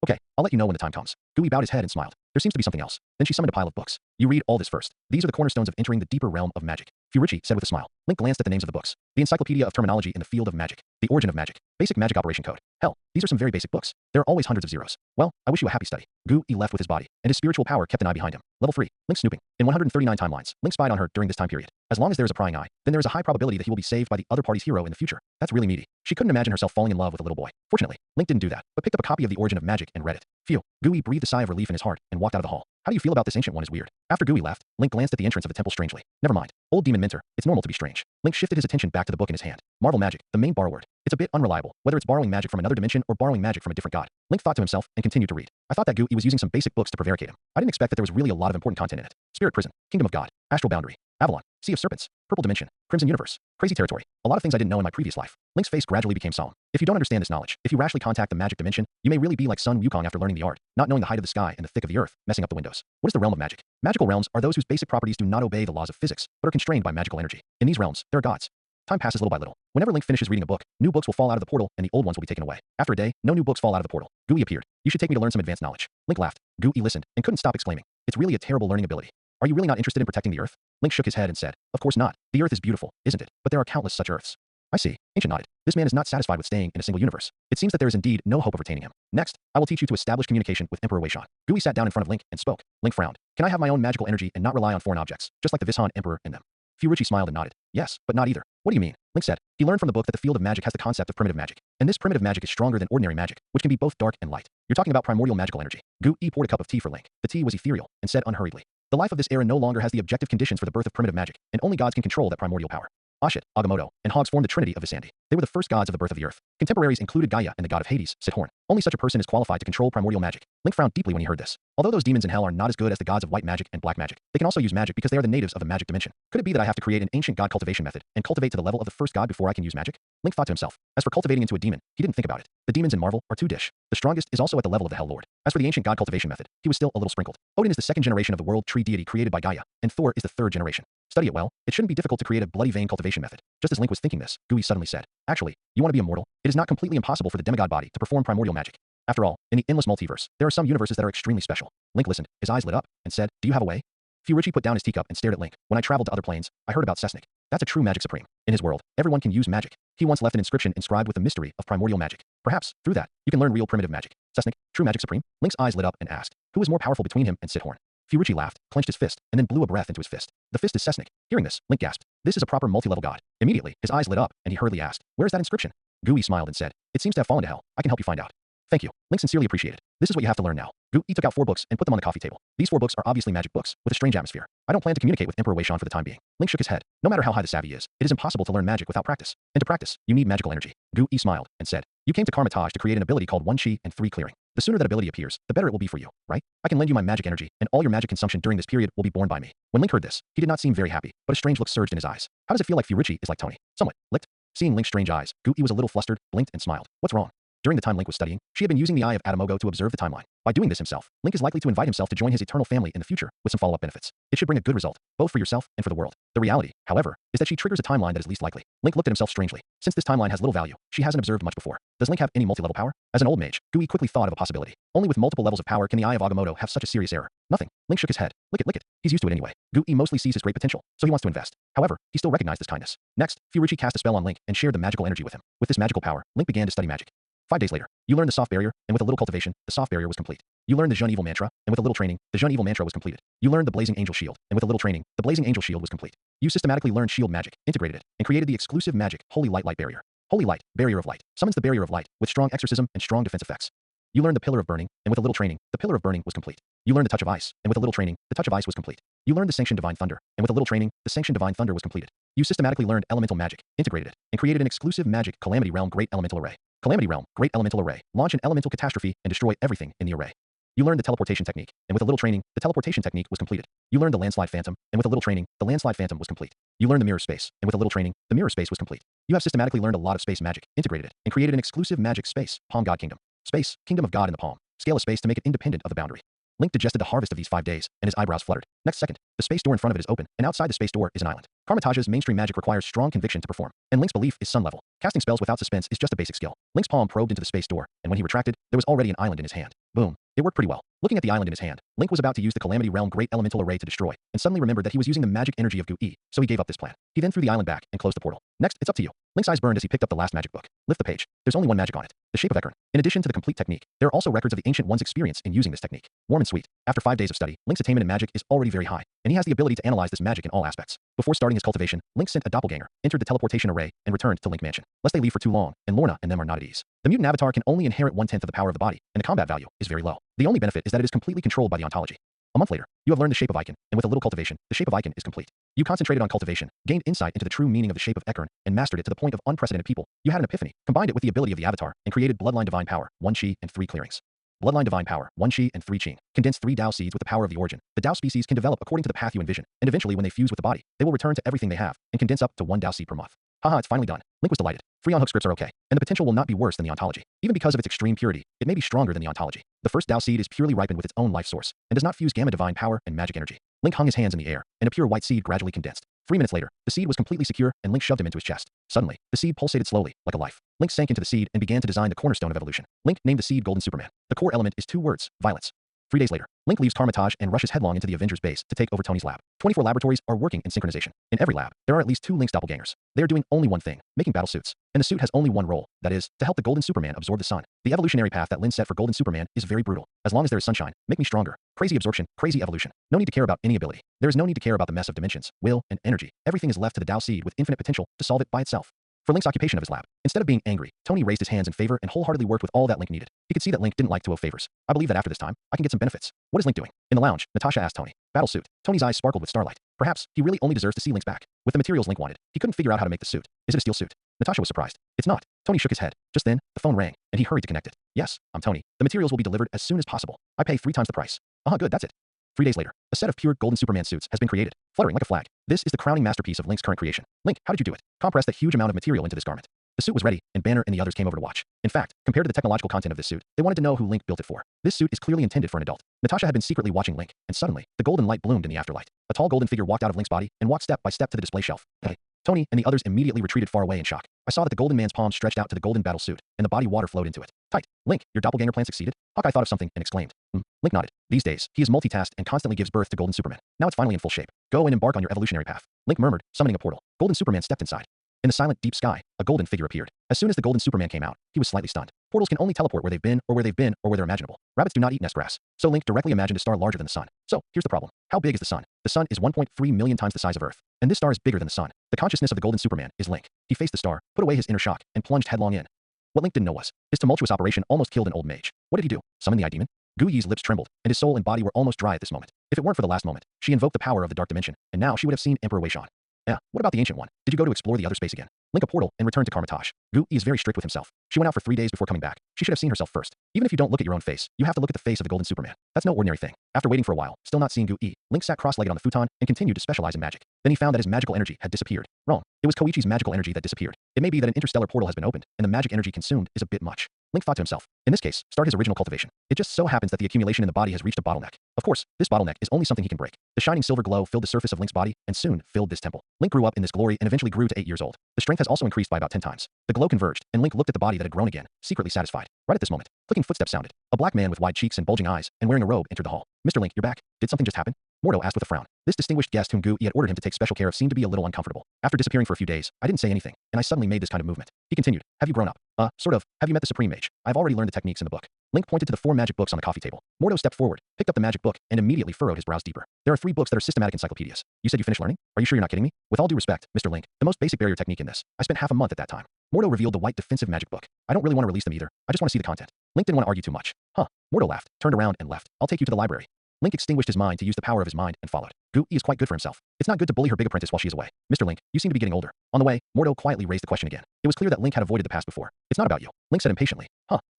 Okay, I'll let you know when the time comes. Gooey bowed his head and smiled. There seems to be something else. Then she summoned a pile of books. You read all this first. These are the cornerstones of entering the deeper realm of magic. Furici said with a smile. Link glanced at the names of the books. The Encyclopedia of Terminology in the Field of Magic. The Origin of Magic. Basic Magic Operation Code. Hell, these are some very basic books. There are always hundreds of zeros. Well, I wish you a happy study. Gu-E left with his body, and his spiritual power kept an eye behind him. Level 3. Link snooping. In 139 timelines, Link spied on her during this time period. As long as there is a prying eye, then there is a high probability that he will be saved by the other party's hero in the future. That's really meaty. She couldn't imagine herself falling in love with a little boy. Fortunately, Link didn't do that, but picked up a copy of The Origin of Magic and read it. Phew. Gu-E breathed a sigh of relief in his heart and walked out of the hall. How do you feel about this ancient one is weird? After Gu-E left, Link glanced at the entrance of the temple strangely. Never mind. Old Demon Mentor, it's normal to be strange. Link shifted his attention back to the book in his hand. Marvel Magic, the main borrower. It's a bit unreliable, whether it's borrowing magic from another dimension or borrowing magic from a different god. Link thought to himself and continued to read. I thought that Gu-E was using some basic books to prevaricate him. I didn't expect that there was really a lot of important content in it. Spirit Prison, Kingdom of God, Astral Boundary, Avalon, Sea of Serpents, Purple Dimension, Crimson Universe, Crazy Territory. A lot of things I didn't know in my previous life. Link's face gradually became solemn. If you don't understand this knowledge, if you rashly contact the magic dimension, you may really be like Sun Wukong after learning the art, not knowing the height of the sky and the thick of the earth, messing up the windows. What is the realm of magic? Magical realms are those whose basic properties do not obey the laws of physics, but are constrained by magical energy. In these realms, there are gods. Time passes little by little. Whenever Link finishes reading a book, new books will fall out of the portal and the old ones will be taken away. After a day, no new books fall out of the portal. Gu-E appeared. You should take me to learn some advanced knowledge. Link laughed. Gu-E listened and couldn't stop exclaiming. It's really a terrible learning ability. Are you really not interested in protecting the earth? Link shook his head and said, of course not. The earth is beautiful, isn't it? But there are countless such earths. I see. Ancient nodded. This man is not satisfied with staying in a single universe. It seems that there is indeed no hope of retaining him. Next, I will teach you to establish communication with Emperor Weishan. Gu-E sat down in front of Link and spoke. Link frowned. Can I have my own magical energy and not rely on foreign objects, just like the Vishan Emperor in them? Furici smiled and nodded. Yes, but not either. What do you mean? Link said. He learned from the book that the field of magic has the concept of primitive magic. And this primitive magic is stronger than ordinary magic, which can be both dark and light. You're talking about primordial magical energy. Gu-E poured a cup of tea for Link. The tea was ethereal, and said unhurriedly. The life of this era no longer has the objective conditions for the birth of primitive magic, and only gods can control that primordial power. Ashit, Agamotto, and Hogs formed the trinity of Visandi. They were the first gods of the birth of the earth. Contemporaries included Gaia and the god of Hades, Sithorn. Only such a person is qualified to control primordial magic. Link frowned deeply when he heard this. Although those demons in hell are not as good as the gods of white magic and black magic, they can also use magic because they are the natives of the magic dimension. Could it be that I have to create an ancient god cultivation method and cultivate to the level of the first god before I can use magic? Link thought to himself. As for cultivating into a demon, he didn't think about it. The demons in Marvel are two-dish. The strongest is also at the level of the Hell Lord. As for the ancient god cultivation method, he was still a little sprinkled. Odin is the second generation of the world tree deity created by Gaia, and Thor is the third generation. Study it well. It shouldn't be difficult to create a bloody vein cultivation method. Just as Link was thinking this, Gu-E suddenly said, actually, you want to be immortal? It is not completely impossible for the demigod body to perform primordial magic. After all, in the endless multiverse, there are some universes that are extremely special. Link listened, his eyes lit up, and said, do you have a way? Furici put down his teacup and stared at Link. When I traveled to other planes, I heard about Cessnic. That's a true magic supreme. In his world, everyone can use magic. He once left an inscription inscribed with the mystery of primordial magic. Perhaps, through that, you can learn real primitive magic. Cessnic, true magic supreme? Link's eyes lit up and asked, who is more powerful between him and Sithorn? Furici laughed, clenched his fist, and then blew a breath into his fist. The fist is Cessnic. Hearing this, Link gasped. This is a proper multi-level god. Immediately, his eyes lit up, and he hurriedly asked, where is that inscription? Gu-E smiled and said, it seems to have fallen to hell. I can help you find out. Thank you. Link sincerely appreciated. This is what you have to learn now. Gu-E took out 4 books and put them on the coffee table. These 4 books are obviously magic books, with a strange atmosphere. I don't plan to communicate with Emperor Weishan for the time being. Link shook his head. No matter how high the savvy is, it is impossible to learn magic without practice. And to practice, you need magical energy. Gu-E smiled and said, you came to Karmatage to create an ability called 1 Chi and 3 Clearing. The sooner that ability appears, the better it will be for you, right? I can lend you my magic energy, and all your magic consumption during this period will be borne by me. When Link heard this, he did not seem very happy, but a strange look surged in his eyes. How does it feel like Furici is like Tony? Somewhat. Licked? Seeing Link's strange eyes, Gu-E was a little flustered, blinked, and smiled. What's wrong? During the time Link was studying, she had been using the Eye of Adamogo to observe the timeline. By doing this himself, Link is likely to invite himself to join his eternal family in the future with some follow-up benefits. It should bring a good result, both for yourself and for the world. The reality, however, is that she triggers a timeline that is least likely. Link looked at himself strangely. Since this timeline has little value, she hasn't observed much before. Does Link have any multi-level power? As an old mage, Gu-E quickly thought of a possibility. Only with multiple levels of power can the Eye of Agamotto have such a serious error. Nothing. Link shook his head. Lick it. He's used to it anyway. Gu-E mostly sees his great potential, so he wants to invest. However, he still recognized this kindness. Next, Furici cast a spell on Link and shared the magical energy with him. With this magical power, Link began to study magic. 5 days later, you learned the soft barrier, and with a little cultivation, the soft barrier was complete. You learned the Jun Evil mantra, and with a little training, the Jun Evil mantra was completed. You learned the Blazing Angel shield, and with a little training, the Blazing Angel shield was complete. You systematically learned shield magic, integrated it, and created the exclusive magic Holy Light barrier. Holy Light, barrier of light, summons the barrier of light with strong exorcism and strong defense effects. You learned the Pillar of Burning, and with a little training, the Pillar of Burning was complete. You learned the Touch of Ice, and with a little training, the Touch of Ice was complete. You learned the Sanctioned Divine Thunder, and with a little training, the Sanctioned Divine Thunder was completed. You systematically learned elemental magic, integrated it, and created an exclusive magic Calamity Realm Great Elemental Array. Calamity Realm, Great Elemental Array. Launch an elemental catastrophe and destroy everything in the array. You learned the teleportation technique, and with a little training, the teleportation technique was completed. You learned the Landslide Phantom, and with a little training, the Landslide Phantom was complete. You learned the Mirror Space, and with a little training, the Mirror Space was complete. You have systematically learned a lot of space magic, integrated it, and created an exclusive magic space, Palm God Kingdom. Space, Kingdom of God in the palm. Scale a space to make it independent of the boundary. Link digested the harvest of these 5 days, and his eyebrows fluttered. Next second, the space door in front of it is open, and outside the space door is an island. Karmatage's mainstream magic requires strong conviction to perform, and Link's belief is sun level. Casting spells without suspense is just a basic skill. Link's palm probed into the space door, and when he retracted, there was already an island in his hand. Boom. It worked pretty well. Looking at the island in his hand, Link was about to use the Calamity Realm Great Elemental Array to destroy, and suddenly remembered that he was using the magic energy of Gu-E, so he gave up this plan. He then threw the island back and closed the portal. Next, it's up to you. Link's eyes burned as he picked up the last magic book. Lift the page. There's only one magic on it. The shape of Ekern. In addition to the complete technique, there are also records of the Ancient One's experience in using this technique. Warm and sweet. After 5 days of study, Link's attainment in magic is already very high, and he has the ability to analyze this magic in all aspects. Before starting his cultivation, Link sent a doppelganger, entered the teleportation array, and returned to Link Mansion. Lest they leave for too long, and Lorna and them are not at ease. The mutant avatar can only inherit 1/10 of the power of the body, and the combat value is very low. The only benefit is that it is completely controlled by the ontology. A month later, you have learned the shape of Icon, and with a little cultivation, the shape of Icon is complete. You concentrated on cultivation, gained insight into the true meaning of the shape of Ekern, and mastered it to the point of unprecedented people. You had an epiphany, combined it with the ability of the avatar, and created Bloodline Divine Power, 1 Qi and 3 Clearings. Bloodline Divine Power, 1 Qi and 3 Qing. Condense 3 Dao seeds with the power of the origin. The Dao species can develop according to the path you envision, and eventually when they fuse with the body, they will return to everything they have, and condense up to 1 Dao seed per month. Haha, it's finally done. Link was delighted. Free on-hook scripts are okay, and the potential will not be worse than the ontology. Even because of its extreme purity, it may be stronger than the ontology. The first Dao seed is purely ripened with its own life source, and does not fuse gamma divine power and magic energy. Link hung his hands in the air, and a pure white seed gradually condensed. 3 minutes later, the seed was completely secure, and Link shoved him into his chest. Suddenly, the seed pulsated slowly, like a life. Link sank into the seed and began to design the cornerstone of evolution. Link named the seed Golden Superman. The core element is 2 words, violence. 3 days later, Link leaves Karmatage and rushes headlong into the Avengers base to take over Tony's lab. 24 laboratories are working in synchronization. In every lab, there are at least 2 Link's doppelgangers. They are doing only one thing, making battle suits. And the suit has only one role, that is, to help the Golden Superman absorb the sun. The evolutionary path that Lin set for Golden Superman is very brutal. As long as there is sunshine, make me stronger. Crazy absorption, crazy evolution. No need to care about any ability. There is no need to care about the mess of dimensions, will, and energy. Everything is left to the Dao seed with infinite potential to solve it by itself. For Link's occupation of his lab, instead of being angry, Tony raised his hands in favor and wholeheartedly worked with all that Link needed. He could see that Link didn't like to owe favors. I believe that after this time, I can get some benefits. What is Link doing? In the lounge, Natasha asked Tony. Battle suit. Tony's eyes sparkled with starlight. Perhaps, he really only deserves to see Link's back. With the materials Link wanted, he couldn't figure out how to make the suit. Is it a steel suit? Natasha was surprised. It's not. Tony shook his head. Just then, the phone rang, and he hurried to connect it. Yes, I'm Tony. The materials will be delivered as soon as possible. I pay 3 times the price. Good, that's it. 3 days later, a set of pure Golden Superman suits has been created, fluttering like a flag. This is the crowning masterpiece of Link's current creation. Link, how did you do it? Compress that huge amount of material into this garment. The suit was ready, and Banner and the others came over to watch. In fact, compared to the technological content of this suit, they wanted to know who Link built it for. This suit is clearly intended for an adult. Natasha had been secretly watching Link, and suddenly, the golden light bloomed in the afterlight. A tall golden figure walked out of Link's body and walked step by step to the display shelf. Hey. Tony and the others immediately retreated far away in shock. I saw that the golden man's palm stretched out to the golden battle suit, and the body water flowed into it. Tight. Link, your doppelganger plan succeeded? Hawkeye thought of something and exclaimed. Link nodded. These days, he is multitasked and constantly gives birth to Golden Superman. Now it's finally in full shape. Go and embark on your evolutionary path. Link murmured, summoning a portal. Golden Superman stepped inside. In the silent, deep sky, a golden figure appeared. As soon as the Golden Superman came out, he was slightly stunned. Portals can only teleport where they've been, or where they're imaginable. Rabbits do not eat nest grass. So Link directly imagined a star larger than the sun. So, here's the problem. How big is the sun? The sun is 1.3 million times the size of Earth. And this star is bigger than the sun. The consciousness of the Golden Superman is Link. He faced the star, put away his inner shock, and plunged headlong in. What Link didn't know was, his tumultuous operation almost killed an old mage. What did he do? Summon the Eye Demon? Gu-Yi's lips trembled, and his soul and body were almost dry at this moment. If it weren't for the last moment, she invoked the power of the Dark Dimension, and now she would have seen Emperor Wei Shan. Yeah, what about the Ancient One? Did you go to explore the other space again? Link a portal and return to Karmatage. Gu-Yi is very strict with himself. She went out for 3 days before coming back. She should have seen herself first. Even if you don't look at your own face, you have to look at the face of the Golden Superman. That's no ordinary thing. After waiting for a while, still not seeing Gu-Yi, Link sat cross-legged on the futon and continued to specialize in magic. Then he found that his magical energy had disappeared. Wrong. It was Koichi's magical energy that disappeared. It may be that an interstellar portal has been opened, and the magic energy consumed is a bit much. Link thought to himself. In this case, start his original cultivation. It just so happens that the accumulation in the body has reached a bottleneck. Of course, this bottleneck is only something he can break. The shining silver glow filled the surface of Link's body, and soon filled this temple. Link grew up in this glory and eventually grew to 8 years old. The strength has also increased by about 10 times. The glow converged, and Link looked at the body that had grown again, secretly satisfied. Right at this moment, clicking footsteps sounded. A black man with wide cheeks and bulging eyes, and wearing a robe entered the hall. Mr. Link, you're back. Did something just happen? Mordo asked with a frown. This distinguished guest whom Gu-Yi had ordered him to take special care of seemed to be a little uncomfortable. After disappearing for a few days, I didn't say anything, and I suddenly made this kind of movement. He continued. Have you grown up? Sort of. Have you met the Supreme Mage? I've already learned the techniques in the book. Link pointed to the 4 magic books on the coffee table. Mordo stepped forward, picked up the magic book, and immediately furrowed his brows deeper. There are 3 books that are systematic encyclopedias. You said you finished learning? Are you sure you're not kidding me? With all due respect, Mr. Link, the most basic barrier technique in this. I spent half a month at that time. Mordo revealed the white defensive magic book. I don't really want to release them either. I just want to see the content. Link didn't want to argue too much. Mordo laughed, turned around and left. I'll take you to the library. Link extinguished his mind to use the power of his mind and followed. Gu-Yi is quite good for himself. It's not good to bully her big apprentice while she is away. Mr. Link, you seem to be getting older. On the way, Mordo quietly raised the question again. It was clear that Link had avoided the past before. It's not about you. Link said impatiently.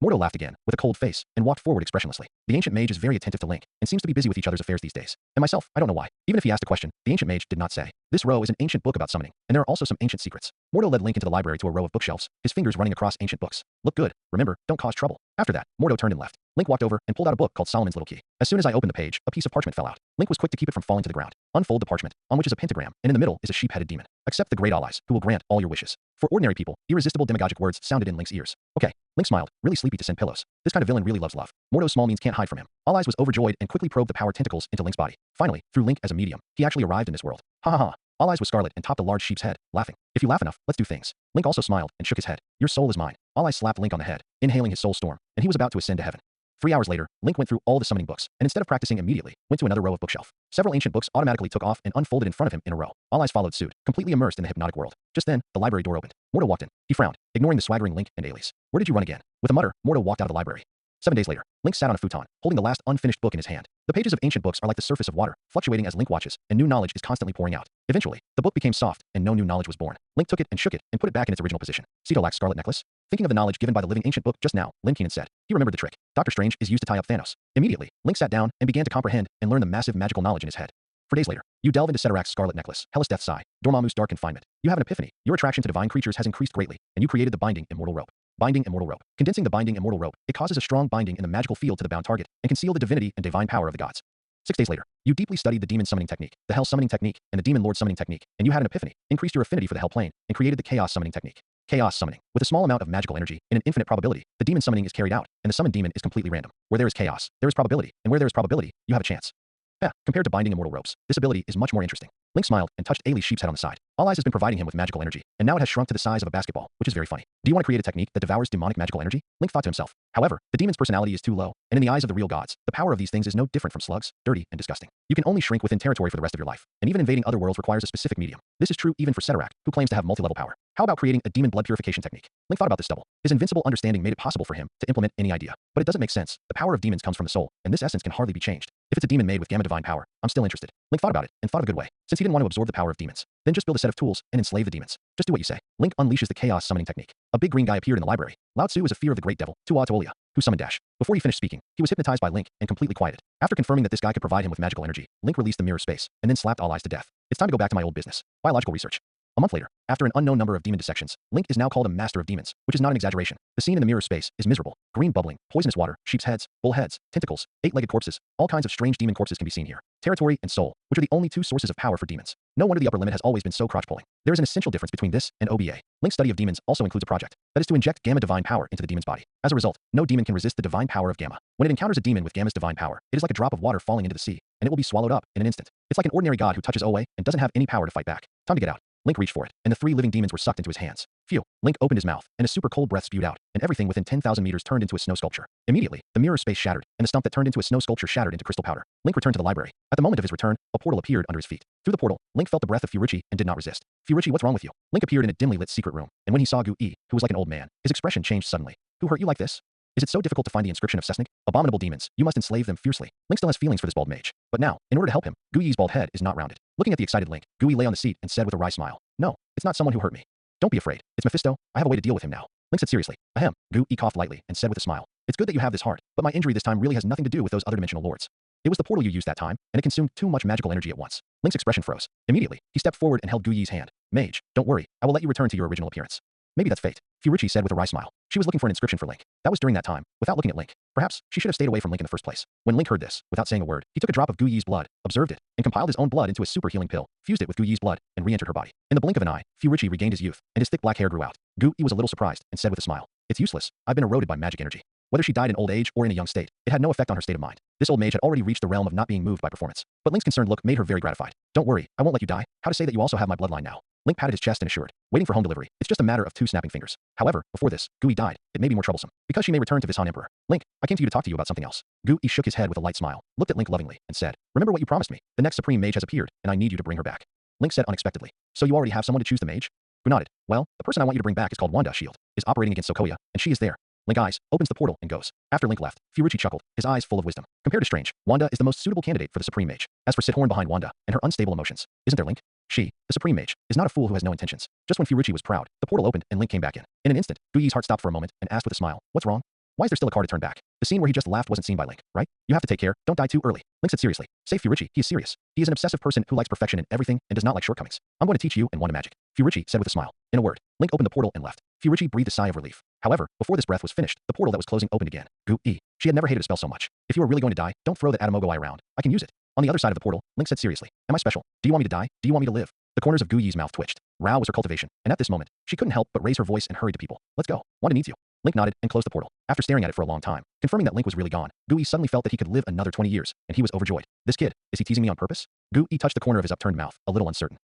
Mordo laughed again, with a cold face, and walked forward expressionlessly. The ancient mage is very attentive to Link, and seems to be busy with each other's affairs these days. And myself, I don't know why. Even if he asked a question, the ancient mage did not say. This row is an ancient book about summoning, and there are also some ancient secrets. Mordo led Link into the library to a row of bookshelves, his fingers running across ancient books. Look good. Remember, don't cause trouble. After that, Mordo turned and left. Link walked over and pulled out a book called Solomon's Little Key. As soon as I opened the page, a piece of parchment fell out. Link was quick to keep it from falling to the ground. Unfold the parchment, on which is a pentagram, and in the middle is a sheep-headed demon. Accept the great allies, who will grant all your wishes. For ordinary people, irresistible demagogic words sounded in Link's ears. Okay, Link smiled, really sleepy to send pillows. This kind of villain really loves love. Mordo's small means can't hide from him. All Eyes was overjoyed and quickly probed the power tentacles into Link's body. Finally, through Link as a medium, he actually arrived in this world. Ha ha ha. All Eyes was scarlet and topped a large sheep's head, laughing. If you laugh enough, let's do things. Link also smiled and shook his head. Your soul is mine. All Eyes slapped Link on the head, inhaling his soul storm, and he was about to ascend to heaven. 3 hours later, Link went through all the summoning books, and instead of practicing immediately, went to another row of bookshelf. Several ancient books automatically took off and unfolded in front of him in a row. All Eyes followed suit, completely immersed in the hypnotic world. Just then, the library door opened. Mordo walked in. He frowned, ignoring the swaggering Link and Ailey. Where did you run again? With a mutter, Mordo walked out of the library. 7 days later, Link sat on a futon, holding the last unfinished book in his hand. The pages of ancient books are like the surface of water, fluctuating as Link watches, and new knowledge is constantly pouring out. Eventually, the book became soft, and no new knowledge was born. Link took it and shook it, and put it back in its original position. Cetolax's scarlet necklace? Thinking of the knowledge given by the living ancient book just now, Lin Kenan said. He remembered the trick. Doctor Strange is used to tie up Thanos. Immediately, Link sat down and began to comprehend and learn the massive magical knowledge in his head. 4 days later, you delve into Cetolax's scarlet necklace, Hellas Death's Eye, Dormammu's dark confinement. You have an epiphany. Your attraction to divine creatures has increased greatly, and you created the binding immortal rope. Binding immortal rope. Condensing the binding immortal rope, it causes a strong binding in the magical field to the bound target, and conceal the divinity and divine power of the gods. 6 days later, you deeply studied the demon summoning technique, the hell summoning technique, and the demon lord summoning technique, and you had an epiphany, increased your affinity for the hell plane, and created the chaos summoning technique. Chaos summoning. With a small amount of magical energy, in an infinite probability, the demon summoning is carried out, and the summoned demon is completely random. Where there is chaos, there is probability, and where there is probability, you have a chance. Yeah, compared to binding immortal ropes, this ability is much more interesting. Link smiled and touched Ailey's sheep's head on the side. All Eyes has been providing him with magical energy, and now it has shrunk to the size of a basketball, which is very funny. Do you want to create a technique that devours demonic magical energy? Link thought to himself. However, the demon's personality is too low, and in the eyes of the real gods, the power of these things is no different from slugs, dirty, and disgusting. You can only shrink within territory for the rest of your life, and even invading other worlds requires a specific medium. This is true even for Cetolax, who claims to have multi-level power. How about creating a demon blood purification technique? Link thought about this double. His invincible understanding made it possible for him to implement any idea. But it doesn't make sense. The power of demons comes from the soul, and this essence can hardly be changed. If it's a demon made with gamma divine power, I'm still interested. Link thought about it, and thought of a good way. Since he didn't want to absorb the power of demons, then just build a set of tools and enslave the demons. Just do what you say. Link unleashes the chaos summoning technique. A big green guy appeared in the library. Lao Tzu is a fear of the great devil, Tuatolia, who summoned Dash. Before he finished speaking, he was hypnotized by Link and completely quieted. After confirming that this guy could provide him with magical energy, Link released the mirror space, and then slapped All Eyes to death. It's time to go back to my old business. Biological research. A month later, after an unknown number of demon dissections, Link is now called a master of demons, which is not an exaggeration. The scene in the mirror space is miserable. Green bubbling, poisonous water, sheep's heads, bull heads, tentacles, 8-legged corpses, all kinds of strange demon corpses can be seen here. Territory and soul, which are the only two sources of power for demons. No wonder the upper limit has always been so crotch-pulling. There is an essential difference between this and OBA. Link's study of demons also includes a project that is to inject gamma divine power into the demon's body. As a result, no demon can resist the divine power of gamma. When it encounters a demon with gamma's divine power, it is like a drop of water falling into the sea, and it will be swallowed up in an instant. It's like an ordinary god who touches OA and doesn't have any power to fight back. Time to get out. Link reached for it, and the 3 living demons were sucked into his hands. Phew. Link opened his mouth, and a super cold breath spewed out, and everything within 10,000 meters turned into a snow sculpture. Immediately, the mirror space shattered, and the stump that turned into a snow sculpture shattered into crystal powder. Link returned to the library. At the moment of his return, a portal appeared under his feet. Through the portal, Link felt the breath of Furichi and did not resist. Furichi, what's wrong with you? Link appeared in a dimly lit secret room, and when he saw Gu-E, who was like an old man, his expression changed suddenly. Who hurt you like this? Is it so difficult to find the inscription of Sesnik? Abominable demons, you must enslave them fiercely. Link still has feelings for this bald mage. But now, in order to help him, Gu-E's bald head is not rounded. Looking at the excited Link, Gu-E lay on the seat and said with a wry smile, "No, it's not someone who hurt me. Don't be afraid. It's Mephisto. I have a way to deal with him now." Link said seriously. Ahem. Gu-E coughed lightly and said with a smile, "It's good that you have this heart, but my injury this time really has nothing to do with those other dimensional lords. It was the portal you used that time, and it consumed too much magical energy at once." Link's expression froze. Immediately, he stepped forward and held Gu-E's hand. "Mage, don't worry. I will let you return to your original appearance." "Maybe that's fate," Furichi said with a wry smile. She was looking for an inscription for Link. That was during that time, without looking at Link. Perhaps she should have stayed away from Link in the first place. When Link heard this, without saying a word, he took a drop of Gu-E's blood, observed it, and compiled his own blood into a super healing pill, fused it with Gu-E's blood, and re-entered her body. In the blink of an eye, Furichi regained his youth, and his thick black hair grew out. Gu-E was a little surprised, and said with a smile, "It's useless. I've been eroded by magic energy." Whether she died in old age or in a young state, it had no effect on her state of mind. This old mage had already reached the realm of not being moved by performance. But Link's concerned look made her very gratified. "Don't worry, I won't let you die. How to say that you also have my bloodline now?" Link patted his chest and assured, "Waiting for home delivery. It's just a matter of 2 snapping fingers." However, before this, Gu-E died. It may be more troublesome, because she may return to Vishan Emperor. "Link, I came to you to talk to you about something else." Gu-E shook his head with a light smile, looked at Link lovingly, and said, "Remember what you promised me. The next supreme mage has appeared, and I need you to bring her back." Link said unexpectedly, "So you already have someone to choose the mage?" Gu nodded. "Well, the person I want you to bring back is called Wanda. Shield is operating against Sokoya, and she is there." Link eyes, opens the portal, and goes. After Link left, Furichi chuckled, his eyes full of wisdom. Compared to Strange, Wanda is the most suitable candidate for the Supreme Mage. As for Sithorn behind Wanda, and her unstable emotions, isn't there Link? She, the Supreme Mage, is not a fool who has no intentions. Just when Furichi was proud, the portal opened and Link came back in. In an instant, Gu-E's heart stopped for a moment and asked with a smile, "What's wrong? Why is there still a car to turn back?" The scene where he just laughed wasn't seen by Link, right? "You have to take care, don't die too early." Link said seriously. "Say Furichi, he is serious. He is an obsessive person who likes perfection in everything and does not like shortcomings. I'm going to teach you and Wanda magic." Furichi said with a smile. In a word, Link opened the portal and left. Furichi breathed a sigh of relief. However, before this breath was finished, the portal that was closing opened again. Gu-E. She had never hated a spell so much. "If you are really going to die, don't throw that Adamogo eye around. I can use it." On the other side of the portal, Link said seriously, "Am I special? Do you want me to die? Do you want me to live?" The corners of Gu-E's mouth twitched. Rao was her cultivation, and at this moment, she couldn't help but raise her voice and hurry to people. "Let's go. Wanda needs you." Link nodded and closed the portal. After staring at it for a long time, confirming that Link was really gone, Gui suddenly felt that he could live another 20 years, and he was overjoyed. This kid, is he teasing me on purpose? Gui touched the corner of his upturned mouth, a little uncertain.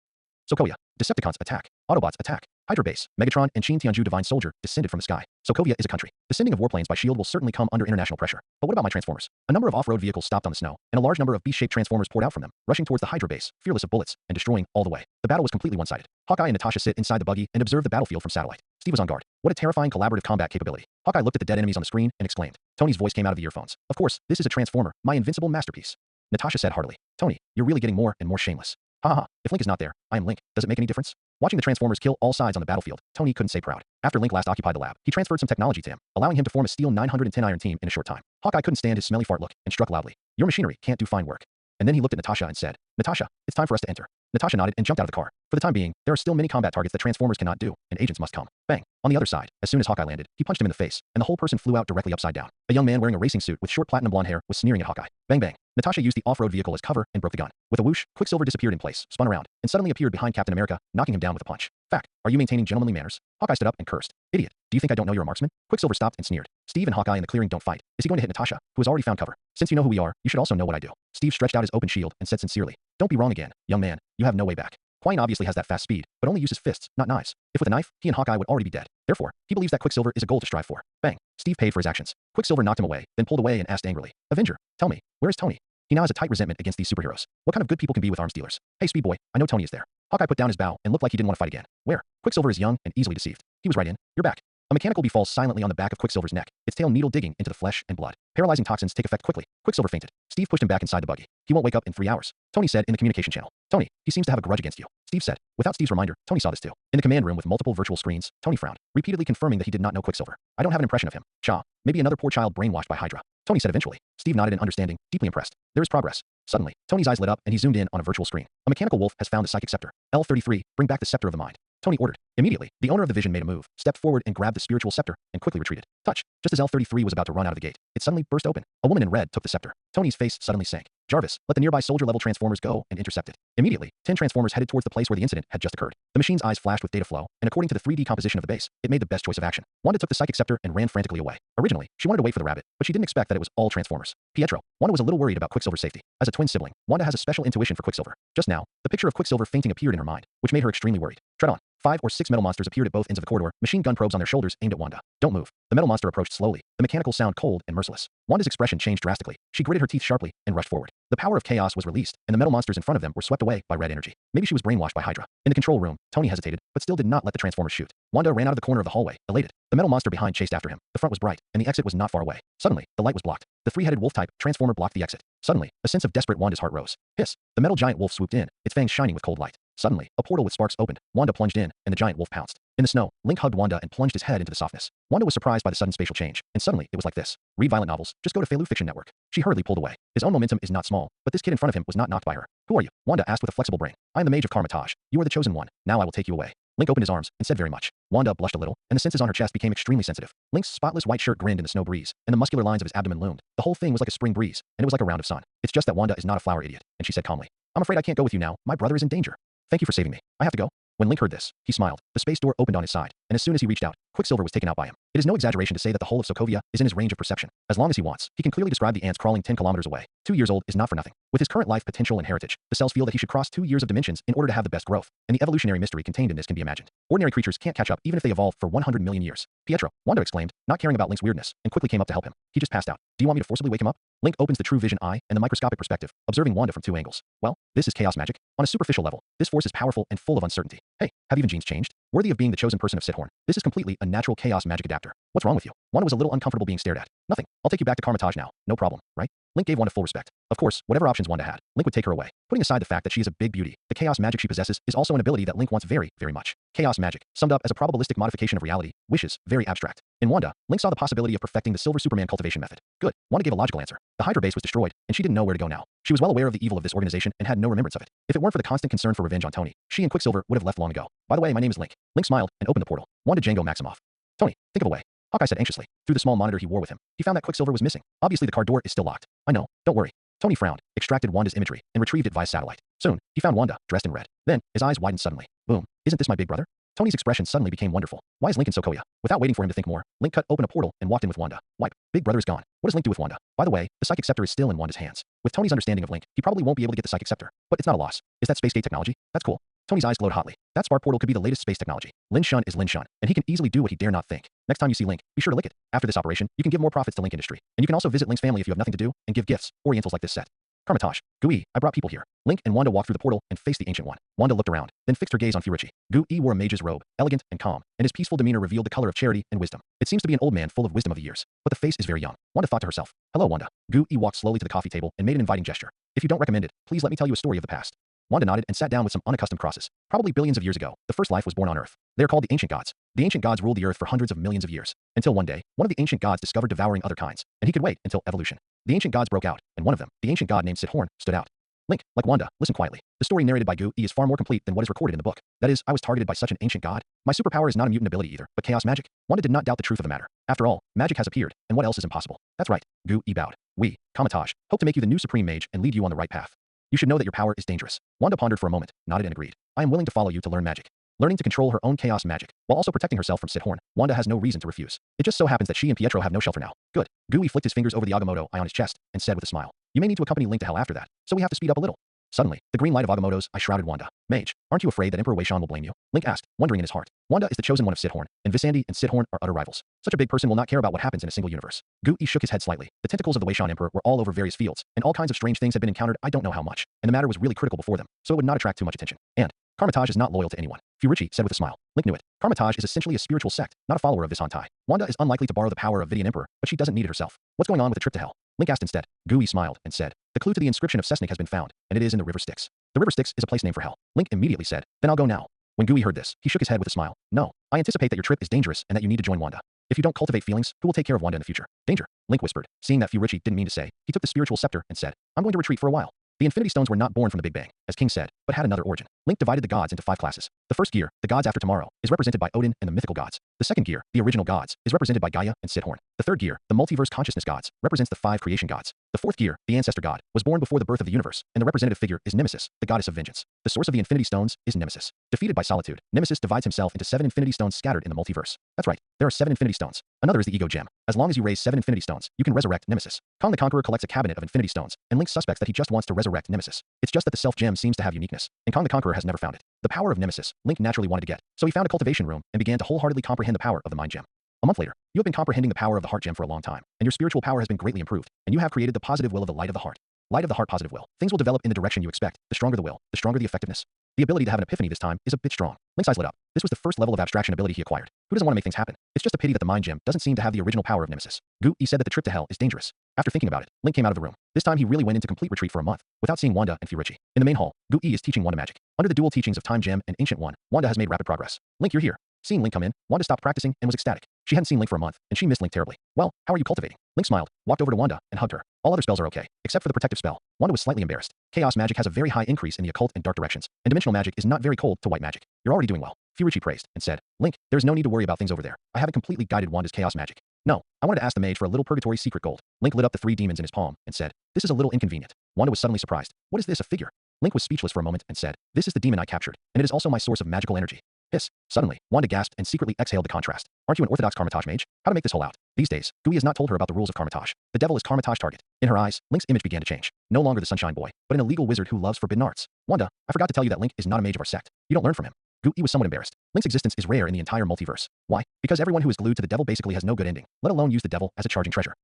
Sokovia. Decepticons attack. Autobots attack. Hydra base. Megatron and Shin Tianju Divine Soldier descended from the sky. Sokovia is a country. The sending of warplanes by S.H.I.E.L.D. will certainly come under international pressure. But what about my Transformers? A number of off-road vehicles stopped on the snow, and a large number of beast-shaped Transformers poured out from them, rushing towards the Hydra base, fearless of bullets, and destroying all the way. The battle was completely one-sided. Hawkeye and Natasha sit inside the buggy and observe the battlefield from satellite. Steve was on guard. What a terrifying collaborative combat capability. Hawkeye looked at the dead enemies on the screen and exclaimed. Tony's voice came out of the earphones. Of course, this is a Transformer, my invincible masterpiece. Natasha said heartily. Tony, you're really getting more and more shameless. Ha ha, if Link is not there, I am Link. Does it make any difference? Watching the Transformers kill all sides on the battlefield, Tony couldn't say proud. After Link last occupied the lab, he transferred some technology to him, allowing him to form a steel 910 iron team in a short time. Hawkeye couldn't stand his smelly fart look and struck loudly. Your machinery can't do fine work. And then he looked at Natasha and said, Natasha, it's time for us to enter. Natasha nodded and jumped out of the car. For the time being, there are still many combat targets that Transformers cannot do, and agents must come. Bang. On the other side, as soon as Hawkeye landed, he punched him in the face, and the whole person flew out directly upside down. A young man wearing a racing suit with short platinum blonde hair was sneering at Hawkeye. Bang bang. Natasha used the off-road vehicle as cover and broke the gun. With a whoosh, Quicksilver disappeared in place, spun around, and suddenly appeared behind Captain America, knocking him down with a punch. Fact. Are you maintaining gentlemanly manners? Hawkeye stood up and cursed. Idiot. Do you think I don't know you're a marksman? Quicksilver stopped and sneered. Steve and Hawkeye in the clearing don't fight. Is he going to hit Natasha, who has already found cover? Since you know who we are, you should also know what I do. Steve stretched out his open shield and said sincerely. Don't be wrong again, young man. You have no way back. Quine obviously has that fast speed, but only uses fists, not knives. If with a knife, he and Hawkeye would already be dead. Therefore, he believes that Quicksilver is a goal to strive for. Bang. Steve paid for his actions. Quicksilver knocked him away, then pulled away and asked angrily. Avenger, tell me, where is Tony? He now has a tight resentment against these superheroes. What kind of good people can be with arms dealers? Hey, Speed Boy, I know Tony is there. Hawkeye put down his bow and looked like he didn't want to fight again. Where? Quicksilver is young and easily deceived. He was right in. You're back. A mechanical bee falls silently on the back of Quicksilver's neck, its tail needle digging into the flesh and blood. Paralyzing toxins take effect quickly. Quicksilver fainted. Steve pushed him back inside the buggy. He won't wake up in 3 hours. Tony said in the communication channel. Tony, he seems to have a grudge against you. Steve said. Without Steve's reminder, Tony saw this too. In the command room with multiple virtual screens, Tony frowned, repeatedly confirming that he did not know Quicksilver. I don't have an impression of him. Cha. Maybe another poor child brainwashed by Hydra. Tony said eventually. Steve nodded in understanding, deeply impressed. There is progress. Suddenly, Tony's eyes lit up and he zoomed in on a virtual screen. A mechanical wolf has found the psychic scepter. L33, bring back the scepter of the mind. Tony ordered. Immediately, the owner of the vision made a move, stepped forward and grabbed the spiritual scepter, and quickly retreated. Touch. Just as L33 was about to run out of the gate, it suddenly burst open. A woman in red took the scepter. Tony's face suddenly sank. Jarvis, let the nearby soldier-level Transformers go and intercept it. Immediately, 10 Transformers headed towards the place where the incident had just occurred. The machine's eyes flashed with data flow, and according to the 3D composition of the base, it made the best choice of action. Wanda took the psychic scepter and ran frantically away. Originally, she wanted to wait for the rabbit, but she didn't expect that it was all Transformers. Pietro. Wanda was a little worried about Quicksilver's safety. As a twin sibling, Wanda has a special intuition for Quicksilver. Just now, the picture of Quicksilver fainting appeared in her mind, which made her extremely worried. Tread on. 5 or 6 metal monsters appeared at both ends of the corridor, machine gun probes on their shoulders aimed at Wanda. Don't move. The metal monster approached slowly, the mechanical sound cold and merciless. Wanda's expression changed drastically. She gritted her teeth sharply and rushed forward. The power of chaos was released, and the metal monsters in front of them were swept away by red energy. Maybe she was brainwashed by Hydra. In the control room, Tony hesitated, but still did not let the Transformers shoot. Wanda ran out of the corner of the hallway, elated. The metal monster behind chased after him. The front was bright, and the exit was not far away. Suddenly, the light was blocked. The 3-headed wolf-type Transformer blocked the exit. Suddenly, a sense of desperate Wanda's heart rose. Hiss! The metal giant wolf swooped in, its fangs shining with cold light. Suddenly, a portal with sparks opened. Wanda plunged in, and the giant wolf pounced. In the snow, Link hugged Wanda and plunged his head into the softness. Wanda was surprised by the sudden spatial change, and suddenly, it was like this. Read violent novels, just go to Feilu Fiction Network. She hurriedly pulled away. His own momentum is not small, but this kid in front of him was not knocked by her. Who are you? Wanda asked with a flexible brain. I am the Mage of Karmatage. You are the chosen one. Now I will take you away. Link opened his arms and said very much. Wanda blushed a little, and the senses on her chest became extremely sensitive. Link's spotless white shirt grinned in the snow breeze, and the muscular lines of his abdomen loomed. The whole thing was like a spring breeze, and it was like a round of sun. It's just that Wanda is not a flower idiot, and she said calmly. I'm afraid I can't go with you now. My brother is in danger. Thank you for saving me. I have to go. When Link heard this, he smiled. The space door opened on his side, and as soon as he reached out, Quicksilver was taken out by him. It is no exaggeration to say that the whole of Sokovia is in his range of perception. As long as he wants, he can clearly describe the ants crawling 10 kilometers away. 2 years old is not for nothing. With his current life potential and heritage, the cells feel that he should cross 2 years of dimensions in order to have the best growth, and the evolutionary mystery contained in this can be imagined. Ordinary creatures can't catch up even if they evolve for 100 million years. Pietro, Wanda exclaimed, not caring about Link's weirdness, and quickly came up to help him. He just passed out. Do you want me to forcibly wake him up? Link opens the true vision eye and the microscopic perspective, observing Wanda from 2 angles. Well, this is chaos magic. On a superficial level, this force is powerful and full of uncertainty. Hey, have even genes changed? Worthy of being the chosen person of Sithorn. This is completely a natural chaos magic adapter. What's wrong with you? Wanda was a little uncomfortable being stared at. Nothing. I'll take you back to Karmatage now. No problem, right? Link gave Wanda full respect. Of course, whatever options Wanda had, Link would take her away. Putting aside the fact that she is a big beauty, the chaos magic she possesses is also an ability that Link wants very, very much. Chaos magic, summed up as a probabilistic modification of reality, wishes, very abstract. In Wanda, Link saw the possibility of perfecting the Silver Superman cultivation method. Good. Wanda gave a logical answer. The Hydra base was destroyed, and she didn't know where to go now. She was well aware of the evil of this organization and had no remembrance of it. If it weren't for the constant concern for revenge on Tony, she and Quicksilver would have left long ago. By the way, my name is Link. Link smiled and opened the portal. Wanda Django Maximoff. Tony, think of a way. Hawkeye said anxiously. Through the small monitor he wore with him, he found that Quicksilver was missing. Obviously the car door is still locked. I know. Don't worry. Tony frowned, extracted Wanda's imagery, and retrieved it via satellite. Soon, he found Wanda, dressed in red. Then, his eyes widened suddenly. Boom. Isn't this my big brother? Tony's expression suddenly became wonderful. Why is Link in Sokoya? Without waiting for him to think more, Link cut open a portal and walked in with Wanda. Wipe. Big brother is gone. What does Link do with Wanda? By the way, the psychic scepter is still in Wanda's hands. With Tony's understanding of Link, he probably won't be able to get the psychic scepter. But it's not a loss. Is that space gate technology? That's cool. Tony's eyes glowed hotly. That spark portal could be the latest space technology. Lin Shun is Lin Shun, and he can easily do what he dare not think. Next time you see Link, be sure to lick it. After this operation, you can give more profits to Link Industry. And you can also visit Link's family if you have nothing to do, and give gifts, orientals like this set. Karmatage. Gui, I brought people here. Link and Wanda walked through the portal and faced the Ancient One. Wanda looked around, then fixed her gaze on Furichi. Gui wore a mage's robe, elegant and calm, and his peaceful demeanor revealed the color of charity and wisdom. It seems to be an old man full of wisdom of the years, but the face is very young. Wanda thought to herself. Hello, Wanda. Gui walked slowly to the coffee table and made an inviting gesture. If you don't recommend it, please let me tell you a story of the past. Wanda nodded and sat down with some unaccustomed crosses. Probably billions of years ago, the first life was born on Earth. They are called the Ancient Gods. The Ancient Gods ruled the Earth for hundreds of millions of years, until one day, one of the Ancient Gods discovered devouring other kinds, and he could wait until evolution. The Ancient Gods broke out, and one of them, the Ancient God named Sithorn, stood out. Link, like Wanda, listen quietly. The story narrated by Gui is far more complete than what is recorded in the book. That is, I was targeted by such an ancient god. My superpower is not a mutant ability either, but chaos magic. Wanda did not doubt the truth of the matter. After all, magic has appeared, and what else is impossible? That's right. Gui bowed. We, Kamatage, hope to make you the new supreme mage and lead you on the right path. You should know that your power is dangerous. Wanda pondered for a moment, nodded and agreed. I am willing to follow you to learn magic. Learning to control her own chaos magic, while also protecting herself from Sithorn, Wanda has no reason to refuse. It just so happens that she and Pietro have no shelter now. Good. Gui flicked his fingers over the Agamotto eye on his chest, and said with a smile. You may need to accompany Link to hell after that, so we have to speed up a little. Suddenly, the green light of Agamotto's eye shrouded Wanda. Mage, aren't you afraid that Emperor Weishan will blame you? Link asked, wondering in his heart. Wanda is the chosen one of Sithorn, and Visandi and Sithorn are utter rivals. Such a big person will not care about what happens in a single universe. Gui shook his head slightly. The tentacles of the Weishan Emperor were all over various fields, and all kinds of strange things had been encountered I don't know how much, and the matter was really critical before them, so it would not attract too much attention. And Karmatage is not loyal to anyone. Furichi said with a smile. Link knew it. Karmatage is essentially a spiritual sect, not a follower of Vishantai. Wanda is unlikely to borrow the power of Vidian Emperor, but she doesn't need it herself. What's going on with the trip to hell? Link asked instead. Gui smiled and said, the clue to the inscription of Sesnik has been found, and it is in the River Styx. The River Styx is a place name for hell. Link immediately said, then I'll go now. When Gui heard this, he shook his head with a smile. No, I anticipate that your trip is dangerous and that you need to join Wanda. If you don't cultivate feelings, who will take care of Wanda in the future? Danger, Link whispered. Seeing that Furichi didn't mean to say, he took the spiritual scepter and said, I'm going to retreat for a while. The Infinity Stones were not born from the Big Bang, as King said, but had another origin. Link divided the gods into 5 classes. The first gear, the gods after tomorrow, is represented by Odin and the mythical gods. The second gear, the original gods, is represented by Gaia and Sithorn. The third gear, the multiverse consciousness gods, represents the 5 creation gods. The fourth gear, the ancestor god, was born before the birth of the universe, and the representative figure is Nemesis, the goddess of vengeance. The source of the Infinity Stones is Nemesis. Defeated by Solitude, Nemesis divides himself into 7 Infinity Stones scattered in the multiverse. That's right, there are 7 Infinity Stones. Another is the Ego Gem. As long as you raise 7 Infinity Stones, you can resurrect Nemesis. Kong the Conqueror collects a cabinet of Infinity Stones, and Link suspects that he just wants to resurrect Nemesis. It's just that the Self Gem seems to have uniqueness, and Kong the Conqueror has never found it. The power of Nemesis, Link naturally wanted to get, so he found a cultivation room and began to wholeheartedly comprehend the power of the Mind Gem. A month later, you have been comprehending the power of the Heart Gem for a long time, and your spiritual power has been greatly improved, and you have created the positive will of the light of the heart. Light of the heart, positive will. Things will develop in the direction you expect. The stronger the will, the stronger the effectiveness. The ability to have an epiphany this time is a bit strong. Link's eyes lit up. This was the first level of abstraction ability he acquired. Who doesn't want to make things happen? It's just a pity that the Mind Gem doesn't seem to have the original power of Nemesis. Gui said that the trip to hell is dangerous. After thinking about it, Link came out of the room. This time he really went into complete retreat for a month, without seeing Wanda and Furichi. In the main hall, Gui is teaching Wanda magic. Under the dual teachings of Time Gem and Ancient One, Wanda has made rapid progress. Link, you're here. Seeing Link come in, Wanda stopped practicing and was ecstatic. She hadn't seen Link for a month, and she missed Link terribly. Well, how are you cultivating? Link smiled, walked over to Wanda, and hugged her. All other spells are okay, except for the protective spell. Wanda was slightly embarrassed. Chaos magic has a very high increase in the occult and dark directions, and dimensional magic is not very cold to white magic. You're already doing well. Furichi praised, and said, Link, there's no need to worry about things over there. I haven't completely guided Wanda's chaos magic. No, I wanted to ask the mage for a little purgatory secret gold. Link lit up the 3 demons in his palm, and said, this is a little inconvenient. Wanda was suddenly surprised. What is this, a figure? Link was speechless for a moment and said, this is the demon I captured, and it is also my source of magical energy. Hiss. Suddenly, Wanda gasped and secretly exhaled the contrast. Aren't you an orthodox Karmatage mage? How to make this whole out? These days, Gui has not told her about the rules of Karmatage. The devil is Karmatage target. In her eyes, Link's image began to change. No longer the sunshine boy, but an illegal wizard who loves forbidden arts. Wanda, I forgot to tell you that Link is not a mage of our sect. You don't learn from him. Gui was somewhat embarrassed. Link's existence is rare in the entire multiverse. Why? Because everyone who is glued to the devil basically has no good ending, let alone use the devil as a charging treasure.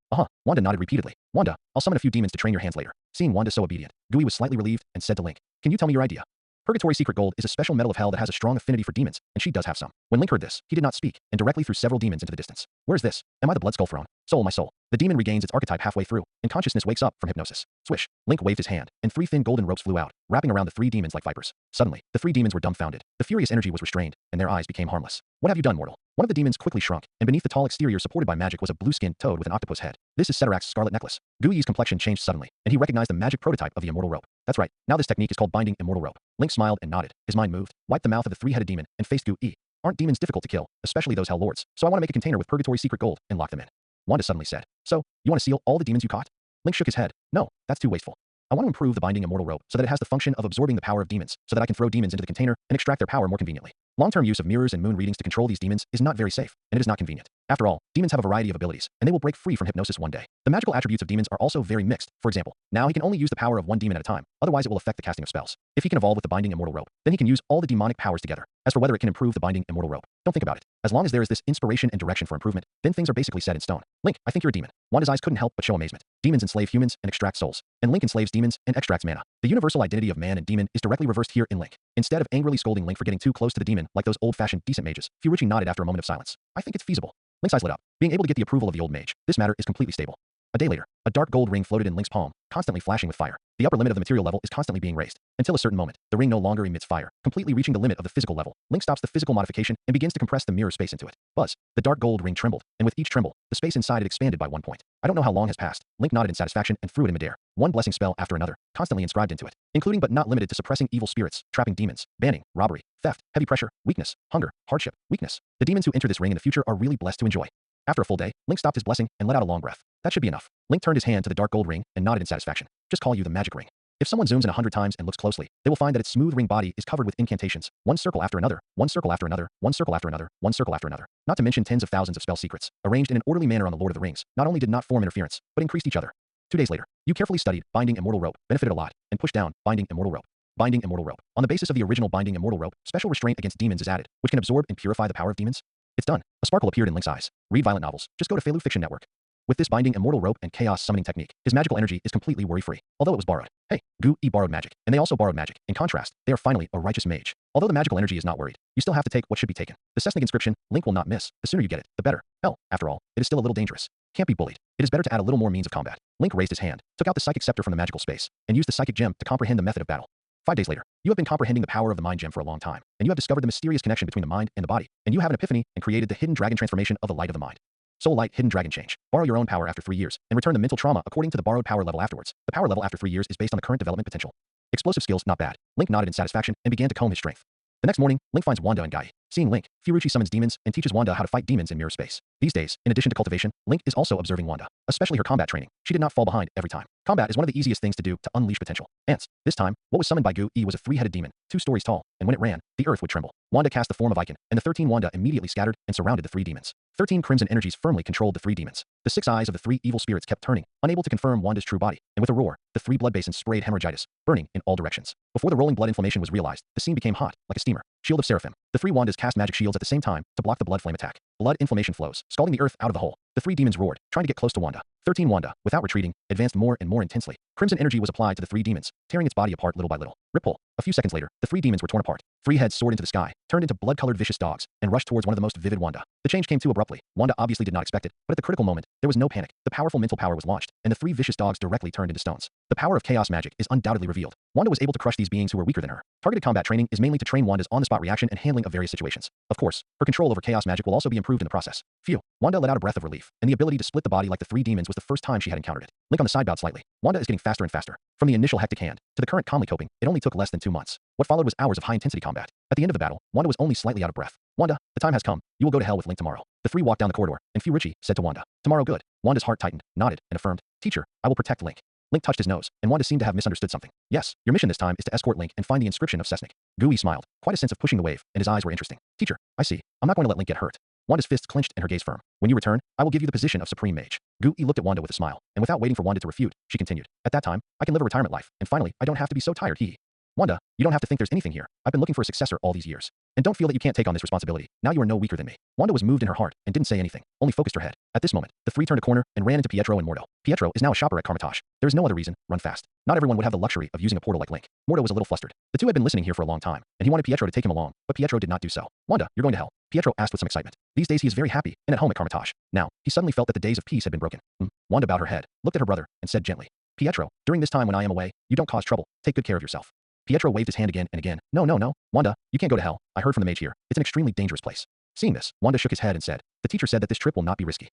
Wanda nodded repeatedly. Wanda, I'll summon a few demons to train your hands later. Seeing Wanda so obedient, Gui was slightly relieved and said to Link, can you tell me your idea? Purgatory secret gold is a special metal of hell that has a strong affinity for demons, and she does have some. When Link heard this, he did not speak, and directly threw several demons into the distance. Where's this? Am I the blood skull throne? Soul, my soul. The demon regains its archetype halfway through, and consciousness wakes up from hypnosis. Swish. Link waved his hand, and 3 thin golden ropes flew out, wrapping around the 3 demons like vipers. Suddenly, the 3 demons were dumbfounded. The furious energy was restrained, and their eyes became harmless. What have you done, mortal? One of the demons quickly shrunk, and beneath the tall exterior supported by magic was a blue-skinned toad with an octopus head. This is Setarak's scarlet necklace. Gui's complexion changed suddenly, and he recognized the magic prototype of the immortal rope. That's right, now this technique is called binding immortal rope. Link smiled and nodded. His mind moved, wiped the mouth of the 3-headed demon, and faced Gui. Aren't demons difficult to kill, especially those hell lords? So I want to make a container with purgatory secret gold and lock them in. Wanda suddenly said, so, you want to seal all the demons you caught? Link shook his head. No, that's too wasteful. I want to improve the binding immortal rope so that it has the function of absorbing the power of demons, so that I can throw demons into the container and extract their power more conveniently. Long-term use of mirrors and moon readings to control these demons is not very safe, and it is not convenient. After all, demons have a variety of abilities, and they will break free from hypnosis one day. The magical attributes of demons are also very mixed. For example, now he can only use the power of one demon at a time, otherwise it will affect the casting of spells. If he can evolve with the binding immortal rope, then he can use all the demonic powers together. As for whether it can improve the binding immortal rope, don't think about it. As long as there is this inspiration and direction for improvement, then things are basically set in stone. Link, I think you're a demon. Wanda's eyes couldn't help but show amazement. Demons enslave humans and extract souls, and Link enslaves demons and extracts mana. The universal identity of man and demon is directly reversed here in Link. Instead of angrily scolding Link for getting too close to the demon like those old-fashioned decent mages, Furichi nodded after a moment of silence. I think it's feasible. Link's eyes lit up. Being able to get the approval of the old mage, this matter is completely stable. A day later, a dark gold ring floated in Link's palm, constantly flashing with fire. The upper limit of the material level is constantly being raised. Until a certain moment, the ring no longer emits fire, completely reaching the limit of the physical level. Link stops the physical modification and begins to compress the mirror space into it. Buzz. The dark gold ring trembled, and with each tremble, the space inside it expanded by 1 point. I don't know how long has passed. Link nodded in satisfaction and threw it in midair. One blessing spell after another, constantly inscribed into it, including but not limited to suppressing evil spirits, trapping demons, banning, robbery, theft, heavy pressure, weakness, hunger, hardship, weakness. The demons who enter this ring in the future are really blessed to enjoy. After a full day, Link stopped his blessing and let out a long breath. That should be enough. Link turned his hand to the dark gold ring and nodded in satisfaction. Just call you the magic ring. If someone zooms in 100 times and looks closely, they will find that its smooth ring body is covered with incantations, one circle after another, one circle after another, one circle after another, one circle after another. Not to mention tens of thousands of spell secrets, arranged in an orderly manner on the Lord of the Rings, not only did not form interference, but increased each other. 2 days later, you carefully studied Binding Immortal Rope, benefited a lot, and pushed down Binding Immortal Rope. Binding Immortal Rope. On the basis of the original Binding Immortal Rope, special restraint against demons is added, which can absorb and purify the power of demons. It's done. A sparkle appeared in Link's eyes. Read violent novels. Just go to Feilu Fiction Network. With this Binding Immortal Rope and Chaos Summoning technique, his magical energy is completely worry-free, although it was borrowed. Hey, Gu-E borrowed magic, and they also borrowed magic. In contrast, they are finally a righteous mage. Although the magical energy is not worried, you still have to take what should be taken. The Cessnic inscription, Link will not miss. The sooner you get it, the better. Hell, after all, it is still a little dangerous. Can't be bullied. It is better to add a little more means of combat. Link raised his hand, took out the psychic scepter from the magical space, and used the psychic gem to comprehend the method of battle. 5 days later, you have been comprehending the power of the mind gem for a long time, and you have discovered the mysterious connection between the mind and the body, and you have an epiphany and created the hidden dragon transformation of the light of the mind. Soul Light Hidden Dragon Change. Borrow your own power after 3 years, and return the mental trauma according to the borrowed power level afterwards. The power level after 3 years is based on the current development potential. Explosive skills, not bad. Link nodded in satisfaction and began to comb his strength. The next morning, Link finds Wanda and Guy. Seeing Link, Furichi summons demons and teaches Wanda how to fight demons in mirror space. These days, in addition to cultivation, Link is also observing Wanda, especially her combat training. She did not fall behind every time. Combat is one of the easiest things to do to unleash potential. Ants. This time, what was summoned by Gu-E was a 3-headed demon, 2 stories tall, and when it ran, the earth would tremble. Wanda cast the form of Icon, and the 13 Wanda immediately scattered and surrounded the 3 demons. 13 crimson energies firmly controlled the 3 demons. The 6 eyes of the 3 evil spirits kept turning, unable to confirm Wanda's true body, and with a roar, the 3 blood basins sprayed hemorrhagitis, burning in all directions. Before the rolling blood inflammation was realized, the scene became hot, like a steamer. Shield of Seraphim. The 3 Wandas cast magic shields at the same time to block the blood flame attack. Blood inflammation flows, scalding the earth out of the hole. The 3 demons roared, trying to get close to Wanda. 13 Wanda, without retreating, advanced more and more intensely. Crimson energy was applied to the 3 demons, tearing its body apart little by little. Ripple. A few seconds later, the 3 demons were torn apart. 3 heads soared into the sky, turned into blood-colored vicious dogs, and rushed towards one of the most vivid Wanda. The change came too abruptly. Wanda obviously did not expect it, but at the critical moment, there was no panic. The powerful mental power was launched, and the 3 vicious dogs directly turned into stones. The power of chaos magic is undoubtedly revealed. Wanda was able to crush these beings who were weaker than her. Targeted combat training is mainly to train Wanda's on-the-spot reaction and handling of various situations. Of course, her control over chaos magic will also be improved in the process. Phew. Wanda let out a breath of relief, and the ability to split the body like the 3 demons was the first time she had encountered it. Link on the side bowed slightly. Wanda is getting faster and faster. From the initial hectic hand to the current calmly coping, it only took less than 2 months. What followed was hours of high-intensity combat. At the end of the battle, Wanda was only slightly out of breath. Wanda, the time has come. You will go to hell with Link tomorrow. The 3 walked down the corridor, and Furichi said to Wanda, "Tomorrow good." Wanda's heart tightened, nodded, and affirmed, "Teacher, I will protect Link." Link touched his nose, and Wanda seemed to have misunderstood something. "Yes, your mission this time is to escort Link and find the inscription of Cessnic." Gu-E smiled, quite a sense of pushing the wave, and his eyes were interesting. "Teacher, I see. I'm not going to let Link get hurt." Wanda's fists clenched and her gaze firm. "When you return, I will give you the position of Supreme Mage." Gu-E looked at Wanda with a smile, and without waiting for Wanda to refute, she continued, "At that time, I can live a retirement life, and finally, I don't have to be so tired, hee. Wanda, you don't have to think there's anything here. I've been looking for a successor all these years. And don't feel that you can't take on this responsibility. Now you are no weaker than me." Wanda was moved in her heart and didn't say anything, only focused her head. At this moment, the 3 turned a corner and ran into Pietro and Mordo. Pietro is now a shopper at Carmitage. There is no other reason. Run fast. Not everyone would have the luxury of using a portal like Link. Mordo was a little flustered. The 2 had been listening here for a long time, and he wanted Pietro to take him along, but Pietro did not do so. "Wanda, you're going to hell?" Pietro asked with some excitement. These days he is very happy and at home at Carmitage. Now, he suddenly felt that the days of peace had been broken. Wanda bowed her head, looked at her brother, and said gently, "Pietro, during this time when I am away, you don't cause trouble. Take good care of yourself." Pietro waved his hand again and again. No. Wanda, you can't go to hell. I heard from the mage here. It's an extremely dangerous place." Seeing this, Wanda shook his head and said, "The teacher said that this trip will not be risky."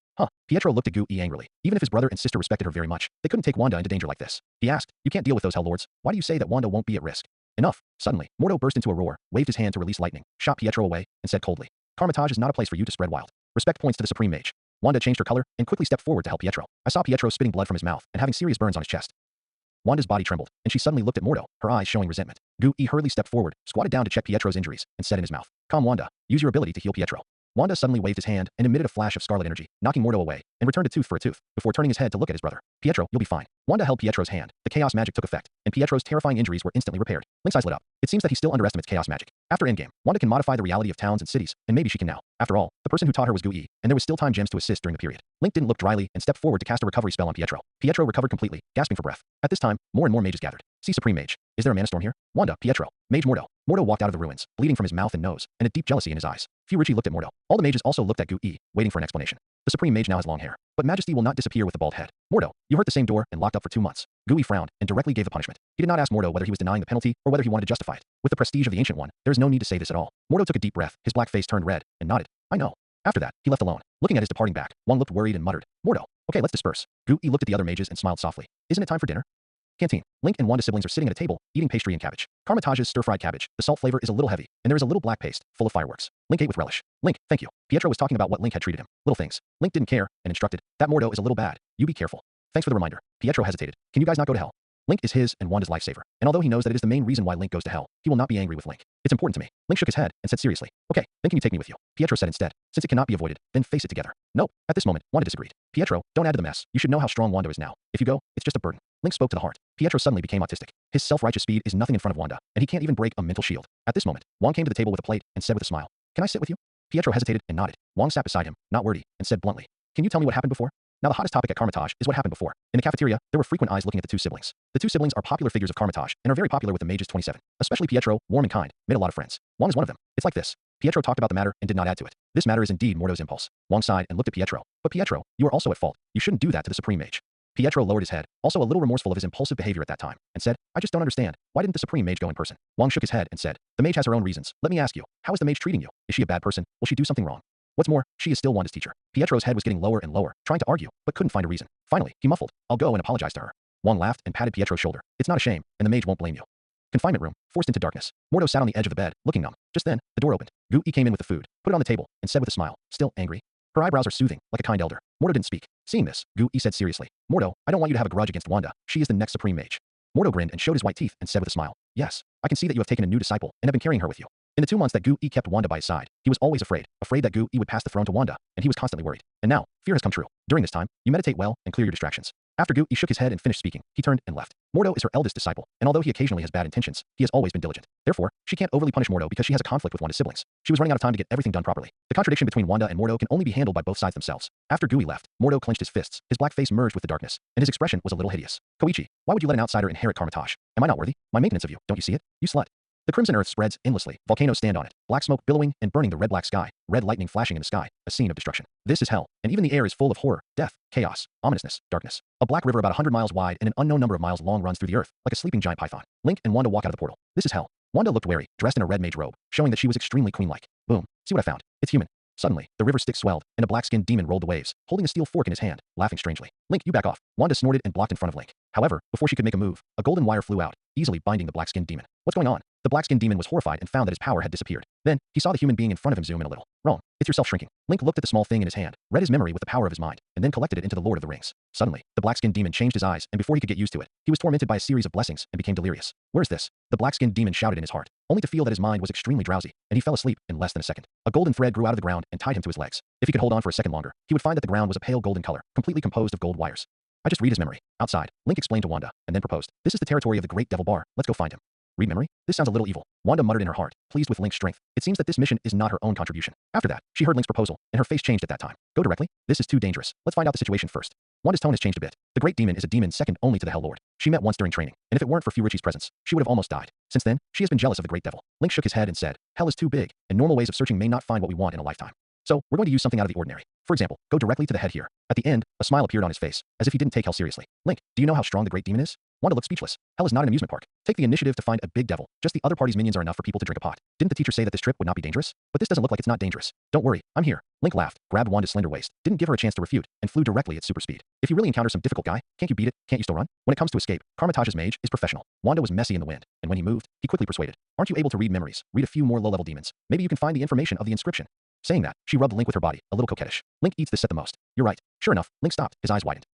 Pietro looked at Gu-E angrily. Even if his brother and sister respected her very much, they couldn't take Wanda into danger like this. He asked, "You can't deal with those hell lords. Why do you say that Wanda won't be at risk?" Enough. Suddenly, Mordo burst into a roar, waved his hand to release lightning, shot Pietro away, and said coldly, "Carmitage is not a place for you to spread wild. Respect points to the Supreme Mage." Wanda changed her color and quickly stepped forward to help Pietro. I saw Pietro spitting blood from his mouth and having serious burns on his chest. Wanda's body trembled, and she suddenly looked at Mordo, her eyes showing resentment. Gu-E hurriedly stepped forward, squatted down to check Pietro's injuries, and said in his mouth, "Calm, Wanda. Use your ability to heal Pietro." Wanda suddenly waved his hand and emitted a flash of scarlet energy, knocking Mordo away, and returned a tooth for a tooth, before turning his head to look at his brother. "Pietro, you'll be fine." Wanda held Pietro's hand. The chaos magic took effect, and Pietro's terrifying injuries were instantly repaired. Link's eyes lit up. It seems that he still underestimates chaos magic. After Endgame, Wanda can modify the reality of towns and cities, and maybe she can now. After all, the person who taught her was Gu-E, and there was still time gems to assist during the period. Link didn't look dryly and stepped forward to cast a recovery spell on Pietro. Pietro recovered completely, gasping for breath. At this time, more and more mages gathered. "See Supreme Mage. Is there a mana storm here?" "Wanda, Pietro. Mage Mordo." Mordo walked out of the ruins, bleeding from his mouth and nose, and a deep jealousy in his eyes. Furichi looked at Mordo. All the mages also looked at Gu-E, waiting for an explanation. "The Supreme Mage now has long hair, but majesty will not disappear with the bald head. Mordo, you hurt the same door and locked up for 2 months." Gu-E frowned and directly gave the punishment. He did not ask Mordo whether he was denying the penalty or whether he wanted to justify it. With the prestige of the Ancient One, there is no need to say this at all. Mordo took a deep breath, his black face turned red, and nodded. "I know." After that, he left alone. Looking at his departing back, Wang looked worried and muttered, "Mordo, okay, let's disperse." Gu-E looked at the other mages and smiled softly. "Isn't it time for dinner?" Canteen. Link and Wanda's siblings are sitting at a table, eating pastry and cabbage. Carmitage's stir-fried cabbage. The salt flavor is a little heavy, and there is a little black paste, full of fireworks. Link ate with relish. "Link, thank you." Pietro was talking about what Link had treated him. Little things. Link didn't care, and instructed, "That Mordo is a little bad. You be careful." "Thanks for the reminder." Pietro hesitated. "Can you guys not go to hell?" Link is his and Wanda's lifesaver, and although he knows that it is the main reason why Link goes to hell, he will not be angry with Link. "It's important to me." Link shook his head and said seriously, "Okay, then can you take me with you?" Pietro said instead, "Since it cannot be avoided, then face it together." "Nope." At this moment, Wanda disagreed. "Pietro, don't add to the mess. You should know how strong Wanda is now. If you go, it's just a burden." Link spoke to the heart. Pietro suddenly became autistic. His self-righteous speed is nothing in front of Wanda, and he can't even break a mental shield. At this moment, Wang came to the table with a plate and said with a smile, "Can I sit with you?" Pietro hesitated and nodded. Wang sat beside him, not wordy, and said bluntly, "Can you tell me what happened before?" Now the hottest topic at Carmitage is what happened before. In the cafeteria, there were frequent eyes looking at the two siblings. The two siblings are popular figures of Carmitage and are very popular with the mages 27. Especially Pietro, warm and kind, made a lot of friends. Wang is one of them. It's like this. Pietro talked about the matter and did not add to it. This matter is indeed Mordo's impulse. Wang sighed and looked at Pietro. "But Pietro, you are also at fault. You shouldn't do that to the Supreme Mage." Pietro lowered his head, also a little remorseful of his impulsive behavior at that time, and said, "I just don't understand. Why didn't the Supreme Mage go in person?" Wang shook his head and said, "The mage has her own reasons. Let me ask you, how is the mage treating you? Is she a bad person? Will she do something wrong? What's more, she is still Wanda's teacher." Pietro's head was getting lower and lower, trying to argue, but couldn't find a reason. Finally, he muffled, "I'll go and apologize to her." Wang laughed and patted Pietro's shoulder. "It's not a shame, and the mage won't blame you." Confinement room, forced into darkness. Mordo sat on the edge of the bed, looking numb. Just then, the door opened. Gu-E came in with the food, put it on the table, and said with a smile, still angry. Her eyebrows are soothing, like a kind elder. Mordo didn't speak. Seeing this, Gu-E said seriously, "Mordo, I don't want you to have a grudge against Wanda. She is the next Supreme Mage." Mordo grinned and showed his white teeth and said with a smile, "Yes, I can see that you have taken a new disciple and have been carrying her with you." In the 2 months that Gu-E kept Wanda by his side, he was always afraid that Gu-E would pass the throne to Wanda, and he was constantly worried. And now, fear has come true. During this time, you meditate well and clear your distractions. After Gu-E shook his head and finished speaking, he turned and left. Mordo is her eldest disciple, and although he occasionally has bad intentions, he has always been diligent. Therefore, she can't overly punish Mordo because she has a conflict with Wanda's siblings. She was running out of time to get everything done properly. The contradiction between Wanda and Mordo can only be handled by both sides themselves. After Gu-E left, Mordo clenched his fists, his black face merged with the darkness, and his expression was a little hideous. "Koichi, why would you let an outsider inherit Carmitage? Am I not worthy? My maintenance of you, don't you see it? You slut." The crimson earth spreads endlessly, volcanoes stand on it, black smoke billowing and burning the red-black sky, red lightning flashing in the sky, a scene of destruction. This is hell, and even the air is full of horror, death, chaos, ominousness, darkness. A black river about 100 miles wide and an unknown number of miles long runs through the earth, like a sleeping giant python. Link and Wanda walk out of the portal. This is hell. Wanda looked wary, dressed in a red mage robe, showing that she was extremely queen-like. Boom. See what I found? It's human. Suddenly, the river Styx swelled, and a black-skinned demon rolled the waves, holding a steel fork in his hand, laughing strangely. "Link, you back off." Wanda snorted and blocked in front of Link. However, before she could make a move, a golden wire flew out, easily binding the black-skinned demon. "What's going on?" The black-skinned demon was horrified and found that his power had disappeared. Then, he saw the human being in front of him zoom in a little. "Wrong. It's yourself shrinking." Link looked at the small thing in his hand, read his memory with the power of his mind, and then collected it into the Lord of the Rings. Suddenly, the black-skinned demon changed his eyes, and before he could get used to it, he was tormented by a series of blessings and became delirious. "Where's this?" The black-skinned demon shouted in his heart, only to feel that his mind was extremely drowsy, and he fell asleep in less than a second. A golden thread grew out of the ground and tied him to his legs. If he could hold on for a second longer, he would find that the ground was a pale golden color, completely composed of gold wires. "I just read his memory." Outside, Link explained to Wanda, and then proposed, "This is the territory of the Great Devil Bar. Let's go find him." "Read memory? This sounds a little evil." Wanda muttered in her heart, pleased with Link's strength. It seems that this mission is not her own contribution. After that, she heard Link's proposal, and her face changed at that time. "Go directly? This is too dangerous. Let's find out the situation first." Wanda's tone has changed a bit. The Great Demon is a demon second only to the Hell Lord. She met once during training, and if it weren't for Furichi's presence, she would have almost died. Since then, she has been jealous of the Great Devil. Link shook his head and said, "Hell is too big, and normal ways of searching may not find what we want in a lifetime. So, we're going to use something out of the ordinary. For example, go directly to the head here." At the end, a smile appeared on his face, as if he didn't take Hell seriously. "Link, do you know how strong the Great Demon is?" Wanda looked speechless. Hell is not an amusement park. Take the initiative to find a big devil. Just the other party's minions are enough for people to drink a pot. Didn't the teacher say that this trip would not be dangerous? But this doesn't look like it's not dangerous. "Don't worry, I'm here." Link laughed, grabbed Wanda's slender waist, didn't give her a chance to refute, and flew directly at super speed. If you really encounter some difficult guy, can't you beat it? Can't you still run? When it comes to escape, Carmitage's mage is professional. Wanda was messy in the wind, and when he moved, he quickly persuaded, "Aren't you able to read memories? Read a few more low-level demons. Maybe you can find the information of the inscription." Saying that, she rubbed Link with her body, a little coquettish. "Link eats this set the most. You're right." Sure enough, Link stopped, his eyes widened.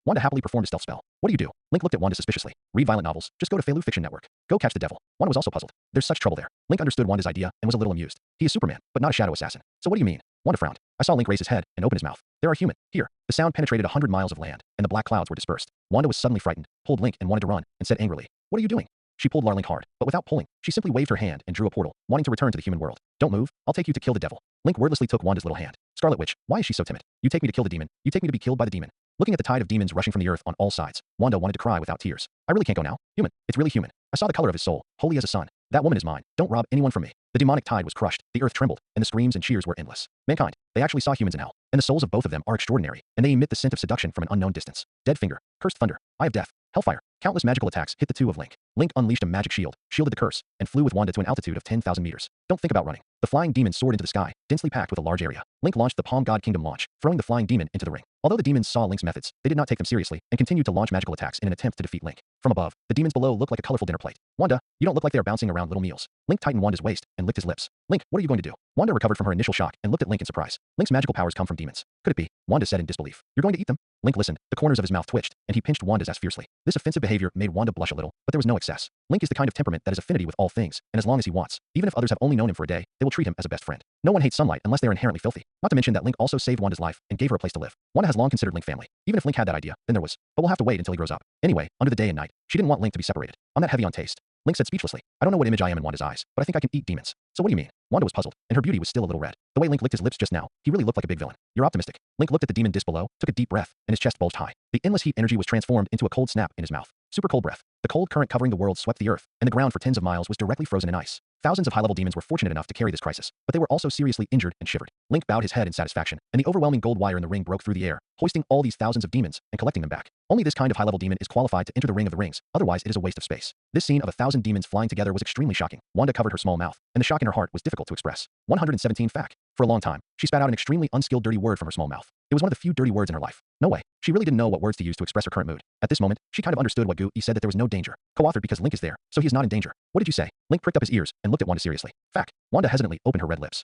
Wanda happily performed a stealth spell. What do you do? Link looked at Wanda suspiciously. Read violent novels. Just go to Feilu Fiction Network. Go catch the devil. Wanda was also puzzled. There's such trouble there. Link understood Wanda's idea and was a little amused. He is Superman, but not a shadow assassin. So what do you mean? Wanda frowned. I saw Link raise his head and open his mouth. There are human. Here. The sound penetrated 100 miles of land, and the black clouds were dispersed. Wanda was suddenly frightened, pulled Link and wanted to run, and said angrily, "What are you doing?" She pulled Link hard, but without pulling. She simply waved her hand and drew a portal, wanting to return to the human world. Don't move. I'll take you to kill the devil. Link wordlessly took Wanda's little hand. Scarlet Witch, why is she so timid? You take me to kill the demon. You take me to be killed by the demon. Looking at the tide of demons rushing from the earth on all sides, Wanda wanted to cry without tears. I really can't go now. Human. It's really human. I saw the color of his soul, holy as a sun. That woman is mine. Don't rob anyone from me. The demonic tide was crushed, the earth trembled, and the screams and cheers were endless. Mankind. They actually saw humans in hell, and the souls of both of them are extraordinary, and they emit the scent of seduction from an unknown distance. Dead finger, cursed thunder, eye of death, hellfire. Countless magical attacks hit the two of Link. Link unleashed a magic shield, shielded the curse, and flew with Wanda to an altitude of 10,000 meters. Don't think about running. The flying demon soared into the sky, densely packed with a large area. Link launched the Palm God Kingdom launch, throwing the flying demon into the ring. Although the demons saw Link's methods, they did not take them seriously and continued to launch magical attacks in an attempt to defeat Link. From above, the demons below looked like a colorful dinner plate. Wanda, you don't look like they are bouncing around little meals. Link tightened Wanda's waist and licked his lips. Link, what are you going to do? Wanda recovered from her initial shock and looked at Link in surprise. Link's magical powers come from demons. Could it be? Wanda said in disbelief. You're going to eat them? Link listened. The corners of his mouth twitched, and he pinched Wanda's ass fiercely. This offensive behavior made Wanda blush a little, but there was no excess. Link is the kind of temperament that has affinity with all things, and as long as he wants, even if others have only known him for a day, they will treat him as a best friend. No one hates sunlight unless they are inherently filthy. Not to mention that Link also saved Wanda's life and gave her a place to live. Wanda has long considered Link family. Even if Link had that idea, then there was. But we'll have to wait until he grows up. Anyway, under the day and night, she didn't want Link to be separated. I'm not heavy on taste. Link said speechlessly. I don't know what image I am in Wanda's eyes, but I think I can eat demons. So what do you mean? Wanda was puzzled, and her beauty was still a little red. The way Link licked his lips just now, he really looked like a big villain. You're optimistic. Link looked at the demon disc below, took a deep breath, and his chest bulged high. The endless heat energy was transformed into a cold snap in his mouth. Super cold breath. The cold current covering the world swept the earth, and the ground for tens of miles was directly frozen in ice. Thousands of high-level demons were fortunate enough to carry this crisis, but they were also seriously injured and shivered. Link bowed his head in satisfaction, and the overwhelming gold wire in the ring broke through the air, hoisting all these thousands of demons and collecting them back. Only this kind of high-level demon is qualified to enter the ring of the rings, otherwise it is a waste of space. This scene of 1,000 demons flying together was extremely shocking. Wanda covered her small mouth, and the shock in her heart was difficult to express. 117 fact. For a long time, she spat out an extremely unskilled dirty word from her small mouth. It was one of the few dirty words in her life. No way. She really didn't know what words to use to express her current mood. At this moment, she kind of understood what Gu said, that there was no danger. Co-authored because Link is there, so he is not in danger. What did you say? Link pricked up his ears and looked at Wanda seriously. Fact. Wanda hesitantly opened her red lips.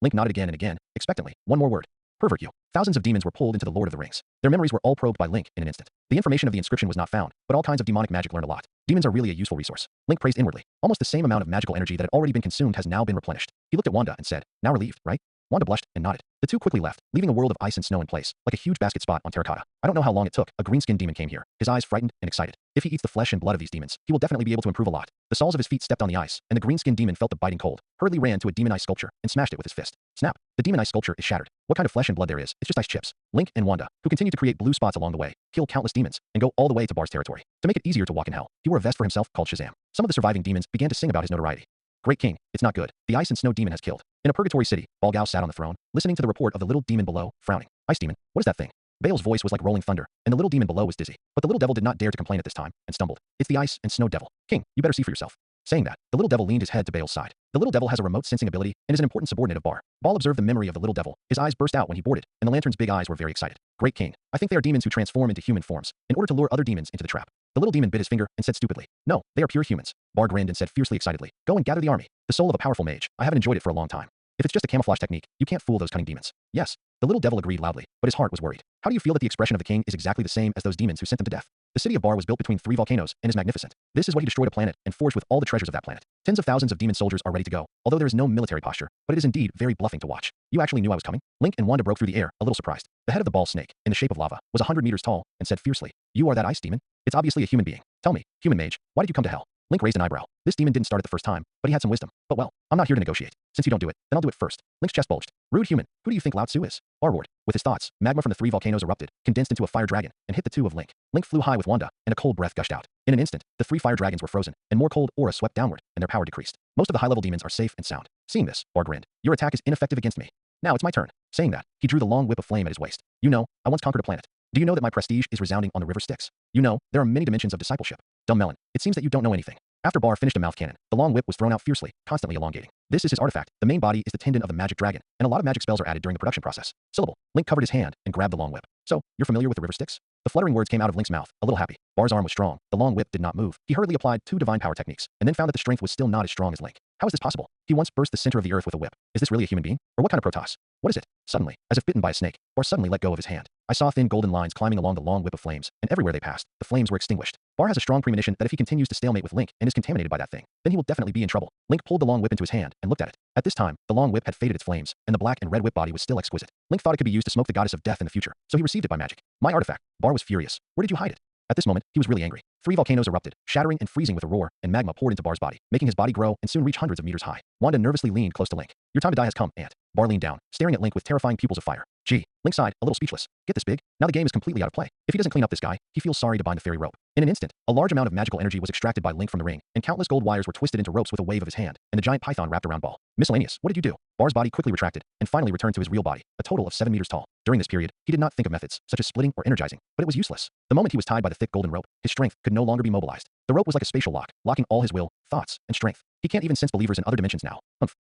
Link nodded again and again, expectantly. One more word. Pervert you. Thousands of demons were pulled into the Lord of the Rings. Their memories were all probed by Link in an instant. The information of the inscription was not found, but all kinds of demonic magic learned a lot. Demons are really a useful resource. Link praised inwardly. Almost the same amount of magical energy that had already been consumed has now been replenished. He looked at Wanda and said, now relieved, right? Wanda blushed and nodded. The two quickly left, leaving a world of ice and snow in place, like a huge basket spot on terracotta. I don't know how long it took. A green-skinned demon came here, his eyes frightened and excited. If he eats the flesh and blood of these demons, he will definitely be able to improve a lot. The soles of his feet stepped on the ice, and the green-skinned demon felt the biting cold, hurriedly ran to a demon ice sculpture, and smashed it with his fist. Snap. The demon ice sculpture is shattered. What kind of flesh and blood there is, it's just ice chips. Link and Wanda, who continued to create blue spots along the way, kill countless demons, and go all the way to Bar's territory. To make it easier to walk in hell, he wore a vest for himself called Shazam. Some of the surviving demons began to sing about his notoriety. Great king, it's not good. The ice and snow demon has killed. In a purgatory city, Balgao sat on the throne, listening to the report of the little demon below, frowning. Ice demon, what is that thing? Baal's voice was like rolling thunder, and the little demon below was dizzy. But the little devil did not dare to complain at this time, and stumbled. It's the ice and snow devil. King, you better see for yourself. Saying that, the little devil leaned his head to Baal's side. The little devil has a remote sensing ability and is an important subordinate of Bar. Baal observed the memory of the little devil. His eyes burst out when he boarded, and the lantern's big eyes were very excited. Great king, I think they are demons who transform into human forms, in order to lure other demons into the trap. The little demon bit his finger and said stupidly, no, they are pure humans. Bar grinned and said fiercely excitedly, go and gather the army. The soul of a powerful mage. I haven't enjoyed it for a long time. If it's just a camouflage technique, you can't fool those cunning demons. Yes. The little devil agreed loudly, but his heart was worried. How do you feel that the expression of the king is exactly the same as those demons who sent them to death? The city of Bar was built between 3 volcanoes and is magnificent. This is what he destroyed a planet and forged with all the treasures of that planet. Tens of thousands of demon soldiers are ready to go, although there is no military posture, but it is indeed very bluffing to watch. You actually knew I was coming? Link and Wanda broke through the air, a little surprised. The head of the ball snake, in the shape of lava, was 100 meters tall and said fiercely, you are that ice demon? It's obviously a human being. Tell me, human mage, why did you come to hell? Link raised an eyebrow. This demon didn't start at the first time, but he had some wisdom. But well, I'm not here to negotiate. Since you don't do it, then I'll do it first. Link's chest bulged. Rude human, who do you think Lao Tzu is? Bar roared. With his thoughts, magma from the 3 volcanoes erupted, condensed into a fire dragon, and hit the two of Link. Link flew high with Wanda, and a cold breath gushed out. In an instant, the 3 fire dragons were frozen, and more cold aura swept downward, and their power decreased. Most of the high-level demons are safe and sound. Seeing this, Bar grinned. Your attack is ineffective against me. Now it's my turn. Saying that, he drew the long whip of flame at his waist. You know, I once conquered a planet. Do you know that my prestige is resounding on the river Styx? You know, there are many dimensions of discipleship. Dumb melon. It seems that you don't know anything. After Bar finished a mouth cannon, the long whip was thrown out fiercely, constantly elongating. This is his artifact. The main body is the tendon of the magic dragon, and a lot of magic spells are added during the production process. Syllable. Link covered his hand and grabbed the long whip. So, you're familiar with the river Styx? The fluttering words came out of Link's mouth, a little happy. Bar's arm was strong. The long whip did not move. He hurriedly applied 2 divine power techniques, and then found that the strength was still not as strong as Link. How is this possible? He once burst the center of the earth with a whip. Is this really a human being? Or what kind of Protoss? What is it? Suddenly, as if bitten by a snake, Bar suddenly let go of his hand. I saw thin golden lines climbing along the long whip of flames, and everywhere they passed, the flames were extinguished. Bar has a strong premonition that if he continues to stalemate with Link and is contaminated by that thing, then he will definitely be in trouble. Link pulled the long whip into his hand and looked at it. At this time, the long whip had faded its flames, and the black and red whip body was still exquisite. Link thought it could be used to smoke the goddess of death in the future, so he received it by magic. My artifact. Bar was furious. Where did you hide it? At this moment, he was really angry. 3 volcanoes erupted, shattering and freezing with a roar, and magma poured into Bar's body, making his body grow and soon reach hundreds of meters high. Wanda nervously leaned close to Link. Your time to die has come, Aunt. Bar leaned down, staring at Link with terrifying pupils of fire. Gee. Link sighed, a little speechless. Get this big? Now the game is completely out of play. If he doesn't clean up this guy, he feels sorry to bind the fairy rope. In an instant, a large amount of magical energy was extracted by Link from the ring, and countless gold wires were twisted into ropes with a wave of his hand, and the giant python wrapped around Ball. Miscellaneous, what did you do? Bar's body quickly retracted, and finally returned to his real body, a total of 7 meters tall. During this period, he did not think of methods, such as splitting or energizing, but it was useless. The moment he was tied by the thick golden rope, his strength could no longer be mobilized. The rope was like a spatial lock, locking all his will, thoughts, and strength. He can't even sense believers in other dimensions now.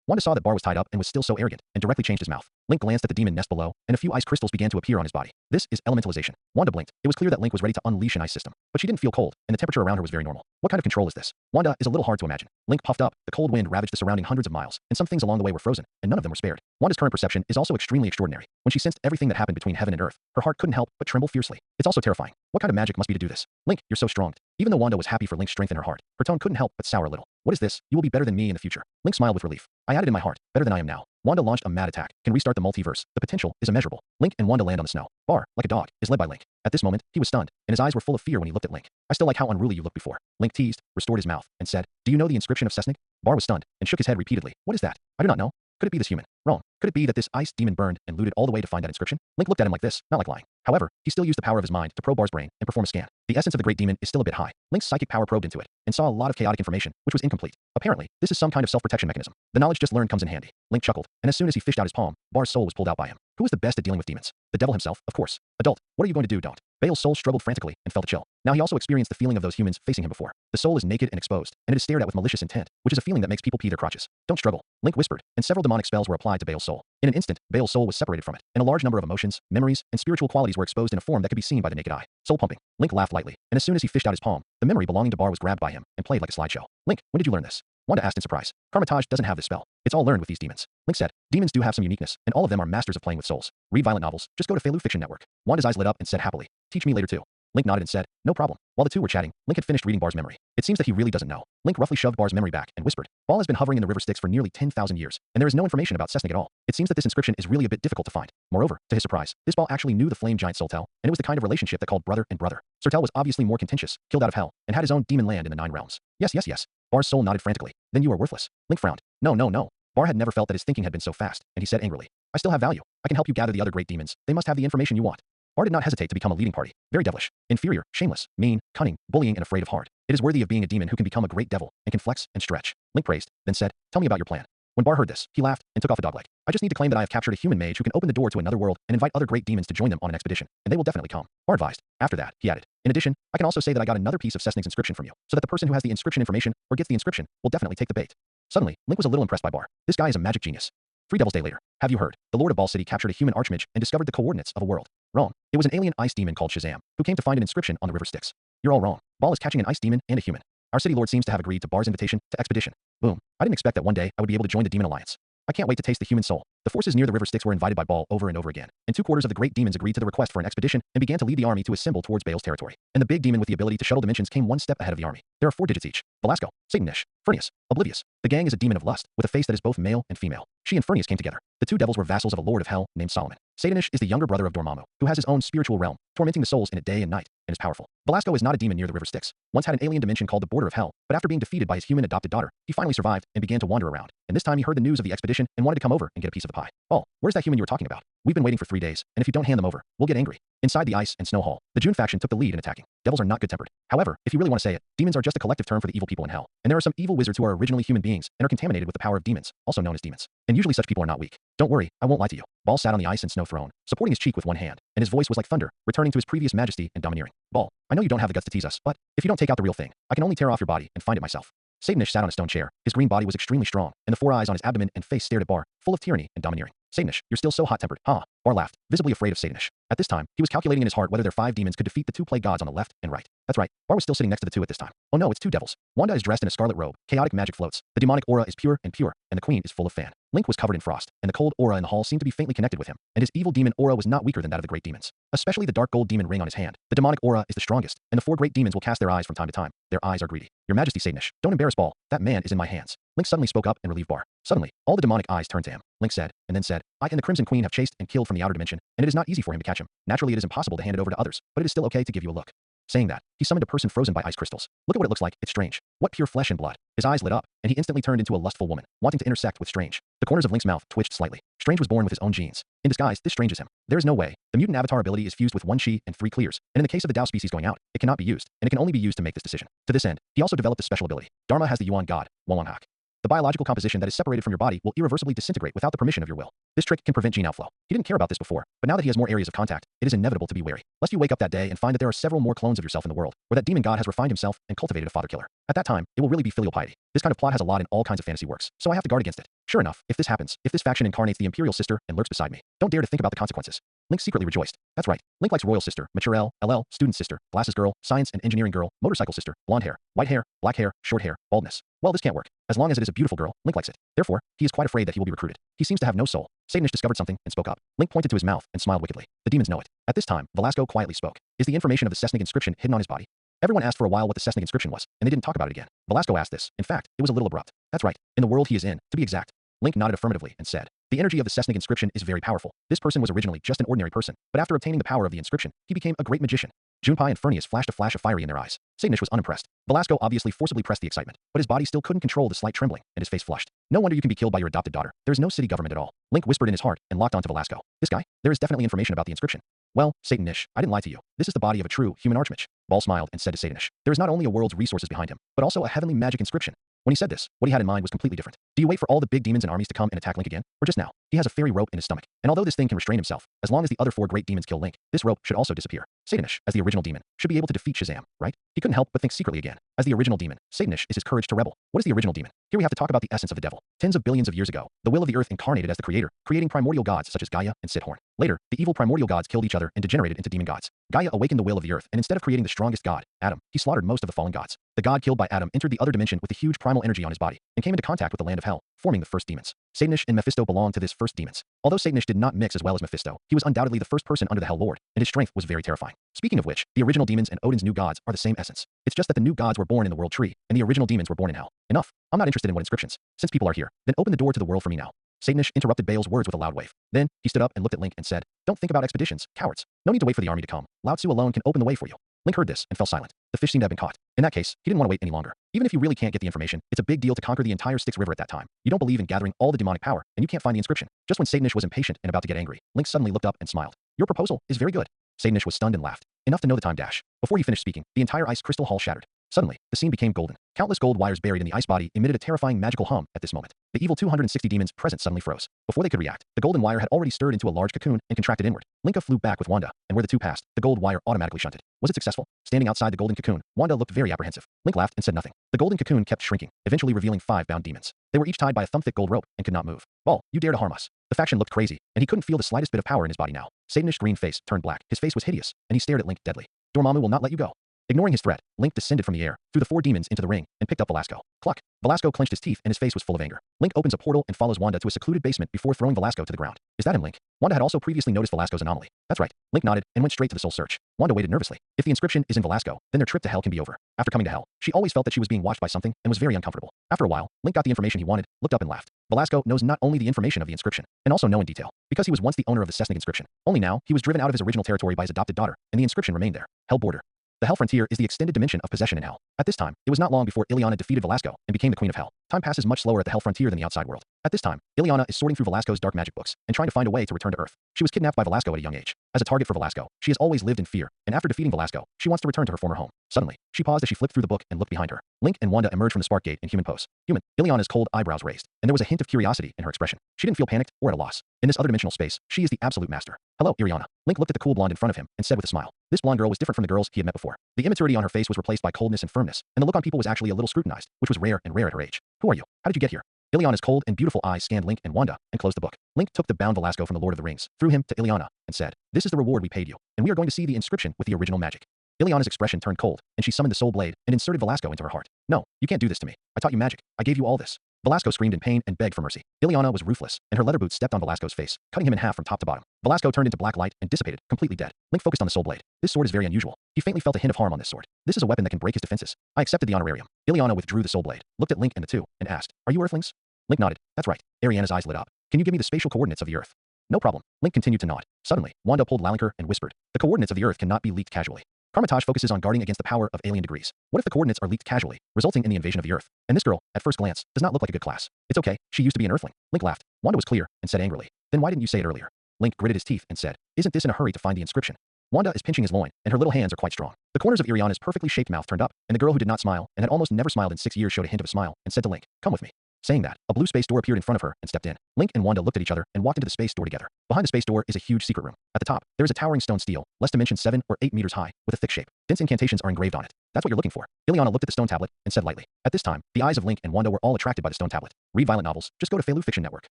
Wanda saw that Bar was tied up and was still so arrogant, and directly changed his mouth. Link glanced at the demon nest below, and a few ice crystals began to appear on his body. This is elementalization. Wanda blinked. It was clear that Link was ready to unleash an ice system, but she didn't feel cold, and the temperature around her was very normal. What kind of control is this? Wanda is a little hard to imagine. Link puffed up. The cold wind ravaged the surrounding hundreds of miles, and some things along the way were frozen, and none of them were spared. Wanda's current perception is also extremely extraordinary. When she sensed everything that happened between heaven and earth, her heart couldn't help but tremble fiercely. It's also terrifying. What kind of magic must be to do this? Link, you're so strong. Even though Wanda was happy for Link's strength in her heart, her tone couldn't help but sour a little. What is this? You will be better than me in the future. Link smiled with relief. I added in my heart, better than I am now. Wanda launched a mad attack. Can restart the multiverse. The potential is immeasurable. Link and Wanda land on the snow. Bar, like a dog, is led by Link. At this moment, he was stunned, and his eyes were full of fear when he looked at Link. I still like how unruly you looked before. Link teased, restored his mouth, and said, do you know the inscription of Cessnick? Bar was stunned, and shook his head repeatedly. What is that? I do not know. Could it be this human? Wrong. Could it be that this ice demon burned and looted all the way to find that inscription? Link looked at him like this, not like lying. However, he still used the power of his mind to probe Bar's brain and perform a scan. The essence of the great demon is still a bit high. Link's psychic power probed into it, and saw a lot of chaotic information, which was incomplete. Apparently, this is some kind of self-protection mechanism. The knowledge just learned comes in handy. Link chuckled, and as soon as he fished out his palm, Bar's soul was pulled out by him. Who is the best at dealing with demons? The devil himself, of course. Adult, what are you going to do? Don't. Bale's soul struggled frantically and felt a chill. Now he also experienced the feeling of those humans facing him before. The soul is naked and exposed, and it is stared at with malicious intent, which is a feeling that makes people pee their crotches. Don't struggle, Link whispered, and several demonic spells were applied to Bale's soul. In an instant, Bale's soul was separated from it, and a large number of emotions, memories, and spiritual qualities were exposed in a form that could be seen by the naked eye. Soul pumping. Link laughed lightly, and as soon as he fished out his palm, the memory belonging to Bar was grabbed by him and played like a slideshow. Link, when did you learn this? Wanda asked in surprise. Karmatage doesn't have this spell. It's all learned with these demons. Link said, demons do have some uniqueness, and all of them are masters of playing with souls. Read violent novels, just go to Feilu Fiction Network. Wanda's eyes lit up and said happily, teach me later too. Link nodded and said, no problem. While the two were chatting, Link had finished reading Bar's memory. It seems that he really doesn't know. Link roughly shoved Bar's memory back and whispered, Ball has been hovering in the river Styx for nearly 10,000 years, and there is no information about Cessnick at all. It seems that this inscription is really a bit difficult to find. Moreover, to his surprise, this Ball actually knew the flame giant Sultel, and it was the kind of relationship that called brother and brother. Surtel was obviously more contentious, killed out of hell, and had his own demon land in the 9 realms. Yes, yes, yes. Bar's soul nodded frantically. Then you are worthless. Link frowned. No, no, no. Bar had never felt that his thinking had been so fast, and he said angrily, I still have value. I can help you gather the other great demons. They must have the information you want. Bar did not hesitate to become a leading party. Very devilish, inferior, shameless, mean, cunning, bullying, and afraid of hard. It is worthy of being a demon who can become a great devil and can flex and stretch. Link praised, then said, tell me about your plan. When Bar heard this, he laughed and took off a dogleg. I just need to claim that I have captured a human mage who can open the door to another world and invite other great demons to join them on an expedition, and they will definitely come. Bar advised. After that, he added, in addition, I can also say that I got another piece of Cessnick's inscription from you, so that the person who has the inscription information or gets the inscription will definitely take the bait. Suddenly, Link was a little impressed by Bar. This guy is a magic genius. 3 Devils Day later. Have you heard? The Lord of Ball City captured a human archmage and discovered the coordinates of a world. Wrong. It was an alien ice demon called Shazam, who came to find an inscription on the river Styx. You're all wrong. Ball is catching an ice demon and a human. Our city lord seems to have agreed to Bar's invitation to expedition. Boom. I didn't expect that one day I would be able to join the demon alliance. I can't wait to taste the human soul. The forces near the river Styx were invited by Ball over and over again, and 2/4 of the great demons agreed to the request for an expedition and began to lead the army to assemble towards Bale's territory. And the big demon with the ability to shuttle dimensions came one step ahead of the army. There are 4 digits each. Velasco, Satanish, Furnius, Oblivious. The gang is a demon of lust, with a face that is both male and female. She and Furnius came together. The 2 devils were vassals of a lord of hell named Solomon. Satanish is the younger brother of Dormammu, who has his own spiritual realm, tormenting the souls in it day and night, and is powerful. Velasco is not a demon near the river Styx. Once had an alien dimension called the Border of Hell, but after being defeated by his human adopted daughter, he finally survived and began to wander around. And this time he heard the news of the expedition and wanted to come over and get a piece of the pie. Oh, where's that human you were talking about? We've been waiting for 3 days, and if you don't hand them over, we'll get angry. Inside the ice and snow hall, the June faction took the lead in attacking. Devils are not good-tempered. However, if you really want to say it, demons are just a collective term for the evil people in hell. And there are some evil wizards who are originally human beings and are contaminated with the power of demons, also known as demons. And usually such people are not weak. Don't worry, I won't lie to you. Ball sat on the ice and snow throne, supporting his cheek with one hand, and his voice was like thunder, returning to his previous majesty and domineering. Ball, I know you don't have the guts to tease us, but if you don't take out the real thing, I can only tear off your body and find it myself. Satanish sat on a stone chair. His green body was extremely strong, and the 4 eyes on his abdomen and face stared at Bar, full of tyranny and domineering. Satanish, you're still so hot-tempered, huh? Bar laughed, visibly afraid of Satanish. At this time, he was calculating in his heart whether their 5 demons could defeat the 2 plague gods on the left and right. That's right, Bar was still sitting next to the 2 at this time. Oh no, it's 2 devils. Wanda is dressed in a scarlet robe, chaotic magic floats, the demonic aura is pure, and the queen is full of fan. Link was covered in frost, and the cold aura in the hall seemed to be faintly connected with him, and his evil demon aura was not weaker than that of the great demons. Especially the dark gold demon ring on his hand. The demonic aura is the strongest, and the 4 great demons will cast their eyes from time to time. Their eyes are greedy. Your Majesty, Satanish, don't embarrass Ball. That man is in my hands. Link suddenly spoke up and relieved Bar. Suddenly, all the demonic eyes turned to him. Link said, and then said, I and the Crimson Queen have chased and killed from the outer dimension, and it is not easy for him to catch him. Naturally, it is impossible to hand it over to others, but it is still okay to give you a look. Saying that, he summoned a person frozen by ice crystals. Look at what it looks like, it's Strange. What pure flesh and blood. His eyes lit up, and he instantly turned into a lustful woman, wanting to intersect with Strange. The corners of Link's mouth twitched slightly. Strange was born with his own genes. In disguise, this Strange is him. There is no way. The mutant avatar ability is fused with 1 chi and 3 clears, and in the case of the Dao species going out, it cannot be used, and it can only be used to make this decision. To this end, he also developed a special ability. Dharma has the Yuan god, Walonghak. The biological composition that is separated from your body will irreversibly disintegrate without the permission of your will. This trick can prevent gene outflow. He didn't care about this before, but now that he has more areas of contact, it is inevitable to be wary. Lest you wake up that day and find that there are several more clones of yourself in the world, or that demon god has refined himself and cultivated a father killer. At that time, it will really be filial piety. This kind of plot has a lot in all kinds of fantasy works, so I have to guard against it. Sure enough, if this happens, if this faction incarnates the Imperial sister and lurks beside me, don't dare to think about the consequences. Link secretly rejoiced. That's right. Link likes Royal Sister, Mature L, LL, Student Sister, Glasses Girl, Science and Engineering Girl, Motorcycle Sister, Blonde Hair, White Hair, Black Hair, Short Hair, Baldness. Well, this can't work. As long as it is a beautiful girl, Link likes it. Therefore, he is quite afraid that he will be recruited. He seems to have no soul. Satanish discovered something and spoke up. Link pointed to his mouth and smiled wickedly. The demons know it. At this time, Velasco quietly spoke. Is the information of the Cessnic inscription hidden on his body? Everyone asked for a while what the Cessnic inscription was, and they didn't talk about it again. Velasco asked this. In fact, it was a little abrupt. That's right. In the world he is in, to be exact. Link nodded affirmatively and said, the energy of the Cessnic inscription is very powerful. This person was originally just an ordinary person, but after obtaining the power of the inscription, he became a great magician. Junpei and Furnius flashed a flash of fiery in their eyes. Satanish was unimpressed. Velasco obviously forcibly pressed the excitement, but his body still couldn't control the slight trembling, and his face flushed. No wonder you can be killed by your adopted daughter. There is no city government at all. Link whispered in his heart and locked onto Velasco. This guy? There is definitely information about the inscription. Well, Satanish, I didn't lie to you. This is the body of a true human archmage. Ball smiled and said to Satanish, there is not only a world's resources behind him, but also a heavenly magic inscription. When he said this, what he had in mind was completely different. Do you wait for all the big demons and armies to come and attack Link again? Or just now? He has a fairy rope in his stomach. And although this thing can restrain himself, as long as the other 4 great demons kill Link, this rope should also disappear. Satanish, as the original demon, should be able to defeat Shazam, right? He couldn't help but think secretly again. As the original demon, Satanish is his courage to rebel. What is the original demon? Here we have to talk about the essence of the devil. Tens of billions of years ago, the will of the earth incarnated as the creator, creating primordial gods such as Gaia and Sithorn. Later, the evil primordial gods killed each other and degenerated into demon gods. Gaia awakened the will of the earth, and instead of creating the strongest god, Adam, he slaughtered most of the fallen gods. The god killed by Adam entered the other dimension with a huge primal energy on his body, and came into contact with the land of hell, forming the first demons. Satanish and Mephisto belonged to this first demons. Although Satanish did not mix as well as Mephisto, he was undoubtedly the first person under the Hell Lord, and his strength was very terrifying. Speaking of which, the original demons and Odin's new gods are the same essence. It's just that the new gods were born in the world tree, and the original demons were born in hell. Enough. I'm not interested in what inscriptions. Since people are here, then open the door to the world for me now. Satanish interrupted Bale's words with a loud wave. Then, he stood up and looked at Link and said, don't think about expeditions, cowards. No need to wait for the army to come. Lao Tzu alone can open the way for you. Link heard this and fell silent. The fish seemed to have been caught. In that case, he didn't want to wait any longer. Even if you really can't get the information, it's a big deal to conquer the entire Styx River at that time. You don't believe in gathering all the demonic power, and you can't find the inscription. Just when Satanish was impatient and about to get angry, Link suddenly looked up and smiled. Your proposal is very good. Satanish was stunned and laughed. Enough to know the time dash. Before he finished speaking, the entire ice crystal hall shattered. Suddenly, the scene became golden. Countless gold wires buried in the ice body emitted a terrifying magical hum at this moment. The evil 260 demons present suddenly froze. Before they could react, the golden wire had already stirred into a large cocoon and contracted inward. Linka flew back with Wanda, and where the 2 passed, the gold wire automatically shunted. Was it successful? Standing outside the golden cocoon, Wanda looked very apprehensive. Link laughed and said nothing. The golden cocoon kept shrinking, eventually revealing 5 bound demons. They were each tied by a thumb-thick gold rope and could not move. Ball, you dare to harm us. The faction looked crazy, and he couldn't feel the slightest bit of power in his body now. Satanish's green face turned black. His face was hideous, and he stared at Link deadly. Dormammu will not let you go. Ignoring his threat, Link descended from the air, threw the 4 demons into the ring, and picked up Velasco. Cluck! Velasco clenched his teeth and his face was full of anger. Link opens a portal and follows Wanda to a secluded basement before throwing Velasco to the ground. Is that him, Link? Wanda had also previously noticed Velasco's anomaly. That's right. Link nodded and went straight to the soul search. Wanda waited nervously. If the inscription is in Velasco, then their trip to hell can be over. After coming to hell, she always felt that she was being watched by something and was very uncomfortable. After a while, Link got the information he wanted, looked up and laughed. Velasco knows not only the information of the inscription, and also know in detail, because he was once the owner of the Cessnic inscription. Only now, he was driven out of his original territory by his adopted daughter, and the inscription remained there. Hell border. The Hell Frontier is the extended dimension of possession in Hell. At this time, it was not long before Ileana defeated Velasco and became the Queen of Hell. Time passes much slower at the Hell Frontier than the outside world. At this time, Ileana is sorting through Velasco's dark magic books and trying to find a way to return to Earth. She was kidnapped by Velasco at a young age. As a target for Velasco, she has always lived in fear, and after defeating Velasco, she wants to return to her former home. Suddenly, she paused as she flipped through the book and looked behind her. Link and Wanda emerged from the spark gate in human pose. Human. Ileana's cold eyebrows raised, and there was a hint of curiosity in her expression. She didn't feel panicked or at a loss. In this other dimensional space, she is the absolute master. Hello, Ileana. Link looked at the cool blonde in front of him and said with a smile. This blonde girl was different from the girls he had met before. The immaturity on her face was replaced by coldness and firmness, and the look on people was actually a little scrutinized, which was rare and rare at her age. Who are you? How did you get here? Ileana's cold and beautiful eyes scanned Link and Wanda and closed the book. Link took the bound Velasco from the Lord of the Rings, threw him to Ileana, and said, "This is the reward we paid you, and we are going to see the inscription with the original magic." Ileana's expression turned cold, and she summoned the soul blade and inserted Velasco into her heart. "No, you can't do this to me. I taught you magic. I gave you all this." Velasco screamed in pain and begged for mercy. Ileana was ruthless, and her leather boots stepped on Velasco's face, cutting him in half from top to bottom. Velasco turned into black light and dissipated, completely dead. Link focused on the soul blade. "This sword is very unusual." He faintly felt a hint of harm on this sword. "This is a weapon that can break his defenses." "I accepted the honorarium." Ileana withdrew the soul blade, looked at Link and the two, and asked, "Are you Earthlings?" Link nodded. "That's right." Ariana's eyes lit up. "Can you give me the spatial coordinates of the Earth?" "No problem." Link continued to nod. Suddenly, Wanda pulled Lalinker and whispered, "The coordinates of the Earth cannot be leaked casually. Karmatage focuses on guarding against the power of alien degrees. What if the coordinates are leaked casually, resulting in the invasion of the Earth? And this girl, at first glance, does not look like a good class." "It's okay, she used to be an Earthling." Link laughed. Wanda was clear and said angrily, "Then why didn't you say it earlier?" Link gritted his teeth and said, "Isn't this in a hurry to find the inscription?" Wanda is pinching his loin, and her little hands are quite strong. The corners of Iriana's perfectly shaped mouth turned up, and the girl who did not smile and had almost never smiled in 6 years showed a hint of a smile and said to Link, "Come with me." Saying that, a blue space door appeared in front of her and stepped in. Link and Wanda looked at each other and walked into the space door together. Behind the space door is a huge secret room. At the top, there is a towering stone stele, less dimension 7 or 8 meters high, with a thick shape. Dense incantations are engraved on it. "That's what you're looking for." Ileana looked at the stone tablet and said lightly. At this time, the eyes of Link and Wanda were all attracted by the stone tablet. Read violent novels, just go to Feilu Fiction Network.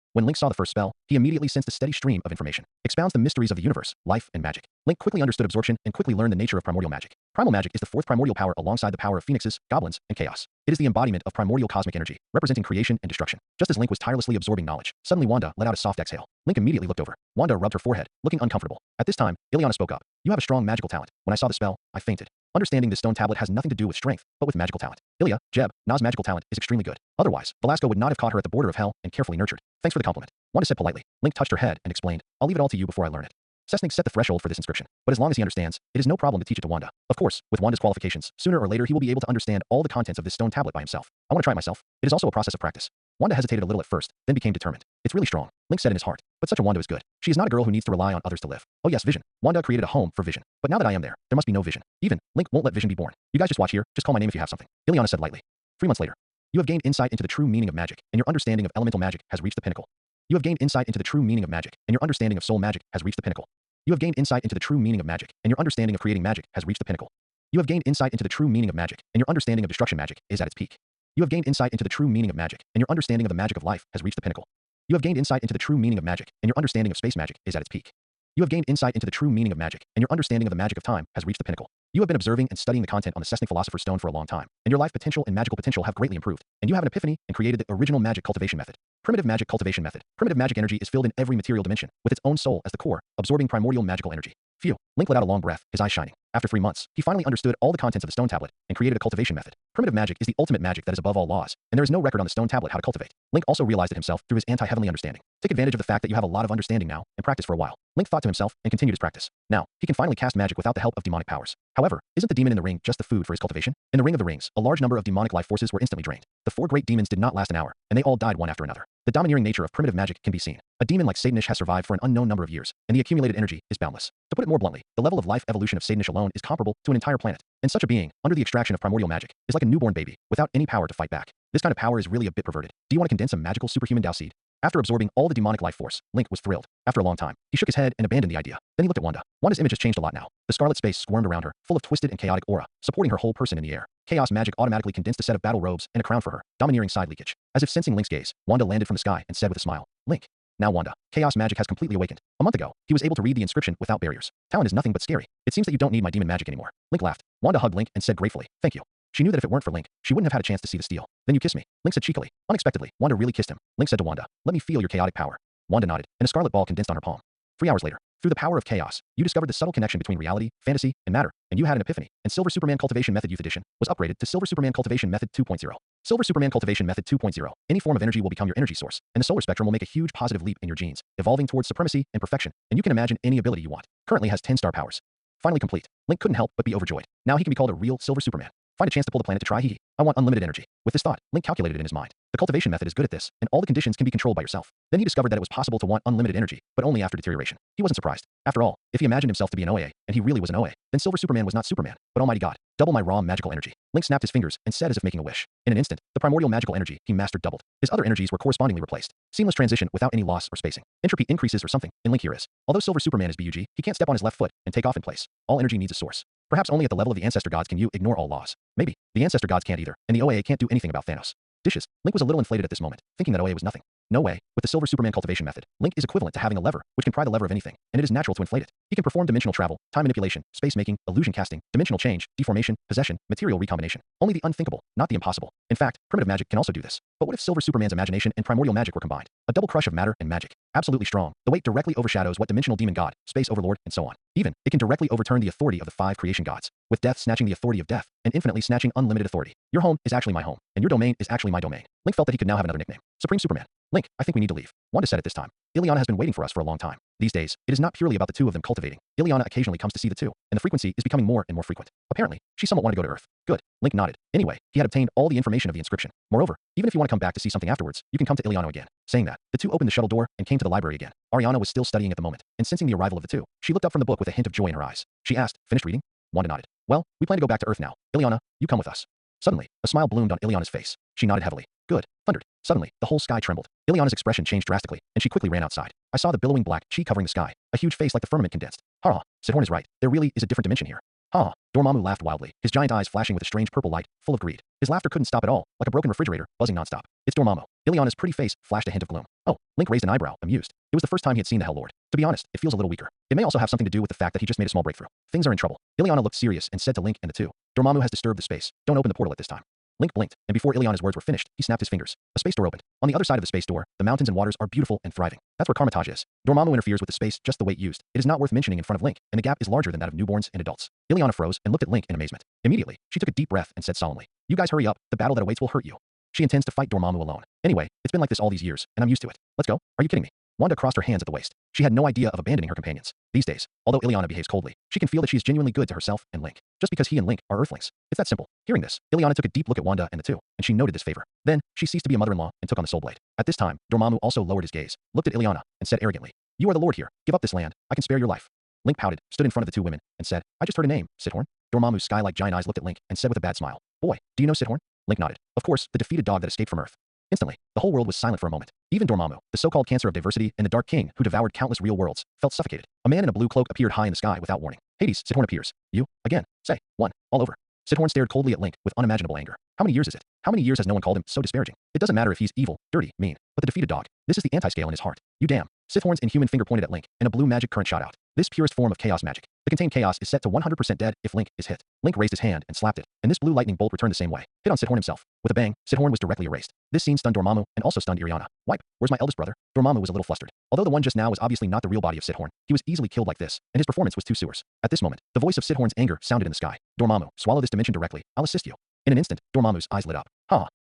When Link saw the first spell, he immediately sensed a steady stream of information. Expounds the mysteries of the universe, life, and magic. Link quickly understood absorption and quickly learned the nature of primordial magic. Primal magic is the fourth primordial power alongside the power of phoenixes, goblins, and chaos. It is the embodiment of primordial cosmic energy, representing creation and destruction. Just as Link was tirelessly absorbing knowledge, suddenly Wanda let out a soft exhale. Link immediately looked over. Wanda rubbed her forehead, looking uncomfortable. At this time, Ileana spoke up. "You have a strong magical talent. When I saw the spell, I fainted." Understanding this stone tablet has nothing to do with strength, but with magical talent. Ilya, Jeb, Na's magical talent is extremely good. Otherwise, Velasco would not have caught her at the border of hell and carefully nurtured. "Thanks for the compliment." Wanda said politely. Link touched her head and explained, "I'll leave it all to you before I learn it." Sesnig set the threshold for this inscription, but as long as he understands, it is no problem to teach it to Wanda. Of course, with Wanda's qualifications, sooner or later he will be able to understand all the contents of this stone tablet by himself. "I want to try it myself." It is also a process of practice. Wanda hesitated a little at first, then became determined. "It's really strong," Link said in his heart. But such a Wanda is good. She is not a girl who needs to rely on others to live. "Oh yes, Vision." Wanda created a home for Vision. "But now that I am there must be no Vision. Even, Link won't let Vision be born. You guys just watch here, just call my name if you have something." Ileana said lightly. 3 months later. "You have gained insight into the true meaning of magic, and your understanding of elemental magic has reached the pinnacle. You have gained insight into the true meaning of magic, and your understanding of soul magic has reached the pinnacle. You have gained insight into the true meaning of magic, and your understanding of creating magic has reached the pinnacle. You have gained insight into the true meaning of magic, and your understanding of destruction magic is at its peak. You have gained insight into the true meaning of magic, and your understanding of the magic of life has reached the pinnacle. You have gained insight into the true meaning of magic, and your understanding of space magic is at its peak. You have gained insight into the true meaning of magic, and your understanding of the magic of time has reached the pinnacle. You have been observing and studying the content on the Sesnig Philosopher's Stone for a long time, and your life potential and magical potential have greatly improved, and you have an epiphany and created the original magic cultivation method. Primitive magic cultivation method. Primitive magic energy is filled in every material dimension, with its own soul as the core, absorbing primordial magical energy. Phew. Link let out a long breath, his eyes shining. After 3 months, he finally understood all the contents of the stone tablet and created a cultivation method. Primitive magic is the ultimate magic that is above all laws, and there is no record on the stone tablet how to cultivate. Link also realized it himself through his anti-heavenly understanding. Take advantage of the fact that you have a lot of understanding now and practice for a while. Link thought to himself and continued his practice. Now, he can finally cast magic without the help of demonic powers. However, isn't the demon in the ring just the food for his cultivation? In the Ring of the Rings, a large number of demonic life forces were instantly drained. The 4 great demons did not last an hour, and they all died one after another. The domineering nature of primitive magic can be seen. A demon like Satanish has survived for an unknown number of years, and the accumulated energy is boundless. To put it more bluntly, the level of life evolution of Satanish alone is comparable to an entire planet. And such a being, under the extraction of primordial magic, is like a newborn baby, without any power to fight back. This kind of power is really a bit perverted. Do you want to condense a magical superhuman Dao seed? After absorbing all the demonic life force, Link was thrilled. After a long time, he shook his head and abandoned the idea. Then he looked at Wanda. Wanda's image has changed a lot now. The scarlet space squirmed around her, full of twisted and chaotic aura, supporting her whole person in the air. Chaos magic automatically condensed a set of battle robes and a crown for her, domineering side leakage. As if sensing Link's gaze, Wanda landed from the sky and said with a smile, "Link." Now Wanda. Chaos magic has completely awakened. A month ago, he was able to read the inscription without barriers. Talent is nothing but scary. It seems that you don't need my demon magic anymore. Link laughed. Wanda hugged Link and said gratefully, "Thank you." She knew that if it weren't for Link, she wouldn't have had a chance to see the steel. "Then you kiss me," Link said cheekily. Unexpectedly, Wanda really kissed him. Link said to Wanda, "Let me feel your chaotic power." Wanda nodded, and a scarlet ball condensed on her palm. 3 hours later, through the power of chaos, you discovered the subtle connection between reality, fantasy, and matter, and you had an epiphany, and Silver Superman Cultivation Method Youth Edition was upgraded to Silver Superman Cultivation Method 2.0. Silver Superman Cultivation Method 2.0. Any form of energy will become your energy source, and the solar spectrum will make a huge positive leap in your genes, evolving towards supremacy and perfection, and you can imagine any ability you want. Currently has 10-star powers. Finally complete. Link couldn't help but be overjoyed. Now he can be called a real Silver Superman. Find a chance to pull the planet to try. I want unlimited energy. With this thought, Link calculated it in his mind. The cultivation method is good at this, and all the conditions can be controlled by yourself. Then he discovered that it was possible to want unlimited energy, but only after deterioration. He wasn't surprised. After all, if he imagined himself to be an OA, and he really was an OA, then Silver Superman was not Superman, but Almighty God. Double my raw magical energy. Link snapped his fingers and said as if making a wish. In an instant, the primordial magical energy he mastered doubled. His other energies were correspondingly replaced. Seamless transition without any loss or spacing. Entropy increases or something, in Link here is. Although Silver Superman is BUG, he can't step on his left foot and take off in place. All energy needs a source. Perhaps only at the level of the ancestor gods can you ignore all laws. Maybe. The ancestor gods can't either, and the OAA can't do anything about Thanos. Dishes. Link was a little inflated at this moment, thinking that OA was nothing. No way. With the Silver Superman cultivation method, Link is equivalent to having a lever, which can pry the lever of anything, and it is natural to inflate it. He can perform dimensional travel, time manipulation, space making, illusion casting, dimensional change, deformation, possession, material recombination. Only the unthinkable, not the impossible. In fact, primitive magic can also do this. But what if Silver Superman's imagination and primordial magic were combined? A double crush of matter and magic. Absolutely strong. The weight directly overshadows what dimensional demon god, space overlord, and so on. Even, it can directly overturn the authority of the 5 creation gods, with death snatching the authority of death, and infinitely snatching unlimited authority. Your home is actually my home, and your domain is actually my domain. Link felt that he could now have another nickname. Supreme Superman. Link, I think we need to leave. Wanda said at this time. Ileana has been waiting for us for a long time. These days, it is not purely about the two of them cultivating. Ileana occasionally comes to see the two, and the frequency is becoming more and more frequent. Apparently, she somewhat wanted to go to Earth. Good. Link nodded. Anyway, he had obtained all the information of the inscription. Moreover, even if you want to come back to see something afterwards, you can come to Ileana again. Saying that, the two opened the shuttle door and came to the library again. Ariana was still studying at the moment, and sensing the arrival of the two, she looked up from the book with a hint of joy in her eyes. She asked, finished reading? Wanda nodded. Well, we plan to go back to Earth now. Ileana, you come with us. Suddenly, a smile bloomed on Ileana's face. She nodded heavily. Good. Thundered. Suddenly, the whole sky trembled. Ileana's expression changed drastically, and she quickly ran outside. I saw the billowing black chi covering the sky, a huge face like the firmament condensed. Ha! Sidhorn is right. There really is a different dimension here. Ha! Dormammu laughed wildly, his giant eyes flashing with a strange purple light, full of greed. His laughter couldn't stop at all, like a broken refrigerator, buzzing nonstop. It's Dormammu. Ileana's pretty face flashed a hint of gloom. Oh, Link raised an eyebrow, amused. It was the first time he had seen the Hell Lord. To be honest, it feels a little weaker. It may also have something to do with the fact that he just made a small breakthrough. Things are in trouble. Ileana looked serious and said to Link and the two, Dormammu has disturbed the space. Don't open the portal at this time. Link blinked, and before Ileana's words were finished, he snapped his fingers. A space door opened. On the other side of the space door, the mountains and waters are beautiful and thriving. That's where Karmatage is. Dormammu interferes with the space just the weight used. It is not worth mentioning in front of Link, and the gap is larger than that of newborns and adults. Ileana froze and looked at Link in amazement. Immediately, she took a deep breath and said solemnly, you guys hurry up, the battle that awaits will hurt you. She intends to fight Dormammu alone. Anyway, it's been like this all these years, and I'm used to it. Let's go. Are you kidding me? Wanda crossed her hands at the waist. She had no idea of abandoning her companions. These days, although Ileana behaves coldly, she can feel that she is genuinely good to herself and Link, just because he and Link are Earthlings. It's that simple. Hearing this, Ileana took a deep look at Wanda and the two, and she noted this favor. Then, she ceased to be a mother-in-law and took on the soul blade. At this time, Dormammu also lowered his gaze, looked at Ileana, and said arrogantly, you are the lord here. Give up this land. I can spare your life. Link pouted, stood in front of the two women, and said, I just heard a name, Sidhorn. Dormammu's sky-like giant eyes looked at Link and said with a bad smile, boy, do you know Sidhorn? Link nodded. Of course, the defeated dog that escaped from Earth. Instantly, the whole world was silent for a moment. Even Dormammu, the so-called cancer of diversity and the Dark King who devoured countless real worlds, felt suffocated. A man in a blue cloak appeared high in the sky without warning. Hades, Sidhorn appears. You? Again. Say. One. All over. Sidhorn stared coldly at Link with unimaginable anger. How many years is it? How many years has no one called him so disparaging? It doesn't matter if he's evil, dirty, mean, but the defeated dog. This is the anti-scale in his heart. You damn. Sidhorn's inhuman finger pointed at Link, and a blue magic current shot out. This purest form of chaos magic. The contained chaos is set to 100% dead if Link is hit. Link raised his hand and slapped it, and this blue lightning bolt returned the same way. Hit on Sidhorn himself. With a bang, Sidhorn was directly erased. This scene stunned Dormammu and also stunned Ileana. Wipe, where's my eldest brother? Dormammu was a little flustered. Although the one just now was obviously not the real body of Sidhorn, he was easily killed like this, and his performance was too sewers. At this moment, the voice of Sidhorn's anger sounded in the sky. Dormammu, swallow this dimension directly. I'll assist you. In an instant, Dormammu's eyes lit up.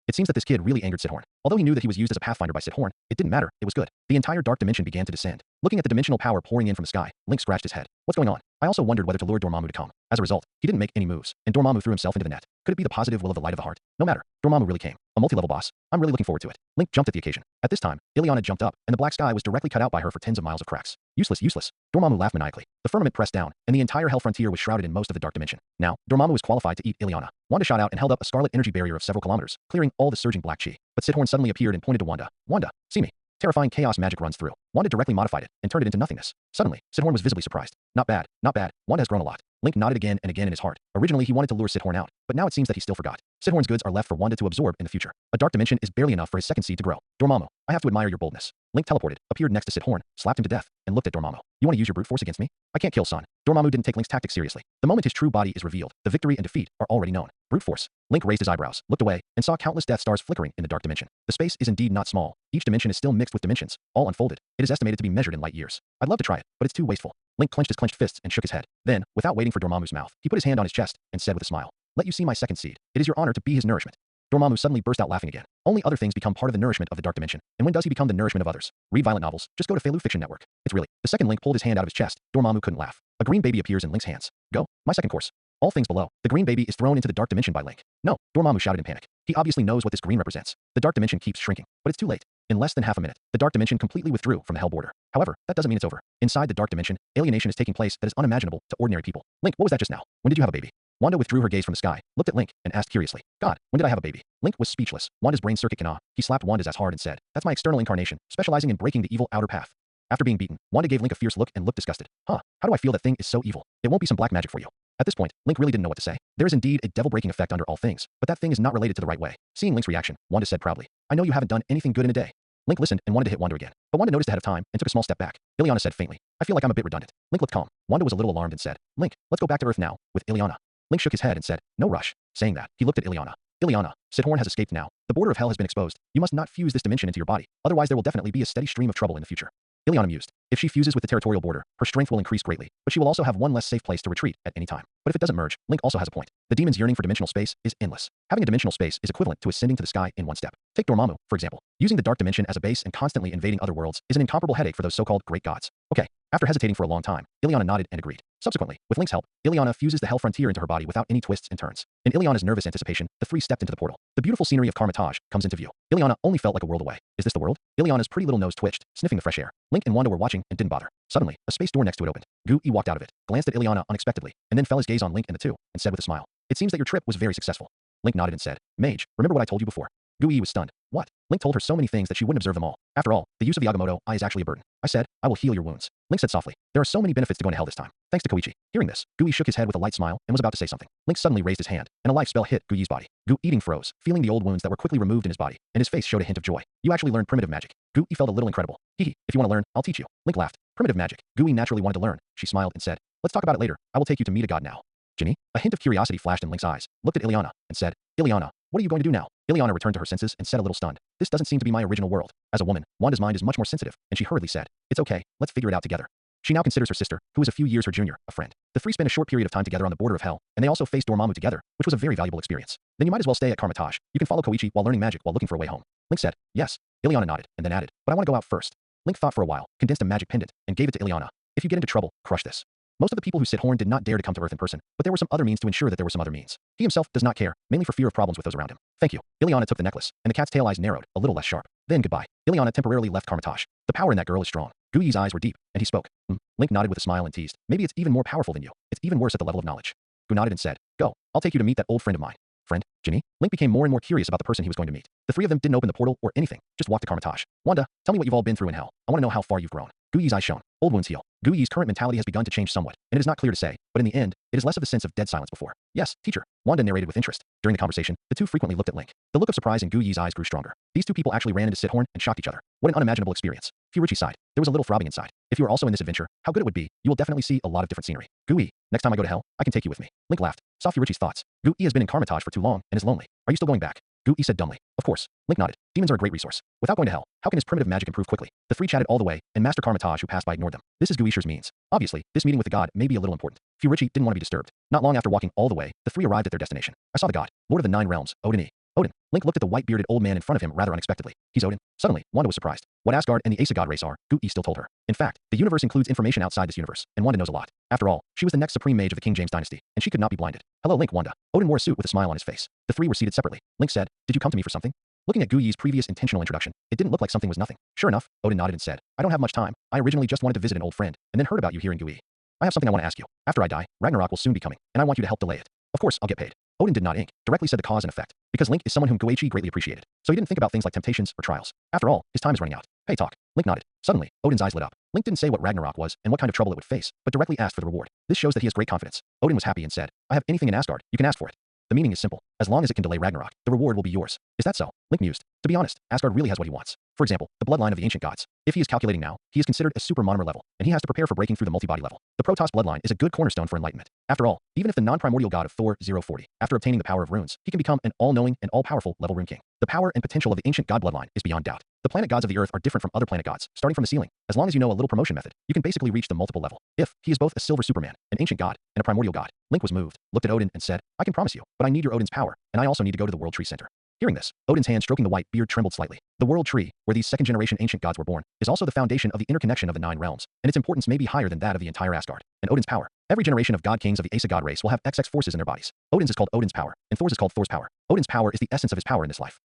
It seems that this kid really angered Sidhorn. Although he knew that he was used as a pathfinder by Sidhorn, it didn't matter, it was good. The entire dark dimension began to descend. Looking at the dimensional power pouring in from the sky, Link scratched his head. What's going on? I also wondered whether to lure Dormammu to come. As a result, he didn't make any moves, and Dormammu threw himself into the net. Could it be the positive will of the light of the heart? No matter. Dormammu really came. A multi-level boss. I'm really looking forward to it. Link jumped at the occasion. At this time, Ileana jumped up, and the black sky was directly cut out by her for tens of miles of cracks. Useless, useless. Dormammu laughed maniacally. The firmament pressed down, and the entire hell frontier was shrouded in most of the dark dimension. Now, Dormammu was qualified to eat Ileana. Wanda shot out and held up a scarlet energy barrier of several kilometers, clearing all the surging black chi. But Sidhorn suddenly appeared and pointed to Wanda. Wanda, see me. Terrifying chaos magic runs through. Wanda directly modified it and turned it into nothingness. Suddenly, Sidhorn was visibly surprised. Not bad, not bad. Wanda has grown a lot. Link nodded again and again in his heart. Originally, he wanted to lure Sidhorn out, but now it seems that he still forgot. Sidhorn's goods are left for Wanda to absorb in the future. A dark dimension is barely enough for his second seed to grow. Dormammu, I have to admire your boldness. Link teleported, appeared next to Sidhorn, slapped him to death, and looked at Dormammu. You want to use your brute force against me? I can't kill, son. Dormammu didn't take Link's tactics seriously. The moment his true body is revealed, the victory and defeat are already known. Brute force. Link raised his eyebrows, looked away, and saw countless Death Stars flickering in the dark dimension. The space is indeed not small. Each dimension is still mixed with dimensions, all unfolded. It is estimated to be measured in light years. I'd love to try it, but it's too wasteful. Link clenched his clenched fists and shook his head. Then, without waiting for Dormammu's mouth, he put his hand on his chest and said with a smile, let you see my second seed. It is your honor to be his nourishment. Dormammu suddenly burst out laughing again. Only other things become part of the nourishment of the dark dimension. And when does he become the nourishment of others? Read violent novels. Just go to Felu Fiction Network. It's really. The second Link pulled his hand out of his chest. Dormammu couldn't laugh. A green baby appears in Link's hands. Go. My second course. All things below. The green baby is thrown into the dark dimension by Link. No, Dormammu shouted in panic. He obviously knows what this green represents. The dark dimension keeps shrinking, but it's too late. In less than half a minute, the dark dimension completely withdrew from the hell border. However, that doesn't mean it's over. Inside the dark dimension, alienation is taking place that is unimaginable to ordinary people. Link, what was that just now? When did you have a baby? Wanda withdrew her gaze from the sky, looked at Link, and asked curiously, God, when did I have a baby? Link was speechless. Wanda's brain circuit cannot. He slapped Wanda's ass hard and said, that's my external incarnation, specializing in breaking the evil outer path. After being beaten, Wanda gave Link a fierce look and looked disgusted. How do I feel that thing is so evil? It won't be some black magic for you. At this point, Link really didn't know what to say. There is indeed a devil-breaking effect under all things, but that thing is not related to the right way. Seeing Link's reaction, Wanda said proudly, I know you haven't done anything good in a day. Link listened and wanted to hit Wanda again, but Wanda noticed ahead of time and took a small step back. Ileana said faintly, I feel like I'm a bit redundant. Link looked calm. Wanda was a little alarmed and said, Link, let's go back to Earth now, with Ileana. Link shook his head and said, no rush. Saying that, he looked at Ileana. Ileana, Sithorn has escaped now. The border of hell has been exposed. You must not fuse this dimension into your body, otherwise there will definitely be a steady stream of trouble in the future. Ileana mused. If she fuses with the territorial border, her strength will increase greatly, but she will also have one less safe place to retreat at any time. But if it doesn't merge, Link also has a point. The demon's yearning for dimensional space is endless. Having a dimensional space is equivalent to ascending to the sky in one step. Take Dormammu, for example. Using the dark dimension as a base and constantly invading other worlds is an incomparable headache for those so-called great gods. Okay. After hesitating for a long time, Ileana nodded and agreed. Subsequently, with Link's help, Ileana fuses the Hell Frontier into her body without any twists and turns. In Ileana's nervous anticipation, the three stepped into the portal. The beautiful scenery of Karmatage comes into view. Ileana only felt like a world away. Is this the world? Ileana's pretty little nose twitched, sniffing the fresh air. Link and Wanda were watching and didn't bother. Suddenly, a space door next to it opened. Gu-Yi walked out of it, glanced at Ileana unexpectedly, and then fell his gaze on Link and the two, and said with a smile, It seems that your trip was very successful. Link nodded and said, Mage, remember what I told you before? Gu-Yi was stunned. What? Link told her so many things that she wouldn't observe them all. After all, the use of the Agamotto eye is actually a burden. I said, I will heal your wounds. Link said softly, there are so many benefits to going to hell this time. Thanks to Koichi. Hearing this, Gu-Yi shook his head with a light smile and was about to say something. Link suddenly raised his hand, and a life spell hit Gu-Yi's body. Gu-Eating froze, feeling the old wounds that were quickly removed in his body, and his face showed a hint of joy. You actually learned primitive magic. Gu-Yi felt a little incredible. Hehe, if you want to learn, I'll teach you. Link laughed. Primitive magic. Gu-Yi naturally wanted to learn. She smiled and said, let's talk about it later. I will take you to meet a god now. Ginny? A hint of curiosity flashed in Link's eyes, looked at Ileana, and said, Ileana, what are you going to do now? Ileana returned to her senses and said a little stunned, this doesn't seem to be my original world. As a woman, Wanda's mind is much more sensitive, and she hurriedly said, it's okay, let's figure it out together. She now considers her sister, who is a few years her junior, a friend. The three spent a short period of time together on the border of hell, and they also faced Dormammu together, which was a very valuable experience. Then you might as well stay at Karmatage. You can follow Koichi while learning magic while looking for a way home. Link said, yes. Ileana nodded, and then added, but I want to go out first. Link thought for a while, condensed a magic pendant, and gave it to Ileana. If you get into trouble, crush this. Most of the people who Sithorn did not dare to come to Earth in person, but there were some other means to ensure that there were some other means. He himself does not care, mainly for fear of problems with those around him. Thank you. Ileana took the necklace, and the cat's tail eyes narrowed, a little less sharp. Then goodbye. Ileana temporarily left Karmatage. The power in that girl is strong. Gu-Yi's eyes were deep, and he spoke. Link nodded with a smile and teased. Maybe it's even more powerful than you. It's even worse at the level of knowledge. Gu nodded and said, go. I'll take you to meet that old friend of mine. Friend? Ginny? Link became more and more curious about the person he was going to meet. The three of them didn't open the portal or anything, just walked to Karmatage. Wanda, tell me what you've all been through in hell. I want to know how far you've grown. Gu-Yi's eyes shone. Old wounds heal. Gu-Yi's current mentality has begun to change somewhat, and it is not clear to say, but in the end, it is less of the sense of dead silence before. Yes, teacher. Wanda narrated with interest. During the conversation, the two frequently looked at Link. The look of surprise in Gu-Yi's eyes grew stronger. These two people actually ran into Sithorn and shocked each other. What an unimaginable experience. Furichi sighed. There was a little throbbing inside. If you are also in this adventure, how good it would be. You will definitely see a lot of different scenery. Gu-Yi, next time I go to hell, I can take you with me. Link laughed. Saw Furichi's thoughts. Gu-Yi has been in Karmatage for too long and is lonely. Are you still going back? Gu-Yi said dumbly. Of course. Link nodded. Demons are a great resource. Without going to hell, how can his primitive magic improve quickly? The three chatted all the way, and Master Karmatage, who passed by, ignored them. This is Guisher's means. Obviously, this meeting with the god may be a little important. Furichi didn't want to be disturbed. Not long after walking all the way, the three arrived at their destination. I saw the god, Lord of the Nine Realms, Odin E. Odin. Link looked at the white-bearded old man in front of him rather unexpectedly. He's Odin. Suddenly, Wanda was surprised. What Asgard and the Aesa god race are, Gu-Yi still told her. In fact, the universe includes information outside this universe, and Wanda knows a lot. After all, she was the next supreme mage of the King James dynasty, and she could not be blinded. Hello Link, Wanda. Odin wore a suit with a smile on his face. The three were seated separately. Link said, did you come to me for something? Looking at Gu-Yi's previous intentional introduction, it didn't look like something was nothing. Sure enough, Odin nodded and said, I don't have much time. I originally just wanted to visit an old friend, and then heard about you here in Gu-Yi. I have something I want to ask you. After I die, Ragnarok will soon be coming, and I want you to help delay it. Of course, I'll get paid. Odin did not ink, directly said the cause and effect, because Link is someone whom Goichi greatly appreciated, so he didn't think about things like temptations or trials. After all, his time is running out. Pay talk. Link nodded. Suddenly, Odin's eyes lit up. Link didn't say what Ragnarok was and what kind of trouble it would face, but directly asked for the reward. This shows that he has great confidence. Odin was happy and said, I have anything in Asgard, you can ask for it. The meaning is simple. As long as it can delay Ragnarok, the reward will be yours. Is that so? Link mused. To be honest, Asgard really has what he wants. For example, the bloodline of the ancient gods. If he is calculating now, he is considered a super monomer level, and he has to prepare for breaking through the multi-body level. The Protoss bloodline is a good cornerstone for enlightenment. After all, even if the non-primordial god of Thor 040, after obtaining the power of runes, he can become an all-knowing and all-powerful level rune king. The power and potential of the ancient god bloodline is beyond doubt. The planet gods of the earth are different from other planet gods, starting from the ceiling. As long as you know a little promotion method, you can basically reach the multiple level. If he is both a silver superman, an ancient god, and a primordial god, Link was moved, looked at Odin and said, I can promise you, but I need your Odin's power, and I also need to go to the World Tree Center. Hearing this, Odin's hand stroking the white beard trembled slightly. The World Tree, where these second-generation ancient gods were born, is also the foundation of the interconnection of the Nine Realms, and its importance may be higher than that of the entire Asgard. And Odin's power. Every generation of god kings of the Aesa god race will have XX forces in their bodies. Odin's is called Odin's power, and Thor's is called Thor's power. Odin's power is the essence of his power in this life.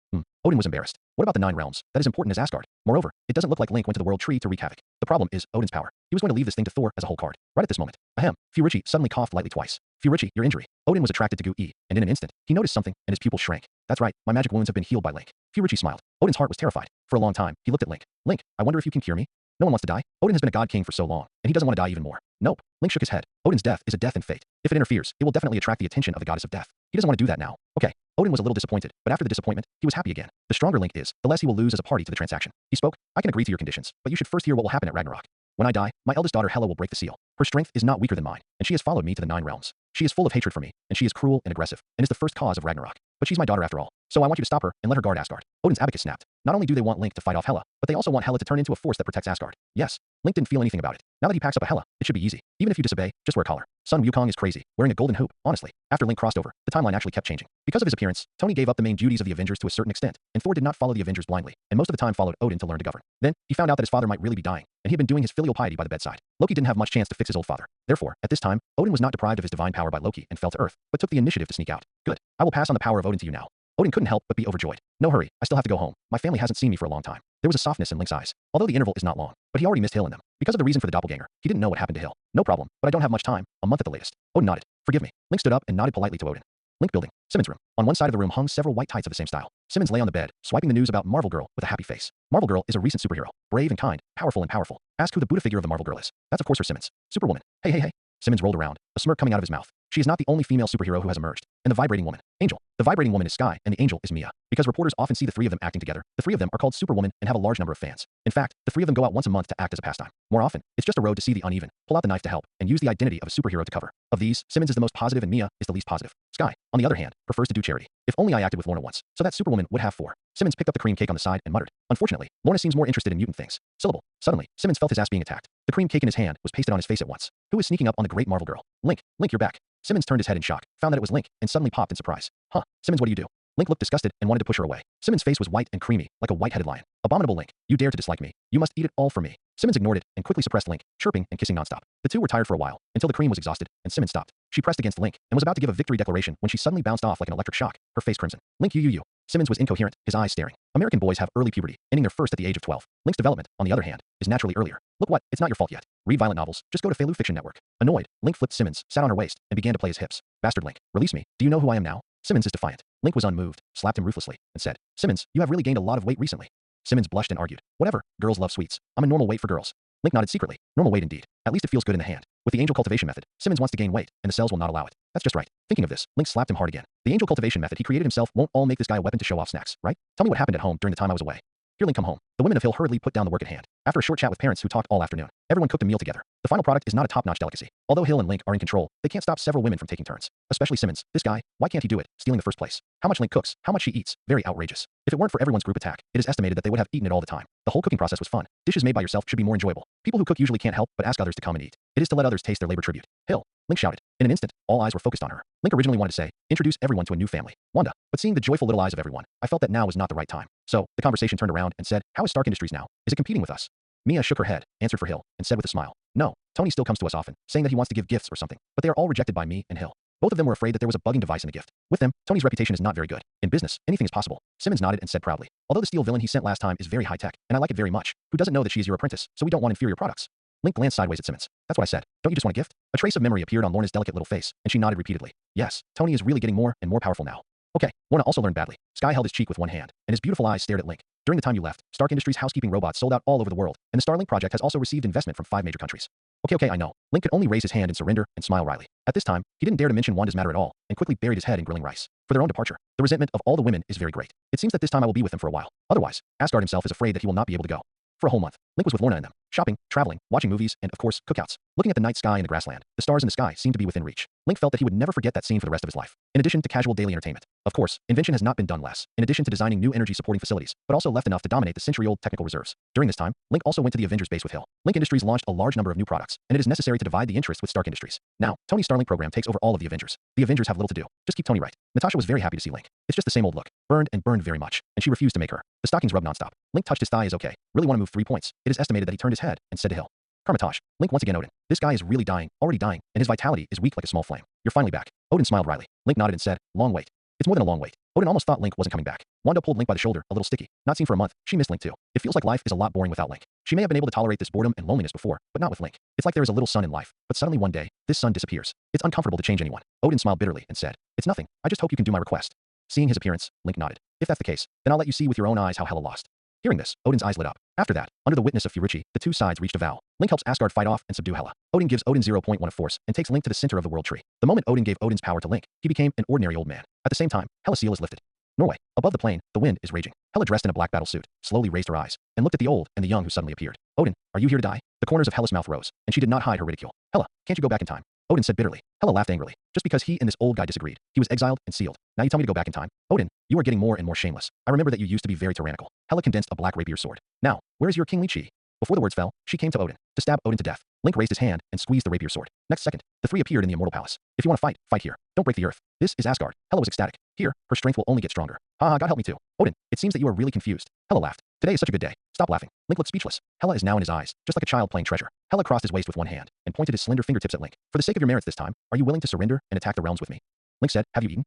Odin was embarrassed. What about the Nine Realms? That is important as Asgard. Moreover, it doesn't look like Link went to the World Tree to wreak havoc. The problem is Odin's power. He was going to leave this thing to Thor as a whole card. Right at this moment. Ahem. Furichi suddenly coughed lightly twice. Furichi, your injury. Odin was attracted to Gu-Yi, and in an instant, he noticed something, and his pupils shrank. That's right, my magic wounds have been healed by Link. Furichi smiled. Odin's heart was terrified. For a long time, he looked at Link. Link, I wonder if you can cure me? No one wants to die. Odin has been a god king for so long, and he doesn't want to die even more. Nope. Link shook his head. Odin's death is a death in fate. If it interferes, it will definitely attract the attention of the goddess of death. He doesn't want to do that now. Okay. Odin was a little disappointed, but after the disappointment, he was happy again. The stronger Link is, the less he will lose as a party to the transaction. He spoke, I can agree to your conditions, but you should first hear what will happen at Ragnarok. When I die, my eldest daughter Hela will break the seal. Her strength is not weaker than mine, and she has followed me to the 9 realms. She is full of hatred for me, and she is cruel and aggressive, and is the first cause of Ragnarok. But she's my daughter after all, so I want you to stop her and let her guard Asgard. Odin's abacus snapped. Not only do they want Link to fight off Hela, but they also want Hela to turn into a force that protects Asgard. Yes, Link didn't feel anything about it. Now that he packs up a Hela, it should be easy. Even if you disobey, just wear a collar. Sun Wukong is crazy, wearing a golden hoop. Honestly, after Link crossed over, the timeline actually kept changing. Because of his appearance, Tony gave up the main duties of the Avengers to a certain extent, and Thor did not follow the Avengers blindly, and most of the time followed Odin to learn to govern. Then, he found out that his father might really be dying, and he had been doing his filial piety by the bedside. Loki didn't have much chance to fix his old father. Therefore, at this time, Odin was not deprived of his divine power by Loki and fell to Earth, but took the initiative to sneak out. Good. I will pass on the power of Odin to you now. Odin couldn't help but be overjoyed. No hurry, I still have to go home. My family hasn't seen me for a long time. There was a softness in Link's eyes, although the interval is not long, but he already missed Hill in them. Because of the reason for the doppelganger, he didn't know what happened to Hill. No problem, but I don't have much time, a month at the latest. Odin nodded. Forgive me. Link stood up and nodded politely to Odin. Link building. Simmons' room. On one side of the room hung several white tights of the same style. Simmons lay on the bed, swiping the news about Marvel Girl with a happy face. Marvel Girl is a recent superhero, brave and kind, powerful and powerful. Ask who the Buddha figure of the Marvel Girl is. That's of course her Simmons. Superwoman. Hey, hey, hey. Simmons rolled around, a smirk coming out of his mouth. She is not the only female superhero who has emerged. And the vibrating woman, Angel. The vibrating woman is Sky, and the angel is Mia. Because reporters often see the 3 of them acting together, the 3 of them are called Superwoman and have a large number of fans. In fact, the 3 of them go out once a month to act as a pastime. More often, it's just a road to see the uneven, pull out the knife to help, and use the identity of a superhero to cover. Of these, Simmons is the most positive and Mia is the least positive. Sky, on the other hand, prefers to do charity. If only I acted with Lorna once, so that Superwoman would have 4. Simmons picked up the cream cake on the side and muttered. Unfortunately, Lorna seems more interested in mutant things. Syllable. Suddenly, Simmons felt his ass being attacked. The cream cake in his hand was pasted on his face at once. Who is sneaking up on the great Marvel Girl? Link, you're back. Simmons turned his head in shock, found that it was Link, and suddenly popped in surprise. Huh, Simmons, what do you do? Link looked disgusted and wanted to push her away. Simmons' face was white and creamy, like a white-headed lion. Abominable Link, you dare to dislike me. You must eat it all for me. Simmons ignored it and quickly suppressed Link, chirping and kissing nonstop. The two were tired for a while, until the cream was exhausted, and Simmons stopped. She pressed against Link, and was about to give a victory declaration when she suddenly bounced off like an electric shock, her face crimson. Link, you. Simmons was incoherent, his eyes staring. American boys have early puberty, ending their first at the age of 12. Link's development, on the other hand, is naturally earlier. Look what, it's not your fault yet. Read violent novels, just go to Feilu Fiction Network. Annoyed, Link flipped Simmons, sat on her waist, and began to play his hips. Bastard Link, release me. Do you know who I am now? Simmons is defiant. Link was unmoved, slapped him ruthlessly, and said, Simmons, you have really gained a lot of weight recently. Simmons blushed and argued. Whatever, girls love sweets. I'm a normal weight for girls. Link nodded secretly. Normal weight indeed. At least it feels good in the hand. With the angel cultivation method, Simmons wants to gain weight, and the cells will not allow it. That's just right. Thinking of this, Link slapped him hard again. The angel cultivation method he created himself won't all make this guy a weapon to show off snacks, right? Tell me what happened at home during the time I was away. Here, Link, come home. The women of Hill hurriedly put down the work at hand. After a short chat with parents who talked all afternoon, everyone cooked a meal together. The final product is not a top-notch delicacy. Although Hill and Link are in control, they can't stop several women from taking turns. Especially Simmons. This guy, why can't he do it, stealing the first place? How much Link cooks, how much she eats, very outrageous. If it weren't for everyone's group attack, it is estimated that they would have eaten it all the time. The whole cooking process was fun. Dishes made by yourself should be more enjoyable. People who cook usually can't help but ask others to come and eat. It is to let others taste their labor tribute. Hill, Link shouted. In an instant, all eyes were focused on her. Link originally wanted to say, introduce everyone to a new family, Wanda. But seeing the joyful little eyes of everyone, I felt that now was not the right time. So, the conversation turned around and said, how is Stark Industries now? Is it competing with us? Mia shook her head, answered for Hill, and said with a smile, no, Tony still comes to us often, saying that he wants to give gifts or something, but they are all rejected by me and Hill. Both of them were afraid that there was a bugging device in the gift. With them, Tony's reputation is not very good. In business, anything is possible. Simmons nodded and said proudly, although the steel villain he sent last time is very high-tech, and I like it very much, who doesn't know that she is your apprentice, so we don't want inferior products. Link glanced sideways at Simmons. That's what I said. Don't you just want a gift? A trace of memory appeared on Lorna's delicate little face, and she nodded repeatedly. Yes, Tony is really getting more and more powerful now. Okay, Lorna also learned badly. Sky held his cheek with one hand, and his beautiful eyes stared at Link. During the time you left, Stark Industries' housekeeping robots sold out all over the world, and the Starlink project has also received investment from 5 major countries. Okay, I know. Link could only raise his hand in surrender and smile wryly. At this time, he didn't dare to mention Wanda's matter at all, and quickly buried his head in grilling rice. For their own departure, the resentment of all the women is very great. It seems that this time I will be with them for a while. Otherwise, Asgard himself is afraid that he will not be able to go. For a whole month, Link was with Lorna and them, shopping, traveling, watching movies, and, of course, cookouts. Looking at the night sky and the grassland, the stars in the sky seemed to be within reach. Link felt that he would never forget that scene for the rest of his life. In addition to casual daily entertainment. Of course, invention has not been done less, in addition to designing new energy-supporting facilities, but also left enough to dominate the century-old technical reserves. During this time, Link also went to the Avengers base with Hill. Link Industries launched a large number of new products, and it is necessary to divide the interest with Stark Industries. Now, Tony's Starlink program takes over all of the Avengers. The Avengers have little to do. Just keep Tony right. Natasha was very happy to see Link. It's just the same old look. Burned and burned very much, and she refused to make her. The stockings rubbed nonstop. Link touched his thigh is okay. Really want to move 3 points. It is estimated that he turned his head and said to Hill. Karmatage. Link once again Odin. This guy is really dying, already dying, and his vitality is weak like a small flame. You're finally back. Odin smiled wryly. Link nodded and said, long wait. It's more than a long wait. Odin almost thought Link wasn't coming back. Wanda pulled Link by the shoulder, a little sticky. Not seen for a month, she missed Link too. It feels like life is a lot boring without Link. She may have been able to tolerate this boredom and loneliness before, but not with Link. It's like there is a little sun in life, but suddenly one day, this sun disappears. It's uncomfortable to change anyone. Odin smiled bitterly and said, it's nothing. I just hope you can do my request. Seeing his appearance, Link nodded. If that's the case, then I'll let you see with your own eyes how Hela lost. Hearing this, Odin's eyes lit up. After that, under the witness of Furici, the two sides reached a vow. Link helps Asgard fight off and subdue Hela. Odin gives Odin 0.1 of force and takes Link to the center of the world tree. The moment Odin gave Odin's power to Link, he became an ordinary old man. At the same time, Hela's seal is lifted. Norway. Above the plain, the wind is raging. Hela, dressed in a black battle suit, slowly raised her eyes and looked at the old and the young who suddenly appeared. Odin, are you here to die? The corners of Hela's mouth rose, and she did not hide her ridicule. Hela, can't you go back in time? Odin said bitterly. Hela laughed angrily. Just because he and this old guy disagreed, he was exiled and sealed. Now you tell me to go back in time? Odin, you are getting more and more shameless. I remember that you used to be very tyrannical. Hela condensed a black rapier sword. Now, where is your kingly chi? Before the words fell, she came to Odin to stab Odin to death. Link raised his hand and squeezed the rapier sword. Next second, the three appeared in the immortal palace. If you want to fight, fight here. Don't break the earth. This is Asgard. Hela was ecstatic. Here, her strength will only get stronger. Haha, God help me too. Odin, it seems that you are really confused. Hela laughed. Today is such a good day. Stop laughing. Link looked speechless. Hela is now in his eyes, just like a child playing treasure. Hela crossed his waist with one hand and pointed his slender fingertips at Link. For the sake of your merits this time, are you willing to surrender and attack the realms with me? Link said, have you eaten?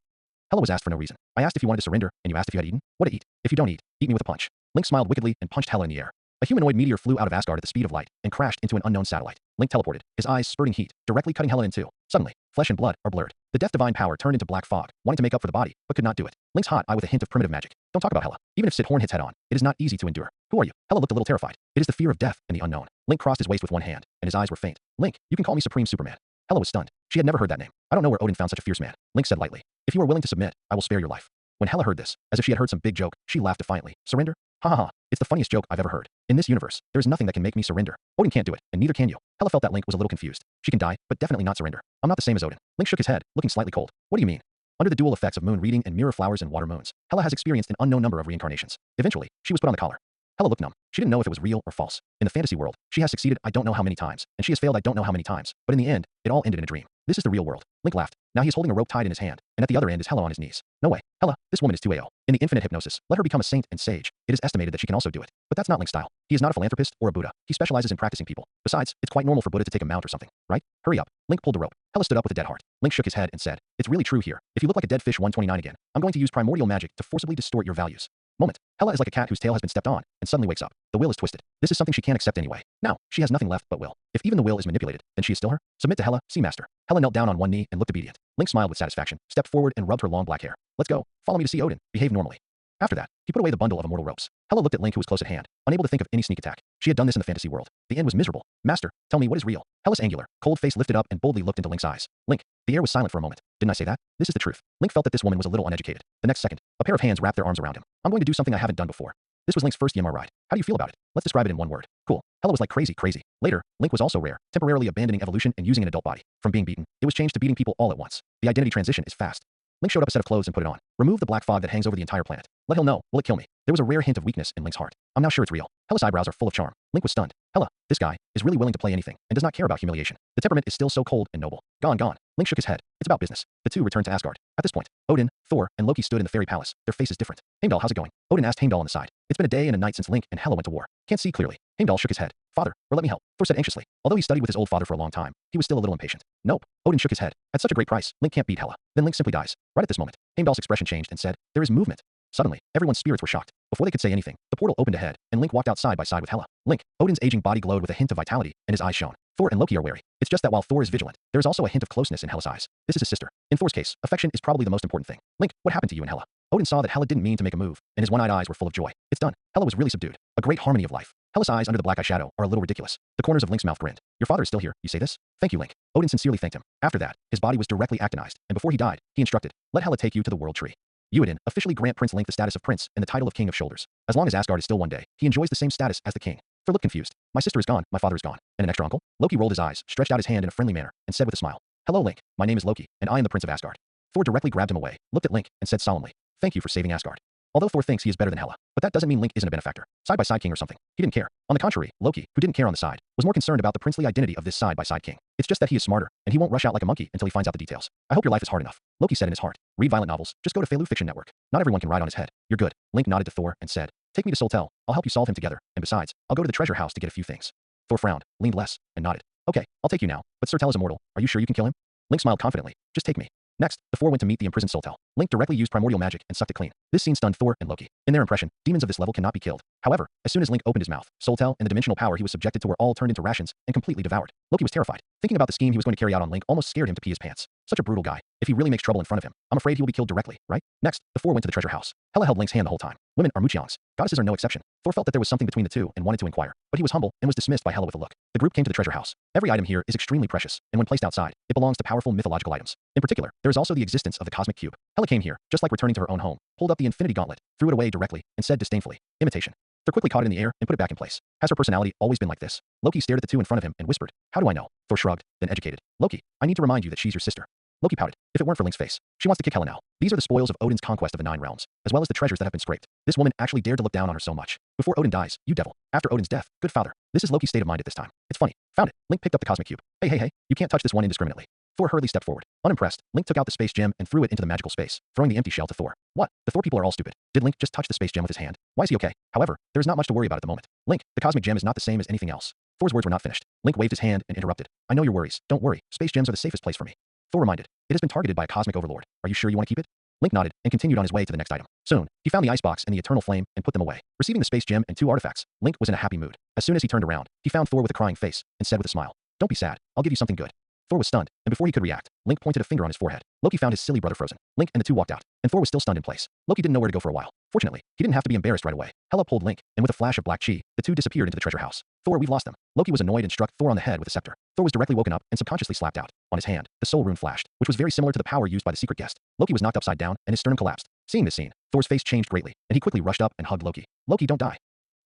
Hela was asked for no reason. I asked if you wanted to surrender, and you asked if you had eaten. What to eat? If you don't eat me with a punch. Link smiled wickedly and punched Hela in the air. A humanoid meteor flew out of Asgard at the speed of light and crashed into an unknown satellite. Link teleported, his eyes spurting heat, directly cutting Hela in two. Suddenly, flesh and blood are blurred. The death divine power turned into black fog, wanting to make up for the body, but could not do it. Link's hot eye with a hint of primitive magic. Don't talk about Hela. Even if Sid Horn hits head on, it is not easy to endure. Who are you? Hela looked a little terrified. It is the fear of death and the unknown. Link crossed his waist with one hand, and his eyes were faint. Link, you can call me Supreme Superman. Hela was stunned. She had never heard that name. I don't know where Odin found such a fierce man. Link said lightly. If you are willing to submit, I will spare your life. When Hela heard this, as if she had heard some big joke, she laughed defiantly. Surrender? Ha ha ha. It's the funniest joke I've ever heard. In this universe, there is nothing that can make me surrender. Odin can't do it, and neither can you. Hela felt that Link was a little confused. She can die, but definitely not surrender. I'm not the same as Odin. Link shook his head, looking slightly cold. What do you mean? Under the dual effects of moon reading and mirror flowers and water moons, Hela has experienced an unknown number of reincarnations. Eventually, she was put on the collar. Hela looked numb. She didn't know if it was real or false. In the fantasy world, she has succeeded I don't know how many times, and she has failed I don't know how many times, but in the end, it all ended in a dream. This is the real world. Link laughed. Now he is holding a rope tied in his hand, and at the other end is Hela on his knees. No way. Hela, this woman is 2AO. In the infinite hypnosis, let her become a saint and sage. It is estimated that she can also do it. But that's not Link's style. He is not a philanthropist or a Buddha. He specializes in practicing people. Besides, it's quite normal for Buddha to take a mount or something, right? Hurry up. Link pulled the rope. Hela stood up with a dead heart. Link shook his head and said, it's really true here. If you look like a dead fish 129 again, I'm going to use primordial magic to forcibly distort your values. Moment. Hela is like a cat whose tail has been stepped on and suddenly wakes up. The will is twisted. This is something she can't accept anyway. Now, she has nothing left but will. If even the will is manipulated, then she is still her. Submit to Hela, Sea Master. Hela knelt down on one knee and looked obedient. Link smiled with satisfaction, stepped forward and rubbed her long black hair. Let's go. Follow me to see Odin. Behave normally. After that, he put away the bundle of immortal ropes. Hela looked at Link, who was close at hand, unable to think of any sneak attack. She had done this in the fantasy world. The end was miserable. Master, tell me what is real. Hela's angular, cold face lifted up and boldly looked into Link's eyes. Link, the air was silent for a moment. Didn't I say that? This is the truth. Link felt that this woman was a little uneducated. The next second, a pair of hands wrapped their arms around him. I'm going to do something I haven't done before. This was Link's first Ymir ride. How do you feel about it? Let's describe it in one word. Cool. Hela was like crazy. Later, Link was also rare, temporarily abandoning evolution and using an adult body. From being beaten, it was changed to beating people all at once. The identity transition is fast. Link showed up a set of clothes and put it on. Remove the black fog that hangs over the entire planet. Let Hela know. Will it kill me? There was a rare hint of weakness in Link's heart. I'm now sure it's real. Hela's eyebrows are full of charm. Link was stunned. Hela, this guy, is really willing to play anything and does not care about humiliation. The temperament is still so cold and noble. Gone. Link shook his head. It's about business. The two returned to Asgard. At this point, Odin, Thor, and Loki stood in the fairy palace. Their faces different. Heimdall, how's it going? Odin asked Heimdall on the side. It's been a day and a night since Link and Hela went to war. Can't see clearly. Heimdall shook his head. Father, or let me help. Thor said anxiously. Although he studied with his old father for a long time, he was still a little impatient. Nope. Odin shook his head. At such a great price, Link can't beat Hela. Then Link simply dies. Right at this moment, Heimdall's expression changed and said, there is movement. Suddenly, everyone's spirits were shocked. Before they could say anything, the portal opened ahead, and Link walked out side by side with Hela. Link, Odin's aging body glowed with a hint of vitality, and his eyes shone. Thor and Loki are wary. It's just that while Thor is vigilant, there is also a hint of closeness in Hela's eyes. This is his sister. In Thor's case, affection is probably the most important thing. Link, what happened to you and Hela? Odin saw that Hela didn't mean to make a move, and his one-eyed eyes were full of joy. It's done. Hela was really subdued. A great harmony of life. Hela's eyes under the black eyeshadow are a little ridiculous. The corners of Link's mouth grinned. Your father is still here, you say this? Thank you, Link. Odin sincerely thanked him. After that, his body was directly actinized, and before he died, he instructed, let Hela take you to the world tree. Uodin officially grant Prince Link the status of prince and the title of king of shoulders. As long as Asgard is still one day, he enjoys the same status as the king. Thor looked confused. My sister is gone, my father is gone. And an extra uncle? Loki rolled his eyes, stretched out his hand in a friendly manner, and said with a smile, hello Link, my name is Loki, and I am the prince of Asgard. Thor directly grabbed him away, looked at Link, and said solemnly, thank you for saving Asgard. Although Thor thinks he is better than Hela, but that doesn't mean Link isn't a benefactor. Side-by-side king or something. He didn't care. On the contrary, Loki, who didn't care on the side, was more concerned about the princely identity of this side-by-side king. It's just that he is smarter, and he won't rush out like a monkey until he finds out the details. I hope your life is hard enough. Loki said in his heart. Read violent novels. Just go to Felu Fiction Network. Not everyone can ride on his head. You're good. Link nodded to Thor and said, take me to Soltel. I'll help you solve him together. And besides, I'll go to the treasure house to get a few things. Thor frowned, leaned less, and nodded. Okay, I'll take you now. But Soltel is immortal. Are you sure you can kill him? Link smiled confidently. Just take me. Next, the four went to meet the imprisoned Soltel. Link directly used primordial magic and sucked it clean. This scene stunned Thor and Loki. In their impression, demons of this level cannot be killed. However, as soon as Link opened his mouth, Soltel and the dimensional power he was subjected to were all turned into rations and completely devoured. Loki was terrified. Thinking about the scheme he was going to carry out on Link almost scared him to pee his pants. Such a brutal guy. If he really makes trouble in front of him, I'm afraid he will be killed directly, right? Next, the four went to the treasure house. Hela held Link's hand the whole time. Women are Muqiangs. Goddesses are no exception. Thor felt that there was something between the two and wanted to inquire, but he was humble and was dismissed by Hela with a look. The group came to the treasure house. Every item here is extremely precious, and when placed outside, it belongs to powerful mythological items. In particular, there is also the existence of the cosmic cube. Hela came here, just like returning to her own home, pulled up the infinity gauntlet, threw it away directly, and said disdainfully, imitation. Thor quickly caught it in the air and put it back in place. Has her personality always been like this? Loki stared at the two in front of him and whispered, how do I know? Thor shrugged, then educated. Loki, I need to remind you that she's your sister. Loki pouted. If it weren't for Link's face, she wants to kick Hela now. These are the spoils of Odin's conquest of the 9 realms, as well as the treasures that have been scraped. This woman actually dared to look down on her so much. Before Odin dies, you devil. After Odin's death, good father. This is Loki's state of mind at this time. It's funny. Found it. Link picked up the cosmic cube. Hey, you can't touch this one indiscriminately. Thor hurriedly stepped forward. Unimpressed, Link took out the space gem and threw it into the magical space, throwing the empty shell to Thor. What? The Thor people are all stupid. Did Link just touch the space gem with his hand? Why is he okay? However, there is not much to worry about at the moment. Link, the cosmic gem is not the same as anything else. Thor's words were not finished. Link waved his hand and interrupted. I know your worries. Don't worry. Space gems are the safest place for me. Thor reminded. It has been targeted by a cosmic overlord. Are you sure you want to keep it? Link nodded and continued on his way to the next item. Soon, he found the icebox and the eternal flame and put them away. Receiving the space gem and 2 artifacts, Link was in a happy mood. As soon as he turned around, he found Thor with a crying face and said with a smile, don't be sad. I'll give you something good. Thor was stunned, and before he could react, Link pointed a finger on his forehead. Loki found his silly brother frozen. Link and the two walked out, and Thor was still stunned in place. Loki didn't know where to go for a while. Fortunately, he didn't have to be embarrassed right away. Hela pulled Link, and with a flash of black chi, the two disappeared into the treasure house. Thor, we've lost them. Loki was annoyed and struck Thor on the head with a scepter. Thor was directly woken up and subconsciously slapped out. On his hand, the soul rune flashed, which was very similar to the power used by the secret guest. Loki was knocked upside down, and his sternum collapsed. Seeing this scene, Thor's face changed greatly, and he quickly rushed up and hugged Loki. Loki, don't die.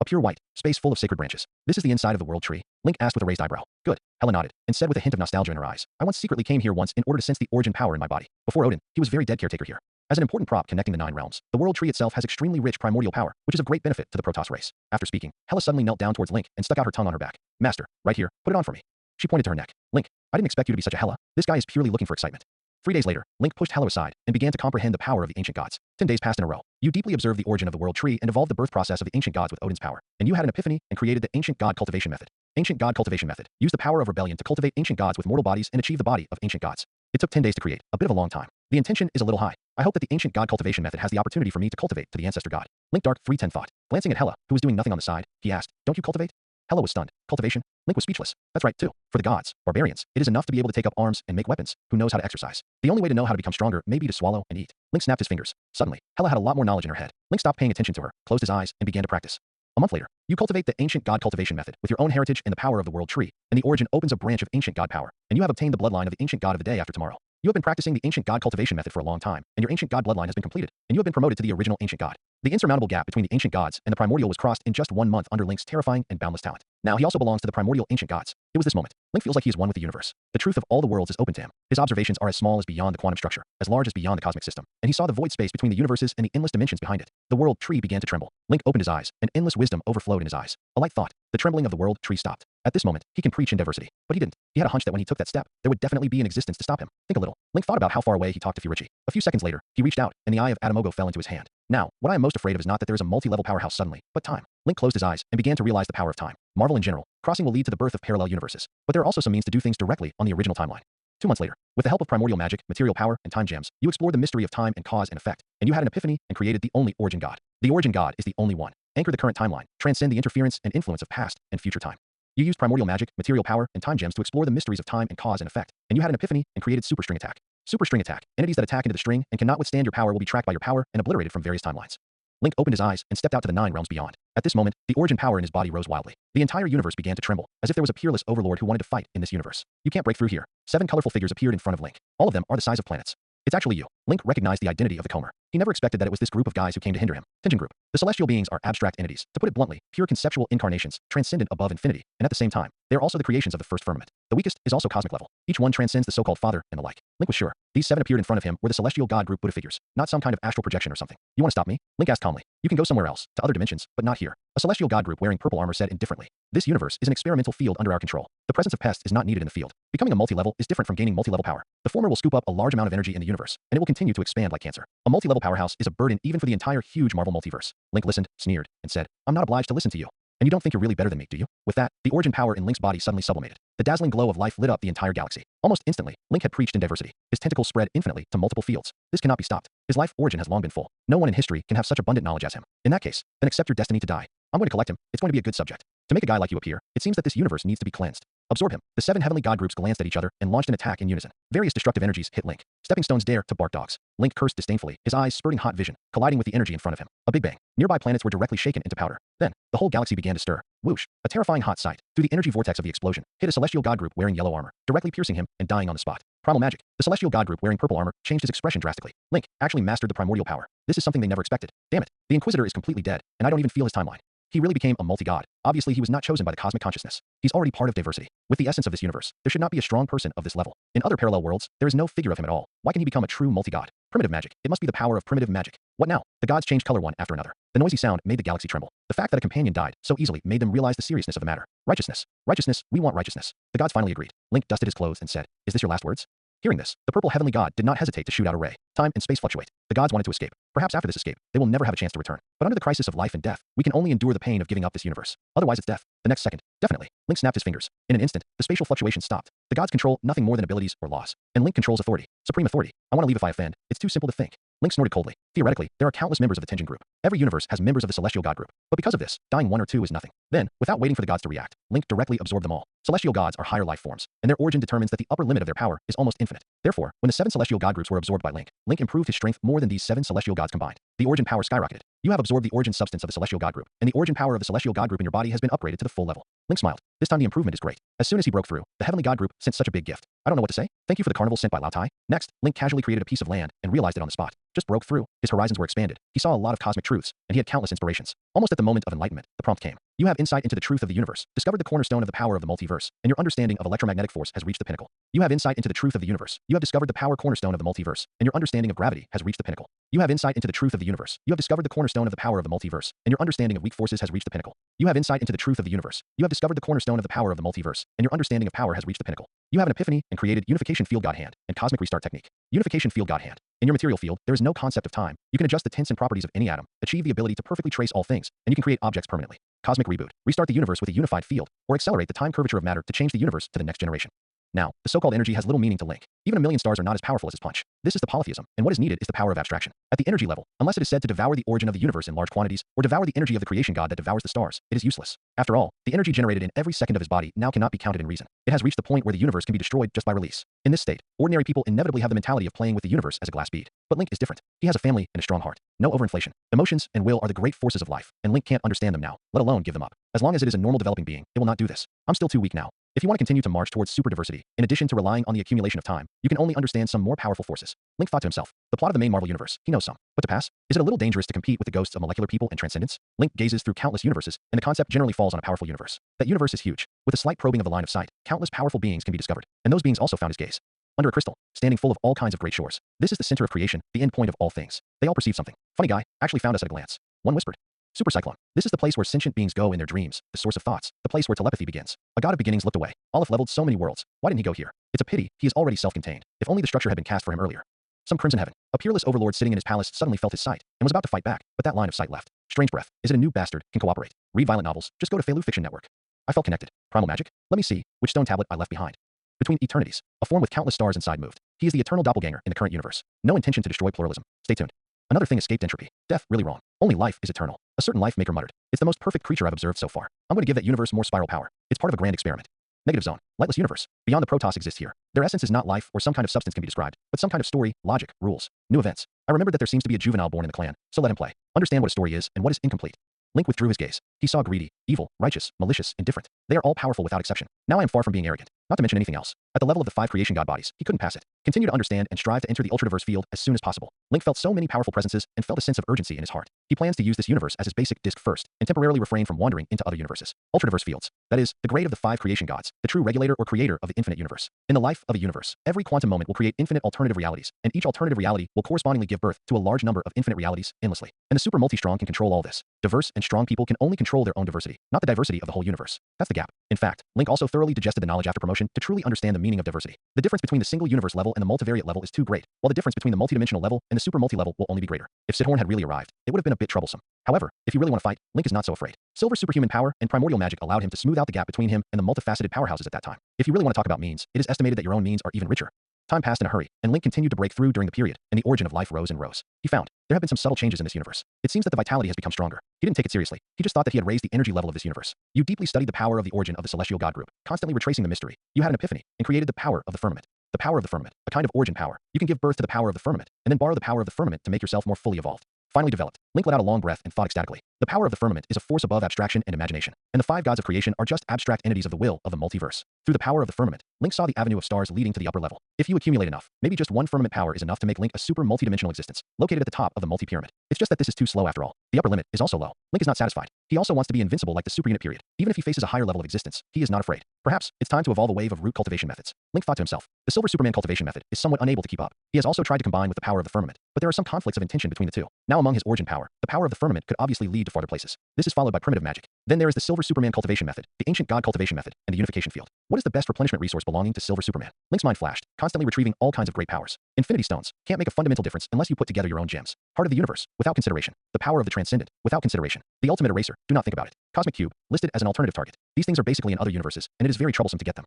A pure white, space full of sacred branches. This is the inside of the world tree. Link asked with a raised eyebrow. Good. Hela nodded, and said with a hint of nostalgia in her eyes. I once secretly came here once in order to sense the origin power in my body. Before Odin, he was very dead caretaker here. As an important prop connecting the 9 realms, the world tree itself has extremely rich primordial power, which is of great benefit to the Protoss race. After speaking, Hela suddenly knelt down towards Link and stuck out her tongue on her back. Master, right here, put it on for me. She pointed to her neck. Link, I didn't expect you to be such a Hela. This guy is purely looking for excitement. 3 days later, Link pushed Hela aside and began to comprehend the power of the ancient gods. 10 days passed in a row. You deeply observed the origin of the world tree and evolved the birth process of the ancient gods with Odin's power. And you had an epiphany and created the ancient god cultivation method. Ancient god cultivation method. Use the power of rebellion to cultivate ancient gods with mortal bodies and achieve the body of ancient gods. It took 10 days to create, a bit of a long time. The intention is a little high. I hope that the ancient god cultivation method has the opportunity for me to cultivate to the ancestor god. Link Dark 310 thought. Glancing at Hela, who was doing nothing on the side, he asked, don't you cultivate? Hela was stunned. Cultivation? Link was speechless. That's right, too. For the gods, barbarians, it is enough to be able to take up arms and make weapons. Who knows how to exercise? The only way to know how to become stronger may be to swallow and eat. Link snapped his fingers. Suddenly, Hela had a lot more knowledge in her head. Link stopped paying attention to her, closed his eyes, and began to practice. A month later, you cultivate the ancient god cultivation method with your own heritage and the power of the world tree, and the origin opens a branch of ancient god power, and you have obtained the bloodline of the ancient god of the day after tomorrow. You have been practicing the ancient god cultivation method for a long time, and your ancient god bloodline has been completed, and you have been promoted to the original ancient god. The insurmountable gap between the ancient gods and the primordial was crossed in just 1 month under Link's terrifying and boundless talent. Now he also belongs to the primordial ancient gods. It was this moment. Link feels like he is one with the universe. The truth of all the worlds is open to him. His observations are as small as beyond the quantum structure, as large as beyond the cosmic system, and he saw the void space between the universes and the endless dimensions behind it. The world tree began to tremble. Link opened his eyes, and endless wisdom overflowed in his eyes. A light thought. The trembling of the world tree stopped. At this moment, he can preach in diversity. But he didn't. He had a hunch that when he took that step, there would definitely be an existence to stop him. Think a little. Link thought about how far away he talked to Furichi. A few seconds later, he reached out, and the eye of Adamogo fell into his hand. Now, what I am most afraid of is not that there is a multi-level powerhouse suddenly, but time. Link closed his eyes and began to realize the power of time. Marvel in general, crossing will lead to the birth of parallel universes. But there are also some means to do things directly on the original timeline. 2 months later, with the help of primordial magic, material power, and time gems, you explored the mystery of time and cause and effect, and you had an epiphany and created the only origin god. The origin god is the only one. Anchor the current timeline, transcend the interference and influence of past and future time. You used primordial magic, material power, and time gems to explore the mysteries of time and cause and effect, and you had an epiphany and created super string attack. Super string attack. Entities that attack into the string and cannot withstand your power will be tracked by your power and obliterated from various timelines. Link opened his eyes and stepped out to the 9 realms beyond. At this moment, the origin power in his body rose wildly. The entire universe began to tremble, as if there was a peerless overlord who wanted to fight in this universe. You can't break through here. 7 colorful figures appeared in front of Link. All of them are the size of planets. It's actually you. Link recognized the identity of the Comer. He never expected that it was this group of guys who came to hinder him. Tenjin Group. The celestial beings are abstract entities. To put it bluntly, pure conceptual incarnations, transcendent above infinity, and at the same time, they are also the creations of the first firmament. The weakest is also cosmic level. Each one transcends the so-called father and the like. Link was sure. These 7 appeared in front of him were the celestial god group Buddha figures, not some kind of astral projection or something. You want to stop me? Link asked calmly. You can go somewhere else, to other dimensions, but not here. A celestial god group wearing purple armor said indifferently. This universe is an experimental field under our control. The presence of pests is not needed in the field. Becoming a multi-level is different from gaining multi-level power. The former will scoop up a large amount of energy in the universe, and it will continue to expand like cancer. A multi-level powerhouse is a burden even for the entire huge Marvel multiverse. Link listened, sneered, and said, I'm not obliged to listen to you. And you don't think you're really better than me, do you? With that, the origin power in Link's body suddenly sublimated. The dazzling glow of life lit up the entire galaxy. Almost instantly, Link had preached in diversity. His tentacles spread infinitely to multiple fields. This cannot be stopped. His life origin has long been full. No one in history can have such abundant knowledge as him. In that case, then accept your destiny to die. I'm going to collect him. It's going to be a good subject. To make a guy like you appear, it seems that this universe needs to be cleansed. Absorb him. The 7 heavenly god groups glanced at each other and launched an attack in unison. Various destructive energies hit Link. Stepping stones dare to bark dogs. Link cursed disdainfully, his eyes spurting hot vision, colliding with the energy in front of him. A big bang. Nearby planets were directly shaken into powder. Then, the whole galaxy began to stir. Whoosh. A terrifying hot sight, through the energy vortex of the explosion, hit a celestial god group wearing yellow armor, directly piercing him and dying on the spot. Primal magic. The celestial god group wearing purple armor changed his expression drastically. Link actually mastered the primordial power. This is something they never expected. Damn it. The Inquisitor is completely dead, and I don't even feel his timeline. He really became a multi-god. Obviously, he was not chosen by the cosmic consciousness. He's already part of diversity. With the essence of this universe, there should not be a strong person of this level. In other parallel worlds, there is no figure of him at all. Why can he become a true multi-god? Primitive magic. It must be the power of primitive magic. What now? The gods changed color one after another. The noisy sound made the galaxy tremble. The fact that a companion died so easily made them realize the seriousness of the matter. Righteousness. Righteousness. We want righteousness. The gods finally agreed. Link dusted his clothes and said, "Is this your last words?" Hearing this, the purple heavenly god did not hesitate to shoot out a ray. Time and space fluctuate. The gods wanted to escape. Perhaps after this escape, they will never have a chance to return. But under the crisis of life and death, we can only endure the pain of giving up this universe. Otherwise it's death. The next second, definitely. Link snapped his fingers. In an instant, the spatial fluctuation stopped. The gods control nothing more than abilities or laws. And Link controls authority. Supreme authority. I want to leave if I offend. It's too simple to think. Link snorted coldly. Theoretically, there are countless members of the Tenjin group. Every universe has members of the celestial god group. But because of this, dying 1 or 2 is nothing. Then, without waiting for the gods to react, Link directly absorbed them all. Celestial gods are higher life forms, and their origin determines that the upper limit of their power is almost infinite. Therefore, when the 7 celestial god groups were absorbed by Link, Link improved his strength more than these 7 celestial gods combined. The origin power skyrocketed. You have absorbed the origin substance of the celestial god group, and the origin power of the celestial god group in your body has been upgraded to the full level. Link smiled. This time the improvement is great. As soon as he broke through, the heavenly god group sent such a big gift. I don't know what to say. Thank you for the carnival sent by Lao Tai. Next, Link casually created a piece of land and realized it on the spot. Just broke through. His horizons were expanded. He saw a lot of cosmic truths, and he had countless inspirations. Almost at the moment of enlightenment, the prompt came. You have insight into the truth of the universe, discovered the cornerstone of the power of the multiverse, and your understanding of electromagnetic force has reached the pinnacle. You have insight into the truth of the universe. You have discovered the power cornerstone of the multiverse, and your understanding of gravity has reached the pinnacle. You have insight into the truth of the universe. You have discovered the cornerstone of the power of the multiverse, and your understanding of weak forces has reached the pinnacle. You have insight into the truth of the universe. You have discovered the cornerstone of the power of the multiverse, and your understanding of power has reached the pinnacle. You have an epiphany and created Unification Field God Hand and Cosmic Restart Technique. Unification Field God Hand. In your material field, there is no concept of time. You can adjust the tints and properties of any atom, achieve the ability to perfectly trace all things, and you can create objects permanently. Cosmic Reboot. Restart the universe with a unified field, or accelerate the time curvature of matter to change the universe to the next generation. Now, the so-called energy has little meaning to Link. Even a million stars are not as powerful as its punch. This is the polytheism, and what is needed is the power of abstraction. At the energy level, unless it is said to devour the origin of the universe in large quantities, or devour the energy of the creation god that devours the stars, it is useless. After all, the energy generated in every second of his body now cannot be counted in reason. It has reached the point where the universe can be destroyed just by release. In this state, ordinary people inevitably have the mentality of playing with the universe as a glass bead. But Link is different. He has a family and a strong heart. No overinflation. Emotions and will are the great forces of life, and Link can't understand them now, let alone give them up. As long as it is a normal developing being, it will not do this. I'm still too weak now. If you want to continue to march towards super diversity, in addition to relying on the accumulation of time, you can only understand some more powerful forces. Link thought to himself, the plot of the main Marvel universe, he knows some. But to pass, is it a little dangerous to compete with the ghosts of molecular people and transcendence? Link gazes through countless universes, and the concept generally falls on a powerful universe. That universe is huge. With a slight probing of the line of sight, countless powerful beings can be discovered, and those beings also found his gaze. Under a crystal, standing full of all kinds of great shores. This is the center of creation, the end point of all things. They all perceive something. Funny guy, actually found us at a glance. One whispered. Super Cyclone. This is the place where sentient beings go in their dreams, the source of thoughts, the place where telepathy begins. A god of beginnings looked away. Aleph leveled so many worlds. Why didn't he go here? It's a pity, he is already self-contained. If only the structure had been cast for him earlier. Some crimson heaven. A peerless overlord sitting in his palace suddenly felt his sight, and was about to fight back, but that line of sight left. Strange breath. Is it a new bastard? Can cooperate. Read violent novels. Just go to Felu Fiction Network. I felt connected. Primal magic? Let me see, which stone tablet I left behind. Between eternities, a form with countless stars inside moved. He is the eternal doppelganger in the current universe. No intention to destroy pluralism. Stay tuned. Another thing escaped entropy. Death, really wrong. Only life is eternal. A certain life maker muttered. It's the most perfect creature I've observed so far. I'm going to give that universe more spiral power. It's part of a grand experiment. Negative zone. Lightless universe. Beyond the Protoss exists here. Their essence is not life or some kind of substance can be described, but some kind of story, logic, rules, new events. I remembered that there seems to be a juvenile born in the clan, so let him play. Understand what a story is and what is incomplete. Link withdrew his gaze. He saw greedy, evil, righteous, malicious, indifferent. They are all powerful without exception. Now I am far from being arrogant. Not to mention anything else. At the level of the 5 creation god bodies, he couldn't pass it. Continue to understand and strive to enter the ultra-diverse field as soon as possible. Link felt so many powerful presences and felt a sense of urgency in his heart. He plans to use this universe as his basic disc first, and temporarily refrain from wandering into other universes. Ultra-diverse fields. That is, the grade of the 5 creation gods, the true regulator or creator of the infinite universe. In the life of a universe, every quantum moment will create infinite alternative realities, and each alternative reality will correspondingly give birth to a large number of infinite realities, endlessly. And the super multi-strong can control all this. Diverse and strong people can only control their own diversity, not the diversity of the whole universe. That's the gap. In fact, Link also thoroughly digested the knowledge after promotion to truly understand the meaning of diversity. The difference between the single universe level and the multivariate level is too great, while the difference between the multidimensional level and the super multi-level will only be greater. If Sidhorn had really arrived, it would have been a bit troublesome. However, if you really want to fight, Link is not so afraid. Silver superhuman power and primordial magic allowed him to smooth out the gap between him and the multifaceted powerhouses at that time. If you really want to talk about means, it is estimated that your own means are even richer. Time passed in a hurry, and Link continued to break through during the period, and the origin of life rose and rose. He found There have been some subtle changes in this universe. It seems that the vitality has become stronger. He didn't take it seriously. He just thought that he had raised the energy level of this universe. You deeply studied the power of the origin of the celestial god group, constantly retracing the mystery. You had an epiphany and created the power of the firmament. The power of the firmament, a kind of origin power. You can give birth to the power of the firmament, and then borrow the power of the firmament to make yourself more fully evolved. Finally developed. Link let out a long breath and thought ecstatically. The power of the firmament is a force above abstraction and imagination, and the five gods of creation are just abstract entities of the will of the multiverse. Through the power of the firmament, Link saw the avenue of stars leading to the upper level. If you accumulate enough, maybe just one firmament power is enough to make Link a super multidimensional existence, located at the top of the multi-pyramid. It's just that this is too slow after all. The upper limit is also low. Link is not satisfied. He also wants to be invincible like the super unit period. Even if he faces a higher level of existence, he is not afraid. Perhaps it's time to evolve a wave of root cultivation methods. Link thought to himself. The Silver Superman cultivation method is somewhat unable to keep up. He has also tried to combine with the power of the firmament, but there are some conflicts of intention between the two. Now among his origin power, the power of the firmament could obviously lead to farther places. This is followed by primitive magic. Then there is the Silver Superman cultivation method, the ancient god cultivation method, and the unification field. What is the best replenishment resource belonging to Silver Superman? Link's mind flashed, constantly retrieving all kinds of great powers. Infinity stones can't make a fundamental difference unless you put together your own gems. Heart of the universe, without consideration. The power of the transcendent, without consideration. The ultimate eraser, do not think about it. Cosmic cube, listed as an alternative target. These things are basically in other universes, and it is very troublesome to get them.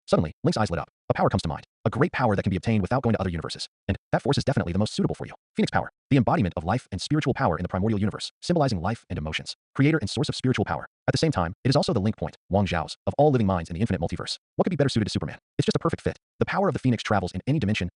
Suddenly, Link's eyes lit up. A power comes to mind. A great power that can be obtained without going to other universes. And that force is definitely the most suitable for you. Phoenix power, the embodiment of life and spiritual power in the primordial universe, symbolizing life and emotions. Creator and source of spiritual power. At the same time, it is also the link point, Wang Zhao's, of all living minds in the infinite multiverse. What could be better suited to Superman? It's just a perfect fit. The power of the Phoenix travels in any dimension,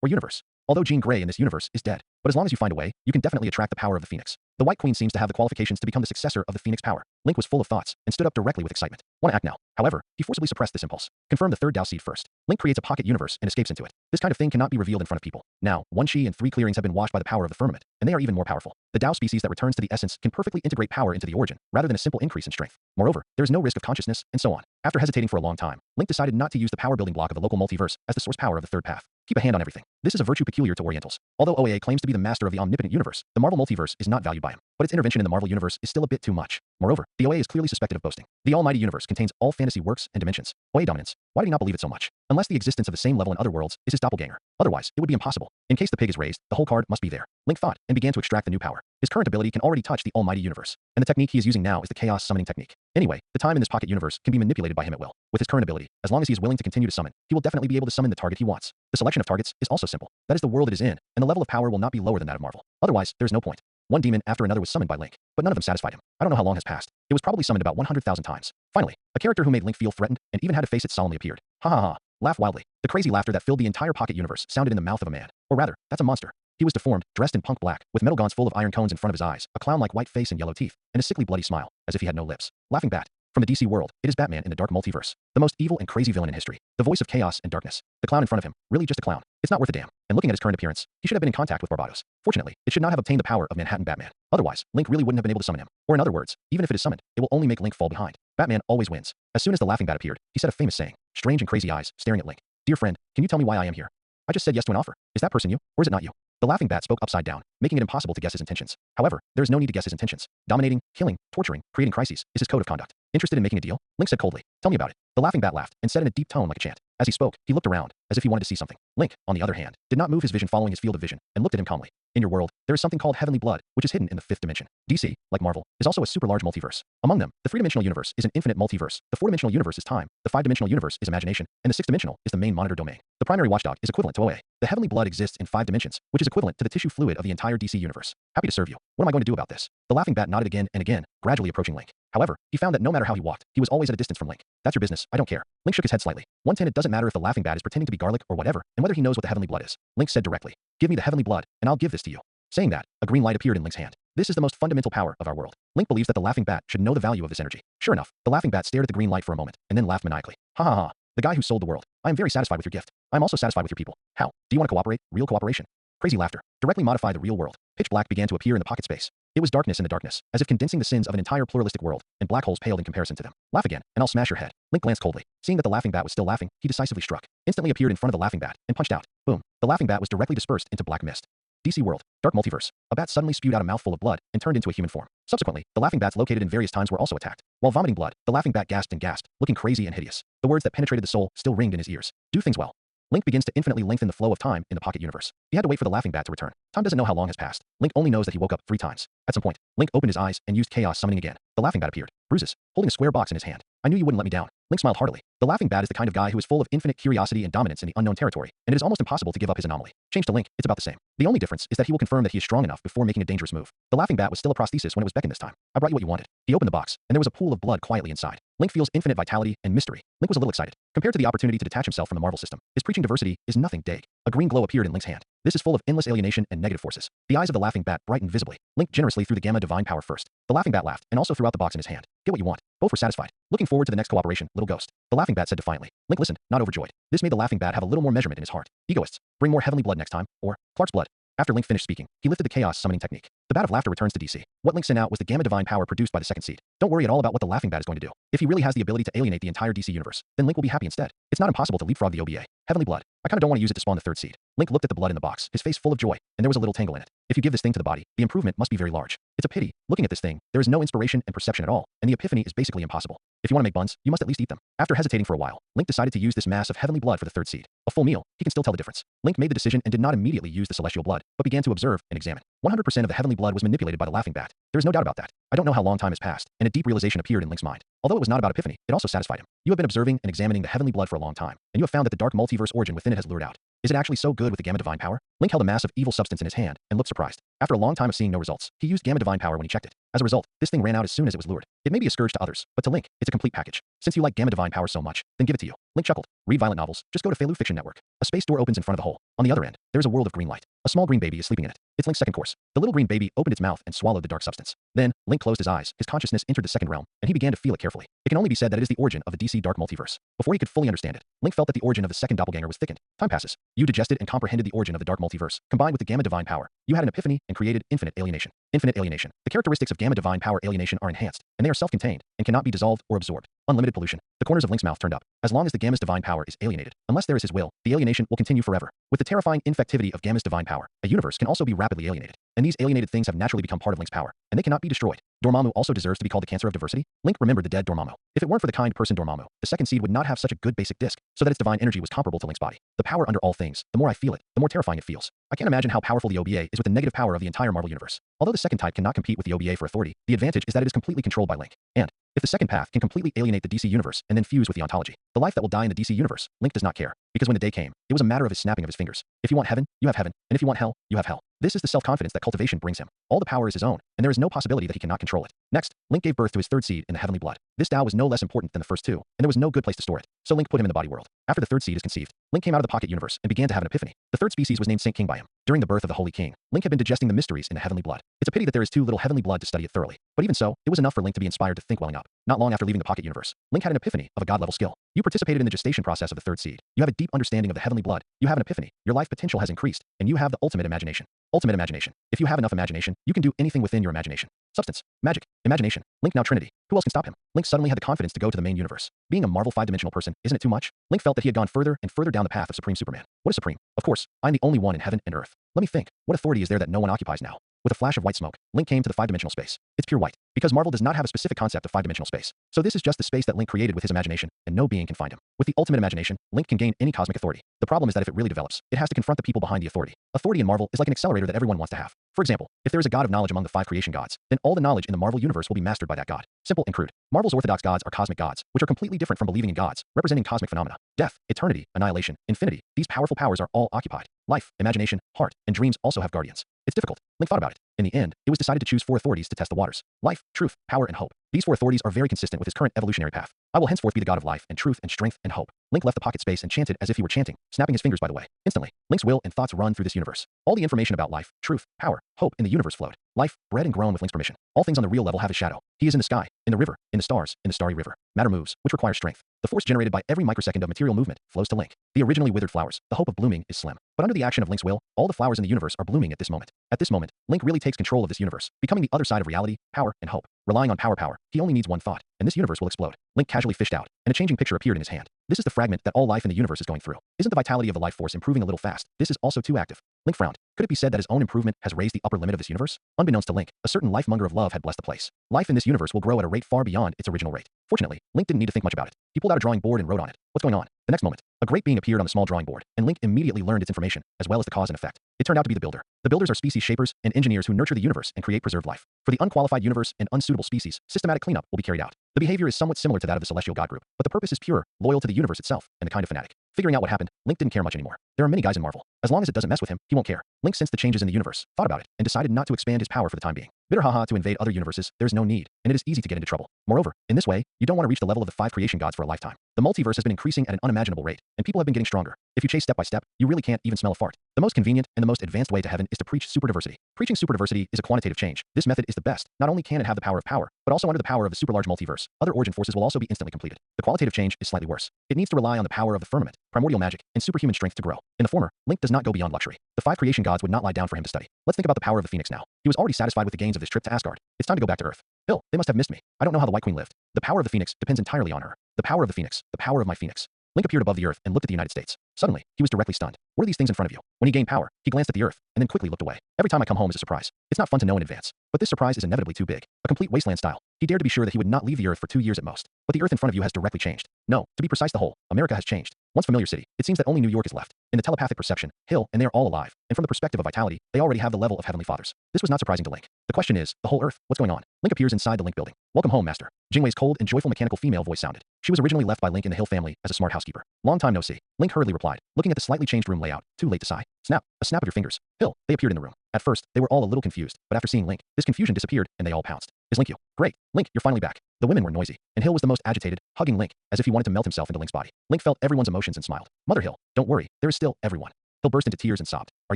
or universe. Although Jean Grey in this universe is dead, but as long as you find a way, you can definitely attract the power of the Phoenix. The White Queen seems to have the qualifications to become the successor of the Phoenix power. Link was full of thoughts and stood up directly with excitement. Want to act now. However, he forcibly suppressed this impulse. Confirm the third Dao seed first. Link creates a pocket universe and escapes into it. This kind of thing cannot be revealed in front of people. Now, 1 Chi and 3 clearings have been washed by the power of the firmament, and they are even more powerful. The Dao species that returns to the essence can perfectly integrate power into the origin, rather than a simple increase in strength. Moreover, there is no risk of consciousness, and so on. After hesitating for a long time, Link decided not to use the power building block of the local multiverse as the source power of the third path. Keep a hand on everything. This is a virtue peculiar to Orientals. Although OAA claims to be the master of the omnipotent universe, the Marvel multiverse is not valued by him. But its intervention in the Marvel universe is still a bit too much. Moreover, the OA is clearly suspected of boasting. The almighty universe contains all fantasy works and dimensions. OA dominance. Why do you not believe it so much? Unless the existence of the same level in other worlds is his doppelganger. Otherwise, it would be impossible. In case the pig is raised, the whole card must be there. Link thought and began to extract the new power. His current ability can already touch the almighty universe, and the technique he is using now is the chaos summoning technique. Anyway, the time in this pocket universe can be manipulated by him at will. With his current ability, as long as he is willing to continue to summon, he will definitely be able to summon the target he wants. The selection of targets is also simple. That is the world it is in, and the level of power will not be lower than that of Marvel. Otherwise, there is no point. One demon after another was summoned by Link, but none of them satisfied him. I don't know how long has passed. It was probably summoned about 100,000 times. Finally, a character who made Link feel threatened and even had to face it solemnly appeared. Ha ha ha. Laugh wildly. The crazy laughter that filled the entire pocket universe sounded in the mouth of a man. Or rather, that's a monster. He was deformed, dressed in punk black, with metal gaunts full of iron cones in front of his eyes, a clown-like white face and yellow teeth, and a sickly bloody smile, as if he had no lips. Laughing Bat. From the DC world, it is Batman in the dark multiverse. The most evil and crazy villain in history. The voice of chaos and darkness. The clown in front of him, really just a clown. It's not worth a damn. And looking at his current appearance, he should have been in contact with Barbados. Fortunately, it should not have obtained the power of Manhattan Batman. Otherwise, Link really wouldn't have been able to summon him. Or in other words, even if it is summoned, it will only make Link fall behind. Batman always wins. As soon as the Laughing Bat appeared, he said a famous saying, strange and crazy eyes, staring at Link. Dear friend, can you tell me why I am here? I just said yes to an offer. Is that person you, or is it not you? The Laughing Bat spoke upside down, making it impossible to guess his intentions. However, there is no need to guess his intentions. Dominating, killing, torturing, creating crises is his code of conduct. Interested in making a deal? Link said coldly. Tell me about it. The Laughing Bat laughed and said in a deep tone like a chant. As he spoke, he looked around, as if he wanted to see something. Link, on the other hand, did not move his vision following his field of vision, and looked at him calmly. In your world, there is something called heavenly blood, which is hidden in the 5th dimension. DC, like Marvel, is also a super large multiverse. Among them, the 3-dimensional universe is an infinite multiverse, the 4-dimensional universe is time, the 5-dimensional universe is imagination, and the 6th-dimensional is the main monitor domain. The primary watchdog is equivalent to OA. The heavenly blood exists in 5 dimensions, which is equivalent to the tissue fluid of the entire DC universe. Happy to serve you. What am I going to do about this? The Laughing Bat nodded again and again, gradually approaching Link. However, he found that no matter how he walked, he was always at a distance from Link. That's your business, I don't care. Link shook his head slightly. 110 It doesn't matter if the Laughing Bat is pretending to be garlic or whatever, and whether he knows what the heavenly blood is. Link said directly. Give me the heavenly blood, and I'll give this to you. Saying that, a green light appeared in Link's hand. This is the most fundamental power of our world. Link believes that the Laughing Bat should know the value of this energy. Sure enough, the Laughing Bat stared at the green light for a moment, and then laughed maniacally. Ha ha ha. The guy who sold the world. I am very satisfied with your gift. I am also satisfied with your people. How? Do you want to cooperate? Real cooperation. Crazy laughter. Directly modify the real world. Pitch black began to appear in the pocket space. It was darkness in the darkness, as if condensing the sins of an entire pluralistic world, and black holes paled in comparison to them. Laugh again, and I'll smash your head. Link glanced coldly. Seeing that the Laughing Bat was still laughing, he decisively struck. Instantly appeared in front of the Laughing Bat, and punched out. Boom. The Laughing Bat was directly dispersed into black mist. DC world, dark multiverse. A bat suddenly spewed out a mouthful of blood and turned into a human form. Subsequently, the Laughing Bats located in various times were also attacked. While vomiting blood, the Laughing Bat gasped and gasped, looking crazy and hideous. The words that penetrated the soul still ringed in his ears. Do things well. Link begins to infinitely lengthen the flow of time in the pocket universe. He had to wait for the Laughing Bat to return. Time doesn't know how long has passed. Link only knows that he woke up 3 times. At some point, Link opened his eyes and used chaos summoning again. The Laughing Bat appeared. Bruises, holding a square box in his hand. I knew you wouldn't let me down. Link smiled heartily. The laughing bat is the kind of guy who is full of infinite curiosity and dominance in the unknown territory, and it is almost impossible to give up his anomaly. Changed to Link, it's about the same. The only difference is that he will confirm that he is strong enough before making a dangerous move. The laughing bat was still a prosthesis when it was beckoned this time. I brought you what you wanted. He opened the box, and there was a pool of blood quietly inside. Link feels infinite vitality and mystery. Link was a little excited. Compared to the opportunity to detach himself from the Marvel system, his preaching diversity is nothing dag. A green glow appeared in Link's hand. This is full of endless alienation and negative forces. The eyes of the laughing bat brightened visibly. Link generously threw the gamma divine power first. The laughing bat laughed, and also threw out the box in his hand. Get what you want. Both were satisfied. Looking forward to the next cooperation, little ghost. The laughing bat said defiantly. Link listened, not overjoyed. This made the laughing bat have a little more measurement in his heart. Egoists, bring more heavenly blood next time, or Clark's blood. After Link finished speaking, he lifted the chaos summoning technique. The bat of laughter returns to DC. What Link sent out was the gamma divine power produced by the second seed. Don't worry at all about what the laughing bat is going to do. If he really has the ability to alienate the entire DC universe, then Link will be happy instead. It's not impossible to leapfrog the OBA. Heavenly blood. I kinda don't want to use it to spawn the third seed. Link looked at the blood in the box, his face full of joy, and there was a little tangle in it. If you give this thing to the body, the improvement must be very large. It's a pity. Looking at this thing, there is no inspiration and perception at all, and the epiphany is basically impossible. If you want to make buns, you must at least eat them. After hesitating for a while, Link decided to use this mass of heavenly blood for the third seed. A full meal, he can still tell the difference. Link made the decision and did not immediately use the celestial blood, but began to observe and examine. 100% of the heavenly blood was manipulated by the laughing bat. There is no doubt about that. I don't know how long time has passed, and a deep realization appeared in Link's mind. Although it was not about epiphany, it also satisfied him. You have been observing and examining the heavenly blood for a long time, and you have found that the dark multiverse origin within it has lured out. Is it actually so good with the gamma divine power? Link held a mass of evil substance in his hand and looked surprised. After a long time of seeing no results, he used gamma divine power when he checked it. As a result, this thing ran out as soon as it was lured. It may be a scourge to others, but to Link, it's a complete package. Since you like gamma divine power so much, then give it to you. Link chuckled. Read violent novels. Just go to Feilu Fiction Network. A space door opens in front of the hole. On the other end, there is a world of green light. A small green baby is sleeping in it. It's Link's second course. The little green baby opened its mouth and swallowed the dark substance. Then, Link closed his eyes, his consciousness entered the second realm, and he began to feel it carefully. It can only be said that it is the origin of the DC dark multiverse. Before he could fully understand it, Link felt that the origin of the second doppelganger was thickened. Time passes. You digested and comprehended the origin of the dark multiverse, combined with the gamma divine power. You had an epiphany and created infinite alienation. Infinite alienation. The characteristics of gamma divine power alienation are enhanced, and they are self-contained, and cannot be dissolved or absorbed. Unlimited pollution. The corners of Link's mouth turned up. As long as the gamma's divine power is alienated, unless there is his will, the alienation will continue forever. With the terrifying infectivity of gamma's divine power, a universe can also be rapidly alienated. And these alienated things have naturally become part of Link's power, and they cannot be destroyed. Dormammu also deserves to be called the cancer of diversity. Link remembered the dead Dormammu. If it weren't for the kind person Dormammu, the second seed would not have such a good basic disc, so that its divine energy was comparable to Link's body. The power under all things, the more I feel it, the more terrifying it feels. I can't imagine how powerful the OBA is with the negative power of the entire Marvel universe. Although the second type cannot compete with the OBA for authority, the advantage is that it is completely controlled by Link. And if the second path can completely alienate the DC universe and then fuse with the ontology, the life that will die in the DC universe, Link does not care. Because when the day came, it was a matter of his snapping of his fingers. If you want heaven, you have heaven, and if you want hell, you have hell. This is the self-confidence that cultivation brings him. All the power is his own, and there is no possibility that he cannot control it. Next, Link gave birth to his third seed in the heavenly blood. This Tao was no less important than the first two, and there was no good place to store it. So Link put him in the body world. After the third seed is conceived, Link came out of the pocket universe and began to have an epiphany. The third species was named Saint King by him. During the birth of the Holy King, Link had been digesting the mysteries in the heavenly blood. It's a pity that there is too little heavenly blood to study it thoroughly. But even so, it was enough for Link to be inspired to think welling up. Not long after leaving the pocket universe, Link had an epiphany of a god-level skill. You participated in the gestation process of the third seed. You have a deep understanding of the heavenly blood. You have an epiphany. Your life potential has increased, and you have the ultimate imagination. Ultimate imagination. If you have enough imagination, you can do anything within your imagination. Substance. Magic. Imagination. Link now Trinity. Who else can stop him? Link suddenly had the confidence to go to the main universe. Being a Marvel 5-dimensional person, isn't it too much? Link felt that he had gone further and further down the path of Supreme Superman. What is Supreme? Of course, I'm the only one in heaven and earth. Let me think. What authority is there that no one occupies now? With a flash of white smoke, Link came to the 5-dimensional space. It's pure white. Because Marvel does not have a specific concept of 5-dimensional space. So this is just the space that Link created with his imagination, and no being can find him. With the ultimate imagination, Link can gain any cosmic authority. The problem is that if it really develops, it has to confront the people behind the authority. Authority in Marvel is like an accelerator that everyone wants to have. For example, if there is a god of knowledge among the 5 creation gods, then all the knowledge in the Marvel universe will be mastered by that god. Simple and crude. Marvel's orthodox gods are cosmic gods, which are completely different from believing in gods, representing cosmic phenomena. Death, eternity, annihilation, infinity. These powerful powers are all occupied. Life, imagination, heart, and dreams also have guardians. It's difficult. Link thought about it. In the end, it was decided to choose 4 authorities to test the waters. Life, truth, power, and hope. These 4 authorities are very consistent with his current evolutionary path. I will henceforth be the god of life and truth and strength and hope. Link left the pocket space and chanted as if he were chanting, snapping his fingers by the way. Instantly, Link's will and thoughts run through this universe. All the information about life, truth, power, hope in the universe flowed. Life, bred and grown with Link's permission. All things on the real level have his shadow. He is in the sky, in the river, in the stars, in the starry river. Matter moves, which requires strength. The force generated by every microsecond of material movement flows to Link. The originally withered flowers, the hope of blooming is slim. But under the action of Link's will, all the flowers in the universe are blooming at this moment. At this moment, Link really takes control of this universe, becoming the other side of reality, power, and hope. Relying on power, he only needs one thought, and this universe will explode. Link casually fished out, and a changing picture appeared in his hand. This is the fragment that all life in the universe is going through. Isn't the vitality of the life force improving a little fast? This is also too active. Link frowned. Could it be said that his own improvement has raised the upper limit of this universe? Unbeknownst to Link, a certain life-monger of love had blessed the place. Life in this universe will grow at a rate far beyond its original rate. Fortunately, Link didn't need to think much about it. He pulled out a drawing board and wrote on it. What's going on? The next moment, a great being appeared on the small drawing board, and Link immediately learned its information, as well as the cause and effect. It turned out to be the Builder. The Builders are species shapers and engineers who nurture the universe and create preserved life. For the unqualified universe and unsuitable species, systematic cleanup will be carried out. The behavior is somewhat similar to that of the celestial god group, but the purpose is pure, loyal to the universe itself, and the kind of fanatic. Figuring out what happened, Link didn't care much anymore. There are many guys in Marvel. As long as it doesn't mess with him, he won't care. Link sensed the changes in the universe, thought about it, and decided not to expand his power for the time being. Bitter haha to invade other universes, there's no need, and it is easy to get into trouble. Moreover, in this way, you don't want to reach the level of the 5 creation gods for a lifetime. The multiverse has been increasing at an unimaginable rate, and people have been getting stronger. If you chase step by step, you really can't even smell a fart. The most convenient and the most advanced way to heaven is to preach superdiversity. Preaching superdiversity is a quantitative change. This method is the best. Not only can it have the power of power, but also under the power of the superlarge multiverse, other origin forces will also be instantly completed. The qualitative change is slightly worse. It needs to rely on the power of the firmament, primordial magic, and superhuman strength to grow. In the former, Link does not go beyond luxury. The 5 creation gods would not lie down for him to study. Let's think about the power of the Phoenix now. He was already satisfied with the gains of this trip to Asgard. It's time to go back to Earth. Hill, they must have missed me. I don't know how the White Queen lived. The power of the Phoenix depends entirely on her. The power of the Phoenix, the power of my Phoenix. Link appeared above the Earth and looked at the United States. Suddenly, he was directly stunned. What are these things in front of you? When he gained power, he glanced at the Earth, and then quickly looked away. Every time I come home is a surprise. It's not fun to know in advance, but this surprise is inevitably too big. A complete wasteland style. He dared to be sure that he would not leave the Earth for 2 years at most. But the Earth in front of you has directly changed. No, to be precise, the whole America has changed. Once familiar city, it seems that only New York is left. In the telepathic perception, Hill and they are all alive, and from the perspective of vitality, they already have the level of Heavenly Fathers. This was not surprising to Link. The question is, the whole Earth, what's going on? Link appears inside the Link building. Welcome home, Master. Jingwei's cold and joyful mechanical female voice sounded. She was originally left by Link in the Hill family as a smart housekeeper. Long time no see. Link hurriedly replied, looking at the slightly changed room layout. Too late to sigh. Snap, a snap of your fingers. Hill, they appeared in the room. At first, they were all a little confused, but after seeing Link, this confusion disappeared and they all pounced. Is Link you? Great. Link, you're finally back. The women were noisy, and Hill was the most agitated, hugging Link, as if he wanted to melt himself into Link's body. Link felt everyone's emotions and smiled. Mother Hill, don't worry, there is still everyone. Hill burst into tears and sobbed. Are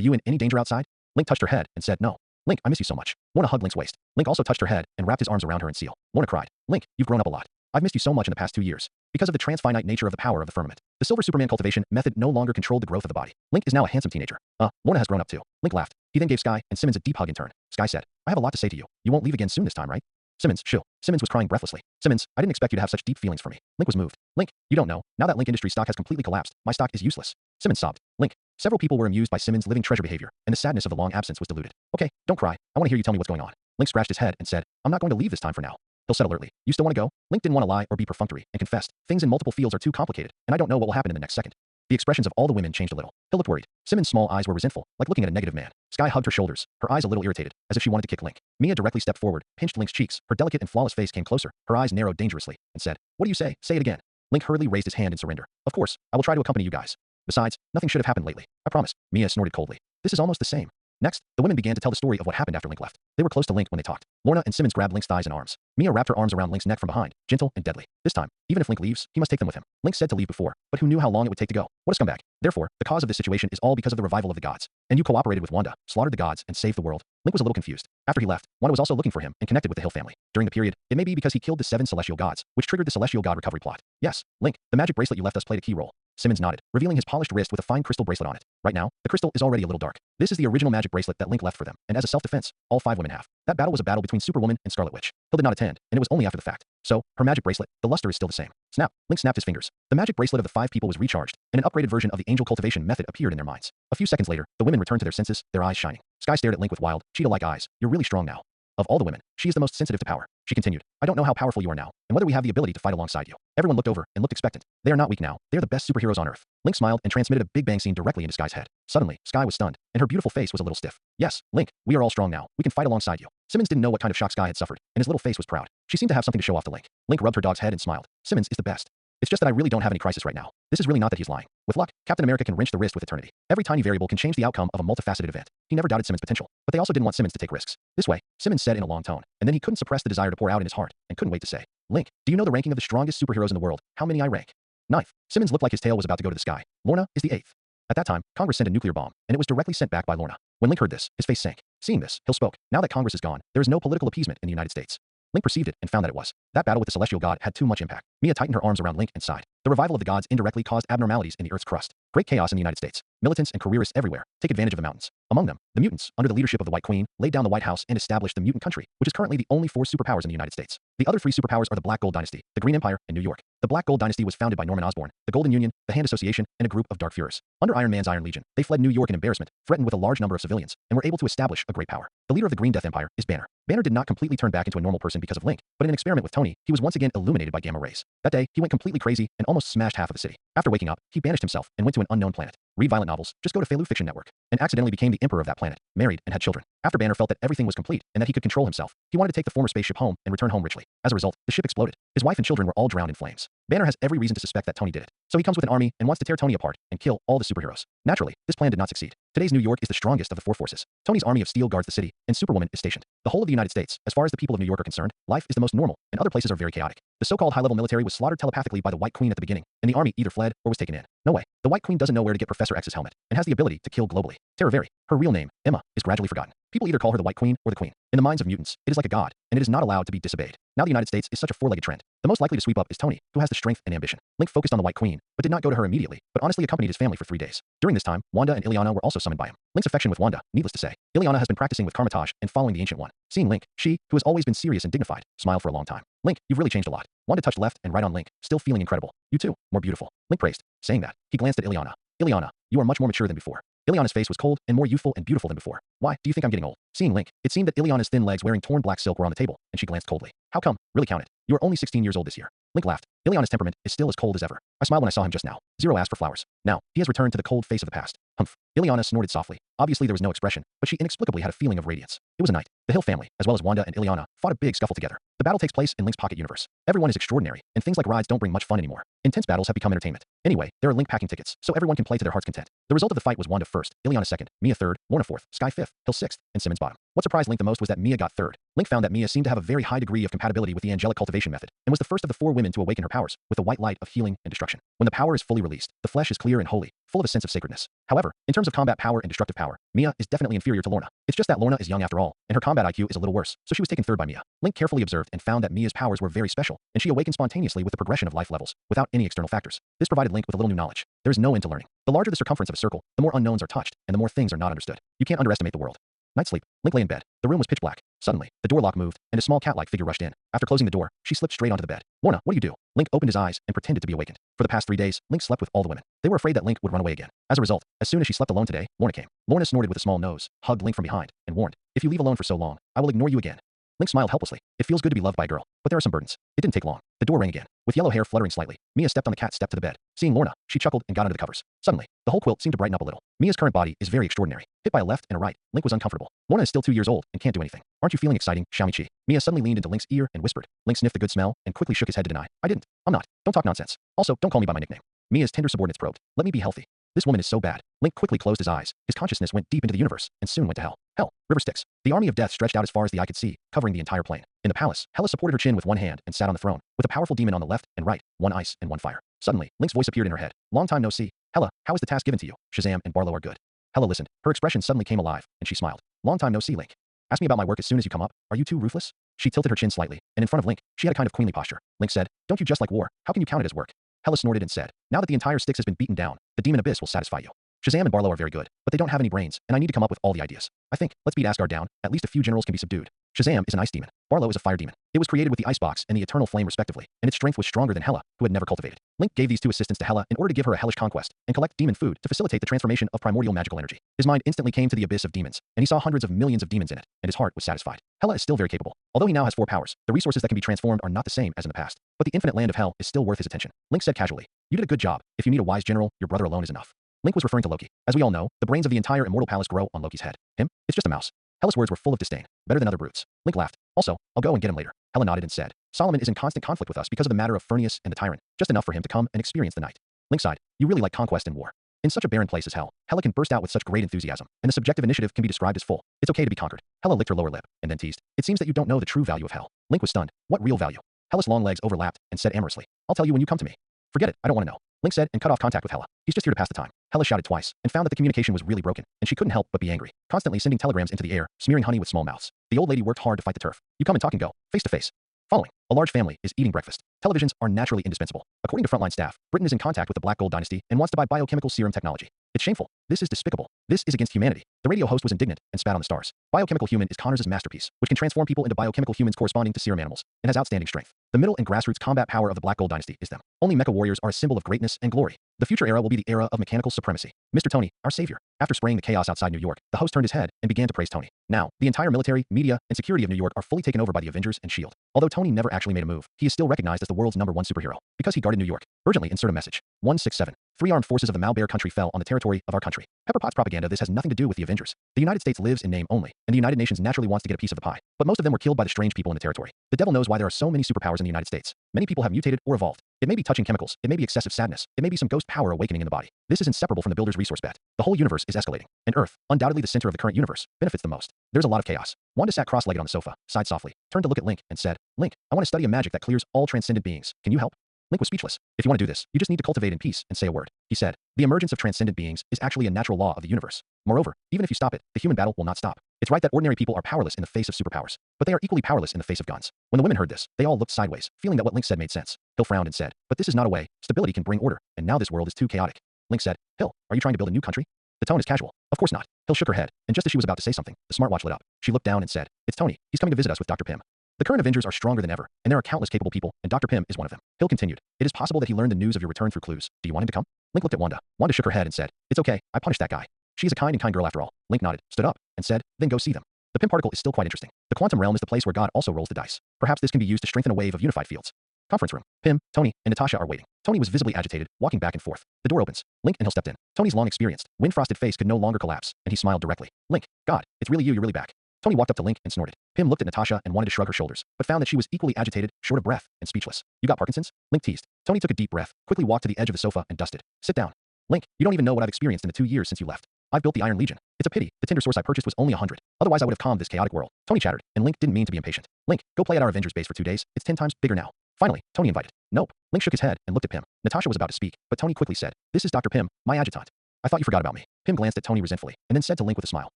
you in any danger outside? Link touched her head and said no. Link, I miss you so much. Lorna hugged Link's waist. Link also touched her head and wrapped his arms around her in seal. Lorna cried. Link, you've grown up a lot. I've missed you so much in the past 2 years. Because of the transfinite nature of the power of the firmament, the Silver Superman cultivation method no longer controlled the growth of the body. Link is now a handsome teenager. Lorna has grown up too. Link laughed. He then gave Sky and Simmons a deep hug in turn. Sky said, I have a lot to say to you. You won't leave again soon this time, right? Simmons, shoo. Simmons was crying breathlessly. Simmons, I didn't expect you to have such deep feelings for me. Link was moved. Link, you don't know. Now that Link Industries stock has completely collapsed, my stock is useless. Simmons sobbed. Link. Several people were amused by Simmons' living treasure behavior, and the sadness of the long absence was diluted. Okay, don't cry. I want to hear you tell me what's going on. Link scratched his head and said, I'm not going to leave this time for now. Hill said alertly, you still want to go? Link didn't want to lie or be perfunctory, and confessed, things in multiple fields are too complicated, and I don't know what will happen in the next second. The expressions of all the women changed a little. Hill looked worried. Simmons' small eyes were resentful, like looking at a negative man. Sky hugged her shoulders, her eyes a little irritated, as if she wanted to kick Link. Mia directly stepped forward, pinched Link's cheeks, her delicate and flawless face came closer, her eyes narrowed dangerously, and said, what do you say? Say it again. Link hurriedly raised his hand in surrender. Of course, I will try to accompany you guys. Besides, nothing should have happened lately. I promise. Mia snorted coldly. This is almost the same. Next, the women began to tell the story of what happened after Link left. They were close to Link when they talked. Lorna and Simmons grabbed Link's thighs and arms. Mia wrapped her arms around Link's neck from behind, gentle and deadly. This time, even if Link leaves, he must take them with him. Link said to leave before, but who knew how long it would take to go? What a scumbag. Therefore, the cause of this situation is all because of the revival of the gods. And you cooperated with Wanda, slaughtered the gods, and saved the world. Link was a little confused. After he left, Wanda was also looking for him and connected with the Hill family. During the period, it may be because he killed the 7 celestial gods, which triggered the celestial god recovery plot. Yes, Link, the magic bracelet you left us played a key role. Simmons nodded, revealing his polished wrist with a fine crystal bracelet on it. Right now, the crystal is already a little dark. This is the original magic bracelet that Link left for them, and as a self-defense, all 5 women have. That battle was a battle between Superwoman and Scarlet Witch. Hill did not attend, and it was only after the fact. So, her magic bracelet, the luster is still the same. Snap. Link snapped his fingers. The magic bracelet of the 5 people was recharged, and an upgraded version of the angel cultivation method appeared in their minds. A few seconds later, the women returned to their senses, their eyes shining. Sky stared at Link with wild, cheetah-like eyes. You're really strong now. Of all the women, she is the most sensitive to power. She continued, I don't know how powerful you are now, and whether we have the ability to fight alongside you. Everyone looked over and looked expectant. They are not weak now. They are the best superheroes on Earth. Link smiled and transmitted a Big Bang scene directly into Sky's head. Suddenly, Sky was stunned, and her beautiful face was a little stiff. Yes, Link, we are all strong now. We can fight alongside you. Simmons didn't know what kind of shock Sky had suffered, and his little face was proud. She seemed to have something to show off to Link. Link rubbed her dog's head and smiled. Simmons is the best. It's just that I really don't have any crisis right now. This is really not that he's lying. With luck, Captain America can wrench the wrist with eternity. Every tiny variable can change the outcome of a multifaceted event. He never doubted Simmons' potential, but they also didn't want Simmons to take risks. This way, Simmons said in a long tone, and then he couldn't suppress the desire to pour out in his heart, and couldn't wait to say, Link, do you know the ranking of the strongest superheroes in the world? How many I rank? 9th. Simmons looked like his tail was about to go to the sky. Lorna is the 8th. At that time, Congress sent a nuclear bomb, and it was directly sent back by Lorna. When Link heard this, his face sank. Seeing this, Hill spoke. Now that Congress is gone, there is no political appeasement in the United States. Link perceived it and found that it was. That battle with the celestial god had too much impact. Mia tightened her arms around Link and sighed. The revival of the gods indirectly caused abnormalities in the Earth's crust. Great chaos in the United States. Militants and careerists everywhere take advantage of the mountains. Among them, the mutants, under the leadership of the White Queen, laid down the White House and established the mutant country, which is currently the only 4 superpowers in the United States. The other 3 superpowers are the Black Gold Dynasty, the Green Empire, and New York. The Black Gold Dynasty was founded by Norman Osborn, the Golden Union, the Hand Association, and a group of Dark Fuhrs. Under Iron Man's Iron Legion, they fled New York in embarrassment, threatened with a large number of civilians, and were able to establish a great power. The leader of the Green Death Empire is Banner. Banner did not completely turn back into a normal person because of Link, but in an experiment with Tony, he was once again illuminated by gamma rays. That day, he went completely crazy and almost smashed half of the city. After waking up, he banished himself and went to to an unknown planet. Read violent novels, just go to Feilu Fiction Network, and accidentally became the emperor of that planet, married, and had children. After Banner felt that everything was complete and that he could control himself, he wanted to take the former spaceship home and return home richly. As a result, the ship exploded. His wife and children were all drowned in flames. Banner has every reason to suspect that Tony did it, so he comes with an army and wants to tear Tony apart and kill all the superheroes. Naturally, this plan did not succeed. Today's New York is the strongest of the four forces. Tony's army of steel guards the city, and Superwoman is stationed. The whole of the United States, as far as the people of New York are concerned, life is the most normal, and other places are very chaotic. The so-called high-level military was slaughtered telepathically by the White Queen at the beginning, and the army either fled or was taken in. No way. The White Queen doesn't know where to get Professor X's helmet, and has the ability to kill globally. Terraveri, her real name, Emma, is gradually forgotten. People either call her the White Queen or the Queen. In the minds of mutants, it is like a god, and it is not allowed to be disobeyed. Now the United States is such a four-legged trend. The most likely to sweep up is Tony, who has the strength and ambition. Link focused on the White Queen, but did not go to her immediately, but honestly accompanied his family for 3 days. During this time, Wanda and Ileana were also summoned by him. Link's affection with Wanda, needless to say. Ileana has been practicing with Karmatage and following the Ancient One. Seeing Link, she, who has always been serious and dignified, smiled for a long time. Link, you've really changed a lot. Wanda touched left and right on Link, still feeling incredible. You too, more beautiful. Link praised. Saying that, he glanced at Ileana. Ileana, you are much more mature than before. Ileana's face was cold and more youthful and beautiful than before. Why, do you think I'm getting old? Seeing Link, it seemed that Ileana's thin legs wearing torn black silk were on the table, and she glanced coldly. How come? Really count it. You are only 16 years old this year. Link laughed. Ileana's temperament is still as cold as ever. I smiled when I saw him just now. Zero asked for flowers. Now, he has returned to the cold face of the past. Humph. Ileana snorted softly. Obviously there was no expression, but she inexplicably had a feeling of radiance. It was a night. The Hill family, as well as Wanda and Ileana, fought a big scuffle together. The battle takes place in Link's pocket universe. Everyone is extraordinary, and things like rides don't bring much fun anymore. Intense battles have become entertainment. Anyway, there are Link packing tickets, so everyone can play to their heart's content. The result of the fight was Wanda first, Ileana second, Mia third, Lorna fourth, Sky fifth, Hill sixth, and Simmons bottom. What surprised Link the most was that Mia got third. Link found that Mia seemed to have a very high degree of compatibility with the angelic cultivation method, and was the first of the 4 women to awaken her powers, with the white light of healing and destruction. When the power is fully released, the flesh is clear and holy, full of a sense of sacredness. However, in terms of combat power and destructive power, Mia is definitely inferior to Lorna. It's just that Lorna is young after all, and her combat IQ is a little worse, so she was taken third by Mia. Link carefully observed and found that Mia's powers were very special, and she awakened spontaneously with the progression of life levels, without any external factors. This provided Link with a little new knowledge. There is no end to learning. The larger the circumference of a circle, the more unknowns are touched, and the more things are not understood. You can't underestimate the world. Night sleep. Link lay in bed. The room was pitch black. Suddenly, the door lock moved, and a small cat-like figure rushed in. After closing the door, she slipped straight onto the bed. Lorna, what do you do? Link opened his eyes and pretended to be awakened. For the past 3 days, Link slept with all the women. They were afraid that Link would run away again. As a result, as soon as she slept alone today, Lorna came. Lorna snorted with a small nose, hugged Link from behind, and warned, if you leave alone for so long, I will ignore you again. Link smiled helplessly. It feels good to be loved by a girl, but there are some burdens. It didn't take long. The door rang again. With yellow hair fluttering slightly, Mia stepped on the cat's step to the bed. Seeing Lorna, she chuckled and got under the covers. Suddenly, the whole quilt seemed to brighten up a little. Mia's current body is very extraordinary. Hit by a left and a right, Link was uncomfortable. Lorna is still 2 years old and can't do anything. Aren't you feeling exciting, Xiaomi-chi? Mia suddenly leaned into Link's ear and whispered. Link sniffed the good smell and quickly shook his head to deny. I didn't. I'm not. Don't talk nonsense. Also, don't call me by my nickname. Mia's tender subordinates probed. Let me be healthy. This woman is so bad. Link quickly closed his eyes. His consciousness went deep into the universe, and soon went to hell. Hell. River Styx. The army of death stretched out as far as the eye could see, covering the entire plain. In the palace, Hela supported her chin with one hand and sat on the throne, with a powerful demon on the left and right, one ice and one fire. Suddenly, Link's voice appeared in her head. Long time no see. Hela, how is the task given to you? Shazam and Barlow are good. Hela listened. Her expression suddenly came alive, and she smiled. Long time no see, Link. Ask me about my work as soon as you come up. Are you too ruthless? She tilted her chin slightly, and in front of Link, she had a kind of queenly posture. Link said, don't you just like war? How can you count it as work? Hela snorted and said, now that the entire Styx has been beaten down, the demon abyss will satisfy you. Shazam and Barlow are very good, but they don't have any brains, and I need to come up with all the ideas. I think, let's beat Asgard down, at least a few generals can be subdued. Shazam is an ice demon. Barlow is a fire demon. It was created with the icebox and the eternal flame respectively, and its strength was stronger than Hela, who had never cultivated. Link gave these 2 assistants to Hela in order to give her a hellish conquest, and collect demon food to facilitate the transformation of primordial magical energy. His mind instantly came to the abyss of demons, and he saw hundreds of millions of demons in it, and his heart was satisfied. Hela is still very capable. Although he now has 4 powers, the resources that can be transformed are not the same as in the past, but the infinite land of hell is still worth his attention. Link said casually, you did a good job. If you need a wise general, your brother alone is enough. Link was referring to Loki. As we all know, the brains of the entire immortal palace grow on Loki's head. Him? It's just a mouse. Hela's words were full of disdain. Better than other brutes. Link laughed. Also, I'll go and get him later. Hela nodded and said, Solomon is in constant conflict with us because of the matter of Furnius and the tyrant. Just enough for him to come and experience the night. Link sighed. You really like conquest and war. In such a barren place as hell, Hela can burst out with such great enthusiasm, and the subjective initiative can be described as full. It's okay to be conquered. Hela licked her lower lip, and then teased. It seems that you don't know the true value of hell. Link was stunned. What real value? Hela's long legs overlapped, and said amorously, I'll tell you when you come to me. Forget it, I don't want to know. Link said and cut off contact with Hela. He's just here to pass the time. Hela shouted twice, and found that the communication was really broken, and she couldn't help but be angry, constantly sending telegrams into the air, smearing honey with small mouths. The old lady worked hard to fight the turf. You come and talk and go, face to face. Following, a large family is eating breakfast. Televisions are naturally indispensable. According to frontline staff, Britain is in contact with the Black Gold dynasty and wants to buy biochemical serum technology. It's shameful. This is despicable. This is against humanity. The radio host was indignant and spat on the stars. Biochemical Human is Connors' masterpiece, which can transform people into biochemical humans corresponding to serum animals, and has outstanding strength. The middle and grassroots combat power of the Black Gold dynasty is them. Only mecha warriors are a symbol of greatness and glory. The future era will be the era of mechanical supremacy. Mr. Tony, our savior. After spraying the chaos outside New York, the host turned his head and began to praise Tony. Now, the entire military, media, and security of New York are fully taken over by the Avengers and S.H.I.E.L.D. Although Tony never actually made a move, he is still recognized as the world's #1 superhero because he guarded New York. Urgently insert a message. 167. Three armed forces of the Malbare country fell on the territory of our country. Pepper Potts propaganda. This has nothing to do with the Avengers. The United States lives in name only, and the United Nations naturally wants to get a piece of the pie. But most of them were killed by the strange people in the territory. The devil knows why there are so many superpowers in the United States. Many people have mutated or evolved. It may be touching chemicals, it may be excessive sadness, it may be some ghost power awakening in the body. This is inseparable from the builder's resource bet. The whole universe is escalating, and Earth, undoubtedly the center of the current universe, benefits the most. There's a lot of chaos. Wanda sat cross-legged on the sofa, sighed softly, turned to look at Link, and said, "Link, I want to study a magic that clears all transcendent beings. Can you help?" Link was speechless. "If you want to do this, you just need to cultivate in peace and say a word," he said. "The emergence of transcendent beings is actually a natural law of the universe. Moreover, even if you stop it, the human battle will not stop. It's right that ordinary people are powerless in the face of superpowers, but they are equally powerless in the face of guns." When the women heard this, they all looked sideways, feeling that what Link said made sense. Hill frowned and said, "But this is not a way. Stability can bring order, and now this world is too chaotic." Link said, "Hill, are you trying to build a new country?" The tone is casual. "Of course not." Hill shook her head, and just as she was about to say something, the smartwatch lit up. She looked down and said, "It's Tony. He's coming to visit us with Dr. Pym. The current Avengers are stronger than ever, and there are countless capable people, and Dr. Pym is one of them." Hill continued, "It is possible that he learned the news of your return through clues. Do you want him to come?" Link looked at Wanda. Wanda shook her head and said, "It's okay, I punished that guy. She is a kind girl after all." Link nodded, stood up, and said, "Then go see them. The Pym particle is still quite interesting. The quantum realm is the place where God also rolls the dice. Perhaps this can be used to strengthen a wave of unified fields." Conference room. Pym, Tony, and Natasha are waiting. Tony was visibly agitated, walking back and forth. The door opens. Link and Hill stepped in. Tony's long-experienced, wind-frosted face could no longer collapse, and he smiled directly. "Link, God, it's really you, you're really back." Tony walked up to Link and snorted. Pym looked at Natasha and wanted to shrug her shoulders, but found that she was equally agitated, short of breath, and speechless. "You got Parkinson's?" Link teased. Tony took a deep breath, quickly walked to the edge of the sofa and dusted. "Sit down." "Link, you don't even know what I've experienced in the 2 years since you left. I've built the Iron Legion. It's a pity. The tinder source I purchased was only 100. Otherwise I would have calmed this chaotic world." Tony chattered, and Link didn't mean to be impatient. "Link, go play at our Avengers base for 2 days. It's 10 times bigger now." Finally, Tony invited. "Nope." Link shook his head and looked at Pym. Natasha was about to speak, but Tony quickly said, "This is Dr. Pym, my adjutant. I thought you forgot about me." Pym glanced at Tony resentfully, and then said to Link with a smile,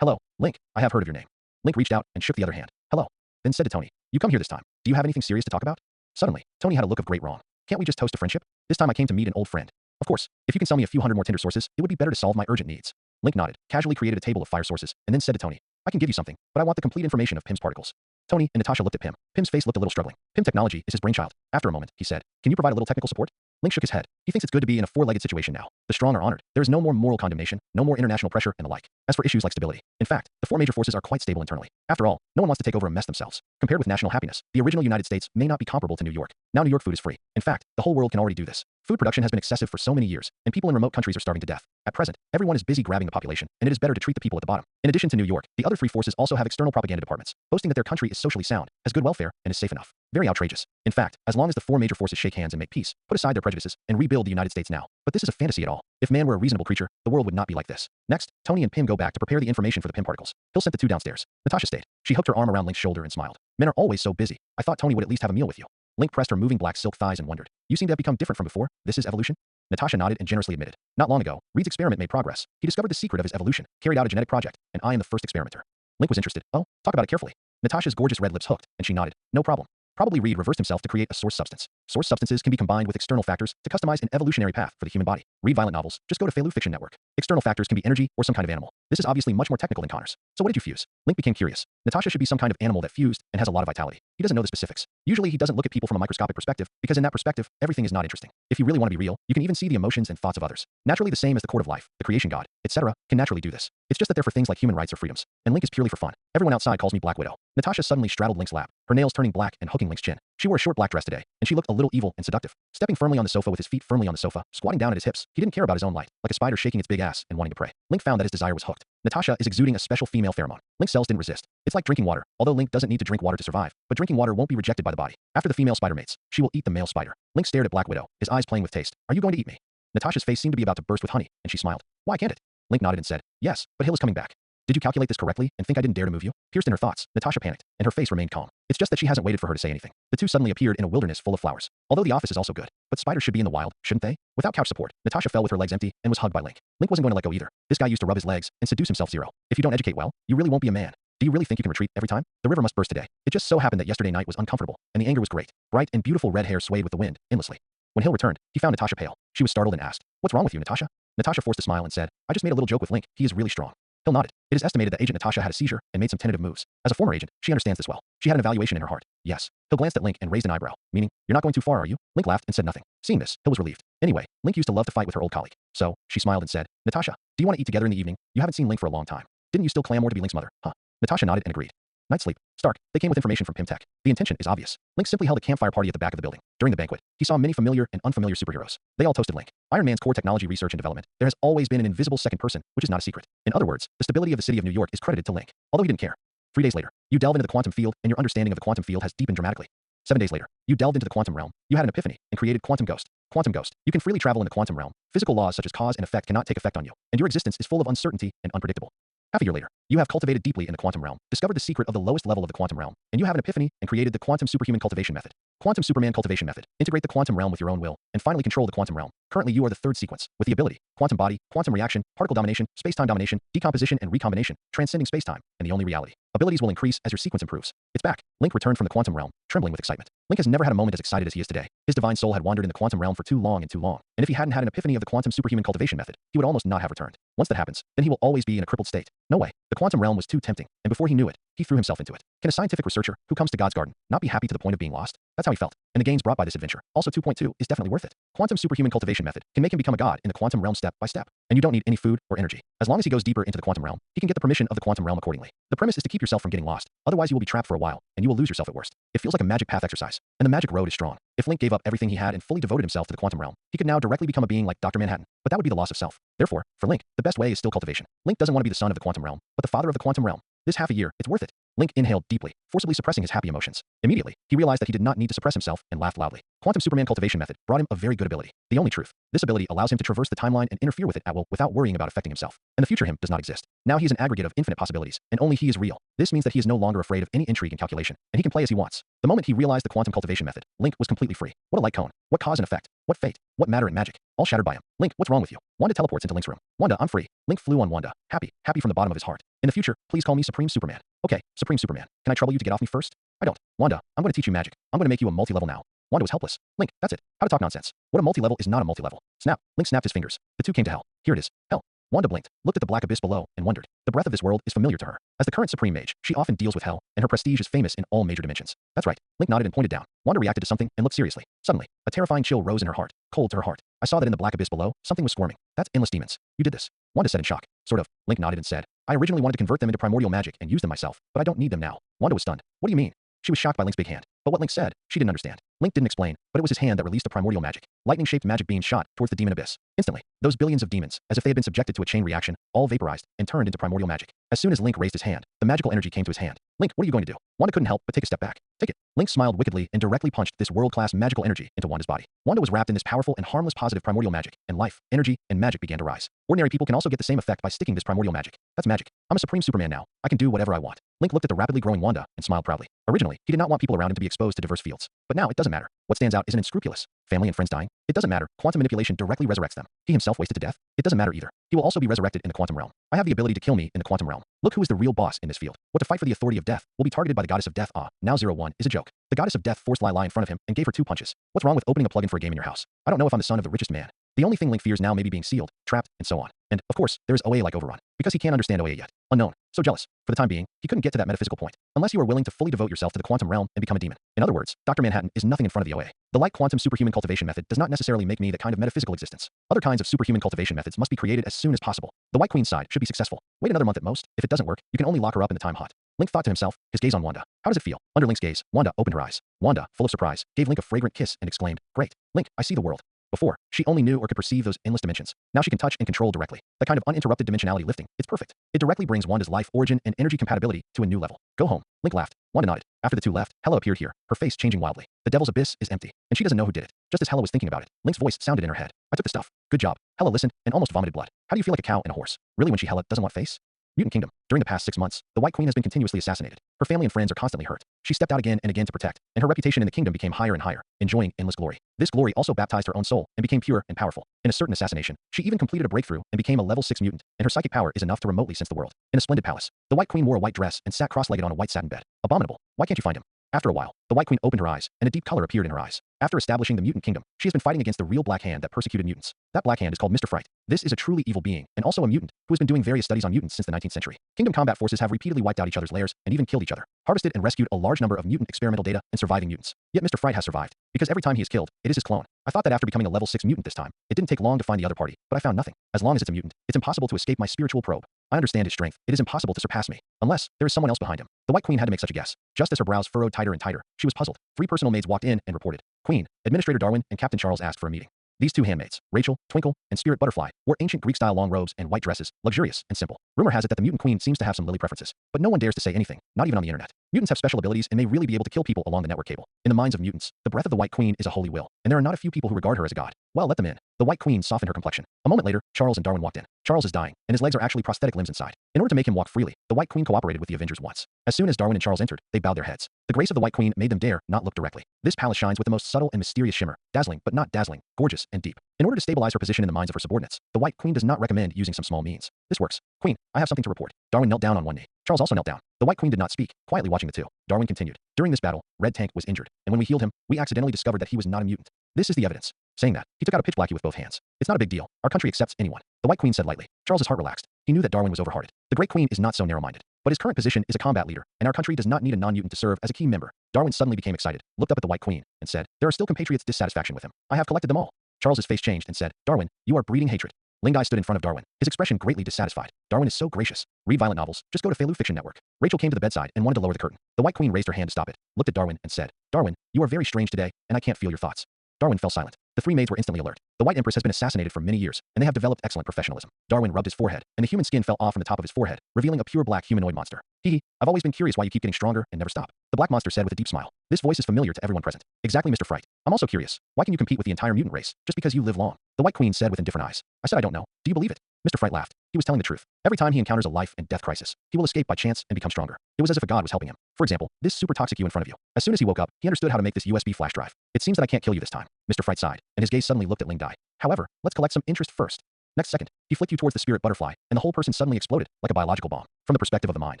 "Hello, Link, I have heard of your name." Link reached out and shook the other hand. "Hello." Then said to Tony, "You come here this time. Do you have anything serious to talk about?" Suddenly, Tony had a look of great wrong. "Can't we just toast to friendship? This time I came to meet an old friend. Of course, if you can sell me a few hundred more tinder sources, it would be better to solve my urgent needs." Link nodded, casually created a table of fire sources, and then said to Tony, "I can give you something, but I want the complete information of Pym's particles." Tony and Natasha looked at Pym. Pym's face looked a little struggling. Pym technology is his brainchild. After a moment, he said, "Can you provide a little technical support?" Link shook his head. He thinks it's good to be in a four-legged situation now. The strong are honored. There is no more moral condemnation, no more international pressure, and the like. As for issues like stability, in fact, the four major forces are quite stable internally. After all, no one wants to take over a mess themselves. Compared with national happiness, the original United States may not be comparable to New York. Now New York food is free. In fact, the whole world can already do this. Food production has been excessive for so many years, and people in remote countries are starving to death. At present, everyone is busy grabbing the population, and it is better to treat the people at the bottom. In addition to New York, the other three forces also have external propaganda departments, boasting that their country is socially sound, has good welfare, and is safe enough. Very outrageous. In fact, as long as the four major forces shake hands and make peace, put aside their prejudices, and rebuild the United States now. But this is a fantasy at all. If man were a reasonable creature, the world would not be like this. Next, Tony and Pym go back to prepare the information for the Pym particles. Hill sent the two downstairs. Natasha stayed. She hooked her arm around Link's shoulder and smiled. "Men are always so busy. I thought Tony would at least have a meal with you." Link pressed her moving black silk thighs and wondered, "You seem to have become different from before. This is evolution?" Natasha nodded and generously admitted, "Not long ago, Reed's experiment made progress. He discovered the secret of his evolution, carried out a genetic project, and I am the first experimenter." Link was interested. "Oh, talk about it carefully." Natasha's gorgeous red lips hooked, and she nodded. "No problem. Probably Reed reversed himself to create a source substance. Source substances can be combined with external factors to customize an evolutionary path for the human body. Read violent novels. Just go to Feilu Fiction Network. External factors can be energy or some kind of animal. This is obviously much more technical than Connor's. So what did you fuse?" Link became curious. Natasha should be some kind of animal that fused and has a lot of vitality. He doesn't know the specifics. Usually he doesn't look at people from a microscopic perspective, because in that perspective, everything is not interesting. If you really want to be real, you can even see the emotions and thoughts of others. Naturally the same as the court of life, the creation god, etc., can naturally do this. It's just that they're for things like human rights or freedoms. And Link is purely for fun. Everyone outside calls me Black Widow. Natasha suddenly straddled Link's lap, her nails turning black and hooking Link's chin. She wore a short black dress today, and she looked a little evil and seductive. Stepping firmly on the sofa with his feet firmly on the sofa, squatting down at his hips, he didn't care about his own light, like a spider shaking its big ass and wanting to prey. Link found that his desire was hooked. Natasha is exuding a special female pheromone. Link's cells didn't resist. It's like drinking water, although Link doesn't need to drink water to survive, but drinking water won't be rejected by the body. After the female spider mates, she will eat the male spider. Link stared at Black Widow, his eyes playing with taste. "Are you going to eat me?" Natasha's face seemed to be about to burst with honey, and she smiled. "Why can't it?" Link nodded and said, "Yes, but Hill is coming back." "Did you calculate this correctly and think I didn't dare to move you?" Pierced in her thoughts, Natasha panicked, and her face remained calm. It's just that she hasn't waited for her to say anything. The two suddenly appeared in a wilderness full of flowers. Although the office is also good, but spiders should be in the wild, shouldn't they? Without couch support, Natasha fell with her legs empty and was hugged by Link. Link wasn't going to let go either. This guy used to rub his legs and seduce himself zero. If you don't educate well, you really won't be a man. Do you really think you can retreat every time? The river must burst today. It just so happened that yesterday night was uncomfortable, and the anger was great. Bright and beautiful red hair swayed with the wind, endlessly. When Hill returned, he found Natasha pale. She was startled and asked, "What's wrong with you, Natasha?" Natasha forced a smile and said, "I just made a little joke with Link. He is really strong." Hill nodded. It is estimated that Agent Natasha had a seizure and made some tentative moves. As a former agent, she understands this well. She had an evaluation in her heart. Yes. Hill glanced at Link and raised an eyebrow, meaning, "You're not going too far, are you?" Link laughed and said nothing. Seeing this, Hill was relieved. Anyway, Link used to love to fight with her old colleague. So, she smiled and said, "Natasha, do you want to eat together in the evening? You haven't seen Link for a long time. Didn't you still clam more to be Link's mother, huh?" Natasha nodded and agreed. Night sleep. Stark. They came with information from Pimtech. The intention is obvious. Link simply held a campfire party at the back of the building. During the banquet, he saw many familiar and unfamiliar superheroes. They all toasted Link. Iron Man's core technology research and development. There has always been an invisible second person, which is not a secret. In other words, the stability of the city of New York is credited to Link, although he didn't care. 3 days later, you delve into the quantum field, and your understanding of the quantum field has deepened dramatically. 7 days later, you delved into the quantum realm. You had an epiphany and created Quantum Ghost. Quantum Ghost. You can freely travel in the quantum realm. Physical laws such as cause and effect cannot take effect on you, and your existence is full of uncertainty and unpredictable. Half a year later, you have cultivated deeply in the quantum realm, discovered the secret of the lowest level of the quantum realm, and you have an epiphany and created the quantum superhuman cultivation method. Quantum Superman cultivation method. Integrate the quantum realm with your own will, and finally control the quantum realm. Currently, you are the third sequence, with the ability, quantum body, quantum reaction, particle domination, space-time domination, decomposition and recombination, transcending space-time, and the only reality. Abilities will increase as your sequence improves. It's back. Link returned from the quantum realm, trembling with excitement. Link has never had a moment as excited as he is today. His divine soul had wandered in the quantum realm for too long, and if he hadn't had an epiphany of the quantum superhuman cultivation method, he would almost not have returned. Once that happens, then he will always be in a crippled state. No way. The quantum realm was too tempting, and before he knew it, he threw himself into it. Can a scientific researcher who comes to God's garden not be happy to the point of being lost? That's how he felt. And the gains brought by this adventure, also 2.2, is definitely worth it. Quantum superhuman cultivation method can make him become a god in the quantum realm step by step. And you don't need any food or energy. As long as he goes deeper into the quantum realm, he can get the permission of the quantum realm accordingly. The premise is to keep yourself from getting lost. Otherwise, you will be trapped for a while, and you will lose yourself at worst. It feels like a magic path exercise, and the magic road is strong. If Link gave up everything he had and fully devoted himself to the quantum realm, he could now directly become a being like Dr. Manhattan, but that would be the loss of self. Therefore, for Link, the best way is still cultivation. Link doesn't want to be the son of the quantum realm, but the father of the quantum realm. This half a year, it's worth it. Link inhaled deeply, forcibly suppressing his happy emotions. Immediately, he realized that he did not need to suppress himself and laughed loudly. Quantum Superman cultivation method brought him a very good ability. The only truth. This ability allows him to traverse the timeline and interfere with it at will without worrying about affecting himself. And the future him does not exist. Now he is an aggregate of infinite possibilities, and only he is real. This means that he is no longer afraid of any intrigue and calculation, and he can play as he wants. The moment he realized the quantum cultivation method, Link was completely free. What a light cone. What cause and effect. What fate. What matter and magic. All shattered by him. Link, what's wrong with you? Wanda teleports into Link's room. Wanda, I'm free. Link flew on Wanda. Happy from the bottom of his heart. In the future, please call me Supreme Superman. Okay, Supreme Superman. Can I trouble you to get off me first? I don't. Wanda, I'm going to teach you magic. I'm going to make you a multi-level now. Wanda was helpless. Link, that's it. How to talk nonsense. What a multi-level is not a multi-level. Snap. Link snapped his fingers. The two came to hell. Here it is. Hell. Wanda blinked, looked at the black abyss below, and wondered. The breath of this world is familiar to her. As the current Supreme Mage, she often deals with hell, and her prestige is famous in all major dimensions. That's right. Link nodded and pointed down. Wanda reacted to something and looked seriously. Suddenly, a terrifying chill rose in her heart, cold to her heart. I saw that in the black abyss below, something was squirming. That's endless demons. You did this. Wanda said in shock. Sort of. Link nodded and said, I originally wanted to convert them into primordial magic and use them myself, but I don't need them now. Wanda was stunned. What do you mean? She was shocked by Link's big hand. But what Link said, she didn't understand. Link didn't explain, but it was his hand that released the primordial magic. Lightning-shaped magic beams shot towards the demon abyss. Instantly, those billions of demons, as if they had been subjected to a chain reaction, all vaporized and turned into primordial magic. As soon as Link raised his hand, the magical energy came to his hand. Link, what are you going to do? Wanda couldn't help but take a step back. Take it. Link smiled wickedly and directly punched this world-class magical energy into Wanda's body. Wanda was wrapped in this powerful and harmless positive primordial magic, and life, energy, and magic began to rise. Ordinary people can also get the same effect by sticking this primordial magic. That's magic. I'm a Supreme Superman now. I can do whatever I want. Link looked at the rapidly growing Wanda and smiled proudly. Originally, he did not want people around him to be exposed to diverse fields. But now it doesn't matter. What stands out isn't unscrupulous. Family and friends dying? It doesn't matter. Quantum manipulation directly resurrects them. He himself wasted to death? It doesn't matter either. He will also be resurrected in the quantum realm. I have the ability to kill me in the quantum realm. Look who is the real boss in this field. What to fight for the authority of death will be targeted by the goddess of death. Now 01 is a joke. The goddess of death forced Lila in front of him and gave her 2 punches. What's wrong with opening a plug-in for a game in your house? I don't know if I'm the son of the richest man. The only thing Link fears now may be being sealed, trapped, and so on. And, of course, there is OA like Overrun. Because he can't understand OA yet. Unknown. So jealous. For the time being, he couldn't get to that metaphysical point. Unless you are willing to fully devote yourself to the quantum realm and become a demon. In other words, Dr. Manhattan is nothing in front of the OA. The light quantum superhuman cultivation method does not necessarily make me the kind of metaphysical existence. Other kinds of superhuman cultivation methods must be created as soon as possible. The White Queen's side should be successful. Wait another month at most. If it doesn't work, you can only lock her up in the time hot. Link thought to himself, his gaze on Wanda. How does it feel? Under Link's gaze, Wanda opened her eyes. Wanda, full of surprise, gave Link a fragrant kiss and exclaimed, Great. Link, I see the world. Before, she only knew or could perceive those endless dimensions. Now she can touch and control directly. That kind of uninterrupted dimensionality lifting, it's perfect. It directly brings Wanda's life origin and energy compatibility to a new level. Go home. Link laughed. Wanda nodded. After the two left, Hela appeared here, her face changing wildly. The devil's abyss is empty, and she doesn't know who did it. Just as Hela was thinking about it, Link's voice sounded in her head. I took the stuff. Good job. Hela listened and almost vomited blood. How do you feel like a cow and a horse? Really when she Hela doesn't want face? Mutant Kingdom. During the past 6 months, the White Queen has been continuously assassinated. Her family and friends are constantly hurt. She stepped out again and again to protect, and her reputation in the kingdom became higher and higher, enjoying endless glory. This glory also baptized her own soul and became pure and powerful. In a certain assassination, she even completed a breakthrough and became a level 6 mutant, and her psychic power is enough to remotely sense the world. In a splendid palace, the White Queen wore a white dress and sat cross-legged on a white satin bed. Abominable. Why can't you find him? After a while, the White Queen opened her eyes, and a deep color appeared in her eyes. After establishing the Mutant Kingdom, she has been fighting against the real Black Hand that persecuted mutants. That Black Hand is called Mr. Fright. This is a truly evil being, and also a mutant, who has been doing various studies on mutants since the 19th century. Kingdom combat forces have repeatedly wiped out each other's lairs, and even killed each other, harvested and rescued a large number of mutant experimental data and surviving mutants. Yet Mr. Fright has survived, because every time he is killed, it is his clone. I thought that after becoming a level 6 mutant this time, it didn't take long to find the other party, but I found nothing. As long as it's a mutant, it's impossible to escape my spiritual probe. I understand his strength. It is impossible to surpass me. Unless there is someone else behind him. The White Queen had to make such a guess. Just as her brows furrowed tighter and tighter, she was puzzled. 3 personal maids walked in and reported. Queen, Administrator Darwin, and Captain Charles asked for a meeting. These 2 handmaids, Rachel, Twinkle, and Spirit Butterfly, wore ancient Greek-style long robes and white dresses, luxurious and simple. Rumor has it that the mutant queen seems to have some lily preferences, but no one dares to say anything, not even on the internet. Mutants have special abilities and may really be able to kill people along the network cable. In the minds of mutants, the breath of the White Queen is a holy will, and there are not a few people who regard her as a god. Well, let them in. The White Queen softened her complexion. A moment later, Charles and Darwin walked in. Charles is dying, and his legs are actually prosthetic limbs inside. In order to make him walk freely, the White Queen cooperated with the Avengers once. As soon as Darwin and Charles entered, they bowed their heads. The grace of the White Queen made them dare not look directly. This palace shines with the most subtle and mysterious shimmer, dazzling but not dazzling, gorgeous and deep. In order to stabilize her position in the minds of her subordinates, the White Queen does not recommend using some small means. This works. Queen, I have something to report. Darwin knelt down on one knee. Charles also knelt down. The White Queen did not speak, quietly watching the two. Darwin continued. During this battle, Red Tank was injured, and when we healed him, we accidentally discovered that he was not a mutant. This is the evidence. Saying that, he took out a pitch blackie with both hands. It's not a big deal. Our country accepts anyone. The White Queen said lightly. Charles's heart relaxed. He knew that Darwin was overhearted. The Great Queen is not so narrow-minded. But his current position is a combat leader, and our country does not need a non-mutant to serve as a key member. Darwin suddenly became excited, looked up at the White Queen, and said, there are still compatriots' dissatisfaction with him. I have collected them all. Charles's face changed and said, Darwin, you are breeding hatred. Lingai stood in front of Darwin, his expression greatly dissatisfied. Darwin is so gracious. Read violent novels, just go to Feilu Fiction Network. Rachel came to the bedside and wanted to lower the curtain. The White Queen raised her hand to stop it, looked at Darwin, and said, Darwin, you are very strange today, and I can't feel your thoughts. Darwin fell silent. The 3 maids were instantly alert. The White Empress has been assassinated for many years, and they have developed excellent professionalism. Darwin rubbed his forehead, and the human skin fell off from the top of his forehead, revealing a pure black humanoid monster. Hee, I've always been curious why you keep getting stronger and never stop. The black monster said with a deep smile. This voice is familiar to everyone present. Exactly, Mr. Fright. I'm also curious. Why can you compete with the entire mutant race, just because you live long? The White Queen said with indifferent eyes. I said I don't know. Do you believe it? Mr. Fright laughed. He was telling the truth. Every time he encounters a life and death crisis, he will escape by chance and become stronger. It was as if a god was helping him. For example, this super toxic you in front of you. As soon as he woke up, he understood how to make this USB flash drive. It seems that I can't kill you this time. Mr. Fright sighed, and his gaze suddenly looked at Ling Dai. However, let's collect some interest first. Next second, he flicked you towards the Spirit Butterfly, and the whole person suddenly exploded, like a biological bomb. From the perspective of the mind,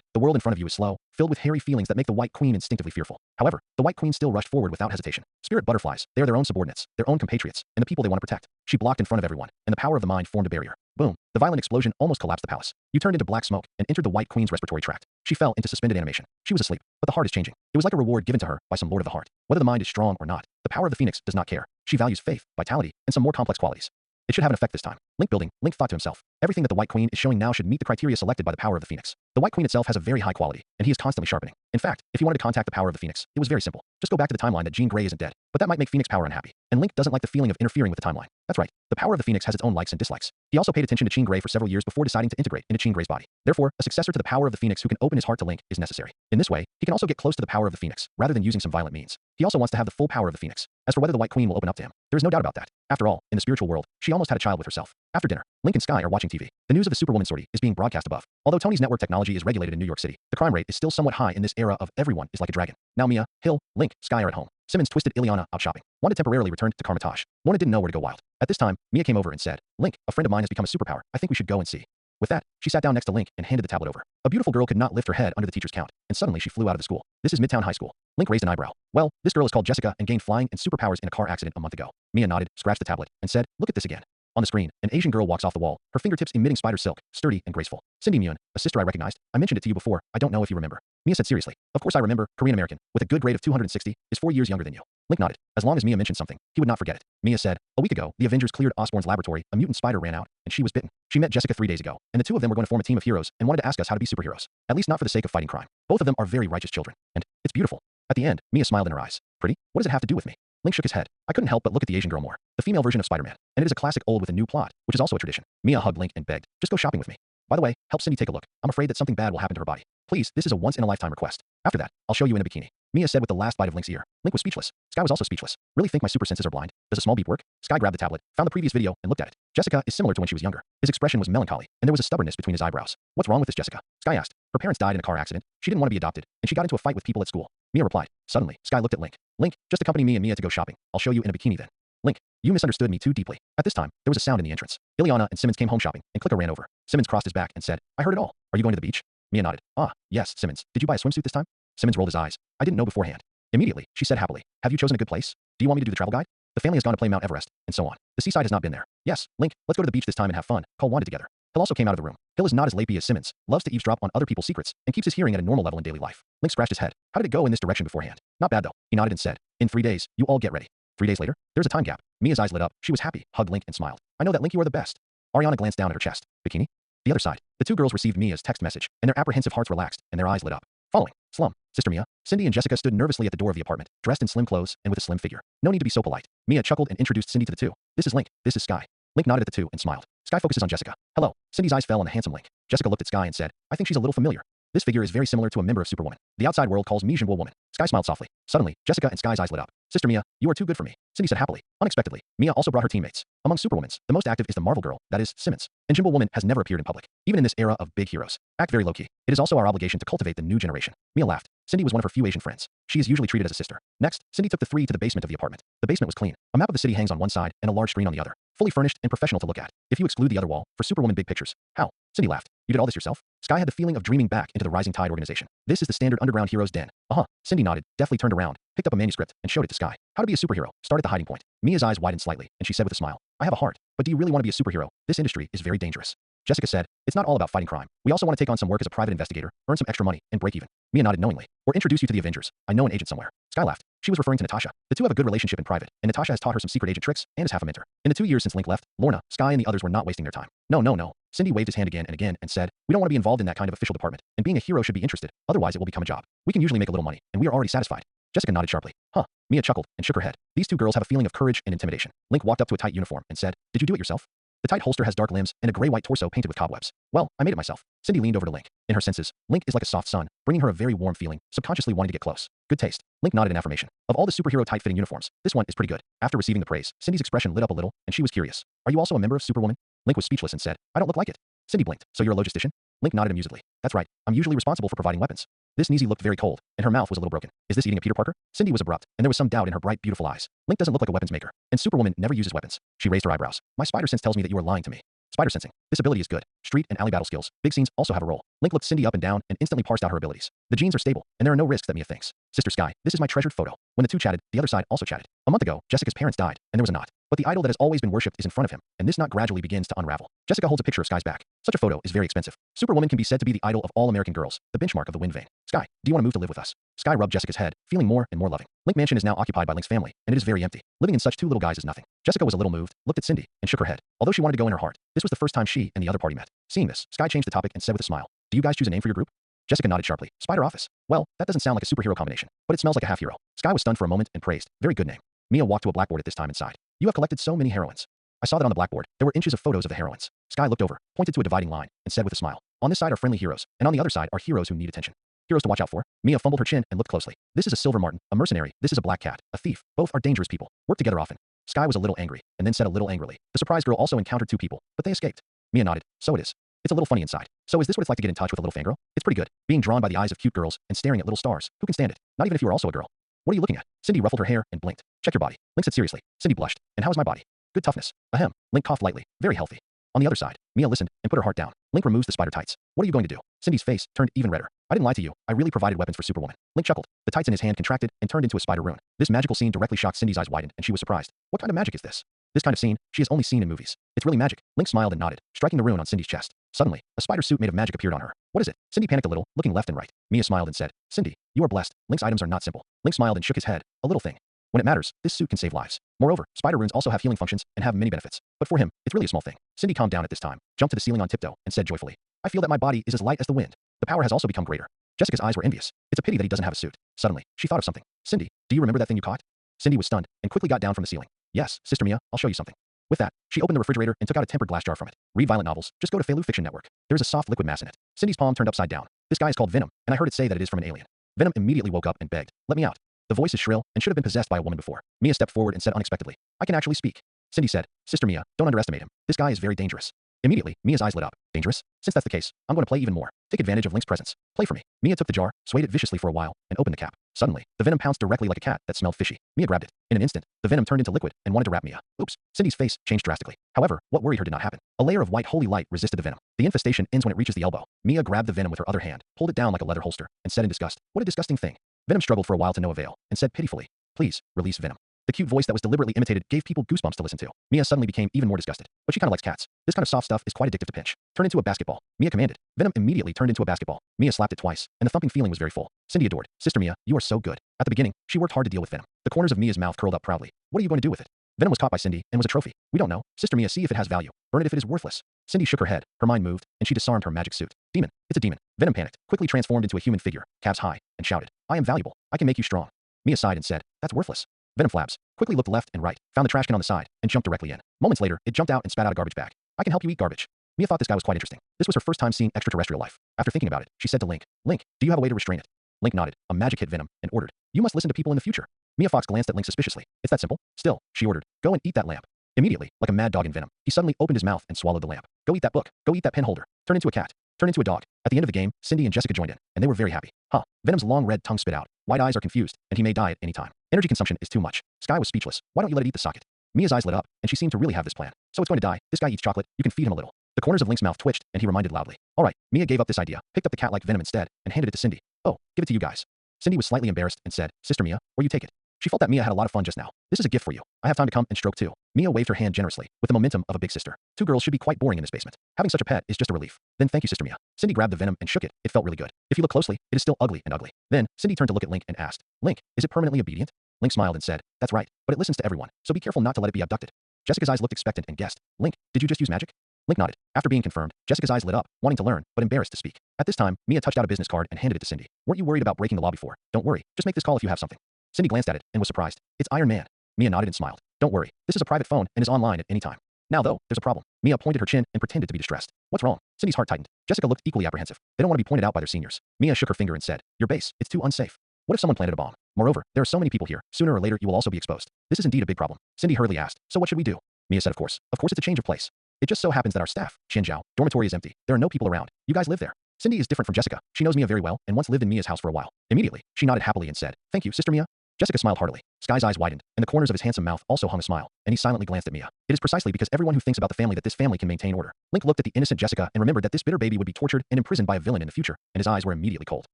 the world in front of you is slow, filled with hairy feelings that make the White Queen instinctively fearful. However, the White Queen still rushed forward without hesitation. Spirit Butterflies, they are their own subordinates, their own compatriots, and the people they want to protect. She blocked in front of everyone, and the power of the mind formed a barrier. Boom. The violent explosion almost collapsed the palace. You turned into black smoke and entered the White Queen's respiratory tract. She fell into suspended animation. She was asleep, but the heart is changing. It was like a reward given to her by some lord of the heart. Whether the mind is strong or not, the power of the phoenix does not care. She values faith, vitality, and some more complex qualities. It should have an effect this time. Link building, Link thought to himself. Everything that the White Queen is showing now should meet the criteria selected by the power of the Phoenix. The White Queen itself has a very high quality, and he is constantly sharpening. In fact, if he wanted to contact the power of the Phoenix, it was very simple. Just go back to the timeline that Jean Grey isn't dead. But that might make Phoenix Power unhappy. And Link doesn't like the feeling of interfering with the timeline. That's right. The power of the Phoenix has its own likes and dislikes. He also paid attention to Jean Grey for several years before deciding to integrate into Jean Grey's body. Therefore, a successor to the power of the Phoenix who can open his heart to Link is necessary. In this way, he can also get close to the power of the Phoenix, rather than using some violent means. He also wants to have the full power of the Phoenix. As for whether the White Queen will open up to him, there is no doubt about that. After all, in the spiritual world, she almost had a child with herself. After dinner, Link and Sky are watching TV. The news of the Superwoman sortie is being broadcast above. Although Tony's network technology is regulated in New York City, the crime rate is still somewhat high in this era of everyone is like a dragon. Now Mia, Hill, Link, Sky are at home. Simmons twisted Ileana out shopping. Wanda temporarily returned to Carmitage. Lorna didn't know where to go wild. At this time, Mia came over and said, Link, a friend of mine has become a superpower. I think we should go and see. With that, she sat down next to Link and handed the tablet over. A beautiful girl could not lift her head under the teacher's count, and suddenly she flew out of the school. This is Midtown High School. Link raised an eyebrow. Well, this girl is called Jessica and gained flying and superpowers in a car accident a month ago. Mia nodded, scratched the tablet, and said, look at this again. On the screen, an Asian girl walks off the wall, her fingertips emitting spider silk, sturdy and graceful. Cindy Myun, a sister I recognized. I mentioned it to you before. I don't know if you remember. Mia said seriously. Of course I remember. Korean American, with a good grade of 260, is 4 years younger than you. Link nodded. As long as Mia mentioned something, he would not forget it. Mia said, a week ago, the Avengers cleared Osborn's laboratory, a mutant spider ran out, and she was bitten. She met Jessica 3 days ago, and the two of them were going to form a team of heroes and wanted to ask us how to be superheroes. At least not for the sake of fighting crime. Both of them are very righteous children, and it's beautiful. At the end, Mia smiled in her eyes. Pretty? What does it have to do with me? Link shook his head. I couldn't help but look at the Asian girl more. The female version of Spider-Man. And it is a classic old with a new plot, which is also a tradition. Mia hugged Link and begged, just go shopping with me. By the way, help Cindy take a look. I'm afraid that something bad will happen to her body. Please, this is a once-in-a-lifetime request. After that, I'll show you in a bikini. Mia said with the last bite of Link's ear. Link was speechless. Sky was also speechless. Really think my super senses are blind? Does a small beep work? Sky grabbed the tablet, found the previous video, and looked at it. Jessica is similar to when she was younger. His expression was melancholy, and there was a stubbornness between his eyebrows. What's wrong with this Jessica? Sky asked. Her parents died in a car accident. She didn't want to be adopted, and she got into a fight with people at school. Mia replied. Suddenly, Sky looked at Link. Link, just accompany me and Mia to go shopping. I'll show you in a bikini then. Link, you misunderstood me too deeply. At this time, there was a sound in the entrance. Ileana and Simmons came home shopping, and Clicker ran over. Simmons crossed his back and said, I heard it all. Are you going to the beach? Mia nodded. Ah, yes, Simmons. Did you buy a swimsuit this time? Simmons rolled his eyes. I didn't know beforehand. Immediately, she said happily, have you chosen a good place? Do you want me to do the travel guide? The family has gone to play Mount Everest, and so on. The seaside has not been there. Yes, Link, let's go to the beach this time and have fun. Call Wanda together. Hill also came out of the room. Hill is not as lapey as Simmons, loves to eavesdrop on other people's secrets, and keeps his hearing at a normal level in daily life. Link scratched his head. How did it go in this direction beforehand? Not bad though. He nodded and said, in 3 days, you all get ready. 3 days later, there's a time gap. Mia's eyes lit up. She was happy, hugged Link and smiled. I know that Link, you are the best. Ariana glanced down at her chest. Bikini? The other side. The two girls received Mia's text message, and their apprehensive hearts relaxed, and their eyes lit up. Following. Slum. Sister Mia. Cindy and Jessica stood nervously at the door of the apartment, dressed in slim clothes and with a slim figure. No need to be so polite. Mia chuckled and introduced Cindy to the two. This is Link. This is Sky. Link nodded at the two and smiled. Sky focuses on Jessica. Hello. Cindy's eyes fell on the handsome Link. Jessica looked at Sky and said, I think she's a little familiar. This figure is very similar to a member of Superwoman. The outside world calls me Jinwoo Woman. Sky smiled softly. Suddenly, Jessica and Sky's eyes lit up. Sister Mia, you are too good for me. Cindy said happily. Unexpectedly, Mia also brought her teammates. Among Superwomans, the most active is the Marvel girl, that is, Simmons. And Jinwoo Woman has never appeared in public, even in this era of big heroes. Act very low-key. It is also our obligation to cultivate the new generation. Mia laughed. Cindy was one of her few Asian friends. She is usually treated as a sister. Next, Cindy took the three to the basement of the apartment. The basement was clean. A map of the city hangs on one side and a large screen on the other. Fully furnished and professional to look at. If you exclude the other wall, for Superwoman big pictures. How? Cindy laughed. You did all this yourself? Sky had the feeling of dreaming back into the Rising Tide organization. This is the standard underground hero's den. Uh-huh. Cindy nodded, deftly turned around, picked up a manuscript, and showed it to Sky. How to be a superhero. Start at the hiding point. Mia's eyes widened slightly, and she said with a smile, I have a heart. But do you really want to be a superhero? This industry is very dangerous. Jessica said, it's not all about fighting crime. We also want to take on some work as a private investigator, earn some extra money, and break even. Mia nodded knowingly. Or introduce you to the Avengers. I know an agent somewhere. Sky laughed. She was referring to Natasha. The two have a good relationship in private, and Natasha has taught her some secret agent tricks and is half a mentor. In the 2 years since Link left, Lorna, Sky, and the others were not wasting their time. No. Cindy waved his hand again and said, we don't want to be involved in that kind of official department, and being a hero should be interested, otherwise it will become a job. We can usually make a little money, and we are already satisfied. Jessica nodded sharply. Huh. Mia chuckled and shook her head. These two girls have a feeling of courage and intimidation. Link walked up to a tight uniform and said, did you do it yourself? The tight holster has dark limbs and a gray-white torso painted with cobwebs. Well, I made it myself. Cindy leaned over to Link. In her senses, Link is like a soft sun, bringing her a very warm feeling, subconsciously wanting to get close. Good taste. Link nodded in affirmation. Of all the superhero tight-fitting uniforms, this one is pretty good. After receiving the praise, Cindy's expression lit up a little, and she was curious. Are you also a member of Superwoman? Link was speechless and said, I don't look like it. Cindy blinked. So you're a logistician? Link nodded amusedly. That's right. I'm usually responsible for providing weapons. This Neezy looked very cold, and her mouth was a little broken. Is this eating a Peter Parker? Cindy was abrupt, and there was some doubt in her bright, beautiful eyes. Link doesn't look like a weapons maker, and Superwoman never uses weapons. She raised her eyebrows. My spider sense tells me that you are lying to me. Spider sensing. This ability is good. Street and alley battle skills. Big scenes also have a role. Link looked Cindy up and down and instantly parsed out her abilities. The genes are stable, and there are no risks that Mia thinks. Sister Sky, this is my treasured photo. When the two chatted, the other side also chatted. A month ago, Jessica's parents died, and there was a knot. But the idol that has always been worshipped is in front of him, and this knot gradually begins to unravel. Jessica holds a picture of Sky's back. Such a photo is very expensive. Superwoman can be said to be the idol of all American girls, the benchmark of the wind vein. Sky, do you want to move to live with us? Sky rubbed Jessica's head, feeling more and more loving. Link Mansion is now occupied by Link's family, and it is very empty. Living in such two little guys is nothing. Jessica was a little moved, looked at Cindy, and shook her head. Although she wanted to go in her heart, this was the first time she and the other party met. Seeing this, Sky changed the topic and said with a smile, do you guys choose a name for your group? Jessica nodded sharply. Spider Office. Well, that doesn't sound like a superhero combination, but it smells like a half-hero. Sky was stunned for a moment and praised. Very good name. Mia walked to a blackboard at this time and sighed. You have collected so many heroines. I saw that on the blackboard. There were inches of photos of the heroines. Sky looked over, pointed to a dividing line, and said with a smile, on this side are friendly heroes, and on the other side are heroes who need attention. Heroes to watch out for. Mia fumbled her chin and looked closely. This is a silver martin, a mercenary. This is a black cat, a thief. Both are dangerous people. Work together often. Sky was a little angry, and then said a little angrily. The surprise girl also encountered two people, but they escaped. Mia nodded. So it is. It's a little funny inside. So is this what it's like to get in touch with a little fangirl? It's pretty good. Being drawn by the eyes of cute girls and staring at little stars. Who can stand it? Not even if you are also a girl. What are you looking at? Cindy ruffled her hair and blinked. Check your body. Link said seriously. Cindy blushed. And how is my body? Good toughness. Ahem. Link coughed lightly. Very healthy. On the other side, Mia listened and put her heart down. Link removes the spider tights. What are you going to do? Cindy's face turned even redder. I didn't lie to you. I really provided weapons for Superwoman. Link chuckled. The tights in his hand contracted and turned into a spider rune. This magical scene directly shocked Cindy's eyes widened, and she was surprised. What kind of magic is this? This kind of scene, she has only seen in movies. It's really magic. Link smiled and nodded, striking the rune on Cindy's chest. Suddenly, a spider suit made of magic appeared on her. What is it? Cindy panicked a little, looking left and right. Mia smiled and said, Cindy, you are blessed. Link's items are not simple. Link smiled and shook his head. A little thing. When it matters, this suit can save lives. Moreover, spider runes also have healing functions and have many benefits. But for him, it's really a small thing. Cindy calmed down at this time, jumped to the ceiling on tiptoe, and said joyfully, I feel that my body is as light as the wind. The power has also become greater. Jessica's eyes were envious. It's a pity that he doesn't have a suit. Suddenly, she thought of something. Cindy, do you remember that thing you caught? Cindy was stunned and quickly got down from the ceiling. Yes, Sister Mia, I'll show you something. With that, she opened the refrigerator and took out a tempered glass jar from it. Read violent novels, just go to Feilu Fiction Network. There is a soft liquid mass in it. Cindy's palm turned upside down. This guy is called Venom, and I heard it say that it is from an alien. Venom immediately woke up and begged, let me out. The voice is shrill and should have been possessed by a woman before. Mia stepped forward and said unexpectedly, I can actually speak. Cindy said, Sister Mia, don't underestimate him. This guy is very dangerous. Immediately, Mia's eyes lit up. Dangerous? Since that's the case, I'm going to play even more. Take advantage of Link's presence. Play for me. Mia took the jar, swayed it viciously for a while, and opened the cap. Suddenly, the venom pounced directly like a cat that smelled fishy. Mia grabbed it. In an instant, the venom turned into liquid and wanted to wrap Mia. Oops. Cindy's face changed drastically. However, what worried her did not happen. A layer of white holy light resisted the venom. The infestation ends when it reaches the elbow. Mia grabbed the venom with her other hand, pulled it down like a leather holster, and said in disgust, what a disgusting thing. Venom struggled for a while to no avail, and said pitifully, please, release Venom. The cute voice that was deliberately imitated gave people goosebumps to listen to. Mia suddenly became even more disgusted. But she kinda likes cats. This kind of soft stuff is quite addictive to pinch. Turn into a basketball. Mia commanded. Venom immediately turned into a basketball. Mia slapped it twice, and the thumping feeling was very full. Cindy adored. Sister Mia, you are so good. At the beginning, she worked hard to deal with Venom. The corners of Mia's mouth curled up proudly. What are you going to do with it? Venom was caught by Cindy and was a trophy. We don't know. Sister Mia, see if it has value. Burn it if it is worthless. Cindy shook her head. Her mind moved, and she disarmed her magic suit. Demon. It's a demon. Venom panicked, quickly transformed into a human figure, calves high, and shouted, I am valuable. I can make you strong. Mia sighed and said, that's worthless. Venom flaps, quickly looked left and right, found the trash can on the side, and jumped directly in. Moments later, it jumped out and spat out a garbage bag. I can help you eat garbage. Mia thought this guy was quite interesting. This was her first time seeing extraterrestrial life. After thinking about it, she said to Link, Link, do you have a way to restrain it? Link nodded. A magic hit Venom, and ordered, you must listen to people in the future. Mia Fox glanced at Link suspiciously. It's that simple? Still, she ordered, go and eat that lamp. Immediately, like a mad dog in Venom, he suddenly opened his mouth and swallowed the lamp. Go eat that book. Go eat that pen holder. Turn into a cat. Turn into a dog. At the end of the game, Cindy and Jessica joined in, and they were very happy. Huh. Venom's long red tongue spit out. White eyes are confused, and he may die at any time. Energy consumption is too much. Sky was speechless. Why don't you let it eat the socket? Mia's eyes lit up, and she seemed to really have this plan. So it's going to die. This guy eats chocolate. You can feed him a little. The corners of Link's mouth twitched, and he reminded loudly. All right. Mia gave up this idea, picked up the cat like Venom instead, and handed it to Cindy. Oh, give it to you guys. Cindy was slightly embarrassed and said, Sister Mia, or you take it. She felt that Mia had a lot of fun just now. This is a gift for you. I have time to come and stroke too. Mia waved her hand generously, with the momentum of a big sister. Two girls should be quite boring in this basement. Having such a pet is just a relief. Then thank you, Sister Mia. Cindy grabbed the Venom and shook it. It felt really good. If you look closely, it is still ugly and ugly. Then, Cindy turned to look at Link and asked, Link, is it permanently obedient? Link smiled and said, that's right, but it listens to everyone, so be careful not to let it be abducted. Jessica's eyes looked expectant and guessed, Link, did you just use magic? Link nodded. After being confirmed, Jessica's eyes lit up, wanting to learn, but embarrassed to speak. At this time, Mia touched out a business card and handed it to Cindy. Weren't you worried about breaking the law before? Don't worry. Just make this call if you have something. Cindy glanced at it and was surprised. It's Iron Man. Mia nodded and smiled. Don't worry. This is a private phone and is online at any time. Now though, there's a problem. Mia pointed her chin and pretended to be distressed. What's wrong? Cindy's heart tightened. Jessica looked equally apprehensive. They don't want to be pointed out by their seniors. Mia shook her finger and said, your base, it's too unsafe. What if someone planted a bomb? Moreover, there are so many people here. Sooner or later, you will also be exposed. This is indeed a big problem. Cindy hurriedly asked, so what should we do? Mia said, of course. Of course it's a change of place. It just so happens that our staff, Xinjiao, dormitory is empty. There are no people around. You guys live there. Cindy is different from Jessica. She knows Mia very well and once lived in Mia's house for a while. Immediately, she nodded happily and said, thank you, Sister Mia. Jessica smiled heartily. Sky's eyes widened, and the corners of his handsome mouth also hung a smile, and he silently glanced at Mia. It is precisely because everyone who thinks about the family that this family can maintain order. Link looked at the innocent Jessica and remembered that this bitter baby would be tortured and imprisoned by a villain in the future, and his eyes were immediately cold.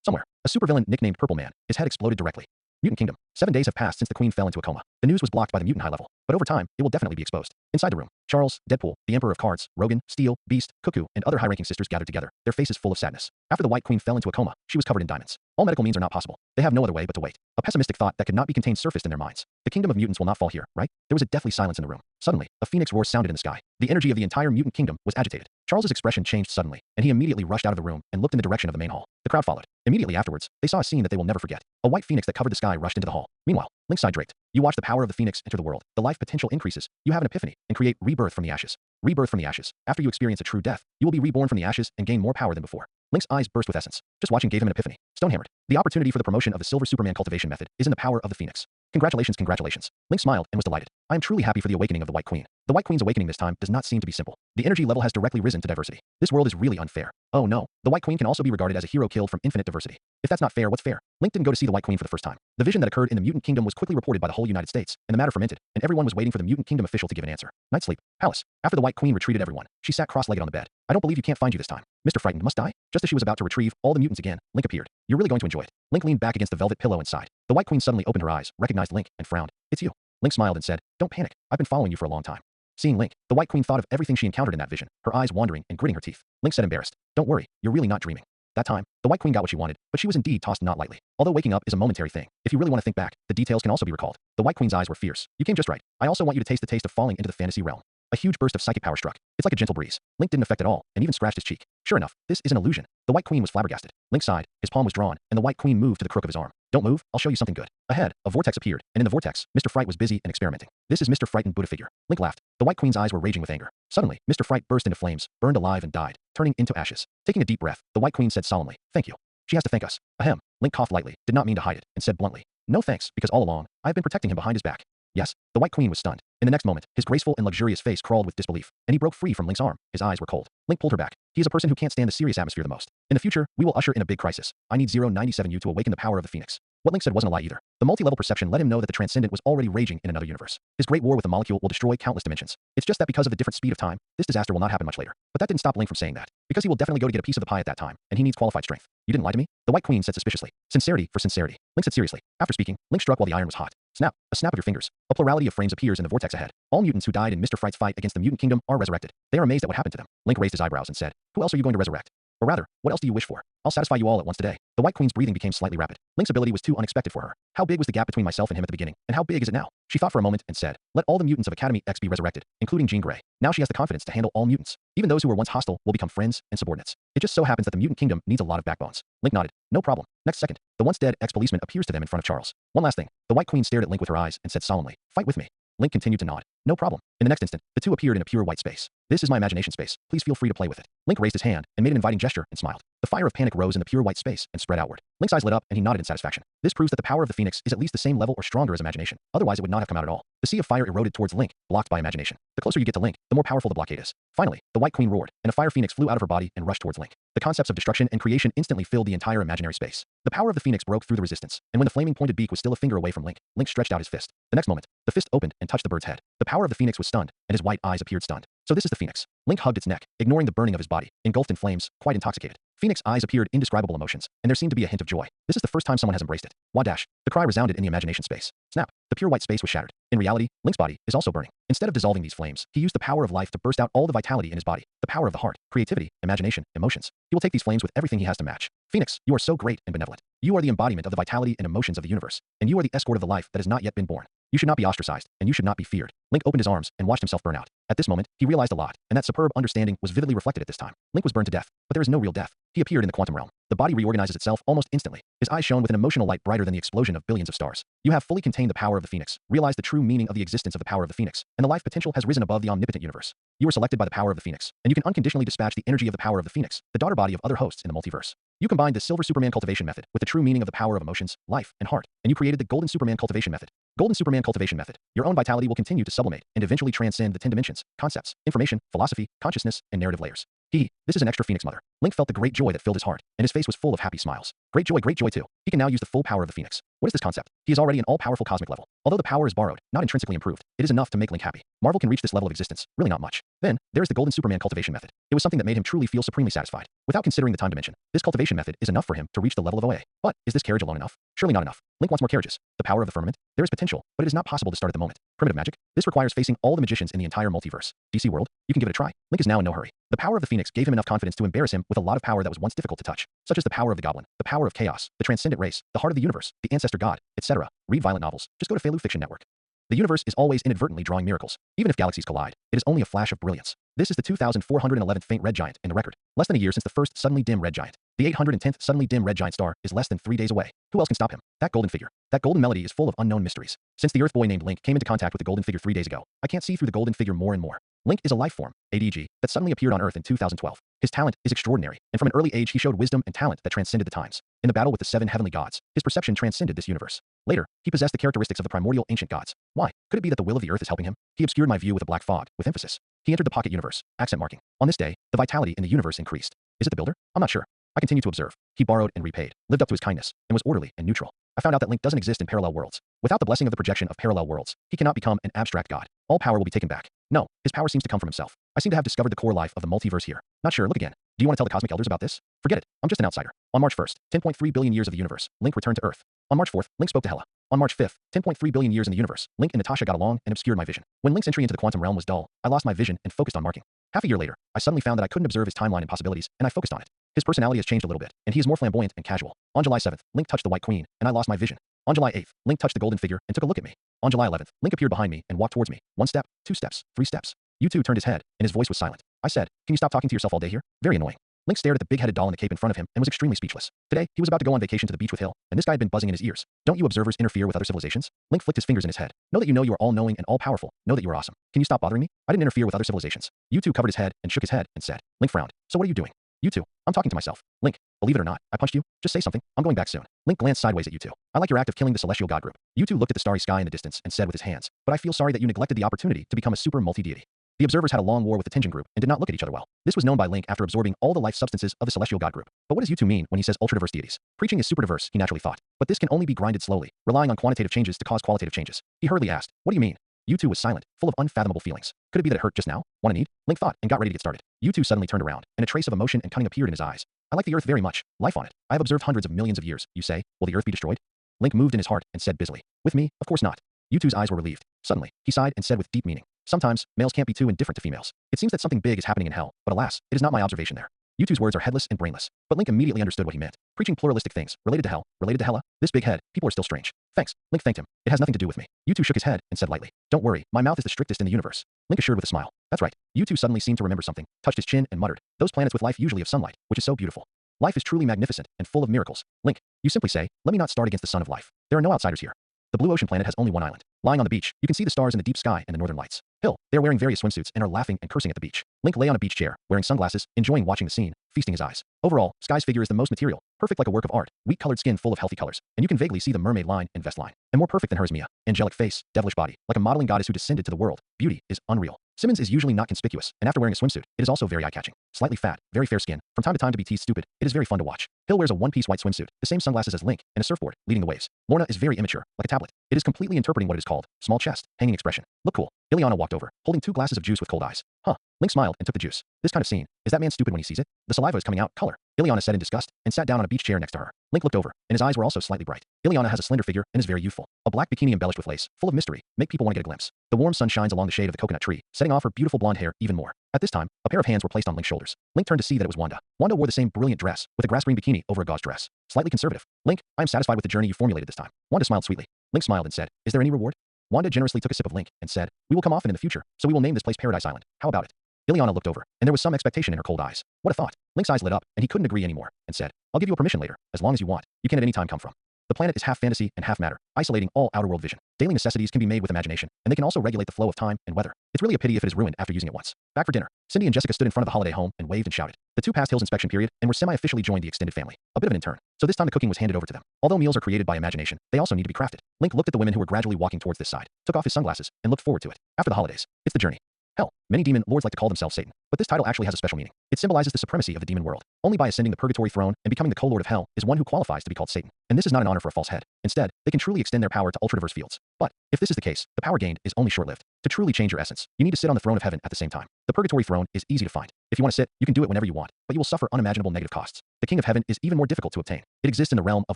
Somewhere, a supervillain nicknamed Purple Man, his head exploded directly. Mutant Kingdom. 7 days have passed since the Queen fell into a coma. The news was blocked by the mutant high level, but over time, it will definitely be exposed. Inside the room, Charles, Deadpool, the Emperor of Cards, Rogan, Steel, Beast, Cuckoo, and other high-ranking sisters gathered together, their faces full of sadness. After the White Queen fell into a coma, she was covered in diamonds. All medical means are not possible. They have no other way but to wait. A pessimistic thought that could not be contained surfaced in their minds. The kingdom of mutants will not fall here, right? There was a deathly silence in the room. Suddenly, a phoenix roar sounded in the sky. The energy of the entire mutant kingdom was agitated. Charles's expression changed suddenly, and he immediately rushed out of the room and looked in the direction of the main hall. The crowd followed. Immediately afterwards, they saw a scene that they will never forget. A white phoenix that covered the sky rushed into the hall. Meanwhile, Link sighed draped. You watch the power of the phoenix enter the world. The life potential increases. You have an epiphany and create rebirth from the ashes. Rebirth from the ashes. After you experience a true death, you will be reborn from the ashes and gain more power than before. Link's eyes burst with essence. Just watching gave him an epiphany. Stone-hammered. The opportunity for the promotion of the Silver Superman cultivation method is in the power of the phoenix. Congratulations, congratulations. Link smiled and was delighted. I am truly happy for the awakening of the White Queen. The White Queen's awakening this time does not seem to be simple. The energy level has directly risen to diversity. This world is really unfair. Oh no. The White Queen can also be regarded as a hero killed from infinite diversity. If that's not fair, what's fair? Link didn't go to see the White Queen for the first time. The vision that occurred in the Mutant Kingdom was quickly reported by the whole United States, and the matter fermented, and everyone was waiting for the Mutant Kingdom official to give an answer. Night sleep. Palace. After the White Queen retreated everyone, she sat cross-legged on the bed. I don't believe you can't find you this time. Mr. Frightened must die? Just as she was about to retrieve all the mutants again, Link appeared. You're really going to enjoy it. Link leaned back against the velvet pillow and sighed. The White Queen suddenly opened her eyes, recognized Link, and frowned. It's you. Link smiled and said, don't panic. I've been following you for a long time. Seeing Link, the White Queen thought of everything she encountered in that vision, her eyes wandering and gritting her teeth. Link said embarrassed, don't worry, you're really not dreaming. That time, the White Queen got what she wanted, but she was indeed tossed not lightly. Although waking up is a momentary thing, if you really want to think back, the details can also be recalled. The White Queen's eyes were fierce. You came just right. I also want you to taste the taste of falling into the fantasy realm. A huge burst of psychic power struck. It's like a gentle breeze. Link didn't affect at all, and even scratched his cheek. Sure enough, this is an illusion. The White Queen was flabbergasted. Link sighed, his palm was drawn, and the White Queen moved to the crook of his arm. Don't move, I'll show you something good. Ahead, a vortex appeared, and in the vortex, Mr. Fright was busy and experimenting. This is Mr. Frightened Buddha figure. Link laughed. The White Queen's eyes were raging with anger. Suddenly, Mr. Fright burst into flames, burned alive and died, turning into ashes. Taking a deep breath, the White Queen said solemnly, thank you. She has to thank us. Ahem. Link coughed lightly, did not mean to hide it, and said bluntly, no thanks, because all along, I have been protecting him behind his back. Yes, the White Queen was stunned. In the next moment, his graceful and luxurious face crawled with disbelief, and he broke free from Link's arm. His eyes were cold. Link pulled her back. He is a person who can't stand the serious atmosphere the most. In the future, we will usher in a big crisis. I need 097U to awaken the power of the Phoenix. What Link said wasn't a lie either. The multi-level perception let him know that the transcendent was already raging in another universe. His great war with the molecule will destroy countless dimensions. It's just that because of the different speed of time, this disaster will not happen much later. But that didn't stop Link from saying that. Because he will definitely go to get a piece of the pie at that time, and he needs qualified strength. You didn't lie to me? The White Queen said suspiciously. Sincerity for sincerity. Link said seriously. After speaking, Link struck while the iron was hot. Snap. A snap of your fingers. A plurality of frames appears in the vortex ahead. All mutants who died in Mr. Fright's fight against the Mutant Kingdom are resurrected. They are amazed at what happened to them. Link raised his eyebrows and said, who else are you going to resurrect? Or rather, what else do you wish for? I'll satisfy you all at once today. The White Queen's breathing became slightly rapid. Link's ability was too unexpected for her. How big was the gap between myself and him at the beginning, and how big is it now? She thought for a moment and said, let all the mutants of Academy X be resurrected, including Jean Grey. Now she has the confidence to handle all mutants. Even those who were once hostile will become friends and subordinates. It just so happens that the mutant kingdom needs a lot of backbones. Link nodded. No problem. Next second, the once dead ex-policeman appears to them in front of Charles. One last thing. The White Queen stared at Link with her eyes and said solemnly, fight with me. Link continued to nod. No problem. In the next instant, the two appeared in a pure white space. This is my imagination space. Please feel free to play with it. Link raised his hand and made an inviting gesture and smiled. The fire of panic rose in the pure white space and spread outward. Link's eyes lit up and he nodded in satisfaction. This proves that the power of the Phoenix is at least the same level or stronger as imagination. Otherwise, it would not have come out at all. The sea of fire eroded towards Link, blocked by imagination. The closer you get to Link, the more powerful the blockade is. Finally, the White Queen roared, and a fire phoenix flew out of her body and rushed towards Link. The concepts of destruction and creation instantly filled the entire imaginary space. The power of the Phoenix broke through the resistance, and when the flaming pointed beak was still a finger away from Link, Link stretched out his fist. The next moment, the fist opened and touched the bird's head. The power of the Phoenix was stunned, and his white eyes appeared stunned. So this is the Phoenix. Link hugged its neck, ignoring the burning of his body, engulfed in flames, quite intoxicated. Phoenix eyes appeared indescribable emotions, and there seemed to be a hint of joy. This is the first time someone has embraced it. Wah dash. The cry resounded in the imagination space. Snap. The pure white space was shattered. In reality, Link's body is also burning. Instead of dissolving these flames, he used the power of life to burst out all the vitality in his body. The power of the heart, creativity, imagination, emotions. He will take these flames with everything he has to match. Phoenix, you are so great and benevolent. You are the embodiment of the vitality and emotions of the universe, and you are the escort of the life that has not yet been born. You should not be ostracized, and you should not be feared. Link opened his arms and watched himself burn out. At this moment, he realized a lot, and that superb understanding was vividly reflected at this time. Link was burned to death, but there is no real death. He appeared in the quantum realm. The body reorganizes itself almost instantly. His eyes shone with an emotional light brighter than the explosion of billions of stars. You have fully contained the power of the Phoenix, realized the true meaning of the existence of the power of the Phoenix, and the life potential has risen above the omnipotent universe. You were selected by the power of the Phoenix, and you can unconditionally dispatch the energy of the power of the Phoenix, the daughter body of other hosts in the multiverse. You combined the Silver Superman cultivation method with the true meaning of the power of emotions, life, and heart, and you created the Golden Superman cultivation method. Golden Superman cultivation method. Your own vitality will continue to sublimate and eventually transcend the 10 dimensions, concepts, information, philosophy, consciousness, and narrative layers. This is an extra Phoenix mother. Link felt the great joy that filled his heart, and his face was full of happy smiles. Great joy too. He can now use the full power of the Phoenix. What is this concept? He is already an all-powerful cosmic level. Although the power is borrowed, not intrinsically improved, it is enough to make Link happy. Marvel can reach this level of existence, really not much. Then, there is the Golden Superman cultivation method. It was something that made him truly feel supremely satisfied. Without considering the time dimension, this cultivation method is enough for him to reach the level of OA. But, is this carriage alone enough? Surely not enough. Link wants more carriages. The power of the firmament? There is potential, but it is not possible to start at the moment. Primitive magic? This requires facing all the magicians in the entire multiverse. DC world? You can give it a try. Link is now in no hurry. The power of the Phoenix gave him enough confidence to embarrass him with a lot of power that was once difficult to touch, such as the power of the goblin, the power of chaos, the transcendent race, the heart of the universe, the ancestor god, etc. Read violent novels. Just go to Feilu Fiction Network. The universe is always inadvertently drawing miracles. Even if galaxies collide, it is only a flash of brilliance. This is the 2411th faint red giant in the record. Less than a year since the first suddenly dim red giant. The 810th suddenly dim red giant star is less than 3 days away. Who else can stop him? That golden figure. That golden melody is full of unknown mysteries. Since the Earth boy named Link came into contact with the golden figure 3 days ago, I can't see through the golden figure more and more. Link is a life form, ADG, that suddenly appeared on Earth in 2012. His talent is extraordinary, and from an early age he showed wisdom and talent that transcended the times. In the battle with the 7 heavenly gods, his perception transcended this universe. Later, he possessed the characteristics of the primordial ancient gods. Why? Could it be that the will of the Earth is helping him? He obscured my view with a black fog, with emphasis. He entered the pocket universe, accent marking. On this day, the vitality in the universe increased. Is it the builder? I'm not sure. I continued to observe. He borrowed and repaid, lived up to his kindness, and was orderly and neutral. I found out that Link doesn't exist in parallel worlds. Without the blessing of the projection of parallel worlds, he cannot become an abstract god. All power will be taken back. No, his power seems to come from himself. I seem to have discovered the core life of the multiverse here. Not sure, look again. Do you want to tell the cosmic elders about this? Forget it, I'm just an outsider. On March 1st, 10.3 billion years of the universe, Link returned to Earth. On March 4th, Link spoke to Hela. On March 5th, 10.3 billion years in the universe, Link and Natasha got along and obscured my vision. When Link's entry into the quantum realm was dull, I lost my vision and focused on marking. Half a year later, I suddenly found that I couldn't observe his timeline and possibilities, and I focused on it. His personality has changed a little bit, and he is more flamboyant and casual. On July 7th, Link touched the White Queen, and I lost my vision. On July 8th, Link touched the golden figure and took a look at me. On July 11th, Link appeared behind me and walked towards me. 1 step, 2 steps, 3 steps. U2 turned his head, and his voice was silent. I said, can you stop talking to yourself all day here? Very annoying. Link stared at the big-headed doll in the cape in front of him and was extremely speechless. Today, he was about to go on vacation to the beach with Hill, and this guy had been buzzing in his ears. Don't you observers interfere with other civilizations? Link flicked his fingers in his head. Know that you are all-knowing and all-powerful. Know that you are awesome. Can you stop bothering me? I didn't interfere with other civilizations. U2 covered his head and shook his head and said. Link frowned. So what are you doing? U2. I'm talking to myself. Link. Believe it or not, I punched you. Just say something. I'm going back soon. Link glanced sideways at U2. I like your act of killing the celestial god group. U2 looked at the starry sky in the distance and said with his hands, but I feel sorry that you neglected the opportunity to become a super multi-deity. The observers had a long war with the Tenjin group and did not look at each other well. This was known by Link after absorbing all the life substances of the celestial god group. But what does U2 mean when he says ultra-diverse deities? Preaching is super diverse, he naturally thought. But this can only be grinded slowly, relying on quantitative changes to cause qualitative changes. He hurriedly asked, what do you mean? U2 was silent, full of unfathomable feelings. Could it be that it hurt just now? Want a need? Link thought and got ready to get started. U2 suddenly turned around, and a trace of emotion and cunning appeared in his eyes. I like the Earth very much. Life on it. I have observed hundreds of millions of years. You say, will the Earth be destroyed? Link moved in his heart and said busily, with me, of course not. U2's eyes were relieved. Suddenly, he sighed and said with deep meaning, sometimes, males can't be too indifferent to females. It seems that something big is happening in hell, but alas, it is not my observation there. U2's words are headless and brainless, but Link immediately understood what he meant, preaching pluralistic things, related to hell, related to Hela, this big head, people are still strange. Thanks. Link thanked him. It has nothing to do with me. U2 shook his head and said lightly, don't worry, my mouth is the strictest in the universe. Link assured with a smile. That's right. U2 suddenly seemed to remember something, touched his chin and muttered, those planets with life usually have sunlight, which is so beautiful. Life is truly magnificent and full of miracles. Link, you simply say, let me not start against the sun of life. There are no outsiders here. The blue ocean planet has only one island. Lying on the beach, you can see the stars in the deep sky and the northern lights. Hill, they are wearing various swimsuits and are laughing and cursing at the beach. Link lay on a beach chair, wearing sunglasses, enjoying watching the scene, feasting his eyes. Overall, Sky's figure is the most material, perfect like a work of art, wheat-colored skin full of healthy colors, and you can vaguely see the mermaid line and vest line. And more perfect than hers Mia, angelic face, devilish body, like a modeling goddess who descended to the world. Beauty is unreal. Simmons is usually not conspicuous, and after wearing a swimsuit, it is also very eye-catching. Slightly fat, very fair skin, from time to time to be teased stupid, it is very fun to watch. Hill wears a one-piece white swimsuit, the same sunglasses as Link, and a surfboard, leading the waves. Lorna is very immature, like a tablet. It is completely interpreting what it is called, small chest, hanging expression. Look cool. Ileana walked over, holding 2 glasses of juice with cold eyes. Huh. Link smiled and took the juice. This kind of scene, is that man stupid when he sees it? The saliva is coming out, color. Ileana said in disgust, and sat down on a beach chair next to her. Link looked over, and his eyes were also slightly bright. Ileana has a slender figure and is very youthful. A black bikini embellished with lace, full of mystery, make people want to get a glimpse. The warm sun shines along the shade of the coconut tree, setting off her beautiful blonde hair even more. At this time, a pair of hands were placed on Link's shoulders. Link turned to see that it was Wanda. Wanda wore the same brilliant dress, with a grass green bikini over a gauze dress. Slightly conservative. Link, I am satisfied with the journey you formulated this time. Wanda smiled sweetly. Link smiled and said, is there any reward? Wanda generously took a sip of Link and said, we will come often in the future, so we will name this place Paradise Island. How about it? Ileana looked over, and there was some expectation in her cold eyes. What a thought. Link's eyes lit up, and he couldn't agree anymore, and said, I'll give you a permission later, as long as you want. You can at any time come from. The planet is half fantasy and half matter, isolating all outer world vision. Daily necessities can be made with imagination, and they can also regulate the flow of time and weather. It's really a pity if it is ruined after using it once. Back for dinner. Cindy and Jessica stood in front of the holiday home and waved and shouted. The 2 passed Hill's inspection period and were semi-officially joined the extended family. A bit of an intern. So this time the cooking was handed over to them. Although meals are created by imagination, they also need to be crafted. Link looked at the women who were gradually walking towards this side, took off his sunglasses, and looked forward to it. After the holidays, it's the journey. Hell, many demon lords like to call themselves Satan, but this title actually has a special meaning. It symbolizes the supremacy of the demon world. Only by ascending the purgatory throne and becoming the co-lord of hell is one who qualifies to be called Satan. And this is not an honor for a false head. Instead, they can truly extend their power to ultra-diverse fields. But if this is the case, the power gained is only short-lived. To truly change your essence, you need to sit on the throne of heaven at the same time. The purgatory throne is easy to find. If you want to sit, you can do it whenever you want, but you will suffer unimaginable negative costs. The king of heaven is even more difficult to obtain. It exists in the realm of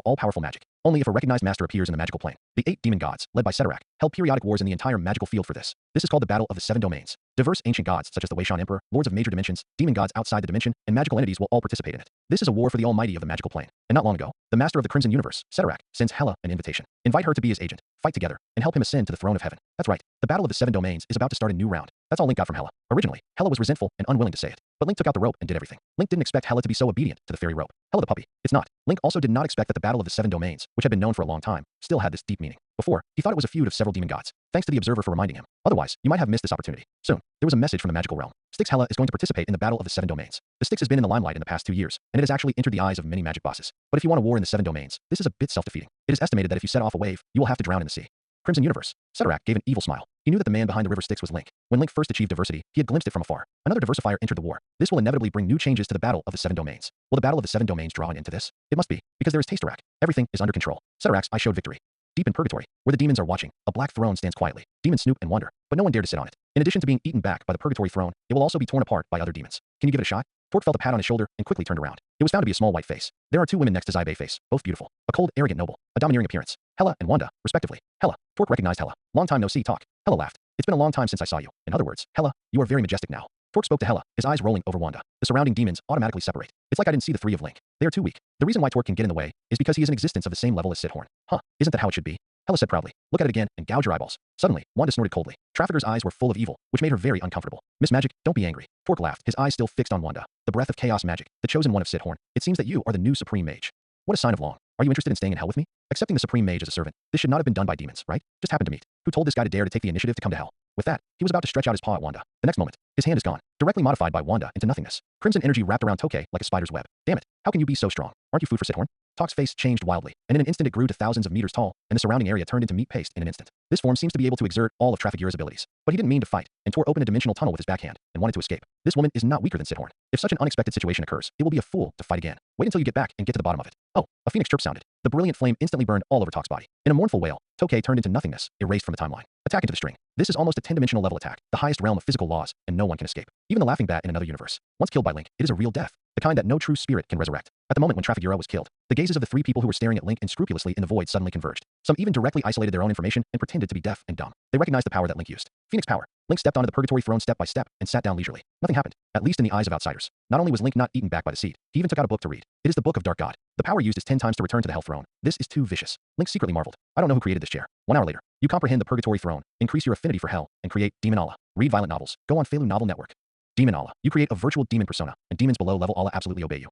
all-powerful magic. Only if a recognized master appears in the magical plane. The 8 demon gods, led by Ceterak, held periodic wars in the entire magical field for this. This is called the Battle of the 7 Domains. Diverse ancient gods, such as the Weishan Emperor, lords of major dimensions, demon gods outside the dimension, and magical entities will all participate in it. This is a war for the almighty of the magical plane. And not long ago, the master of the Crimson Universe, Ceterak, sends Hela an invitation. Invite her to be his agent, fight together, and help him ascend to the throne of heaven. That's right. The Battle of the 7 Domains is about to start a new round. That's all Link got from Hela. Originally, Hela was resentful and unwilling to say it, but Link took out the rope and did everything. Link didn't expect Hela to be so obedient to the fairy rope. Hela the puppy. It's not. Link also did not expect that the Battle of the 7 Domains, which had been known for a long time, still had this deep meaning. Before, he thought it was a feud of several demon gods. Thanks to the observer for reminding him. Otherwise, you might have missed this opportunity. Soon, there was a message from the magical realm. Styx Hela is going to participate in the Battle of the 7 Domains. The Styx has been in the limelight in the past 2 years, and it has actually entered the eyes of many magic bosses. But if you want a war in the 7 Domains, this is a bit self-defeating. It is estimated that if you set off a wave, you will have to drown in the sea. Crimson Universe. Ceterak gave an evil smile. He knew that the man behind the river Styx was Link. When Link first achieved diversity, he had glimpsed it from afar. Another diversifier entered the war. This will inevitably bring new changes to the Battle of the 7 Domains. Will the Battle of the 7 Domains draw an end to this? It must be, because there is Tasterak. Everything is under control. Ceterak's eye showed victory. Deep in purgatory, where the demons are watching, a black throne stands quietly. Demons snoop and wonder, but no one dare to sit on it. In addition to being eaten back by the purgatory throne, it will also be torn apart by other demons. Can you give it a shot? Torque felt a pat on his shoulder and quickly turned around. It was found to be a small white face. There are 2 women next to Zaibe face, both beautiful. A cold, arrogant noble, a domineering appearance. Hela and Wanda, respectively. Hela. Torque recognized Hela. Long time no see, talk. Hela laughed. It's been a long time since I saw you. In other words, Hela, you are very majestic now. Torque spoke to Hela, his eyes rolling over Wanda. The surrounding demons automatically separate. It's like I didn't see the 3 of Link. They are too weak. The reason why Torque can get in the way is because he is an existence of the same level as Sithorn. Huh, isn't that how it should be? Hela said proudly. Look at it again and gouge your eyeballs. Suddenly, Wanda snorted coldly. Trafficker's eyes were full of evil, which made her very uncomfortable. Miss Magic, don't be angry. Torque laughed, his eyes still fixed on Wanda. The breath of chaos magic, the chosen one of Sithorn. It seems that you are the new supreme mage. What a sign of long. Are you interested in staying in hell with me? Accepting the supreme mage as a servant. This should not have been done by demons, right? Just happened to meet. Who told this guy to dare to take the initiative to come to hell? With that, he was about to stretch out his paw at Wanda. The next moment, his hand is gone, directly modified by Wanda into nothingness. Crimson energy wrapped around Tokay like a spider's web. Damn it, how can you be so strong? Aren't you food for Sithorn? Tok's face changed wildly, and in an instant it grew to thousands of meters tall, and the surrounding area turned into meat paste in an instant. This form seems to be able to exert all of Trafigura's abilities. But he didn't mean to fight, and Tor opened a dimensional tunnel with his backhand, and wanted to escape. This woman is not weaker than Sithorn. If such an unexpected situation occurs, it will be a fool to fight again. Wait until you get back and get to the bottom of it. Oh, a phoenix chirp sounded. The brilliant flame instantly burned all over Tok's body. In a mournful wail, Tokay turned into nothingness, erased from the timeline. Attack into the string. This is almost a 10-dimensional level attack, the highest realm of physical laws, and no one can escape. Even the laughing bat in another universe. Once killed by Link, it is a real death, the kind that no true spirit can resurrect. At the moment when Trafigura was killed, the gazes of the 3 people who were staring at Link unscrupulously in the void suddenly converged. Some even directly isolated their own information and pretended to be deaf and dumb. They recognized the power that Link used. Phoenix power. Link stepped onto the purgatory throne step by step and sat down leisurely. Nothing happened, at least in the eyes of outsiders. Not only was Link not eaten back by the seed, he even took out a book to read. It is the Book of Dark God. The power used is 10 times to return to the Hell Throne. This is too vicious. Link secretly marveled. I don't know who created this chair. 1 hour later, you comprehend the purgatory throne, increase your affinity for hell, and create Demon Allah. Read violent novels. Go on Felu Novel Network. Demon Allah. You create a virtual demon persona, and demons below level Allah absolutely obey you.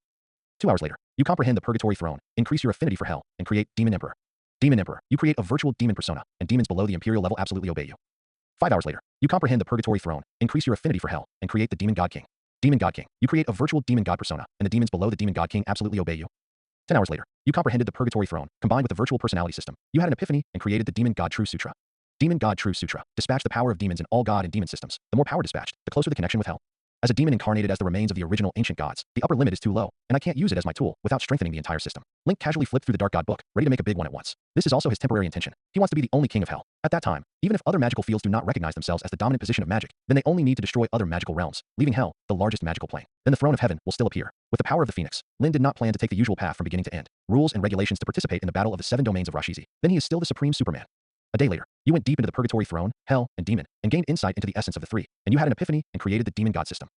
2 hours later, you comprehend the purgatory throne, increase your affinity for hell, and create Demon Emperor. Demon Emperor. You create a virtual demon persona, and demons below the imperial level absolutely obey you. 5 hours later, you comprehend the purgatory throne, increase your affinity for hell, and create the Demon God King. Demon God King. You create a virtual demon god persona, and the demons below the Demon God King absolutely obey you. 10 hours later, you comprehended the purgatory throne, combined with the virtual personality system. You had an epiphany and created the Demon God True Sutra. Demon God True Sutra. Dispatch the power of demons in all god and demon systems. The more power dispatched, the closer the connection with hell. As a demon incarnated as the remains of the original ancient gods, the upper limit is too low, and I can't use it as my tool without strengthening the entire system. Link casually flipped through the Dark God book, ready to make a big one at once. This is also his temporary intention. He wants to be the only king of hell. At that time, even if other magical fields do not recognize themselves as the dominant position of magic, then they only need to destroy other magical realms, leaving hell, the largest magical plane. Then the throne of heaven will still appear. With the power of the phoenix, Lin did not plan to take the usual path from beginning to end. Rules and regulations to participate in the battle of the 7 domains of Rashizi. Then he is still the supreme Superman. A day later, you went deep into the purgatory throne, hell, and demon, and gained insight into the essence of the three, and you had an epiphany and created the Demon God system.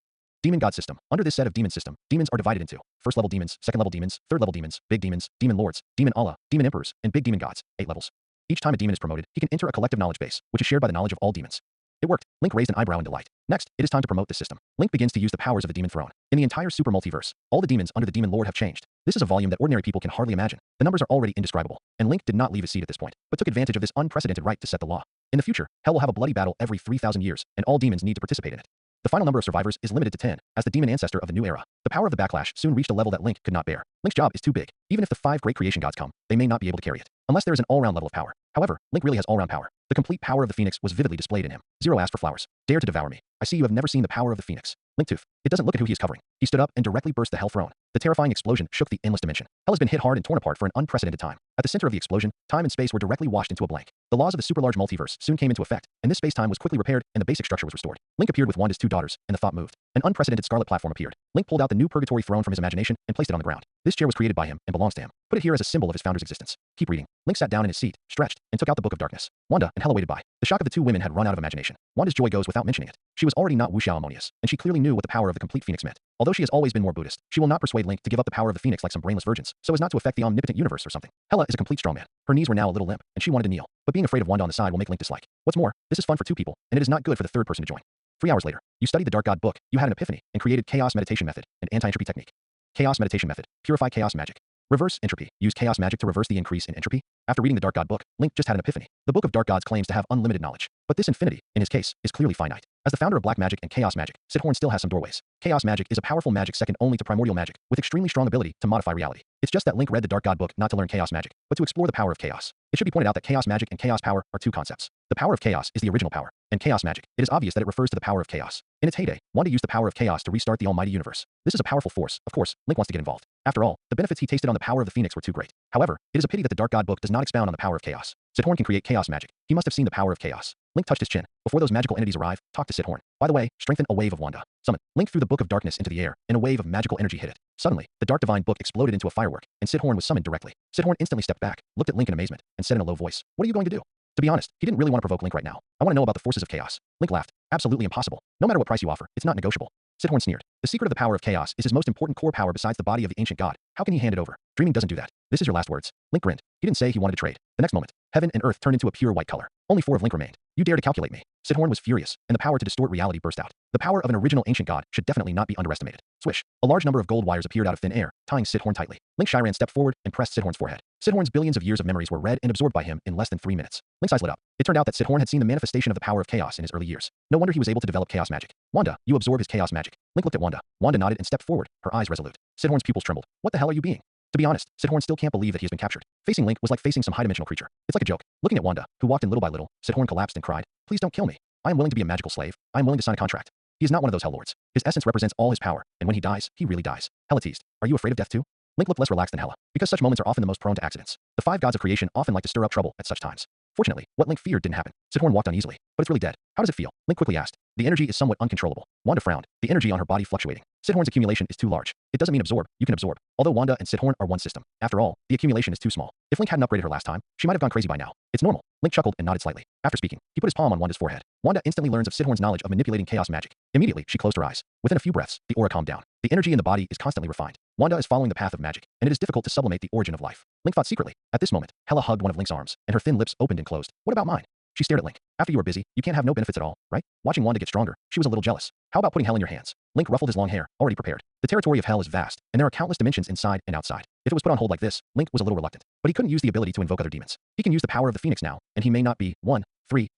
Demon God system. Under this set of demon system, demons are divided into first level demons, second level demons, third level demons, big demons, demon lords, demon Allah, demon emperors, and big demon gods, 8 levels. Each time a demon is promoted, he can enter a collective knowledge base, which is shared by the knowledge of all demons. It worked. Link raised an eyebrow in delight. Next, it is time to promote this system. Link begins to use the powers of the demon throne. In the entire super multiverse, all the demons under the demon lord have changed. This is a volume that ordinary people can hardly imagine. The numbers are already indescribable, and Link did not leave his seat at this point, but took advantage of this unprecedented right to set the law. In the future, hell will have a bloody battle every 3,000 years, and all demons need to participate in it. The final number of survivors is limited to 10, as the demon ancestor of the new era. The power of the backlash soon reached a level that Link could not bear. Link's job is too big. Even if the 5 great creation gods come, they may not be able to carry it, unless there is an all-round level of power. However, Link really has all-round power. The complete power of the phoenix was vividly displayed in him. Zero asked for flowers. Dare to devour me. I see you have never seen the power of the phoenix. Link tooth. It doesn't look at who he is covering. He stood up and directly burst the hell throne. The terrifying explosion shook the endless dimension. Hell has been hit hard and torn apart for an unprecedented time. At the center of the explosion, time and space were directly washed into a blank. The laws of the super-large multiverse soon came into effect, and this space-time was quickly repaired, and the basic structure was restored. Link appeared with Wanda's 2 daughters, and the thought moved. An unprecedented scarlet platform appeared. Link pulled out the new purgatory throne from his imagination and placed it on the ground. This chair was created by him and belongs to him. Put it here as a symbol of his founder's existence. Keep reading. Link sat down in his seat, stretched, and took out the Book of Darkness. Wanda and Hela waited by. The shock of the 2 women had run out of imagination. Wanda's joy goes without mentioning it. She was already not wuxia harmonious, and she clearly knew what the power of the complete phoenix meant. Although she has always been more Buddhist, she will not persuade Link to give up the power of the phoenix like some brainless virgins, so as not to affect the omnipotent universe or something. Hela is a complete strongman. Her knees were now a little limp, and she wanted to kneel, but being afraid of Wanda on the side will make Link dislike. What's more, this is fun for 2 people, and it is not good for the 3rd person to join. 3 hours later, you studied the Dark God book, you had an epiphany, and created Chaos Meditation Method, an anti-entropy technique. Chaos Meditation Method. Purify chaos magic. Reverse entropy. Use chaos magic to reverse the increase in entropy. After reading the Dark God book, Link just had an epiphany. The Book of Dark Gods claims to have unlimited knowledge, but this infinity, in his case, is clearly finite. As the founder of black magic and chaos magic, Sithorn still has some doorways. Chaos magic is a powerful magic second only to primordial magic, with extremely strong ability to modify reality. It's just that Link read the Dark God book not to learn chaos magic, but to explore the power of chaos. It should be pointed out that chaos magic and chaos power are 2 concepts. The power of chaos is the original power, and chaos magic, it is obvious that it refers to the power of chaos. In its heyday, Wanda used the power of chaos to restart the almighty universe. This is a powerful force. Of course, Link wants to get involved. After all, the benefits he tasted on the power of the phoenix were too great. However, it is a pity that the Dark God book does not expound on the power of chaos. Sithorn can create chaos magic. He must have seen the power of chaos. Link touched his chin. Before those magical entities arrive, talk to Sithorn. By the way, strengthen a wave of Wanda. Summon. Link threw the Book of Darkness into the air, and a wave of magical energy hit it. Suddenly, the Dark Divine Book exploded into a firework, and Sithorn was summoned directly. Sithorn instantly stepped back, looked at Link in amazement, and said in a low voice, "What are you going to do?" To be honest, he didn't really want to provoke Link right now. "I want to know about the forces of chaos." Link laughed. "Absolutely impossible. No matter what price you offer, it's not negotiable." Sithorn sneered. "The secret of the power of chaos is his most important core power besides the body of the ancient god. How can he hand it over? Dreaming doesn't do that. This is your last words." Link grinned. He didn't say he wanted to trade. The next moment, heaven and earth turned into a pure white color. Only 4 of Link remained. "You dare to calculate me." Sithorn was furious, and the power to distort reality burst out. The power of an original ancient god should definitely not be underestimated. Swish. A large number of gold wires appeared out of thin air, tying Sithorn tightly. Link Shyran stepped forward and pressed Sithorn's forehead. Sithorn's billions of years of memories were read and absorbed by him in less than 3 minutes. Link's eyes lit up. It turned out that Sithorn had seen the manifestation of the power of chaos in his early years. No wonder he was able to develop chaos magic. "Wanda, you absorb his chaos magic." Link looked at Wanda. Wanda nodded and stepped forward, her eyes resolute. Sithorn's pupils trembled. "What the hell are you being?" To be honest, Sithorn still can't believe that he has been captured. Facing Link was like facing some high-dimensional creature. It's like a joke. Looking at Wanda, who walked in little by little, Sithorn collapsed and cried, "Please don't kill me. I am willing to be a magical slave. I am willing to sign a contract." He is not one of those hell lords. His essence represents all his power, and when he dies, he really dies. Hela teased. "Are you afraid of death too?" Link looked less relaxed than Hela, because such moments are often the most prone to accidents. The 5 gods of creation often like to stir up trouble at such times. Fortunately, what Link feared didn't happen. Sithorn walked uneasily. "But it's really dead. How does it feel?" Link quickly asked. The energy is somewhat uncontrollable. Wanda frowned, the energy on her body fluctuating. Sidhorn's accumulation is too large. It doesn't mean absorb, you can absorb. Although Wanda and Sidhorn are one system. After all, the accumulation is too small. If Link hadn't upgraded her last time, she might have gone crazy by now. It's normal. Link chuckled and nodded slightly. After speaking, he put his palm on Wanda's forehead. Wanda instantly learns of Sidhorn's knowledge of manipulating chaos magic. Immediately, she closed her eyes. Within a few breaths, the aura calmed down. The energy in the body is constantly refined. Wanda is following the path of magic, and it is difficult to sublimate the origin of life. Link thought secretly. At this moment, Hela hugged one of Link's arms, and her thin lips opened and closed. What about mine? She stared at Link. After you are busy, you can't have no benefits at all, right? Watching Wanda get stronger, she was a little jealous. How about putting hell in your hands? Link ruffled his long hair, already prepared. The territory of hell is vast, and there are countless dimensions inside and outside. If it was put on hold like this, Link was a little reluctant. But he couldn't use the ability to invoke other demons. He can use the power of the Phoenix now, and he may not be 3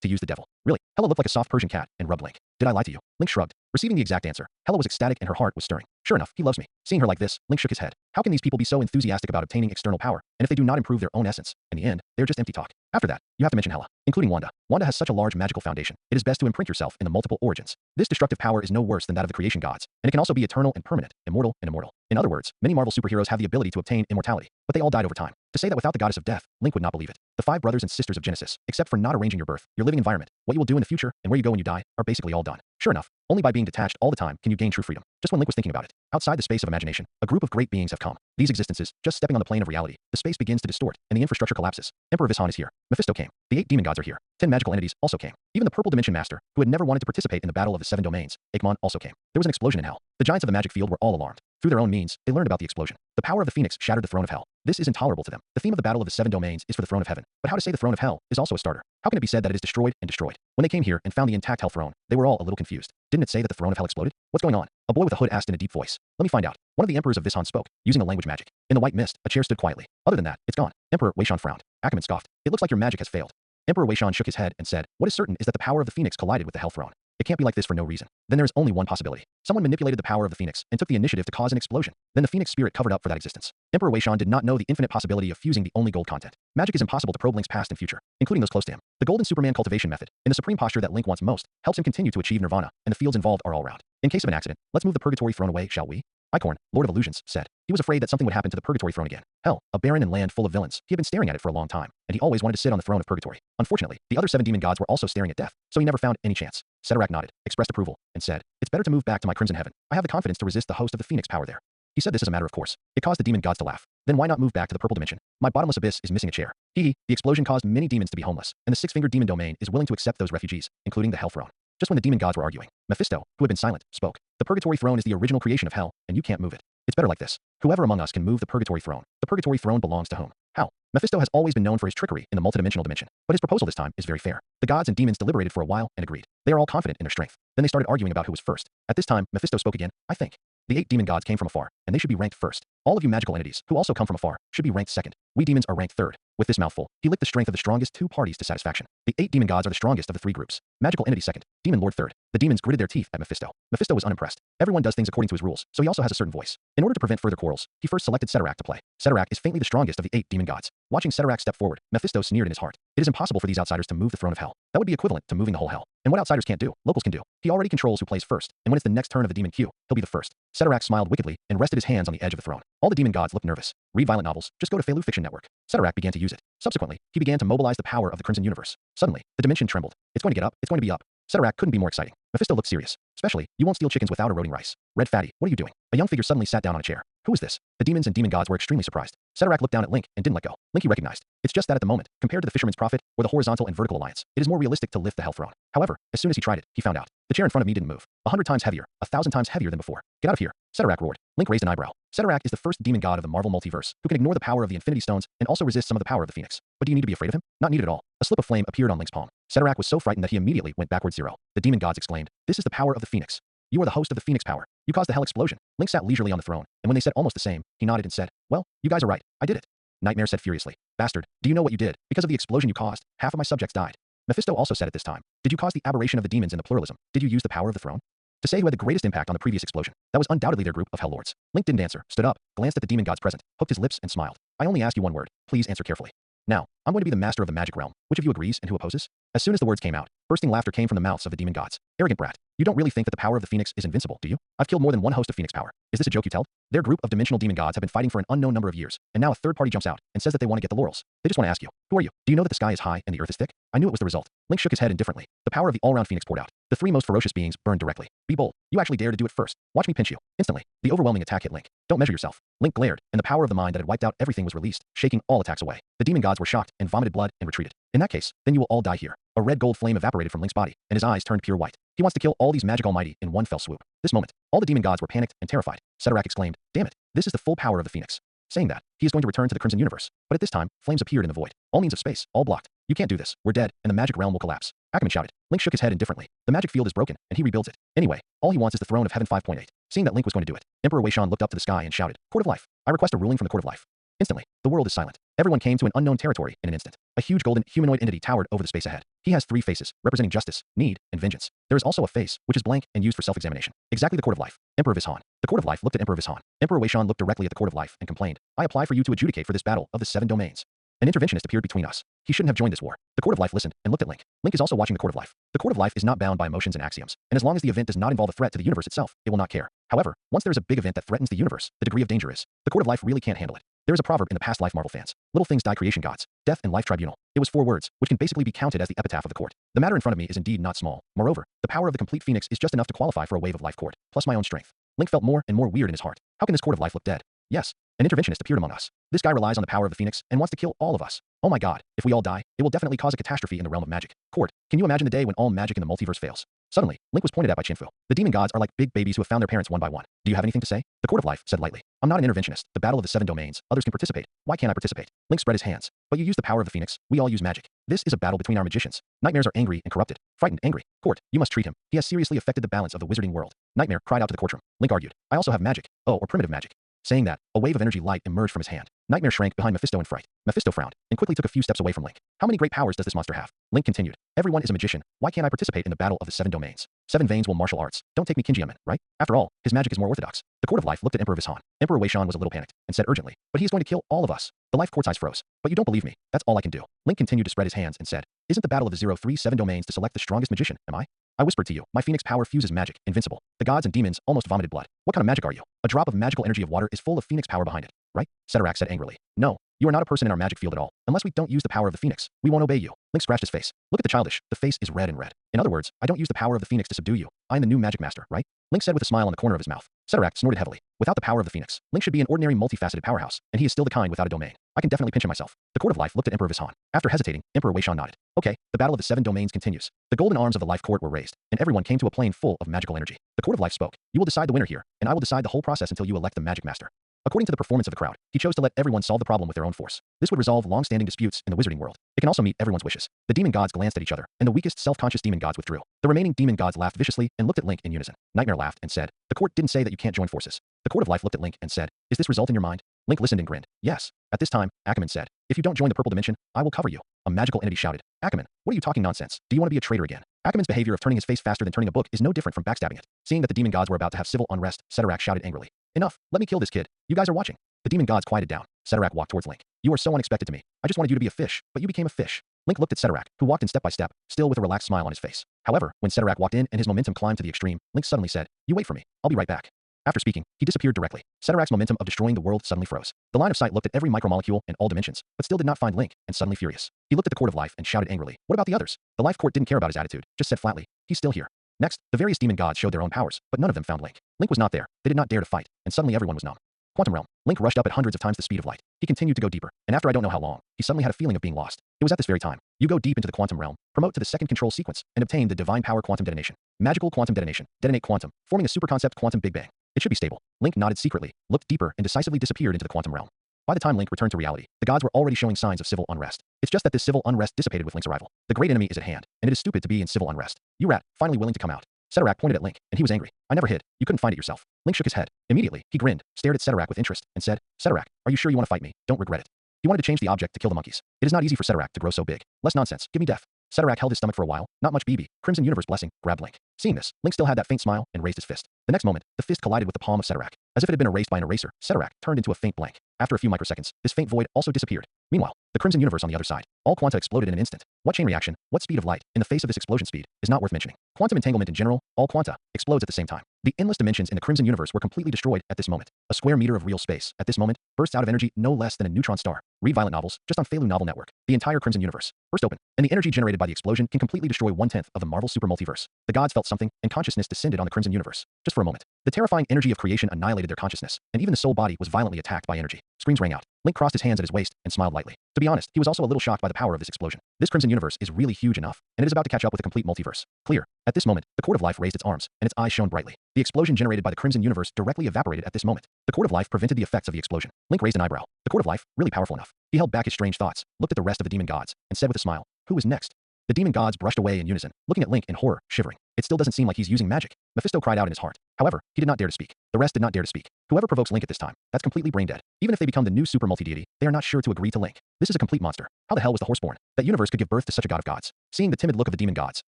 to use the devil. Really, Hela looked like a soft Persian cat and rubbed Link. Did I lie to you? Link shrugged. Receiving the exact answer, Hela was ecstatic and her heart was stirring. Sure enough, he loves me. Seeing her like this, Link shook his head. How can these people be so enthusiastic about obtaining external power, and if they do not improve their own essence, in the end, they're just empty talk. After that, you have to mention Hela, including Wanda. Wanda has such a large magical foundation. It is best to imprint yourself in the multiple origins. This destructive power is no worse than that of the creation gods, and it can also be eternal and permanent, immortal and immortal. In other words, many Marvel superheroes have the ability to obtain immortality, but they all died over time. To say that without the goddess of death, Link would not believe it. The 5 brothers and sisters of Genesis, except for not arranging your birth, your living environment, what you will do in the future, and where you go when you die, are basically all done. Sure enough, only by being detached all the time can you gain true freedom. Just when Link was thinking about it, outside the space of imagination, a group of great beings have come. These existences, just stepping on the plane of reality, the space begins to distort, and the infrastructure collapses. Emperor Vishan is here. Mephisto came. The 8 demon gods are here. 10 magical entities also came. Even the Purple Dimension Master, who had never wanted to participate in the battle of the 7 domains, Akemon, also came. There was an explosion in hell. The giants of the magic field were all alarmed. Through their own means, they learned about the explosion. The power of the Phoenix shattered the throne of hell. This is intolerable to them. The theme of the battle of the 7 domains is for the throne of heaven. But how to say the throne of hell is also a starter? How can it be said that it is destroyed and destroyed? When they came here and found the intact hell throne, they were all a little confused. Didn't it say that the throne of hell exploded? What's going on? A boy with a hood asked in a deep voice. Let me find out. One of the emperors of Vishan spoke, using a language magic. In the white mist, a chair stood quietly. Other than that, it's gone. Emperor Weishan frowned. Ackerman scoffed. It looks like your magic has failed. Emperor Weishan shook his head and said, what is certain is that the power of the Phoenix collided with the hell throne. It can't be like this for no reason. Then there is only one possibility. Someone manipulated the power of the Phoenix and took the initiative to cause an explosion. Then the Phoenix spirit covered up for that existence. Emperor Weishan did not know the infinite possibility of fusing the only gold content. Magic is impossible to probe Link's past and future, including those close to him. The golden Superman cultivation method, in the supreme posture that Link wants most, helps him continue to achieve nirvana, and the fields involved are all round. In case of an accident, let's move the purgatory throne away, shall we? Icorn, Lord of Illusions, said. He was afraid that something would happen to the purgatory throne again. Hell, a barren and land full of villains. He had been staring at it for a long time, and he always wanted to sit on the throne of purgatory. Unfortunately, the other 7 demon gods were also staring at death, so he never found any chance. Cedarak nodded, expressed approval, and said, it's better to move back to my crimson heaven. I have the confidence to resist the host of the Phoenix power there. He said this as a matter of course. It caused the demon gods to laugh. Then why not move back to the purple dimension? My bottomless abyss is missing a chair. Hee, the explosion caused many demons to be homeless, and the 6-fingered demon domain is willing to accept those refugees, including the hell throne. Just when the demon gods were arguing, Mephisto, who had been silent, spoke. The purgatory throne is the original creation of hell, and you can't move it. It's better like this. Whoever among us can move the purgatory throne. The purgatory throne belongs to whom? How? Mephisto has always been known for his trickery in the multidimensional dimension, but his proposal this time is very fair. The gods and demons deliberated for a while and agreed. They are all confident in their strength. Then they started arguing about who was first. At this time, Mephisto spoke again. I think. The 8 demon gods came from afar, and they should be ranked first. All of you magical entities, who also come from afar, should be ranked second. We demons are ranked third. With this mouthful, he licked the strength of the strongest 2 parties to satisfaction. The 8 demon gods are the strongest of the 3 groups. Magical entity second, demon lord third. The demons gritted their teeth at Mephisto. Mephisto was unimpressed. Everyone does things according to his rules, so he also has a certain voice. In order to prevent further quarrels, he first selected Cedarak to play. Cedarak is faintly the strongest of the 8 demon gods. Watching Cedarak step forward, Mephisto sneered in his heart. It is impossible for these outsiders to move the throne of hell. That would be equivalent to moving the whole hell. And what outsiders can't do, locals can do. He already controls who plays first, and when it's the next turn of the demon queue, he'll be the first. Cedarak smiled wickedly and rested his hands on the edge of the throne. All the demon gods looked nervous. Read violent novels, just go to Feilu Fiction Network. Cedarak began to use it. Subsequently, he began to mobilize the power of the Crimson Universe. Suddenly, the dimension trembled. It's going to get up, it's going to be up. Cedarak couldn't be more exciting. Mephisto looked serious. Especially, you won't steal chickens without eroding rice. Red Fatty, what are you doing? A young figure suddenly sat down on a chair. Who is this? The demons and demon gods were extremely surprised. Cedarak looked down at Link and didn't let go. Link he recognized. It's just that at the moment, compared to the Fisherman's Prophet or the horizontal and vertical alliance, it is more realistic to lift the Hell Throne. However, as soon as he tried it, he found out. The chair in front of me didn't move. 100 times heavier, 1,000 times heavier than before. Get out of here. Cedarak roared. Link raised an eyebrow. Cedarak is the first demon god of the Marvel multiverse, who can ignore the power of the Infinity Stones and also resist some of the power of the Phoenix. But do you need to be afraid of him? Not needed at all. A slip of flame appeared on Link's palm. Cedarak was so frightened that he immediately went backward 0. The demon gods exclaimed, this is the power of the Phoenix. You are the host of the Phoenix power. You caused the hell explosion. Link sat leisurely on the throne, and when they said almost the same, he nodded and said, well, you guys are right. I did it. Nightmare said furiously, bastard, do you know what you did? Because of the explosion you caused, half of my subjects died. Mephisto also said at this time, did you cause the aberration of the demons and the pluralism? Did you use the power of the throne? To say who had the greatest impact on the previous explosion, that was undoubtedly their group of Hell Lords. Link didn't answer, stood up, glanced at the demon gods present, hooked his lips and smiled. I only ask you one word, please answer carefully. Now, I'm going to be the master of the magic realm. Which of you agrees and who opposes? As soon as the words came out, bursting laughter came from the mouths of the demon gods. Arrogant brat. You don't really think that the power of the Phoenix is invincible, do you? I've killed more than one host of Phoenix power. Is this a joke you tell? Their group of dimensional demon gods have been fighting for an unknown number of years, and now a third party jumps out and says that they want to get the laurels. They just want to ask you, who are you? Do you know that the sky is high and the earth is thick? I knew it was the result. Link shook his head indifferently. The power of the all-round Phoenix poured out. The three most ferocious beings burned directly. Be bold. You actually dare to do it first. Watch me pinch you. Instantly, the overwhelming attack hit Link. Don't measure yourself. Link glared, and the power of the mind that had wiped out everything was released, shaking all attacks away. The demon gods were shocked and vomited blood and retreated. In that case, then you will all die here. A red gold flame evaporated from Link's body, and his eyes turned pure white. He wants to kill all these magic almighty in one fell swoop. This moment, all the demon gods were panicked and terrified. Cedarak exclaimed, "Damn it, this is the full power of the Phoenix." Saying that, he is going to return to the Crimson Universe. But at this time, flames appeared in the void. All means of space, all blocked. You can't do this. We're dead, and the magic realm will collapse. Ackerman shouted. Link shook his head indifferently. The magic field is broken, and he rebuilds it. Anyway, all he wants is the throne of heaven 5.8. Seeing that Link was going to do it, Emperor Weishan looked up to the sky and shouted, "Court of Life. I request a ruling from the Court of Life." Instantly, the world is silent. Everyone came to an unknown territory in an instant. A huge golden humanoid entity towered over the space ahead. He has three faces, representing justice, need, and vengeance. There is also a face, which is blank and used for self-examination. Exactly the Court of Life. Emperor Vishan. The Court of Life looked at Emperor Vishan. Emperor Weishan looked directly at the Court of Life and complained, "I apply for you to adjudicate for this battle of the 7 domains." An interventionist appeared between us. He shouldn't have joined this war. The Court of Life listened and looked at Link. Link is also watching the Court of Life. The Court of Life is not bound by emotions and axioms, and as long as the event does not involve a threat to the universe itself, it will not care. However, once there is a big event that threatens the universe, the degree of danger is. The Court of Life really can't handle it. There is a proverb in the past life Marvel fans. Little things die creation gods. Death and life tribunal. It was 4 words, which can basically be counted as the epitaph of the court. The matter in front of me is indeed not small. Moreover, the power of the complete Phoenix is just enough to qualify for a wave of life court, plus my own strength. Link felt more and more weird in his heart. How can this Court of Life look dead? Yes, an interventionist appeared among us. This guy relies on the power of the Phoenix and wants to kill all of us. Oh my god, if we all die, it will definitely cause a catastrophe in the realm of magic. Court, can you imagine the day when all magic in the multiverse fails? Suddenly, Link was pointed at by Chinfu. The demon gods are like big babies who have found their parents one by one. Do you have anything to say? The Court of Life said lightly. I'm not an interventionist. The battle of the 7 domains. Others can participate. Why can't I participate? Link spread his hands. But you use the power of the Phoenix. We all use magic. This is a battle between our magicians. Nightmares are angry and corrupted. Frightened, angry. Court, you must treat him. He has seriously affected the balance of the wizarding world. Nightmare cried out to the courtroom. Link argued. I also have magic. Oh, or primitive magic. Saying that, a wave of energy light emerged from his hand. Nightmare shrank behind Mephisto in fright. Mephisto frowned, and quickly took a few steps away from Link. How many great powers does this monster have? Link continued. Everyone is a magician. Why can't I participate in the battle of the 7 domains? 7 veins will martial arts. Don't take me Kinjiaman, right? After all, his magic is more orthodox. The Court of Life looked at Emperor Vishan. Emperor Weishan was a little panicked, and said urgently, but he is going to kill all of us. The life court's eyes froze. But you don't believe me. That's all I can do. Link continued to spread his hands and said, isn't the battle of the 037 domains to select the strongest magician, am I? I whispered to you, my Phoenix power fuses magic, invincible. The gods and demons almost vomited blood. What kind of magic are you? A drop of magical energy of water is full of Phoenix power behind it, right? Cedarak said angrily. No, you are not a person in our magic field at all. Unless we don't use the power of the Phoenix, we won't obey you. Link scratched his face. Look at the childish. The face is red and red. In other words, I don't use the power of the Phoenix to subdue you. I'm the new magic master, right? Link said with a smile on the corner of his mouth. Cedarak snorted heavily. Without the power of the Phoenix, Link should be an ordinary multifaceted powerhouse, and he is still the kind without a domain. I can definitely pinch him myself. The Court of Life looked at Emperor Vishan. After hesitating, Emperor Weishan nodded. Okay, the battle of the 7 domains continues. The golden arms of the life court were raised, and everyone came to a plane full of magical energy. The Court of Life spoke. You will decide the winner here, and I will decide the whole process until you elect the magic master. According to the performance of the crowd, he chose to let everyone solve the problem with their own force. This would resolve long-standing disputes in the wizarding world. It can also meet everyone's wishes. The demon gods glanced at each other, and the weakest self-conscious demon gods withdrew. The remaining demon gods laughed viciously and looked at Link in unison. Nightmare laughed and said, the court didn't say that you can't join forces. The Court of Life looked at Link and said, is this result in your mind? Link listened and grinned. Yes. At this time, Ackerman said, if you don't join the purple dimension, I will cover you. A magical entity shouted. Ackerman, what are you talking nonsense? Do you want to be a traitor again? Ackerman's behavior of turning his face faster than turning a book is no different from backstabbing it. Seeing that the demon gods were about to have civil unrest, Cedarak shouted angrily. Enough, let me kill this kid. You guys are watching. The demon gods quieted down. Cedarak walked towards Link. You are so unexpected to me. I just wanted you to be a fish, but you became a fish. Link looked at Cedarak, who walked in step by step, still with a relaxed smile on his face. However, when Cedarak walked in and his momentum climbed to the extreme, Link suddenly said, you wait for me. I'll be right back. After speaking, he disappeared directly. Cedarak's momentum of destroying the world suddenly froze. The line of sight looked at every micromolecule in all dimensions, but still did not find Link, and suddenly furious. He looked at the Court of Life and shouted angrily, what about the others? The Life Court didn't care about his attitude, just said flatly, he's still here. Next, the various demon gods showed their own powers, but none of them found Link. Link was not there. They did not dare to fight, and suddenly everyone was numb. Quantum realm. Link rushed up at hundreds of times the speed of light. He continued to go deeper, and after I don't know how long, he suddenly had a feeling of being lost. It was at this very time. You go deep into the quantum realm, promote to the second control sequence, and obtain the divine power quantum detonation. Magical quantum detonation. Detonate quantum, forming a superconcept quantum big bang. It should be stable. Link nodded secretly, looked deeper, and decisively disappeared into the quantum realm. By the time Link returned to reality, the gods were already showing signs of civil unrest. It's just that this civil unrest dissipated with Link's arrival. The great enemy is at hand, and it is stupid to be in civil unrest. You rat, finally willing to come out. Cedarak pointed at Link, and he was angry. I never hid. You couldn't find it yourself. Link shook his head. Immediately, he grinned, stared at Cedarak with interest, and said, Cedarak, are you sure you want to fight me? Don't regret it. He wanted to change the object to kill the monkeys. It is not easy for Cedarak to grow so big. Less nonsense. Give me death. Cedarak held his stomach for a while. Not much BB. Crimson Universe blessing. Grabbed Link. Seeing this, Link still had that faint smile and raised his fist. The next moment, the fist collided with the palm of Cedarak. As if it had been erased by an eraser, Cedarak turned into a faint blank. After a few microseconds, this faint void also disappeared. Meanwhile, The crimson universe on the other side. All quanta exploded in an instant. What chain reaction, what speed of light, in the face of this explosion speed, is not worth mentioning. Quantum entanglement in general, all quanta, explodes at the same time. The endless dimensions in the crimson universe were completely destroyed at this moment. A square meter of real space, at this moment, bursts out of energy no less than a neutron star. Read Violent novels, just on Feilu Novel Network. The entire crimson universe burst open, and the energy generated by the explosion can completely destroy 1/10 of the Marvel super multiverse. The gods felt something, and consciousness descended on the crimson universe. Just for a moment. The terrifying energy of creation annihilated their consciousness, and even the soul body was violently attacked by energy. Screams rang out. Link crossed his hands at his waist and smiled lightly. To be honest, he was also a little shocked by the power of this explosion. This crimson universe is really huge enough, and it is about to catch up with a complete multiverse. Clear. At this moment, the Court of Life raised its arms, and its eyes shone brightly. The explosion generated by the crimson universe directly evaporated at this moment. The Court of Life prevented the effects of the explosion. Link raised an eyebrow. The Court of Life, really powerful enough. He held back his strange thoughts, looked at the rest of the demon gods, and said with a smile, "Who is next?" The demon gods brushed away in unison, looking at Link in horror, shivering. It still doesn't seem like he's using magic. Mephisto cried out in his heart. However, he did not dare to speak. The rest did not dare to speak. Whoever provokes Link at this time, that's completely brain dead. Even if they become the new super multi-deity, they are not sure to agree to Link. This is a complete monster. How the hell was the horse born? That universe could give birth to such a god of gods. Seeing the timid look of the demon gods,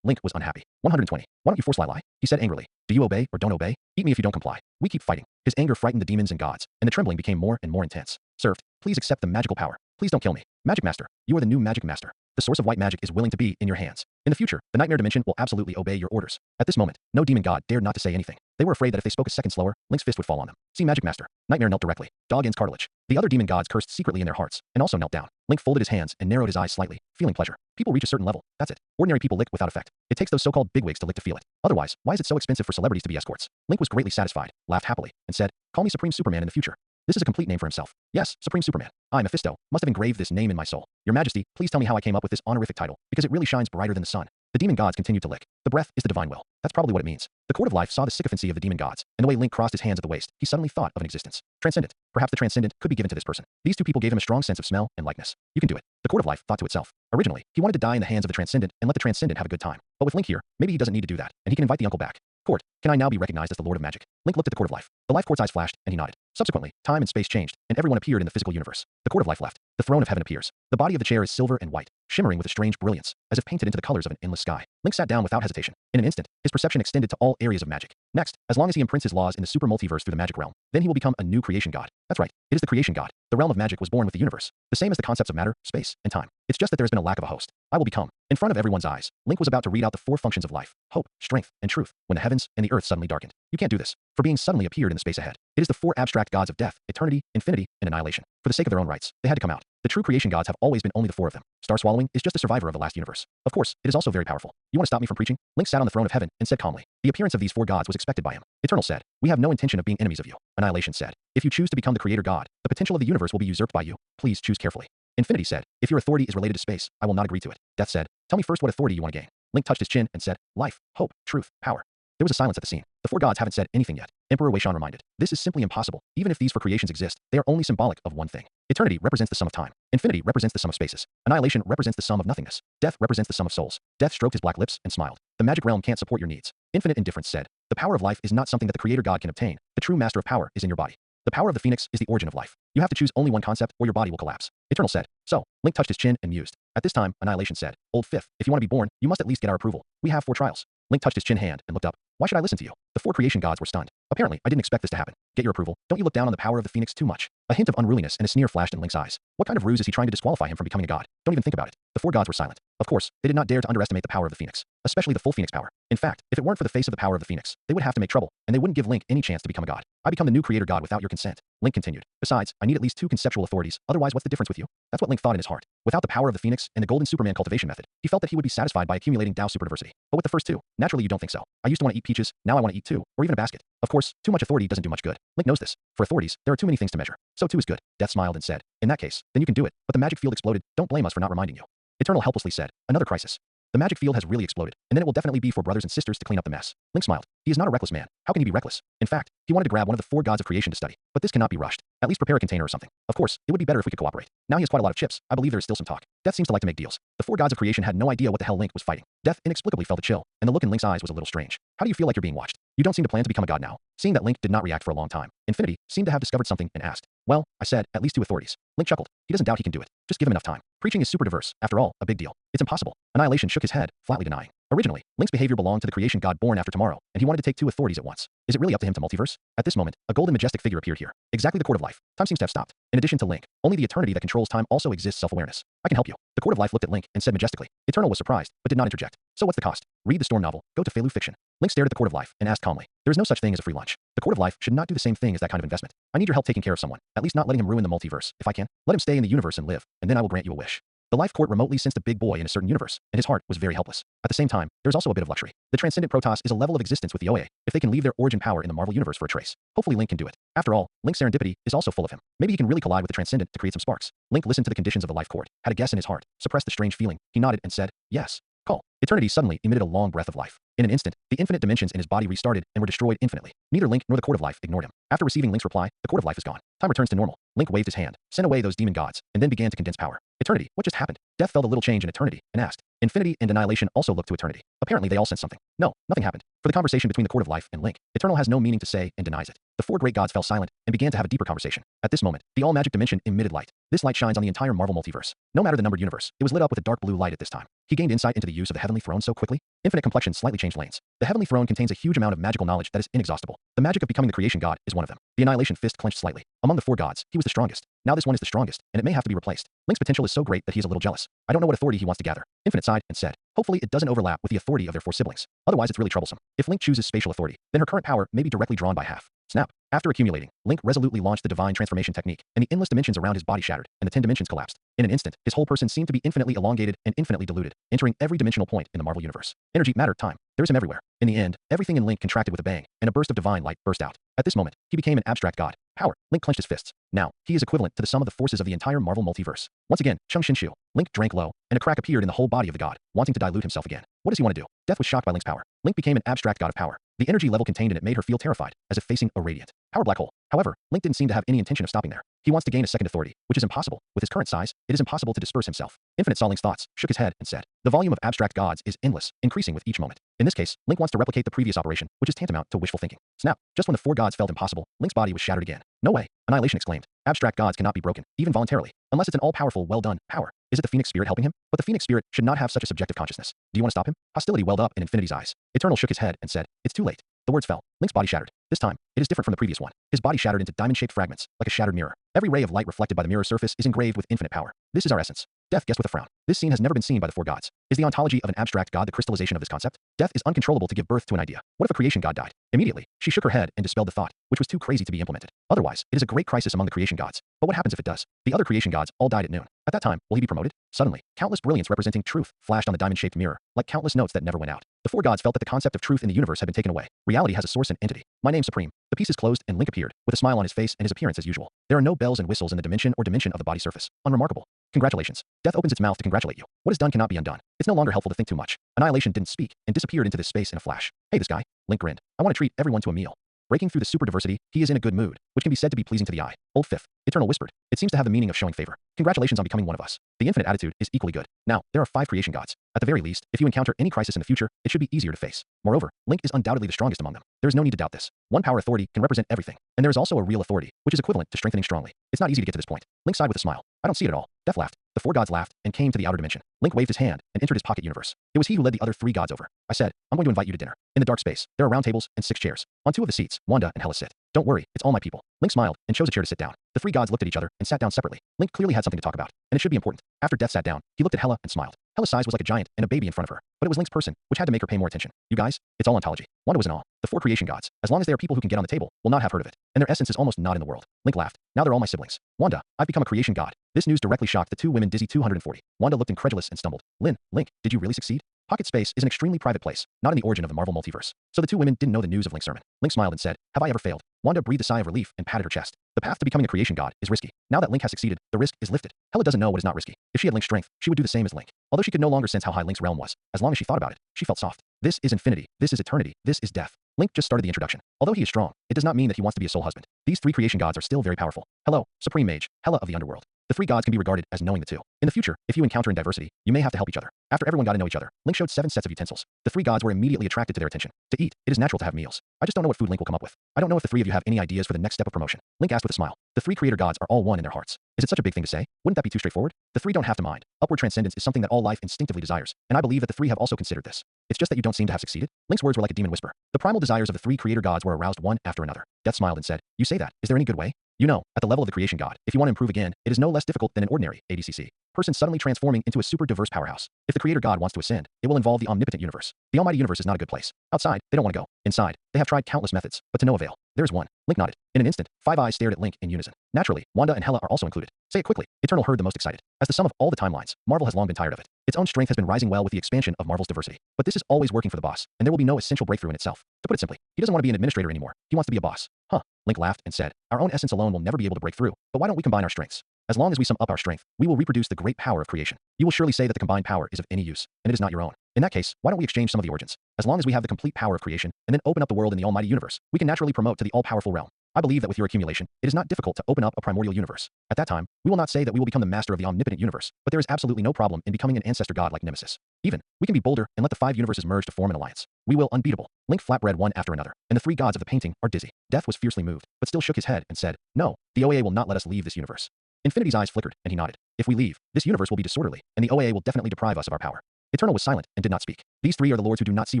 Link was unhappy. 120. Why don't you force Lai? He said angrily. Do you obey or don't obey? Eat me if you don't comply. We keep fighting. His anger frightened the demons and gods, and the trembling became more and more intense. Served. Please accept the magical power. Please don't kill me. Magic Master. You are the new Magic Master. The source of white magic is willing to be in your hands. In the future, the nightmare dimension will absolutely obey your orders. At this moment, no demon god dared not to say anything. They were afraid that if they spoke a second slower, Link's fist would fall on them. See Magic Master. Nightmare knelt directly. Dog ends cartilage. The other demon gods cursed secretly in their hearts, and also knelt down. Link folded his hands and narrowed his eyes slightly, feeling pleasure. People reach a certain level. That's it. Ordinary people lick without effect. It takes those so-called bigwigs to lick to feel it. Otherwise, why is it so expensive for celebrities to be escorts? Link was greatly satisfied, laughed happily, and said, "Call me Supreme Superman in the future." This is a complete name for himself. Yes, Supreme Superman. I, Mephisto, must have engraved this name in my soul. Your Majesty, please tell me how I came up with this honorific title, because it really shines brighter than the sun. The demon gods continued to lick. The breath is the divine will. That's probably what it means. The Court of Life saw the sycophancy of the demon gods, and the way Link crossed his hands at the waist, he suddenly thought of an existence. Transcendent. Perhaps the transcendent could be given to this person. These two people gave him a strong sense of smell and likeness. You can do it. The Court of Life thought to itself. Originally, he wanted to die in the hands of the transcendent and let the transcendent have a good time. But with Link here, maybe he doesn't need to do that, and he can invite the uncle back. Court, can I now be recognized as the Lord of Magic? Link looked at the Court of Life. The Life Court's eyes flashed, and he nodded. Subsequently, time and space changed, and everyone appeared in the physical universe. The Court of Life left. The throne of heaven appears. The body of the chair is silver and white, shimmering with a strange brilliance, as if painted into the colors of an endless sky. Link sat down without hesitation. In an instant, his perception extended to all areas of magic. Next, as long as he imprints his laws in the super multiverse through the magic realm, then he will become a new creation god. That's right, it is the creation god. The realm of magic was born with the universe, the same as the concepts of matter, space, and time. It's just that there has been a lack of a host. I will become. In front of everyone's eyes, Link was about to read out the 4 functions of life, hope, strength, and truth, when the heavens and the earth suddenly darkened. You can't do this. For being suddenly appeared in the space ahead. It is the 4 abstract gods of death, eternity, infinity, and annihilation. For the sake of their own rights, they had to come out. The true creation gods have always been only the 4 of them. Star swallowing is just a survivor of the last universe. Of course, it is also very powerful. You want to stop me from preaching? Link sat on the throne of heaven and said calmly. The appearance of these 4 gods was expected by him. Eternal said, "We have no intention of being enemies of you." Annihilation said, "If you choose to become the creator god, the potential of the universe will be usurped by you. Please choose carefully." Infinity said, "If your authority is related to space, I will not agree to it." Death said, "Tell me first what authority you want to gain." Link touched his chin and said, "Life, hope, truth, power." There was a silence at the scene. The 4 gods haven't said anything yet. Emperor Weishan reminded, "This is simply impossible. Even if these 4 creations exist, they are only symbolic of one thing. Eternity represents the sum of time. Infinity represents the sum of spaces. Annihilation represents the sum of nothingness. Death represents the sum of souls." Death stroked his black lips and smiled. "The magic realm can't support your needs." Infinite Indifference said, "The power of life is not something that the creator god can obtain. The true master of power is in your body. The power of the phoenix is the origin of life. You have to choose only one concept or your body will collapse." Eternal said, "So." Link touched his chin and mused. At this time, Annihilation said, "Old Fifth, if you want to be born, you must at least get our approval. We have 4 trials." Link touched his chin hand and looked up. "Why should I listen to you?" The 4 creation gods were stunned. "Apparently, I didn't expect this to happen. Get your approval. Don't you look down on the power of the phoenix too much?" A hint of unruliness and a sneer flashed in Link's eyes. What kind of ruse is he trying to disqualify him from becoming a god? Don't even think about it. The 4 gods were silent. Of course, they did not dare to underestimate the power of the phoenix, especially the full phoenix power. In fact, if it weren't for the face of the power of the phoenix, they would have to make trouble, and they wouldn't give Link any chance to become a god. "I become the new creator god without your consent." Link continued. "Besides, I need at least 2 conceptual authorities, otherwise what's the difference with you?" That's what Link thought in his heart. Without the power of the phoenix and the golden Superman cultivation method, he felt that he would be satisfied by accumulating Tao superdiversity. But with the first 2, naturally you don't think so. I used to want to eat peaches, now I want to eat 2, or even a basket. Of course, too much authority doesn't do much good. Link knows this. For authorities, there are too many things to measure. So 2 is good. Death smiled and said, "In that case, then you can do it, but the magic field exploded. Don't blame us for not reminding you." Eternal helplessly said, "Another crisis. The magic field has really exploded, and then it will definitely be for brothers and sisters to clean up the mess." Link smiled. He is not a reckless man. How can he be reckless? In fact, he wanted to grab one of the 4 gods of creation to study. But this cannot be rushed. At least prepare a container or something. Of course, it would be better if we could cooperate. Now he has quite a lot of chips. I believe there is still some talk. Death seems to like to make deals. The 4 gods of creation had no idea what the hell Link was fighting. Death inexplicably felt a chill, and the look in Link's eyes was a little strange. "How do you feel like you're being watched? You don't seem to plan to become a god now." Seeing that Link did not react for a long time, Infinity seemed to have discovered something and asked, "Well, I said, at least 2 authorities." Link chuckled. He doesn't doubt he can do it. Just give him enough time. Preaching is super diverse. After all, a big deal. It's impossible. Annihilation shook his head, flatly denying. Originally, Link's behavior belonged to the creation god born after tomorrow, and he wanted to take two authorities at once. Is it really up to him to multiverse? At this moment, a golden majestic figure appeared here. Exactly the Court of Life. Time seems to have stopped. In addition to Link, only the eternity that controls time also exists self-awareness. I can help you. The Court of Life looked at Link and said majestically. Eternal was surprised, but did not interject. So what's the cost? Read the Storm novel, go to Feilu Fiction. Link stared at the Court of Life and asked calmly. There is no such thing as a free lunch. The Court of Life should not do the same thing as that kind of investment. I need your help taking care of someone, at least not letting him ruin the multiverse, if I can. Let him stay in the universe and live, and then I will grant you a wish. The Life Court remotely sensed a big boy in a certain universe, and his heart was very helpless. At the same time, there's also a bit of luxury. The Transcendent Protoss is a level of existence with the OA, if they can leave their origin power in the Marvel Universe for a trace. Hopefully Link can do it. After all, Link's serendipity is also full of him. Maybe he can really collide with the Transcendent to create some sparks. Link listened to the conditions of the Life Court, had a guess in his heart, suppressed the strange feeling. He nodded and said, yes. Call. Eternity suddenly emitted a long breath of life. In an instant, the infinite dimensions in his body restarted and were destroyed infinitely. Neither Link nor the Court of Life ignored him. After receiving Link's reply, the Court of Life is gone. Time returns to normal. Link waved his hand, sent away those demon gods, and then began to condense power. Eternity, what just happened? Death felt a little change in eternity and asked. Infinity and Annihilation also looked to eternity. Apparently they all sensed something. No, nothing happened. For the conversation between the Court of Life and Link, Eternal has no meaning to say and denies it. The four great gods fell silent and began to have a deeper conversation. At this moment, the all-magic dimension emitted light. This light shines on the entire Marvel multiverse. No matter the numbered universe, it was lit up with a dark blue light at this time. He gained insight into the use of the Heavenly Throne so quickly. Infinite complexion slightly changed lanes. The Heavenly Throne contains a huge amount of magical knowledge that is inexhaustible. The magic of becoming the creation god is one of them. The Annihilation fist clenched slightly. Among the four gods, he was the strongest. Now this one is the strongest, and it may have to be replaced. Link's potential is so great that he's a little jealous. I don't know what authority he wants to gather. Infinite sighed and said, hopefully it doesn't overlap with the authority of their four siblings. Otherwise it's really troublesome. If Link chooses spatial authority, then her current power may be directly drawn by half. Snap. After accumulating, Link resolutely launched the divine transformation technique, and the endless dimensions around his body shattered, and the 10 dimensions collapsed. In an instant, his whole person seemed to be infinitely elongated and infinitely diluted, entering every dimensional point in the Marvel Universe. Energy, matter, time. There is him everywhere. In the end, everything in Link contracted with a bang, and a burst of divine light burst out. At this moment, he became an abstract god. Power. Link clenched his fists. Now, he is equivalent to the sum of the forces of the entire Marvel multiverse. Once again, Chung Shinshu. Link drank low, and a crack appeared in the whole body of the god, wanting to dilute himself again. What does he want to do? Death was shocked by Link's power. Link became an abstract god of power. The energy level contained in it made her feel terrified, as if facing a radiant power black hole. However, Link didn't seem to have any intention of stopping there. He wants to gain a second authority, which is impossible. With his current size, it is impossible to disperse himself. Infinite saw Link's thoughts, shook his head, and said, the volume of abstract gods is endless, increasing with each moment. In this case, Link wants to replicate the previous operation, which is tantamount to wishful thinking. Snap. Just when the four gods felt impossible, Link's body was shattered again. No way. Annihilation exclaimed. Abstract gods cannot be broken, even voluntarily, unless it's an all-powerful, well-done power. Is it the Phoenix Spirit helping him? But the Phoenix Spirit should not have such a subjective consciousness. Do you want to stop him? Hostility welled up in Infinity's eyes. Eternal shook his head and said, it's too late. The words fell. Link's body shattered. This time, it is different from the previous one. His body shattered into diamond-shaped fragments, like a shattered mirror. Every ray of light reflected by the mirror surface is engraved with infinite power. This is our essence. Death guessed with a frown. This scene has never been seen by the four gods. Is the ontology of an abstract god the crystallization of this concept? Death is uncontrollable to give birth to an idea. What if a creation god died? Immediately, she shook her head and dispelled the thought, which was too crazy to be implemented. Otherwise, it is a great crisis among the creation gods. But what happens if it does? The other creation gods all died at noon. At that time, will he be promoted? Suddenly, countless brilliance representing truth flashed on the diamond-shaped mirror, like countless notes that never went out. The four gods felt that the concept of truth in the universe had been taken away. Reality has a source and entity. My name supreme. The pieces closed and Link appeared, with a smile on his face and his appearance as usual. There are no bells and whistles in the dimension or dimension of the body surface. Unremarkable. Congratulations. Death opens its mouth to congratulate you. What is done cannot be undone. It's no longer helpful to think too much. Annihilation didn't speak and disappeared into this space in a flash. Hey, this guy. Link grinned. I want to treat everyone to a meal. Breaking through the super diversity, he is in a good mood, which can be said to be pleasing to the eye. Old Fifth. Eternal whispered. It seems to have the meaning of showing favor. Congratulations on becoming one of us. The infinite attitude is equally good. Now, there are 5 creation gods. At the very least, if you encounter any crisis in the future, it should be easier to face. Moreover, Link is undoubtedly the strongest among them. There is no need to doubt this. One power authority can represent everything, and there is also a real authority, which is equivalent to strengthening strongly. It's not easy to get to this point. Link sighed with a smile. I don't see it at all. Death laughed. The four gods laughed and came to the outer dimension. Link waved his hand and entered his pocket universe. It was he who led the other 3 gods over. I said, I'm going to invite you to dinner. In the dark space, there are round tables and 6 chairs. On 2 of the seats, Wanda and Hela sit. Don't worry, it's all my people. Link smiled and chose a chair to sit down. The 3 gods looked at each other and sat down separately. Link clearly had something to talk about, and it should be important. After Death sat down, he looked at Hela and smiled. Hela's size was like a giant and a baby in front of her, but it was Link's person, which had to make her pay more attention. You guys, it's all ontology. Wanda was in awe. The 4 creation gods, as long as they are people who can get on the table, will not have heard of it, and their essence is almost not in the world. Link laughed. Now they're all my siblings. Wanda, I've become a creation god. This news directly shocked the 2 women dizzy 240. Wanda looked incredulous and stumbled. Link, did you really succeed? Pocket space is an extremely private place, not in the origin of the Marvel multiverse. So the 2 women didn't know the news of Link's sermon. Link smiled and said, have I ever failed? Wanda breathed a sigh of relief and patted her chest. The path to becoming a creation god is risky. Now that Link has succeeded, the risk is lifted. Hela doesn't know what is not risky. If she had Link's strength, she would do the same as Link. Although she could no longer sense how high Link's realm was, as long as she thought about it, she felt soft. This is infinity. This is eternity. This is death. Link just started the introduction. Although he is strong, it does not mean that he wants to be a soul husband. These 3 creation gods are still very powerful. Hello, Supreme Mage, Hela of the Underworld. The three gods can be regarded as knowing the two. In the future, if you encounter in diversity, you may have to help each other. After everyone got to know each other, Link showed 7 sets of utensils. The three gods were immediately attracted to their attention. To eat, it is natural to have meals. I just don't know what food Link will come up with. I don't know if the three of you have any ideas for the next step of promotion. Link asked with a smile. The three creator gods are all one in their hearts. Is it such a big thing to say? Wouldn't that be too straightforward? The three don't have to mind. Upward transcendence is something that all life instinctively desires, and I believe that the three have also considered this. It's just that you don't seem to have succeeded. Link's words were like a demon whisper. The primal desires of the three creator gods were aroused one after another. Death smiled and said, "You say that. Is there any good way?" You know, at the level of the creation god, if you want to improve again, it is no less difficult than an ordinary ADCC person suddenly transforming into a super diverse powerhouse. If the creator god wants to ascend, it will involve the omnipotent universe. The almighty universe is not a good place. Outside, they don't want to go. Inside, they have tried countless methods, but to no avail. There is one. Link nodded. In an instant, 5 eyes stared at Link in unison. Naturally, Wanda and Hela are also included. Say it quickly. Eternal heard the most excited. As the sum of all the timelines, Marvel has long been tired of it. Its own strength has been rising well with the expansion of Marvel's diversity. But this is always working for the boss, and there will be no essential breakthrough in itself. To put it simply, he doesn't want to be an administrator anymore. He wants to be a boss. Huh. Link laughed and said, "Our own essence alone will never be able to break through, but why don't we combine our strengths? As long as we sum up our strength, we will reproduce the great power of creation. You will surely say that the combined power is of any use, and it is not your own. In that case, why don't we exchange some of the origins? As long as we have the complete power of creation, and then open up the world in the almighty universe, we can naturally promote to the all-powerful realm. I believe that with your accumulation, it is not difficult to open up a primordial universe. At that time, we will not say that we will become the master of the omnipotent universe, but there is absolutely no problem in becoming an ancestor god like Nemesis. Even, we can be bolder and let the 5 universes merge to form an alliance. We will unbeatable." Link flatbread one after another, and the 3 gods of the painting are dizzy. Death was fiercely moved, but still shook his head and said, "No, the OAA will not let us leave this universe." Infinity's eyes flickered, and he nodded. "If we leave, this universe will be disorderly, and the OAA will definitely deprive us of our power." Eternal was silent and did not speak. These 3 are the lords who do not see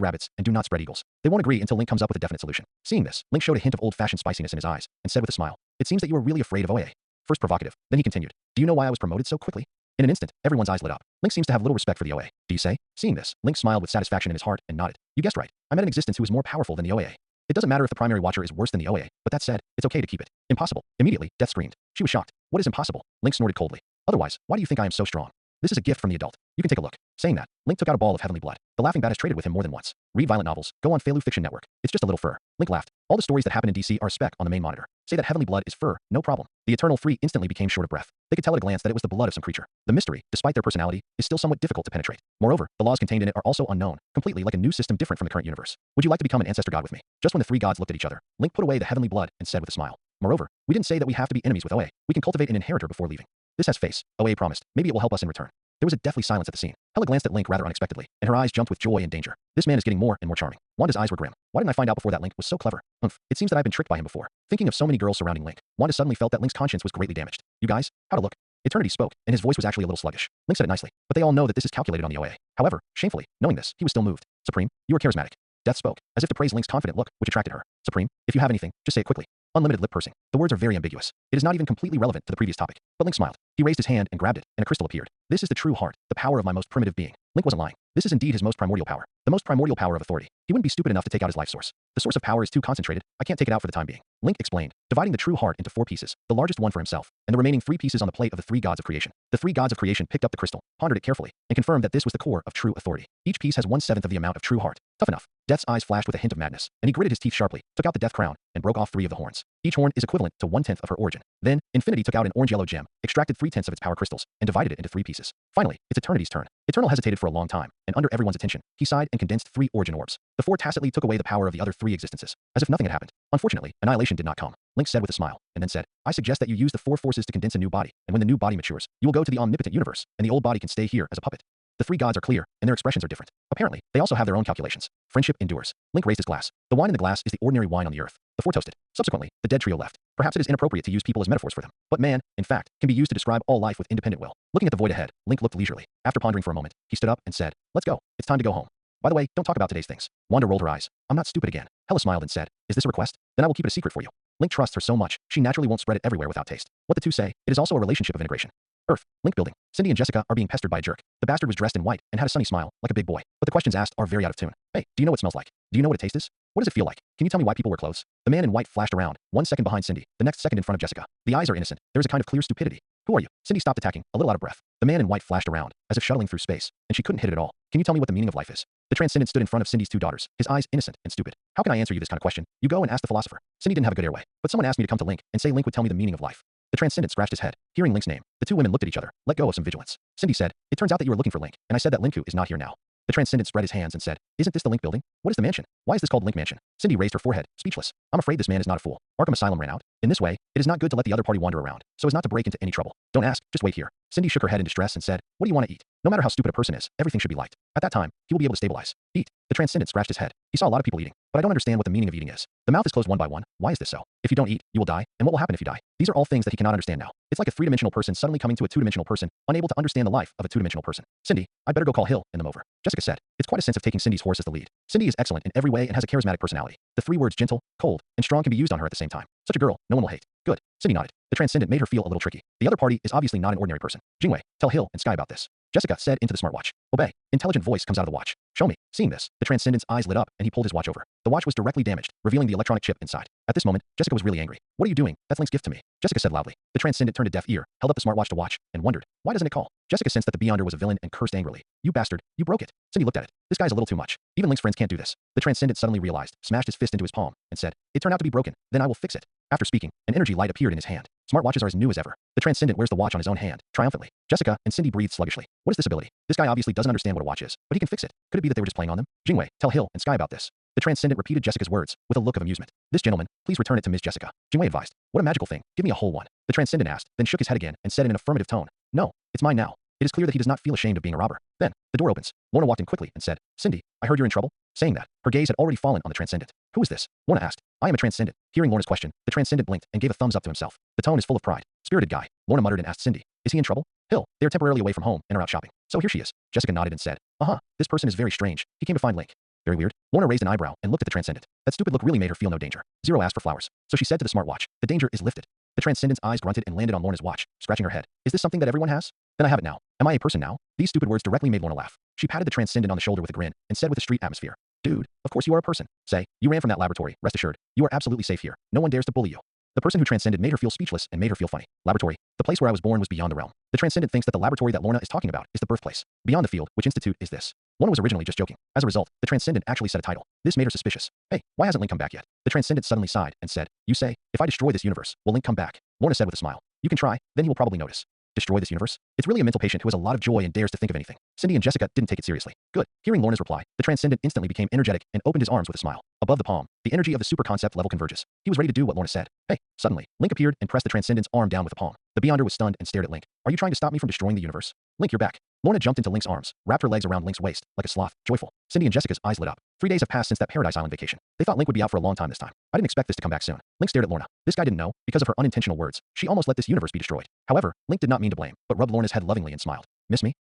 rabbits and do not spread eagles. They won't agree until Link comes up with a definite solution. Seeing this, Link showed a hint of old-fashioned spiciness in his eyes and said with a smile, "It seems that you are really afraid of OAA." First provocative, then he continued, "Do you know why I was promoted so quickly?" In an instant, everyone's eyes lit up. Link seems to have little respect for the OAA. Do you say? Seeing this, Link smiled with satisfaction in his heart and nodded. "You guessed right. I met an existence who is more powerful than the OAA. It doesn't matter if the primary watcher is worse than the OAA, but that said, it's okay to keep it." "Impossible." Immediately, Death screamed. She was shocked. "What is impossible?" Link snorted coldly. "Otherwise, why do you think I am so strong? This is a gift from the adult. You can take a look." Saying that, Link took out a ball of heavenly blood. The laughing bat has traded with him more than once. Read violent novels. Go on Failu Fiction Network. It's just a little fur. Link laughed. All the stories that happen in DC are spec on the main monitor. Say that heavenly blood is fur, no problem. The Eternal 3 instantly became short of breath. They could tell at a glance that it was the blood of some creature. The mystery, despite their personality, is still somewhat difficult to penetrate. Moreover, the laws contained in it are also unknown, completely like a new system different from the current universe. "Would you like to become an ancestor god with me?" Just when the 3 gods looked at each other, Link put away the heavenly blood and said with a smile, "Moreover, we didn't say that we have to be enemies with OA. We can cultivate an inheritor before leaving. This has face. OA promised. Maybe it will help us in return." There was a deathly silence at the scene. Hela glanced at Link rather unexpectedly, and her eyes jumped with joy and danger. This man is getting more and more charming. Wanda's eyes were grim. Why didn't I find out before that Link was so clever? It seems that I've been tricked by him before. Thinking of so many girls surrounding Link, Wanda suddenly felt that Link's conscience was greatly damaged. "You guys, how to look?" Eternity spoke, and his voice was actually a little sluggish. Link said it nicely, but they all know that this is calculated on the OA. However, shamefully, knowing this, he was still moved. "Supreme, you are charismatic." Death spoke, as if to praise Link's confident look, which attracted her. "Supreme, if you have anything, just say it quickly." Unlimited lip pursing. The words are very ambiguous. It is not even completely relevant to the previous topic. But Link smiled. He raised his hand and grabbed it, and a crystal appeared. "This is the true heart, the power of my most primitive being." Link wasn't lying. This is indeed his most primordial power. The most primordial power of authority. He wouldn't be stupid enough to take out his life source. The source of power is too concentrated. I can't take it out for the time being. Link explained, dividing the true heart into 4 pieces, the largest one for himself, and the remaining 3 pieces on the plate of the 3 gods of creation. The 3 gods of creation picked up the crystal, pondered it carefully, and confirmed that this was the core of true authority. Each piece has 1/7 of the amount of true heart. Tough enough. Death's eyes flashed with a hint of madness, and he gritted his teeth sharply, took out the death crown, and broke off 3 of the horns. Each horn is equivalent to 1/10 of her origin. Then, Infinity took out an orange-yellow gem, extracted 3/10 of its power crystals, and divided it into 3 pieces. Finally, it's Eternity's turn. Eternal hesitated for a long time, and under everyone's attention, he sighed and condensed 3 origin orbs. The 4 tacitly took away the power of the other 3 existences, as if nothing had happened. Unfortunately, annihilation did not come. Link said with a smile, and then said, "I suggest that you use the 4 forces to condense a new body, and when the new body matures, you will go to the omnipotent universe, and the old body can stay here as a puppet." The 3 gods are clear, and their expressions are different. Apparently, they also have their own calculations. Friendship endures. Link raised his glass. The wine in the glass is the ordinary wine on the earth. The 4 toasted. Subsequently, the dead trio left. Perhaps it is inappropriate to use people as metaphors for them. But man, in fact, can be used to describe all life with independent will. Looking at the void ahead, Link looked leisurely. After pondering for a moment, he stood up and said, "Let's go. It's time to go home. By the way, don't talk about today's things." Wanda rolled her eyes. "I'm not stupid again." Hela smiled and said, "Is this a request? Then I will keep it a secret for you." Link trusts her so much, she naturally won't spread it everywhere without taste. What the 2 say, it is also a relationship of integration. Earth. Link building. Cindy and Jessica are being pestered by a jerk. The bastard was dressed in white and had a sunny smile, like a big boy. But the questions asked are very out of tune. "Hey, do you know what it smells like? Do you know what it tastes? What does it feel like? Can you tell me why people wear clothes?" The man in white flashed around, 1 second behind Cindy, the next second in front of Jessica. The eyes are innocent. There is a kind of clear stupidity. "Who are you?" Cindy stopped attacking, a little out of breath. The man in white flashed around, as if shuttling through space, and she couldn't hit it at all. "Can you tell me what the meaning of life is?" The transcendent stood in front of Cindy's 2 daughters, his eyes innocent and stupid. "How can I answer you this kind of question? You go and ask the philosopher." Cindy didn't have a good airway, but someone asked me to come to Link and say Link would tell me the meaning of life. The transcendent scratched his head. Hearing Link's name, the 2 women looked at each other, let go of some vigilance. Cindy said, "It turns out that you were looking for Link, and I said that Linku is not here now." The Transcendent spread his hands and said, "Isn't this the Link building? What is the mansion? Why is this called Link Mansion?" Cindy raised her forehead, speechless. "I'm afraid this man is not a fool. Arkham Asylum ran out. In this way, it is not good to let the other party wander around, so as not to break into any trouble. Don't ask, just wait here." Cindy shook her head in distress and said, "What do you want to eat? No matter how stupid a person is, everything should be liked. At that time, he will be able to stabilize. Eat." The Transcendent scratched his head. He saw a lot of people eating, but I don't understand what the meaning of eating is. The mouth is closed one by one. Why is this so? If you don't eat, you will die, and what will happen if you die? These are all things that he cannot understand now. It's like a three-dimensional person suddenly coming to a two-dimensional person, unable to understand the life of a two-dimensional person. "Cindy, I'd better go call Hill and them over," Jessica said. It's quite a sense of taking Cindy's horse as the lead. Cindy is excellent in every way and has a charismatic personality. The three words gentle, cold, and strong can be used on her at the same time. Such a girl, no one will hate. Good. Cindy nodded. The Transcendent made her feel a little tricky. The other party is obviously not an ordinary person. "Jingwei, tell Hill and Sky about this," Jessica said into the smartwatch. "Obey." Intelligent voice comes out of the watch. "Show me." Seeing this, the Transcendent's eyes lit up and he pulled his watch over. The watch was directly damaged, revealing the electronic chip inside. At this moment, Jessica was really angry. "What are you doing? That's Link's gift to me," Jessica said loudly. The Transcendent turned a deaf ear, held up the smartwatch to watch, and wondered, why doesn't it call? Jessica sensed that the Beyonder was a villain and cursed angrily. "You bastard, you broke it." Cindy looked at it. "This guy's a little too much. Even Link's friends can't do this." The Transcendent suddenly realized, smashed his fist into his palm, and said, "It turned out to be broken. Then I will fix it." After speaking, an energy light appeared in his hand. Smartwatches are as new as ever. The Transcendent wears the watch on his own hand, triumphantly. Jessica and Cindy breathed sluggishly. What is this ability? This guy obviously doesn't understand what a watch is, but he can fix it. Could it be that they were just playing on them? "Jingwei, tell Hill and Sky about this." The Transcendent repeated Jessica's words, with a look of amusement. "This gentleman, please return it to Ms. Jessica." Jingwei advised. "What a magical thing. Give me a whole one." The Transcendent asked, then shook his head again and said in an affirmative tone, "No, it's mine now." It is clear that he does not feel ashamed of being a robber. Then, the door opens. Lorna walked in quickly and said, "Cindy, I heard you're in trouble." Saying that, her gaze had already fallen on the Transcendent. "Who is this?" Lorna asked. "I am a Transcendent." Hearing Lorna's question, the Transcendent blinked and gave a thumbs up to himself. The tone is full of pride. "Spirited guy," Lorna muttered and asked Cindy, "Is he in trouble?" "Hill, they are temporarily away from home and are out shopping. So here she is." Jessica nodded and said, "Uh-huh, this person is very strange. He came to find Link." "Very weird." Lorna raised an eyebrow and looked at the Transcendent. That stupid look really made her feel no danger. Zero asked for flowers. So she said to the smartwatch, "The danger is lifted." The Transcendent's eyes grunted and landed on Lorna's watch, scratching her head. "Is this something that everyone has? Then I have it now. Am I a person now?" These stupid words directly made Lorna laugh. She patted the Transcendent on the shoulder with a grin and said with a street atmosphere, "Dude, of course you are a person. Say, you ran from that laboratory, rest assured. You are absolutely safe here. No one dares to bully you." The person who transcended made her feel speechless and made her feel funny. Laboratory. The place where I was born was beyond the realm. The Transcendent thinks that the laboratory that Lorna is talking about is the birthplace. Beyond the field, which institute is this? Lorna was originally just joking. As a result, the Transcendent actually said a title. This made her suspicious. "Hey, why hasn't Link come back yet?" The Transcendent suddenly sighed and said, "You say, if I destroy this universe, will Link come back?" Lorna said with a smile. "You can try, then he will probably notice." Destroy this universe? It's really a mental patient who has a lot of joy and dares to think of anything. Cindy and Jessica didn't take it seriously. Good. Hearing Lorna's reply, the Transcendent instantly became energetic and opened his arms with a smile. Above the palm, the energy of the super concept level converges. He was ready to do what Lorna said. "Hey!" Suddenly, Link appeared and pressed the Transcendent's arm down with the palm. The Beyonder was stunned and stared at Link. "Are you trying to stop me from destroying the universe?" "Link, you're back." Lorna jumped into Link's arms, wrapped her legs around Link's waist, like a sloth, joyful. Cindy and Jessica's eyes lit up. 3 days have passed since that Paradise Island vacation. They thought Link would be out for a long time this time. I didn't expect this to come back soon. Link stared at Lorna. This guy didn't know, because of her unintentional words, she almost let this universe be destroyed. However, Link did not mean to blame, but rubbed Lorna's head lovingly and smiled. "Miss me?"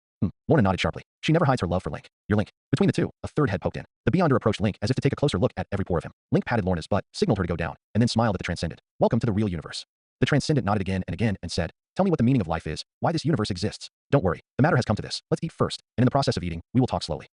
Lorna nodded sharply. She never hides her love for Link. "You're Link." Between the two, a third head poked in. The Beyonder approached Link as if to take a closer look at every pore of him. Link patted Lorna's butt, signaled her to go down, and then smiled at the Transcendent. "Welcome to the real universe." The Transcendent nodded again and said, "Tell me what the meaning of life is, why this universe exists." "Don't worry, the matter has come to this. Let's eat first, and in the process of eating, we will talk slowly."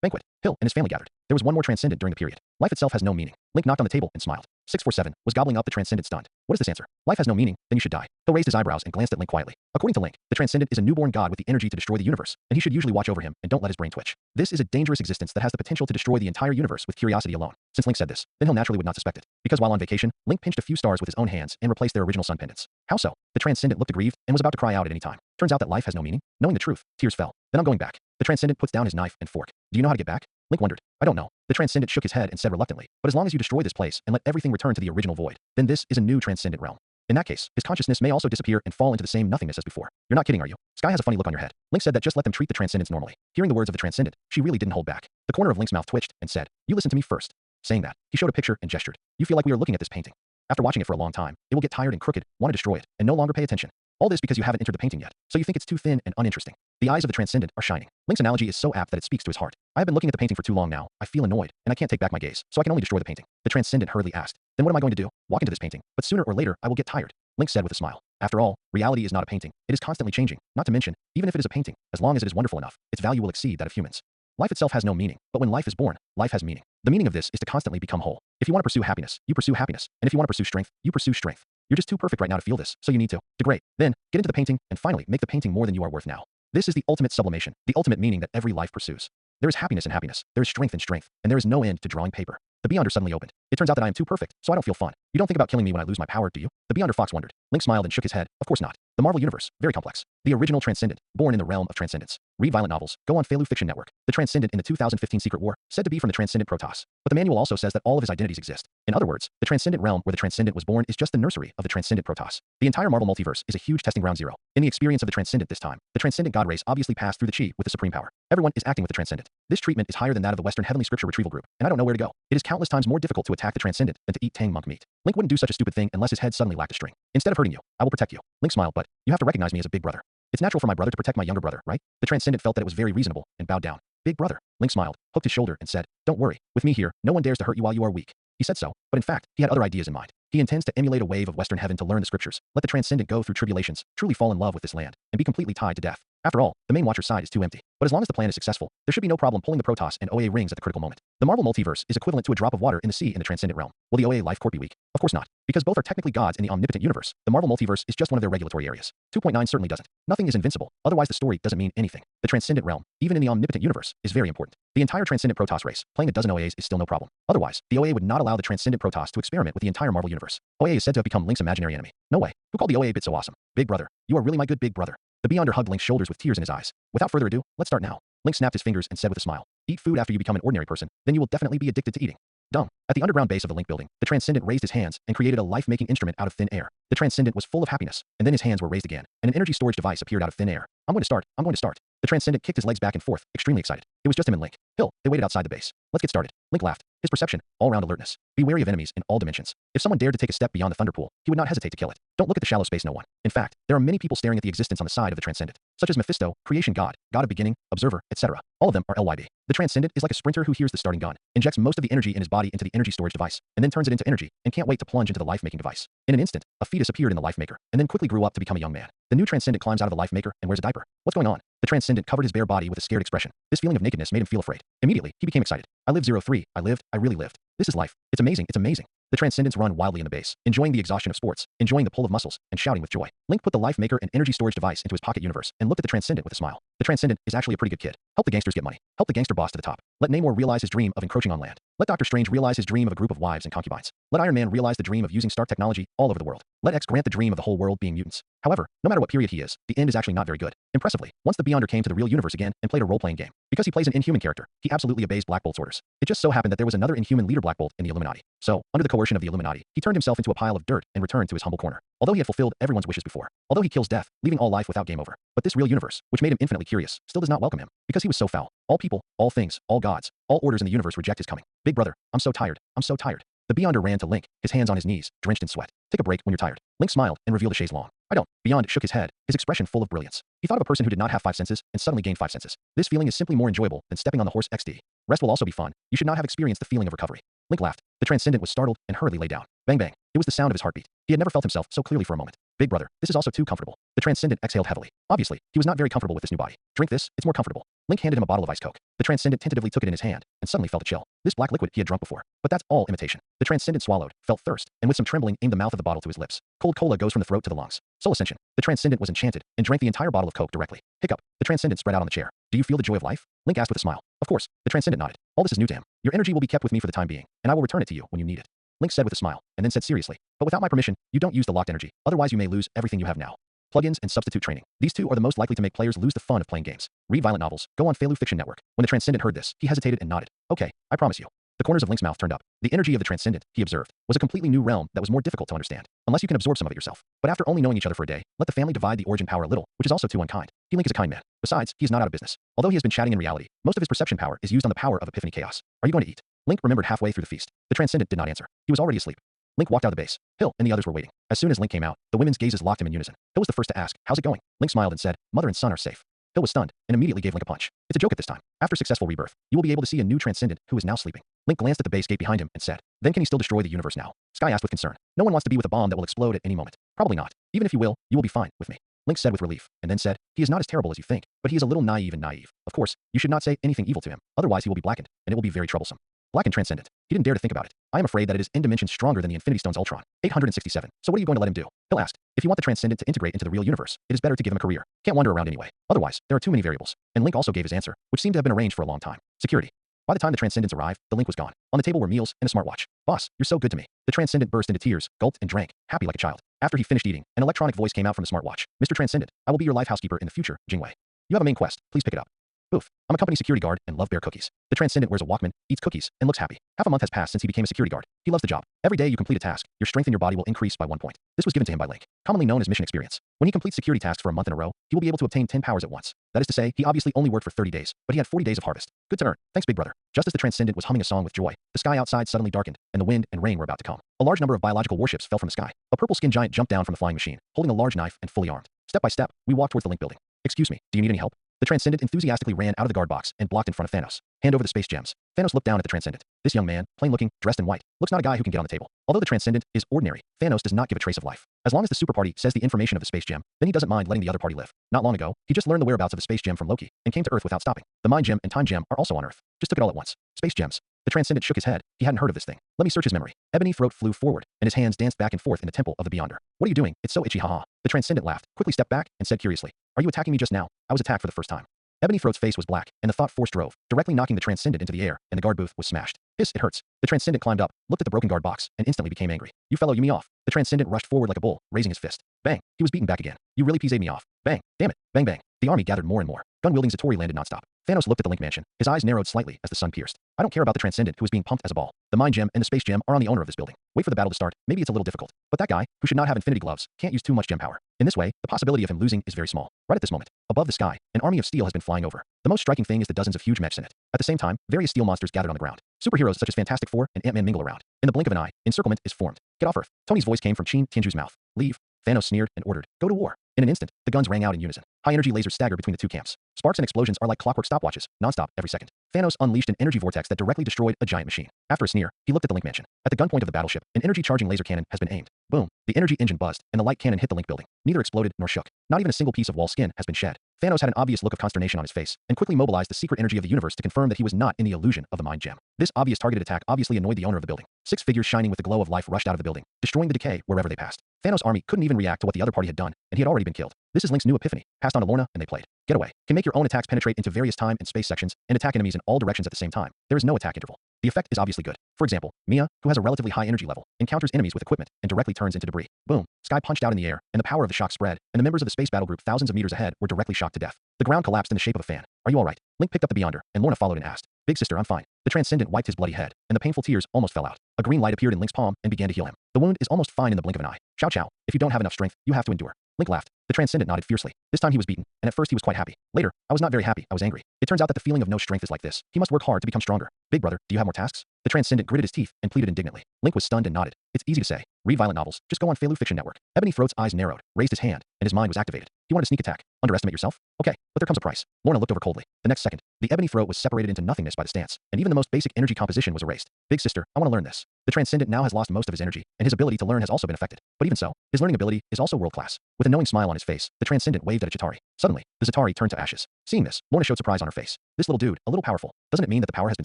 Banquet. Hill and his family gathered. There was one more Transcendent during the period. Life itself has no meaning. Link knocked on the table and smiled. 647 was gobbling up the Transcendent stunned. "What is this answer? Life has no meaning, then you should die." Hill raised his eyebrows and glanced at Link quietly. According to Link, the Transcendent is a newborn god with the energy to destroy the universe, and he should usually watch over him and don't let his brain twitch. This is a dangerous existence that has the potential to destroy the entire universe with curiosity alone. Since Link said this, then Hill naturally would not suspect it. Because while on vacation, Link pinched a few stars with his own hands and replaced their original sun pendants. How so? The Transcendent looked aggrieved and was about to cry out at any time. Turns out that life has no meaning. Knowing the truth, tears fell. "Then I'm going back." The Transcendent puts down his knife and fork. "Do you know how to get back?" Link wondered. "I don't know." The Transcendent shook his head and said reluctantly, "But as long as you destroy this place and let everything return to the original void, then this is a new Transcendent realm. In that case, his consciousness may also disappear and fall into the same nothingness as before." "You're not kidding, are you?" Sky has a funny look on your head. Link said that just let them treat the Transcendents normally. Hearing the words of the Transcendent, she really didn't hold back. The corner of Link's mouth twitched and said, "You listen to me first." Saying that, he showed a picture and gestured. "You feel like we are looking at this painting. After watching it for a long time, it will get tired and crooked, want to destroy it, and no longer pay attention. All this because you haven't entered the painting yet, so you think it's too thin and uninteresting." The eyes of the Transcendent are shining. Link's analogy is so apt that it speaks to his heart. "I have been looking at the painting for too long now. I feel annoyed, and I can't take back my gaze, so I can only destroy the painting." The Transcendent hurriedly asked, "Then what am I going to do? Walk into this painting, but sooner or later I will get tired." Link said with a smile. "After all, reality is not a painting. It is constantly changing. Not to mention, even if it is a painting, as long as it is wonderful enough, its value will exceed that of humans. Life itself has no meaning, but when life is born, life has meaning. The meaning of this is to constantly become whole. If you want to pursue happiness, you pursue happiness, and if you want to pursue strength, you pursue strength. You're just too perfect right now to feel this, so you need to degrade. Then, get into the painting, and finally, make the painting more than you are worth now. This is the ultimate sublimation, the ultimate meaning that every life pursues. There is happiness in happiness, there is strength in strength, and there is no end to drawing paper." The Beyonder suddenly opened. It turns out that I am too perfect, so I don't feel fun. You don't think about killing me when I lose my power, do you? The Beyonder Fox wondered. Link smiled and shook his head. Of course not. The Marvel Universe, very complex. The original Transcendent, born in the realm of transcendence. Read violent novels, go on Felu Fiction Network. The Transcendent in the 2015 Secret War, said to be from the Transcendent Protoss. But the manual also says that all of his identities exist. In other words, the Transcendent realm where the Transcendent was born is just the nursery of the Transcendent Protoss. The entire Marvel multiverse is a huge testing ground zero. In the experience of the Transcendent this time, the Transcendent God race obviously passed through the Chi with the supreme power. Everyone is acting with the Transcendent. This treatment is higher than that of the Western Heavenly Scripture Retrieval Group, and I don't know where to go. It is countless times more difficult to attack the Transcendent than to eat Tang monk meat. Link wouldn't do such a stupid thing unless his head suddenly lacked a string. Instead of hurting you, I will protect you. Link smiled, but you have to recognize me as a big brother. It's natural for my brother to protect my younger brother, right? The Transcendent felt that it was very reasonable and bowed down. Big brother. Link smiled, hooked his shoulder, and said, don't worry. With me here, no one dares to hurt you while you are weak. He said so, but in fact, he had other ideas in mind. He intends to emulate a wave of Western heaven to learn the scriptures, let the Transcendent go through tribulations, truly fall in love with this land, and be completely tied to death. After all, the main Watcher's side is too empty. But as long as the plan is successful, there should be no problem pulling the Protoss and OA rings at the critical moment. The Marvel multiverse is equivalent to a drop of water in the sea in the Transcendent realm. Will the OA life court be weak? Of course not. Because both are technically gods in the omnipotent universe, the Marvel multiverse is just one of their regulatory areas. 2.9 certainly doesn't. Nothing is invincible, otherwise the story doesn't mean anything. The Transcendent realm, even in the omnipotent universe, is very important. The entire Transcendent Protoss race, playing a dozen OAs is still no problem. Otherwise, the OA would not allow the Transcendent Protoss to experiment with the entire Marvel universe. OA is said to have become Link's imaginary enemy. No way. Who called the OA bit so awesome? Big brother. You are really my good big brother. The Beyonder hugged Link's shoulders with tears in his eyes. Without further ado, let's start now. Link snapped his fingers and said with a smile, eat food after you become an ordinary person, then you will definitely be addicted to eating. Dumb. At the underground base of the Link building, the Transcendent raised his hands and created a life-making instrument out of thin air. The Transcendent was full of happiness, and then his hands were raised again, and an energy storage device appeared out of thin air. I'm going to start. I'm going to start. The Transcendent kicked his legs back and forth, extremely excited. It was just him and Link. Hill, they waited outside the base. Let's get started. Link laughed. His perception, all-round alertness. Be wary of enemies in all dimensions. If someone dared to take a step beyond the Thunder Pool, he would not hesitate to kill it. Don't look at the shallow space no one. In fact, there are many people staring at the existence on the side of the Transcendent, such as Mephisto, Creation God, God of Beginning, Observer, etc. All of them are LYB. The Transcendent is like a sprinter who hears the starting gun, injects most of the energy in his body into the energy storage device, and then turns it into energy, and can't wait to plunge into the life-making device. In an instant, a fetus appeared in the life maker, and then quickly grew up to become a young man. The new Transcendent climbs out of the life maker and wears a diaper. What's going on? The Transcendent covered his bare body with a scared expression. This feeling of nakedness made him feel afraid. Immediately, he became excited. I lived 03. I lived. I really lived. This is life. It's amazing. It's amazing. The Transcendents run wildly in the base, enjoying the exhaustion of sports, enjoying the pull of muscles, and shouting with joy. Link put the life maker and energy storage device into his pocket universe and looked at the Transcendent with a smile. The Transcendent is actually a pretty good kid. Help the gangsters get money. Help the gangster boss to the top. Let Namor realize his dream of encroaching on land. Let Doctor Strange realize his dream of a group of wives and concubines. Let Iron Man realize the dream of using Stark technology all over the world. Let X grant the dream of the whole world being mutants. However, no matter what period he is, the end is actually not very good. Impressively, once the Beyonder came to the real universe again and played a role-playing game. Because he plays an Inhuman character, he absolutely obeys Black Bolt's orders. It just so happened that there was another Inhuman leader Black Bolt in the Illuminati. So, under the coercion of the Illuminati, he turned himself into a pile of dirt and returned to his humble corner. Although he had fulfilled everyone's wishes before. Although he kills death, leaving all life without game over. But this real universe, which made him infinitely curious, still does not welcome him. Because he was so foul. All people, all things, all gods, all orders in the universe reject his coming. Big brother, I'm so tired. I'm so tired. The Beyonder ran to Link, his hands on his knees, drenched in sweat. Take a break when you're tired. Link smiled and revealed a chaise longue. I don't. Beyond shook his head, his expression full of brilliance. He thought of a person who did not have 5 senses and suddenly gained 5 senses. This feeling is simply more enjoyable than stepping on the horse XD. Rest will also be fun. You should not have experienced the feeling of recovery. Link laughed. The Transcendent was startled and hurriedly lay down. Bang bang. It was the sound of his heartbeat. He had never felt himself so clearly for a moment. Big brother, this is also too comfortable. The Transcendent exhaled heavily. Obviously, he was not very comfortable with this new body. Drink this, it's more comfortable. Link handed him a bottle of ice coke. The Transcendent tentatively took it in his hand and suddenly felt a chill. This black liquid he had drunk before. But that's all imitation. The Transcendent swallowed, felt thirst, and with some trembling aimed the mouth of the bottle to his lips. Cold cola goes from the throat to the lungs. Soul ascension. The Transcendent was enchanted and drank the entire bottle of coke directly. Hiccup. The Transcendent spread out on the chair. Do you feel the joy of life? Link asked with a smile. Of course. The Transcendent nodded. All this is new to him. Your energy will be kept with me for the time being, and I will return it to you when you need it. Link said with a smile, and then said seriously, but without my permission, you don't use the locked energy, otherwise you may lose everything you have now. Plugins and substitute training. These two are the most likely to make players lose the fun of playing games. Read violent novels, go on Felu Fiction Network. When the Transcendent heard this, he hesitated and nodded. Okay, I promise you. The corners of Link's mouth turned up. The energy of the Transcendent, he observed, was a completely new realm that was more difficult to understand, unless you can absorb some of it yourself. But after only knowing each other for a day, let the family divide the origin power a little, which is also too unkind. Link is a kind man. Besides, he is not out of business. Although he has been chatting in reality, most of his perception power is used on the power of Epiphany Chaos. Are you going to eat? Link remembered halfway through the feast. The Transcendent did not answer. He was already asleep. Link walked out of the base. Hill and the others were waiting. As soon as Link came out, the women's gazes locked him in unison. Hill was the first to ask, how's it going? Link smiled and said, mother and son are safe. Hill was stunned and immediately gave Link a punch. It's a joke at this time. After successful rebirth, you will be able to see a new Transcendent who is now sleeping. Link glanced at the base gate behind him and said, then can he still destroy the universe now? Sky asked with concern. No one wants to be with a bomb that will explode at any moment. Probably not. Even if you will be fine with me. Link said with relief, and then said, he is not as terrible as you think, but he is a little naive and naive. Of course, you should not say anything evil to him, otherwise he will be blackened, and it will be very troublesome. Blackened Transcendent. He didn't dare to think about it. I am afraid that it is n dimensions stronger than the Infinity Stone's Ultron. 867. So what are you going to let him do? Hill asked. If you want the Transcendent to integrate into the real universe, it is better to give him a career. Can't wander around anyway. Otherwise, there are too many variables. And Link also gave his answer, which seemed to have been arranged for a long time. Security. By the time the Transcendents arrived, the Link was gone. On the table were meals and a smartwatch. Boss, you're so good to me. The Transcendent burst into tears, gulped and drank, happy like a child. After he finished eating, an electronic voice came out from the smartwatch. Mr. Transcendent, I will be your life housekeeper in the future, Jingwei. You have a main quest. Please pick it up. Oof. I'm a company security guard and love bear cookies. The Transcendent wears a Walkman, eats cookies, and looks happy. Half a month has passed since he became a security guard. He loves the job. Every day you complete a task, your strength in your body will increase by 1 point. This was given to him by Link, commonly known as mission experience. When he completes security tasks for a month in a row, he will be able to obtain 10 powers at once. That is to say, he obviously only worked for 30 days, but he had 40 days of harvest. Good to earn. Thanks, big brother. Just as the Transcendent was humming a song with joy, the sky outside suddenly darkened, and the wind and rain were about to come. A large number of biological warships fell from the sky. A purple-skinned giant jumped down from the flying machine, holding a large knife and fully armed. Step by step, we walked towards the Link building. Excuse me, do you need any help? The Transcendent enthusiastically ran out of the guard box and blocked in front of Thanos. Hand over the space gems. Thanos looked down at the Transcendent. This young man, plain-looking, dressed in white, looks not a guy who can get on the table. Although the Transcendent is ordinary, Thanos does not give a trace of life. As long as the super party says the information of the space gem, then he doesn't mind letting the other party live. Not long ago, he just learned the whereabouts of the space gem from Loki and came to Earth without stopping. The mind gem and time gem are also on Earth. Just took it all at once. Space gems. The Transcendent shook his head. He hadn't heard of this thing. Let me search his memory. Ebony throat flew forward, and his hands danced back and forth in the temple of the Beyonder. What are you doing? It's so itchy, haha. The Transcendent laughed, quickly stepped back, and said curiously, are you attacking me just now? I was attacked for the first time. Ebony Throat's face was black, and the thought force drove, directly knocking the Transcendent into the air, and the guard booth was smashed. Hiss, it hurts. The Transcendent climbed up, looked at the broken guard box, and instantly became angry. You fellow, you me off. The Transcendent rushed forward like a bull, raising his fist. Bang. He was beaten back again. You really PZ'd me off. Bang. Damn it. Bang bang. The army gathered more and more. Gun-wielding Zatori landed nonstop. Thanos looked at the Link Mansion. His eyes narrowed slightly as the sun pierced. I don't care about the Transcendent who is being pumped as a ball. The Mind Gem and the Space Gem are on the owner of this building. Wait for the battle to start. Maybe it's a little difficult. But that guy, who should not have infinity gloves, can't use too much gem power. In this way, the possibility of him losing is very small. Right at this moment, above the sky, an army of steel has been flying over. The most striking thing is the dozens of huge mechs in it. At the same time, various steel monsters gathered on the ground. Superheroes such as Fantastic Four and Ant-Man mingle around. In the blink of an eye, encirclement is formed. Get off Earth. Tony's voice came from Chin Tianju's mouth. Leave. Thanos sneered and ordered, go to war. In an instant, the guns rang out in unison. High-energy lasers staggered between the two camps. Sparks and explosions are like clockwork stopwatches, nonstop every second. Thanos unleashed an energy vortex that directly destroyed a giant machine. After a sneer, he looked at the Link Mansion. At the gunpoint of the battleship, an energy-charging laser cannon has been aimed. Boom. The energy engine buzzed, and the light cannon hit the Link building. Neither exploded nor shook. Not even a single piece of wall skin has been shed. Thanos had an obvious look of consternation on his face, and quickly mobilized the secret energy of the universe to confirm that he was not in the illusion of the Mind Gem. This obvious targeted attack obviously annoyed the owner of the building. 6 figures shining with the glow of life rushed out of the building, destroying the decay wherever they passed. Thanos' army couldn't even react to what the other party had done, and he had already been killed. This is Link's new epiphany, passed on to Lorna, and they played. Get away. Can make your own attacks penetrate into various time and space sections, and attack enemies in all directions at the same time. There is no attack interval. The effect is obviously good. For example, Mia, who has a relatively high energy level, encounters enemies with equipment and directly turns into debris. Boom. Sky punched out in the air, and the power of the shock spread, and the members of the space battle group thousands of meters ahead were directly shocked to death. The ground collapsed in the shape of a fan. Are you alright? Link picked up the Beyonder, and Lorna followed and asked. Big sister, I'm fine. The Transcendent wiped his bloody head, and the painful tears almost fell out. A green light appeared in Link's palm and began to heal him. The wound is almost fine in the blink of an eye. Chow chow. If you don't have enough strength, you have to endure. Link laughed. The Transcendent nodded fiercely. This time he was beaten, and at first he was quite happy. Later, I was not very happy, I was angry. It turns out that the feeling of no strength is like this. He must work hard to become stronger. Big brother, do you have more tasks? The Transcendent gritted his teeth and pleaded indignantly. Link was stunned and nodded. It's easy to say. Read violent novels. Just go on Feilu Fiction Network. Ebony Throat's eyes narrowed, raised his hand, and his mind was activated. He wanted a sneak attack. Underestimate yourself? Okay, but there comes a price. Lorna looked over coldly. The next second, the Ebony Throat was separated into nothingness by the stance, and even the most basic energy composition was erased. Big sister, I want to learn this. The Transcendent now has lost most of his energy, and his ability to learn has also been affected. But even so, his learning ability is also world-class. With a knowing smile on his face, the Transcendent waved at a Chitauri. Suddenly, the Zatauri turned to ashes. Seeing this, Lorna showed surprise on her face. This little dude, a little powerful. Doesn't it mean that the power has been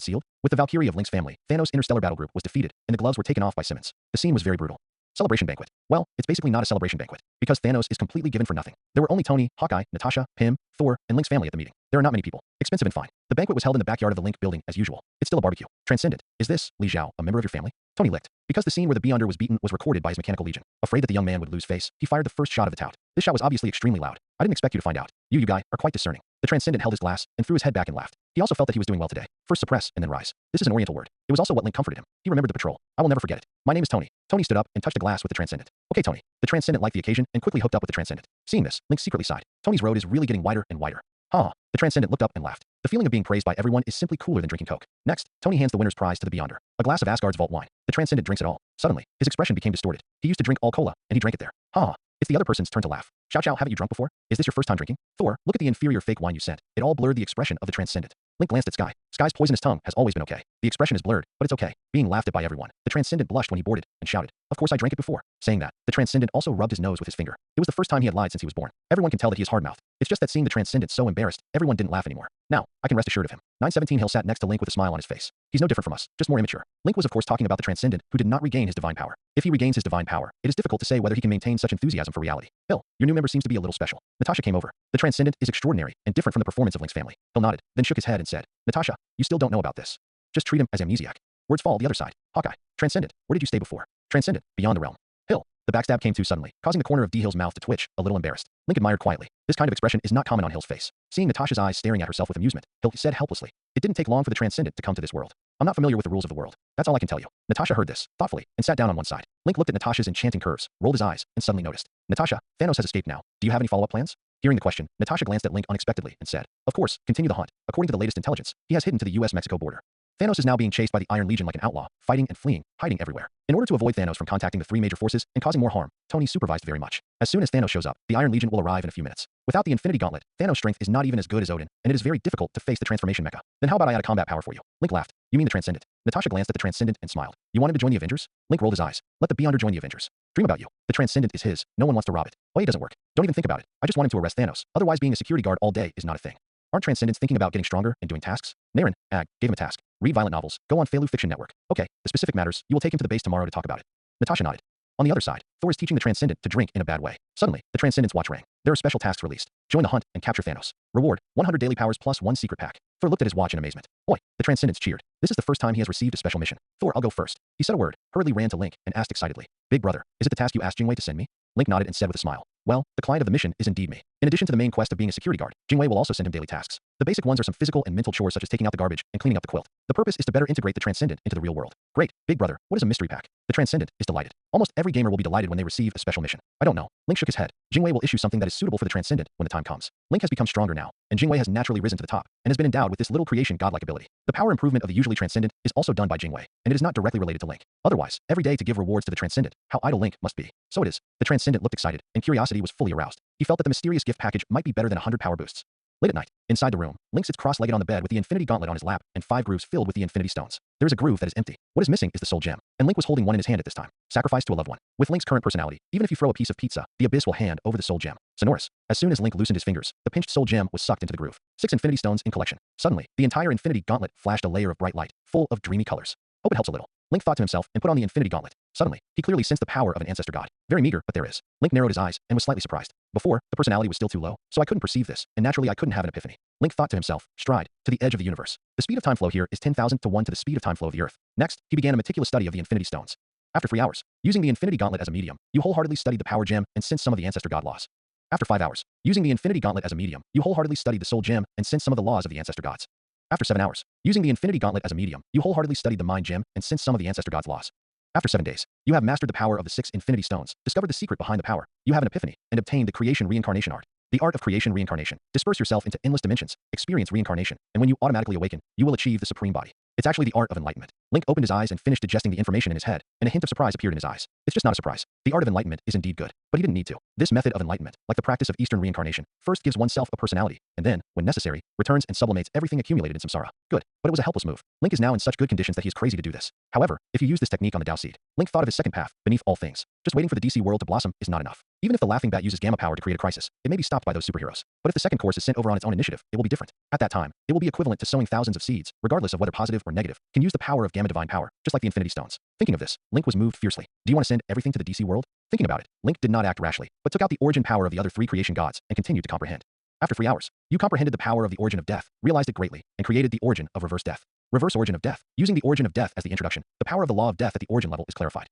sealed? With the Valkyrie of Link's family, Thanos' interstellar battle group was defeated, and the gloves were taken off by Simmons. The scene was very brutal. Celebration banquet. Well, it's basically not a celebration banquet, because Thanos is completely given for nothing. There were only Tony, Hawkeye, Natasha, Pym, Thor, and Link's family at the meeting. There are not many people. Expensive and fine. The banquet was held in the backyard of the Link building as usual. It's still a barbecue. Transcendent. Is this, Li Zhao, a member of your family? Tony licked. Because the scene where the Beyonder was beaten was recorded by his mechanical legion. Afraid that the young man would lose face, he fired the first shot of the tout. This shot was obviously extremely loud. I didn't expect you to find out. You guy, are quite discerning. The Transcendent held his glass and threw his head back and laughed. He also felt that he was doing well today. First suppress and then rise. This is an oriental word. It was also what Link comforted him. He remembered the patrol. I will never forget it. My name is Tony. Tony stood up and touched a glass with the Transcendent. Okay, Tony. The Transcendent liked the occasion and quickly hooked up with the Transcendent. Seeing this, Link secretly sighed. Tony's road is really getting wider and wider. Ha! The Transcendent looked up and laughed. The feeling of being praised by everyone is simply cooler than drinking Coke. Next, Tony hands the winner's prize to the Beyonder. A glass of Asgard's vault wine. The Transcendent drinks it all. Suddenly, his expression became distorted. He used to drink all cola, and he drank it there. Ha! It's the other person's turn to laugh. Chow chow, haven't you drunk before? Is this your first time drinking? Thor, look at the inferior fake wine you sent. It all blurred the expression of the Transcendent. Link glanced at Sky. Sky's poisonous tongue has always been okay. The expression is blurred, but it's okay. Being laughed at by everyone. The Transcendent blushed when he boarded and shouted, of course I drank it before. Saying that, the Transcendent also rubbed his nose with his finger. It was the first time he had lied since he was born. Everyone can tell that he is hard-mouthed. It's just that seeing the Transcendent so embarrassed, everyone didn't laugh anymore. Now, I can rest assured of him. 917 Hill sat next to Link with a smile on his face. He's no different from us, just more immature. Link was of course talking about the Transcendent, who did not regain his divine power. If he regains his divine power, it is difficult to say whether he can maintain such enthusiasm for reality. Hill, your new member seems to be a little special. Natasha came over. The Transcendent is extraordinary and different from the performance of Link's family. Hill nodded, then shook his head and said, Natasha, you still don't know about this. Just treat him as amnesiac. Words fall the other side. Hawkeye. Transcendent. Where did you stay before? Transcendent. Beyond the realm. Hill. The backstab came too suddenly, causing the corner of D. Hill's mouth to twitch, a little embarrassed. Link admired quietly. This kind of expression is not common on Hill's face. Seeing Natasha's eyes staring at herself with amusement, Hill said helplessly, "It didn't take long for the Transcendent to come to this world. I'm not familiar with the rules of the world. That's all I can tell you." Natasha heard this, thoughtfully, and sat down on one side. Link looked at Natasha's enchanting curves, rolled his eyes, and suddenly noticed. "Natasha, Thanos has escaped now. Do you have any follow-up plans?" Hearing the question, Natasha glanced at Link unexpectedly and said, "Of course, continue the hunt. According to the latest intelligence, he has hidden to the US-Mexico border. Thanos is now being chased by the Iron Legion like an outlaw, fighting and fleeing, hiding everywhere. In order to avoid Thanos from contacting the three major forces and causing more harm, Tony supervised very much. As soon as Thanos shows up, the Iron Legion will arrive in a few minutes. Without the Infinity Gauntlet, Thanos' strength is not even as good as Odin, and it is very difficult to face the transformation mecha. Then how about I add a combat power for you?" Link laughed. "You mean the Transcendent?" Natasha glanced at the Transcendent and smiled. "You want him to join the Avengers?" Link rolled his eyes. "Let the Beyonder join the Avengers. Dream about you. The Transcendent is his. No one wants to rob it. Oh, it doesn't work. Don't even think about it. I just want him to arrest Thanos. Otherwise, being a security guard all day is not a thing. Aren't Transcendents thinking about getting stronger and doing tasks?" Naren, gave him a task. "Read violent novels. Go on Feilu Fiction Network." "Okay, the specific matters. You will take him to the base tomorrow to talk about it." Natasha nodded. On the other side, Thor is teaching the Transcendent to drink in a bad way. Suddenly, the Transcendent's watch rang. There are special tasks released. Join the hunt and capture Thanos. Reward, 100 daily powers plus 1 secret pack. Thor looked at his watch in amazement. "Oi!" The Transcendents cheered. This is the first time he has received a special mission. "Thor, I'll go first." He said a word, hurriedly ran to Link, and asked excitedly, "Big brother, is it the task you asked Jingwei to send me?" Link nodded and said with a smile, "Well, the client of the mission is indeed me. In addition to the main quest of being a security guard, Jingwei will also send him daily tasks. The basic ones are some physical and mental chores such as taking out the garbage and cleaning up the quilt. The purpose is to better integrate the Transcendent into the real world." "Great, big brother, what is a mystery pack?" The Transcendent is delighted. Almost every gamer will be delighted when they receive a special mission. "I don't know." Link shook his head. "Jingwei will issue something that is suitable for the Transcendent when the time comes." Link has become stronger now, and Jingwei has naturally risen to the top, and has been endowed with this little creation godlike ability. The power improvement of the usually Transcendent is also done by Jingwei, and it is not directly related to Link. Otherwise, every day to give rewards to the Transcendent, how idle Link must be. So it is. The Transcendent looked excited, and curiosity was fully aroused. He felt that the mysterious gift package might be better than 100 power boosts. Late at night, inside the room, Link sits cross-legged on the bed with the Infinity Gauntlet on his lap and 5 grooves filled with the Infinity Stones. There is a groove that is empty. What is missing is the Soul Gem, and Link was holding one in his hand at this time. Sacrificed to a loved one. With Link's current personality, even if you throw a piece of pizza, the Abyss will hand over the Soul Gem. Sonorous. As soon as Link loosened his fingers, the pinched Soul Gem was sucked into the groove. 6 Infinity Stones in collection. Suddenly, the entire Infinity Gauntlet flashed a layer of bright light, full of dreamy colors. Hope it helps a little. Link thought to himself and put on the Infinity Gauntlet. Suddenly, he clearly sensed the power of an ancestor god. Very meager, but there is. Link narrowed his eyes and was slightly surprised. Before, the personality was still too low, so I couldn't perceive this, and naturally I couldn't have an epiphany. Link thought to himself, stride, to the edge of the universe. The speed of time flow here is 10,000 to 1 to the speed of time flow of the Earth. Next, he began a meticulous study of the Infinity Stones. After 3 hours, using the Infinity Gauntlet as a medium, you wholeheartedly studied the Power Gem and sensed some of the Ancestor God laws. After 5 hours, using the Infinity Gauntlet as a medium, you wholeheartedly studied the Soul Gem and sensed some of the laws of the Ancestor Gods. After 7 hours, using the Infinity Gauntlet as a medium, you wholeheartedly studied the Mind Gem and sensed some of the Ancestor God's laws. After 7 days, you have mastered the power of the 6 Infinity Stones, discovered the secret behind the power, you have an epiphany, and obtained the Creation Reincarnation Art. The art of creation reincarnation. Disperse yourself into endless dimensions, experience reincarnation, and when you automatically awaken, you will achieve the supreme body. It's actually the art of enlightenment. Link opened his eyes and finished digesting the information in his head, and a hint of surprise appeared in his eyes. It's just not a surprise. The art of enlightenment is indeed good, but he didn't need to. This method of enlightenment, like the practice of Eastern reincarnation, first gives oneself a personality, and then, when necessary, returns and sublimates everything accumulated in samsara. Good, but it was a helpless move. Link is now in such good conditions that he is crazy to do this. However, if you use this technique on the Dao Seed, Link thought of his second path, beneath all things. Just waiting for the DC world to blossom is not enough. Even if the Laughing Bat uses gamma power to create a crisis, it may be stopped by those superheroes. But if the second course is sent over on its own initiative, it will be different. At that time, it will be equivalent to sowing thousands of seeds, regardless of whether positive or negative, can use the power of gamma divine power, just like the Infinity Stones. Thinking of this, Link was moved fiercely. Do you want to send everything to the DC world? Thinking about it, Link did not act rashly, but took out the origin power of the other 3 creation gods and continued to comprehend. After 3 hours, you comprehended the power of the origin of death, realized it greatly, and created the origin of reverse death. Reverse origin of death. Using the origin of death as the introduction, the power of the law of death at the origin level is clarified.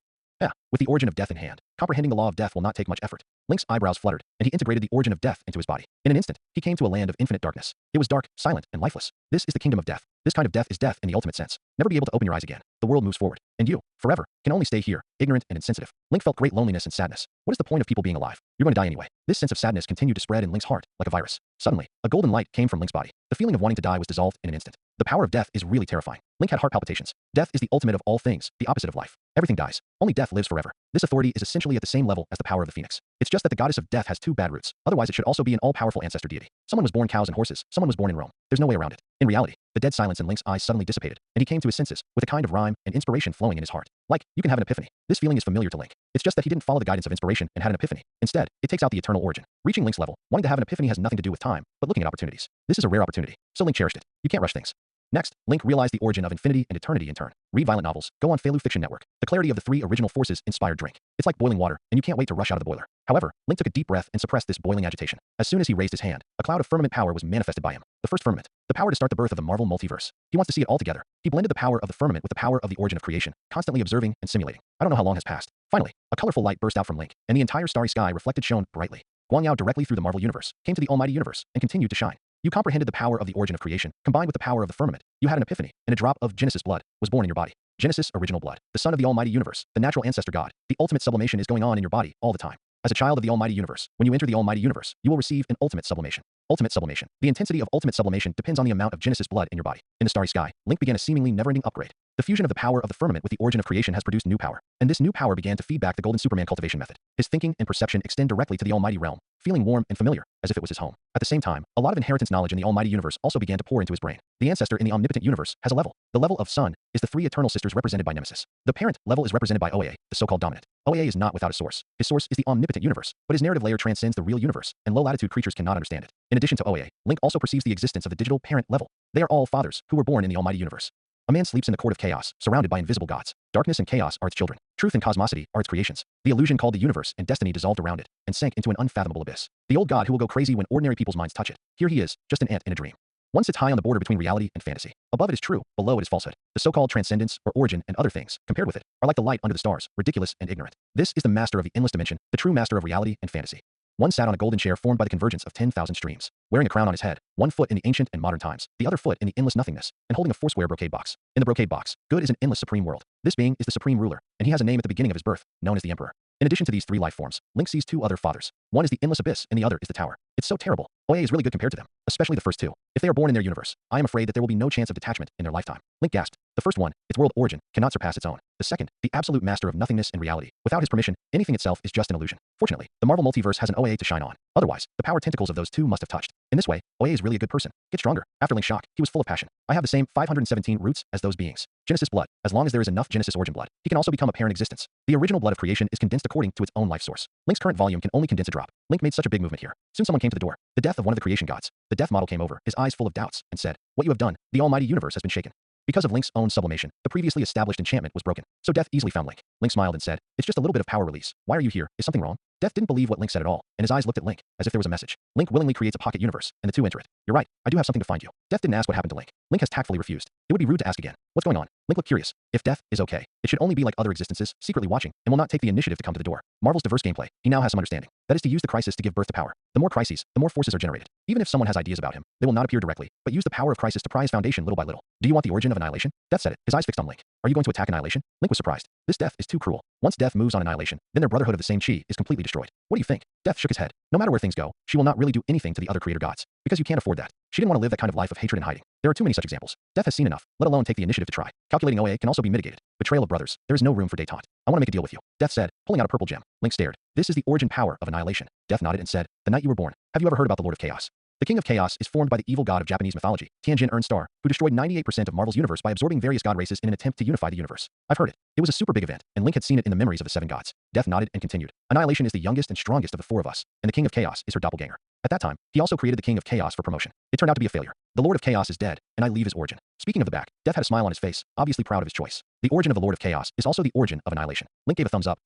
With the origin of death in hand, comprehending the law of death will not take much effort. Link's eyebrows fluttered, and he integrated the origin of death into his body. In an instant, he came to a land of infinite darkness. It was dark, silent, and lifeless. This is the kingdom of death. This kind of death is death in the ultimate sense. Never be able to open your eyes again. The world moves forward, and you, forever, can only stay here, ignorant and insensitive. Link felt great loneliness and sadness. What is the point of people being alive? You're going to die anyway. This sense of sadness continued to spread in Link's heart, like a virus. Suddenly, a golden light came from Link's body. The feeling of wanting to die was dissolved in an instant. The power of death is really terrifying. Link had heart palpitations. Death is the ultimate of all things, the opposite of life. Everything dies. Only death lives forever. This authority is essentially at the same level as the power of the phoenix. It's just that the goddess of death has 2 bad roots. Otherwise, it should also be an all-powerful ancestor deity. Someone was born cows and horses. Someone was born in Rome. There's no way around it. In reality, the dead silence in Link's eyes suddenly dissipated, and he came to his senses, with a kind of rhyme and inspiration flowing in his heart. Like, you can have an epiphany. This feeling is familiar to Link. It's just that he didn't follow the guidance of inspiration and had an epiphany. Instead, it takes out the eternal origin. Reaching Link's level, wanting to have an epiphany has nothing to do with time, but looking at opportunities. This is a rare opportunity, so Link cherished it. You can't rush things. Next, Link realized the origin of infinity and eternity in turn. Read violent novels. Go on Feilu Fiction Network. The clarity of the three original forces inspired drink. It's like boiling water, and you can't wait to rush out of the boiler. However, Link took a deep breath and suppressed this boiling agitation. As soon as he raised his hand, a cloud of firmament power was manifested by him. The first firmament. The power to start the birth of the Marvel multiverse. He wants to see it all together. He blended the power of the firmament with the power of the origin of creation, constantly observing and simulating. I don't know how long has passed. Finally, a colorful light burst out from Link, and the entire starry sky reflected shone brightly. Guangyao directly through the Marvel universe, came to the almighty universe, and continued to shine. You comprehended the power of the origin of creation, combined with the power of the firmament. You had an epiphany, and a drop of Genesis blood was born in your body. Genesis, original blood, the son of the almighty universe, the natural ancestor god. The ultimate sublimation is going on in your body all the time. As a child of the almighty universe, when you enter the almighty universe, you will receive an ultimate sublimation. Ultimate sublimation. The intensity of ultimate sublimation depends on the amount of Genesis blood in your body. In the starry sky, Link began a seemingly never-ending upgrade. The fusion of the power of the firmament with the origin of creation has produced new power, and this new power began to feed back the Golden Superman cultivation method. His thinking and perception extend directly to the almighty realm, feeling warm and familiar, as if it was his home. At the same time, a lot of inheritance knowledge in the almighty universe also began to pour into his brain. The ancestor in the omnipotent universe has a level. The level of Sun is the three eternal sisters represented by Nemesis. The parent level is represented by Oa, the so-called dominant. Oa is not without a source. His source is the omnipotent universe, but his narrative layer transcends the real universe, and low-latitude creatures cannot understand it. In addition to Oa, Link also perceives the existence of the digital parent level. They are all fathers who were born in the almighty universe. A man sleeps in the court of chaos, surrounded by invisible gods. Darkness and chaos are its children. Truth and cosmosity are its creations. The illusion called the universe and destiny dissolved around it, and sank into an unfathomable abyss. The old god who will go crazy when ordinary people's minds touch it. Here he is, just an ant in a dream. One sits high on the border between reality and fantasy. Above it is true, below it is falsehood. The so-called transcendence, or origin, and other things, compared with it, are like the light under the stars, ridiculous and ignorant. This is the master of the endless dimension, the true master of reality and fantasy. One sat on a golden chair formed by the convergence of 10,000 streams, wearing a crown on his head, one foot in the ancient and modern times, the other foot in the endless nothingness, and holding a four-square brocade box. In the brocade box, good is an endless supreme world. This being is the supreme ruler, and he has a name at the beginning of his birth, known as the Emperor. In addition to these three life forms, Link sees two other fathers. One is the endless abyss, and the other is the tower. It's so terrible. Oa is really good compared to them, especially the first two. If they are born in their universe, I am afraid that there will be no chance of detachment in their lifetime. Link gasped. The first one, its world origin, cannot surpass its own. The second, the absolute master of nothingness and reality. Without his permission, anything itself is just an illusion. Fortunately, the Marvel multiverse has an Oa to shine on. Otherwise, the power tentacles of those two must have touched. In this way, Oa is really a good person. Get stronger. After Link's shock, he was full of passion. I have the same 517 roots as those beings. Genesis blood. As long as there is enough Genesis origin blood, he can also become a parent existence. The original blood of creation is condensed according to its own life source. Link's current volume can only condense a drop. Link made such a big movement here. Soon someone came to the door. The death of one of the creation gods. The death model came over, his eyes full of doubts, and said, "What you have done, the almighty universe has been shaken." Because of Link's own sublimation, the previously established enchantment was broken. So Death easily found Link. Link smiled and said, "It's just a little bit of power release. Why are you here? Is something wrong?" Death didn't believe what Link said at all, and his eyes looked at Link, as if there was a message. Link willingly creates a pocket universe, and the two enter it. "You're right, I do have something to find you." Death didn't ask what happened to Link. Link has tactfully refused. It would be rude to ask again. What's going on? Link looked curious. If Death is okay, it should only be like other existences, secretly watching, and will not take the initiative to come to the door. Marvel's diverse gameplay. He now has some understanding. That is to use the crisis to give birth to power. The more crises, the more forces are generated. Even if someone has ideas about him, they will not appear directly, but use the power of crisis to pry his foundation little by little. "Do you want the origin of annihilation?" Death said it, his eyes fixed on Link. "Are you going to attack annihilation?" Link was surprised. This Death is too cruel. Once Death moves on annihilation, then their brotherhood of the same chi is completely destroyed. What do you think? Death shook his head. No matter where things go, she will not really do anything to the other creator gods, because you can't afford that. She didn't want to live that kind of life of hatred and hiding. There are too many such examples. Death has seen enough, let alone take the initiative to try. Calculating Oa can also be mitigated. Betrayal of brothers. There is no room for détente. I want to make a deal with you. Death said, pulling out a purple gem. Link stared. This is the origin power of annihilation. Death nodded and said, "The night you were born. Have you ever heard about the Lord of Chaos?" The King of Chaos is formed by the evil god of Japanese mythology, Tianjin Earnstar, who destroyed 98% of Marvel's universe by absorbing various god races in an attempt to unify the universe. I've heard it. It was a super big event, and Link had seen it in the memories of the seven gods. Death nodded and continued. Annihilation is the youngest and strongest of the four of us, and the King of Chaos is her doppelganger. At that time, he also created the King of Chaos for promotion. It turned out to be a failure. The Lord of Chaos is dead, and I leave his origin. Speaking of the back, Death had a smile on his face, obviously proud of his choice. The origin of the Lord of Chaos is also the origin of annihilation. Link gave a thumbs up,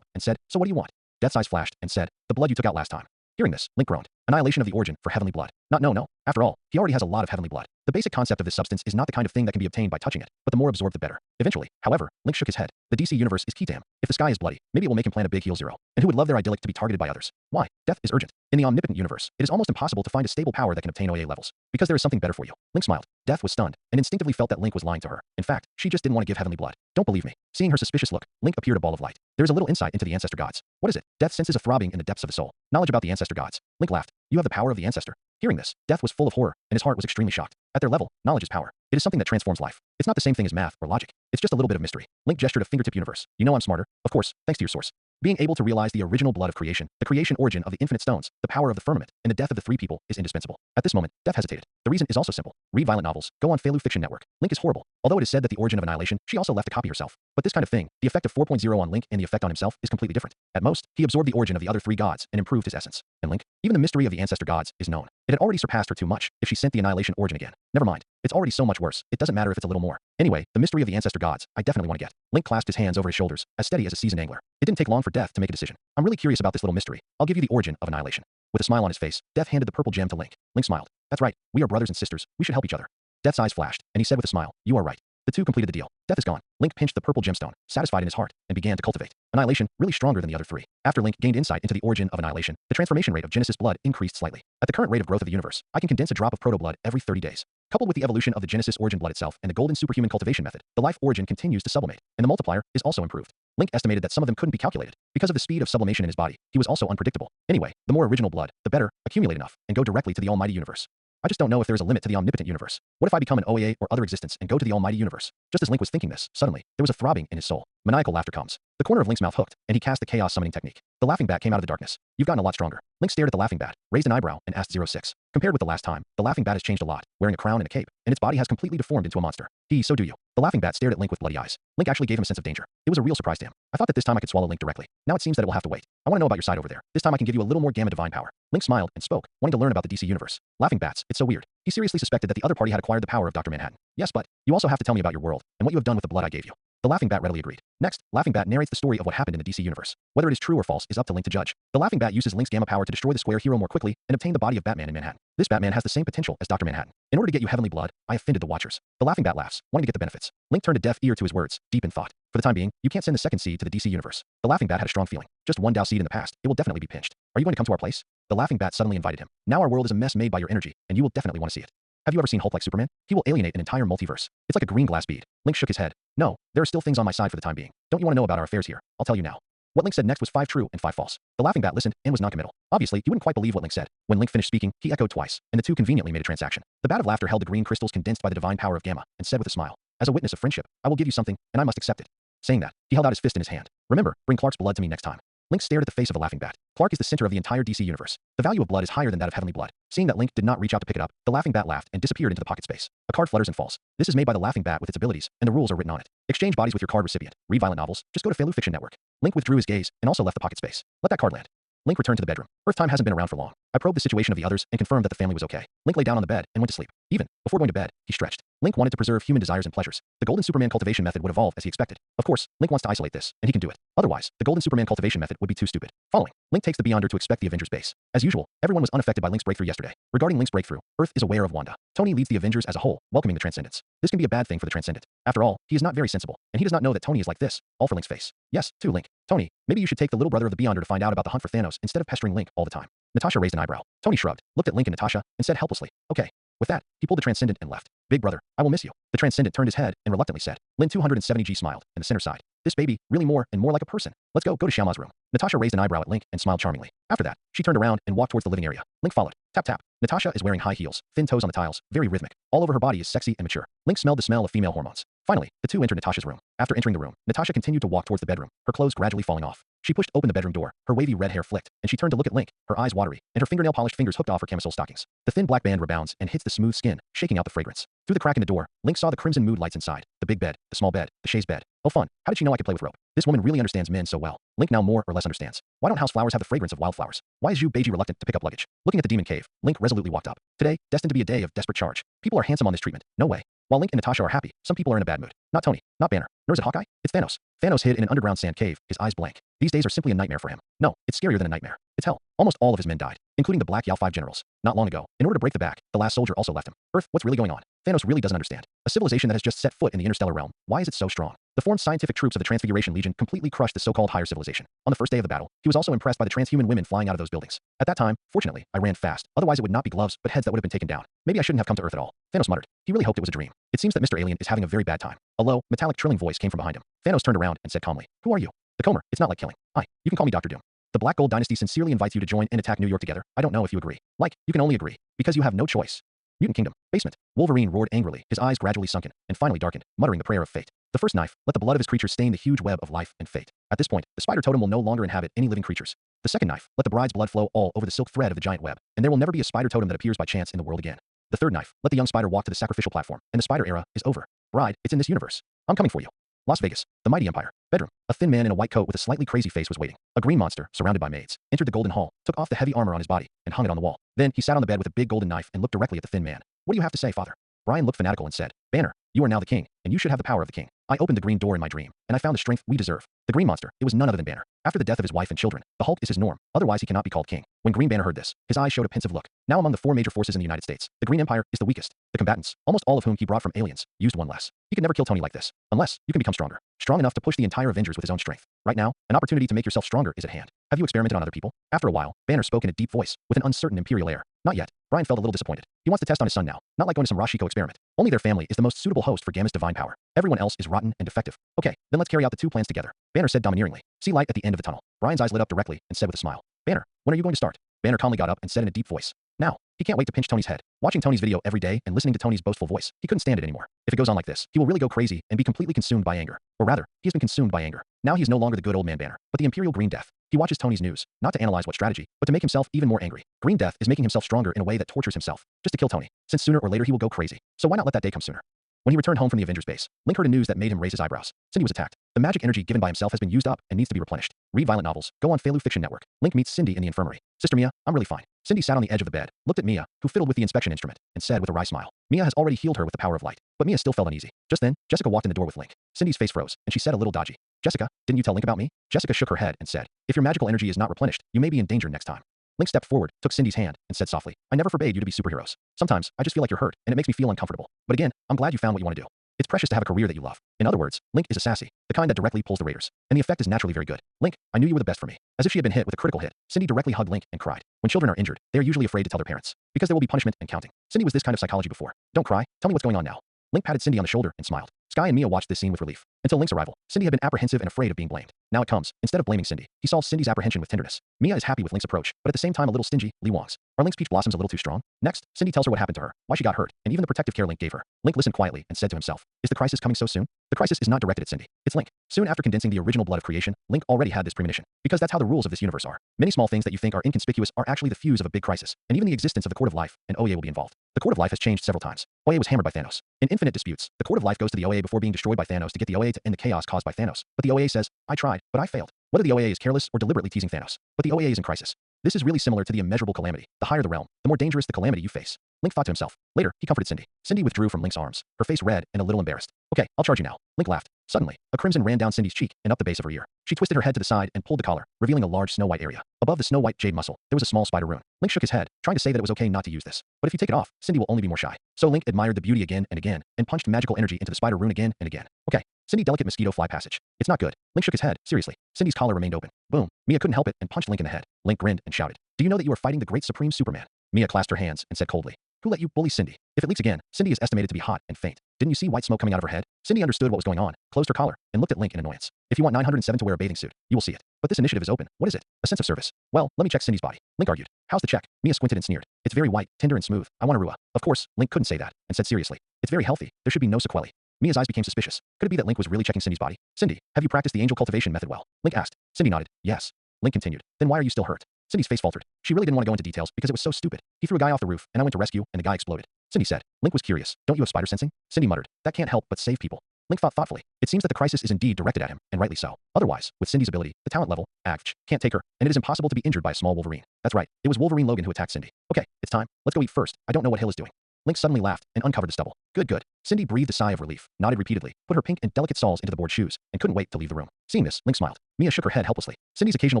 and said, "So what do you want?" Death's eyes flashed and said, "The blood you took out last time." Hearing this, Link groaned. Annihilation of the origin for heavenly blood. No. After all, he already has a lot of heavenly blood. The basic concept of this substance is not the kind of thing that can be obtained by touching it, but the more absorbed the better. Eventually, however, Link shook his head. The DC universe is key to him. If the sky is bloody, maybe it will make him plan a big heal zero. And who would love their idyllic to be targeted by others? Why? Death is urgent. In the omnipotent universe, it is almost impossible to find a stable power that can obtain OA levels. Because there is something better for you. Link smiled. Death was stunned, and instinctively felt that Link was lying to her. In fact, she just didn't want to give heavenly blood. Don't believe me. Seeing her suspicious look, Link appeared a ball of light. There is a little insight into the ancestor gods. What is it? Death senses a throbbing in the depths of the soul. Knowledge about the ancestor gods. Link laughed. You have the power of the ancestor. Hearing this, Death was full of horror, and his heart was extremely shocked. At their level, knowledge is power. It is something that transforms life. It's not the same thing as math or logic. It's just a little bit of mystery. Link gestured a fingertip universe. You know I'm smarter, of course, thanks to your source. Being able to realize the original blood of creation, the creation origin of the infinite stones, the power of the firmament, and the death of the three people is indispensable. At this moment, Death hesitated. The reason is also simple. Read violent novels. Go on Feilu Fiction Network. Link is horrible. Although it is said that the origin of annihilation, she also left a copy herself. But this kind of thing, the effect of 4.0 on Link and the effect on himself is completely different. At most, he absorbed the origin of the other three gods and improved his essence. And Link, even the mystery of the ancestor gods is known. It had already surpassed her too much if she sent the annihilation origin again. Never mind. It's already so much worse. It doesn't matter if it's a little more. Anyway, the mystery of the ancestor gods, I definitely want to get. Link clasped his hands over his shoulders, as steady as a seasoned angler. It didn't take long for Death to make a decision. I'm really curious about this little mystery. I'll give you the origin of annihilation. With a smile on his face, Death handed the purple gem to Link. Link smiled. That's right. We are brothers and sisters. We should help each other. Death's eyes flashed, and he said with a smile, you are right. The two completed the deal. Death is gone. Link pinched the purple gemstone, satisfied in his heart, and began to cultivate. Annihilation, really stronger than the other three. After Link gained insight into the origin of annihilation, the transformation rate of Genesis blood increased slightly. At the current rate of growth of the universe, I can condense a drop of proto-blood every 30 days. Coupled with the evolution of the Genesis origin blood itself and the golden superhuman cultivation method, the life origin continues to sublimate, and the multiplier is also improved. Link estimated that some of them couldn't be calculated. Because of the speed of sublimation in his body, he was also unpredictable. Anyway, the more original blood, the better, accumulate enough, and go directly to the almighty universe. I just don't know if there is a limit to the omnipotent universe. What if I become an OAA or other existence and go to the almighty universe? Just as Link was thinking this, suddenly, there was a throbbing in his soul. Maniacal laughter comes. The corner of Link's mouth hooked, and he cast the chaos summoning technique. The laughing bat came out of the darkness. You've gotten a lot stronger. Link stared at the laughing bat, raised an eyebrow, and asked 06. Compared with the last time, the laughing bat has changed a lot, wearing a crown and a cape, and its body has completely deformed into a monster. So do you. The laughing bat stared at Link with bloody eyes. Link actually gave him a sense of danger. It was a real surprise to him. I thought that this time I could swallow Link directly. Now it seems that it will have to wait. I want to know about your side over there. This time I can give you a little more gamma divine power. Link smiled and spoke, wanting to learn about the DC universe. Laughing bats, it's so weird. He seriously suspected that the other party had acquired the power of Dr. Manhattan. Yes, but you also have to tell me about your world and what you have done with the blood I gave you. The laughing bat readily agreed. Next, laughing bat narrates the story of what happened in the DC universe. Whether it is true or false is up to Link to judge. The laughing bat uses Link's gamma power to destroy the square hero more quickly and obtain the body of Batman in Manhattan. This Batman has the same potential as Dr. Manhattan. In order to get you heavenly blood, I offended the Watchers. The laughing bat laughs, wanting to get the benefits. Link turned a deaf ear to his words, deep in thought. For the time being, you can't send the second seed to the DC universe. The laughing bat had a strong feeling. Just one Dao seed in the past, it will definitely be pinched. Are you going to come to our place? The laughing bat suddenly invited him. Now our world is a mess made by your energy, and you will definitely want to see it. Have you ever seen Hulk like Superman? He will alienate an entire multiverse. It's like a green glass bead. Link shook his head. No, there are still things on my side for the time being. Don't you want to know about our affairs here? I'll tell you now. What Link said next was 5 true and 5 false. The laughing bat listened and was noncommittal. Obviously, he wouldn't quite believe what Link said. When Link finished speaking, he echoed twice, and the two conveniently made a transaction. The bat of laughter held the green crystals condensed by the divine power of gamma, and said with a smile, as a witness of friendship, I will give you something, and I must accept it. Saying that, he held out his fist in his hand. Remember, bring Clark's blood to me next time. Link stared at the face of the laughing bat. Clark is the center of the entire DC universe. The value of blood is higher than that of heavenly blood. Seeing that Link did not reach out to pick it up, the laughing bat laughed and disappeared into the pocket space. A card flutters and falls. This is made by the laughing bat with its abilities, and the rules are written on it. Exchange bodies with your card recipient. Read violent novels. Just go to Felu Fiction Network. Link withdrew his gaze and also left the pocket space. Let that card land. Link returned to the bedroom. Earth time hasn't been around for long. I probed the situation of the others and confirmed that the family was okay. Link lay down on the bed and went to sleep. Even before going to bed, he stretched. Link wanted to preserve human desires and pleasures. The golden Superman cultivation method would evolve as he expected. Of course, Link wants to isolate this, and he can do it. Otherwise, the golden Superman cultivation method would be too stupid. Following, Link takes the Beyonder to inspect the Avengers base. As usual, everyone was unaffected by Link's breakthrough yesterday. Regarding Link's breakthrough, Earth is aware of Wanda. Tony leads the Avengers as a whole, welcoming the Transcendents. This can be a bad thing for the Transcendent. After all, he is not very sensible, and he does not know that Tony is like this. All for Link's face. Yes, too, Link. Tony, maybe you should take the little brother of the Beyonder to find out about the hunt for Thanos instead of pestering Link all the time. Natasha raised an eyebrow. Tony shrugged, looked at Link and Natasha, and said helplessly, okay. With that, he pulled the Transcendent and left. Big brother, I will miss you. The Transcendent turned his head and reluctantly said. Lin 270G smiled, and the center sighed. This baby, really more and more like a person. Let's go to Xiaoma's room. Natasha raised an eyebrow at Link and smiled charmingly. After that, she turned around and walked towards the living area. Link followed. Tap tap. Natasha is wearing high heels, thin toes on the tiles, very rhythmic. All over her body is sexy and mature. Link smelled the smell of female hormones. Finally, the two entered Natasha's room. After entering the room, Natasha continued to walk towards the bedroom, her clothes gradually falling off. She pushed open the bedroom door, her wavy red hair flicked, and she turned to look at Link, her eyes watery, and her fingernail-polished fingers hooked off her camisole stockings. The thin black band rebounds and hits the smooth skin, shaking out the fragrance. Through the crack in the door, Link saw the crimson mood lights inside, the big bed, the small bed, the chaise bed. Oh fun, how did she know I could play with rope? This woman really understands men so well. Link now more or less understands. Why don't house flowers have the fragrance of wildflowers? Why is Zhu Beiji reluctant to pick up luggage? Looking at the demon cave, Link resolutely walked up. Today, destined to be a day of desperate charge. People are handsome on this treatment. No way. While Link and Natasha are happy, some people are in a bad mood. Not Tony, not Banner, nor is it Hawkeye. It's Thanos. Thanos hid in an underground sand cave, his eyes blank. These days are simply a nightmare for him. No, it's scarier than a nightmare. It's hell. Almost all of his men died, including the Black Yao 5 generals. Not long ago, in order to break the back, the last soldier also left him. Earth, what's really going on? Thanos really doesn't understand. A civilization that has just set foot in the interstellar realm, why is it so strong? The formed scientific troops of the Transfiguration Legion completely crushed the so-called higher civilization. On the first day of the battle, he was also impressed by the transhuman women flying out of those buildings. At that time, fortunately, I ran fast, otherwise it would not be gloves, but heads that would have been taken down. Maybe I shouldn't have come to Earth at all. Thanos muttered. He really hoped it was a dream. It seems that Mr. Alien is having a very bad time. A low, metallic trilling voice came from behind him. Thanos turned around and said calmly, who are you? The Comer, it's not like killing. Hi, you can call me Dr. Doom. The Black Gold Dynasty sincerely invites you to join and attack New York together. I don't know if you agree. Like, you can only agree. Because you have no choice. Mutant Kingdom. Basement. Wolverine roared angrily, his eyes gradually sunken, and finally darkened, muttering the prayer of fate. The first knife, let the blood of his creatures stain the huge web of life and fate. At this point, the spider totem will no longer inhabit any living creatures. The second knife, let the bride's blood flow all over the silk thread of the giant web, and there will never be a spider totem that appears by chance in the world again. The third knife, let the young spider walk to the sacrificial platform, and the spider era is over. Bride, it's in this universe. I'm coming for you. Las Vegas. The mighty empire. Bedroom. A thin man in a white coat with a slightly crazy face was waiting. A green monster, surrounded by maids, entered the golden hall, took off the heavy armor on his body, and hung it on the wall. Then he sat on the bed with a big golden knife and looked directly at the thin man. What do you have to say, father? Brian looked fanatical and said, Banner, you are now the king, and you should have the power of the king. I opened the green door in my dream, and I found the strength we deserve. The green monster, it was none other than Banner. After the death of his wife and children, the Hulk is his norm, otherwise he cannot be called king. When Green Banner heard this, his eyes showed a pensive look. Now among the four major forces in the United States, the Green Empire is the weakest. The combatants, almost all of whom he brought from aliens, used one less. He could never kill Tony like this, unless you can become stronger. Strong enough to push the entire Avengers with his own strength. Right now, an opportunity to make yourself stronger is at hand. Have you experimented on other people? After a while, Banner spoke in a deep voice, with an uncertain imperial air. Not yet. Brian felt a little disappointed. He wants to test on his son now, not like going to some Rashiko experiment. Only their family is the most suitable host for Gamma's divine power. Everyone else is rotten and defective. Okay, then let's carry out the two plans together. Banner said domineeringly. See light at the end of the tunnel. Brian's eyes lit up directly and said with a smile. Banner, when are you going to start? Banner calmly got up and said in a deep voice. Now. He can't wait to pinch Tony's head. Watching Tony's video every day and listening to Tony's boastful voice, he couldn't stand it anymore. If it goes on like this, he will really go crazy and be completely consumed by anger. Or rather, he has been consumed by anger. Now he is no longer the good old man Banner, but the Imperial Green Death. He watches Tony's news, not to analyze what strategy, but to make himself even more angry. Green Death is making himself stronger in a way that tortures himself, just to kill Tony, since sooner or later he will go crazy. So why not let that day come sooner? When he returned home from the Avengers base, Link heard a news that made him raise his eyebrows. Cindy was attacked. The magic energy given by himself has been used up and needs to be replenished. Read violent novels. Go on Failu Fiction Network. Link meets Cindy in the infirmary. Sister Mia, I'm really fine. Cindy sat on the edge of the bed, looked at Mia, who fiddled with the inspection instrument, and said with a wry smile. Mia has already healed her with the power of light, but Mia still felt uneasy. Just then, Jessica walked in the door with Link. Cindy's face froze, and she said a little dodgy. Jessica, didn't you tell Link about me? Jessica shook her head and said, if your magical energy is not replenished, you may be in danger next time. Link stepped forward, took Cindy's hand, and said softly, I never forbade you to be superheroes. Sometimes, I just feel like you're hurt, and it makes me feel uncomfortable. But again, I'm glad you found what you want to do. It's precious to have a career that you love. In other words, Link is a sassy, the kind that directly pulls the Raiders. And the effect is naturally very good. Link, I knew you were the best for me. As if she had been hit with a critical hit, Cindy directly hugged Link and cried. When children are injured, they are usually afraid to tell their parents, because there will be punishment and counting. Cindy was this kind of psychology before. Don't cry, tell me what's going on now. Link patted Cindy on the shoulder and smiled. Sky and Mia watched this scene with relief. Until Link's arrival, Cindy had been apprehensive and afraid of being blamed. Now it comes. Instead of blaming Cindy, he solves Cindy's apprehension with tenderness. Mia is happy with Link's approach, but at the same time a little stingy. Lee Wong's. Are Link's peach blossoms a little too strong? Next, Cindy tells her what happened to her, why she got hurt, and even the protective care Link gave her. Link listened quietly and said to himself, is the crisis coming so soon? The crisis is not directed at Cindy. It's Link. Soon after condensing the original blood of creation, Link already had this premonition. Because that's how the rules of this universe are. Many small things that you think are inconspicuous are actually the fuse of a big crisis, and even the existence of the Court of Life and OA will be involved. The Court of Life has changed several times. OA was hammered by Thanos. In Infinite Disputes, the Court of Life goes to the OA before being destroyed by Thanos to get the OA to end the chaos caused by Thanos. But the OA says, I tried, but I failed. Whether the OA is careless or deliberately teasing Thanos, but the OA is in crisis. This is really similar to the immeasurable calamity. The higher the realm, the more dangerous the calamity you face. Link thought to himself. Later, he comforted Cindy. Cindy withdrew from Link's arms, her face red and a little embarrassed. Okay, I'll charge you now. Link laughed. Suddenly, a crimson ran down Cindy's cheek and up the base of her ear. She twisted her head to the side and pulled the collar, revealing a large snow-white area. Above the snow-white jade muscle, there was a small spider rune. Link shook his head, trying to say that it was okay not to use this. But if you take it off, Cindy will only be more shy. So Link admired the beauty again and again, and punched magical energy into the spider rune again and again. Okay. Cindy delicate mosquito fly passage. It's not good. Link shook his head, seriously. Cindy's collar remained open. Boom. Mia couldn't help it and punched Link in the head. Link grinned and shouted. Do you know that you are fighting the great supreme Superman? Mia clasped her hands and said coldly. Who let you bully Cindy? If it leaks again, Cindy is estimated to be hot and faint. Didn't you see white smoke coming out of her head? Cindy understood what was going on, closed her collar, and looked at Link in annoyance. If you want 907 to wear a bathing suit, you will see it. But this initiative is open. What is it? A sense of service. Well, let me check Cindy's body. Link argued. How's the check? Mia squinted and sneered. It's very white, tender and smooth. I want a Rua. Of course, Link couldn't say that, and said seriously. It's very healthy. There should be no sequelae. Mia's eyes became suspicious. Could it be that Link was really checking Cindy's body? Cindy, have you practiced the angel cultivation method well? Link asked. Cindy nodded. Yes. Link continued. Then why are you still hurt? Cindy's face faltered. She really didn't want to go into details because it was so stupid. He threw a guy off the roof, and I went to rescue, and the guy exploded. Cindy said. Link was curious. Don't you have spider sensing? Cindy muttered. That can't help but save people. Link thought thoughtfully. It seems that the crisis is indeed directed at him, and rightly so. Otherwise, with Cindy's ability, the talent level, can't take her, and it is impossible to be injured by a small Wolverine. That's right. It was Wolverine Logan who attacked Cindy. Okay, it's time. Let's go eat first. I don't know what Hill is doing. Link suddenly laughed and uncovered the stubble. Good, good. Cindy breathed a sigh of relief, nodded repeatedly, put her pink and delicate soles into the board shoes, and couldn't wait to leave the room. Seeing this, Link smiled. Mia shook her head helplessly. Cindy's occasional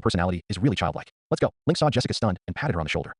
personality is really childlike. Let's go. Link saw Jessica stunned and patted her on the shoulder.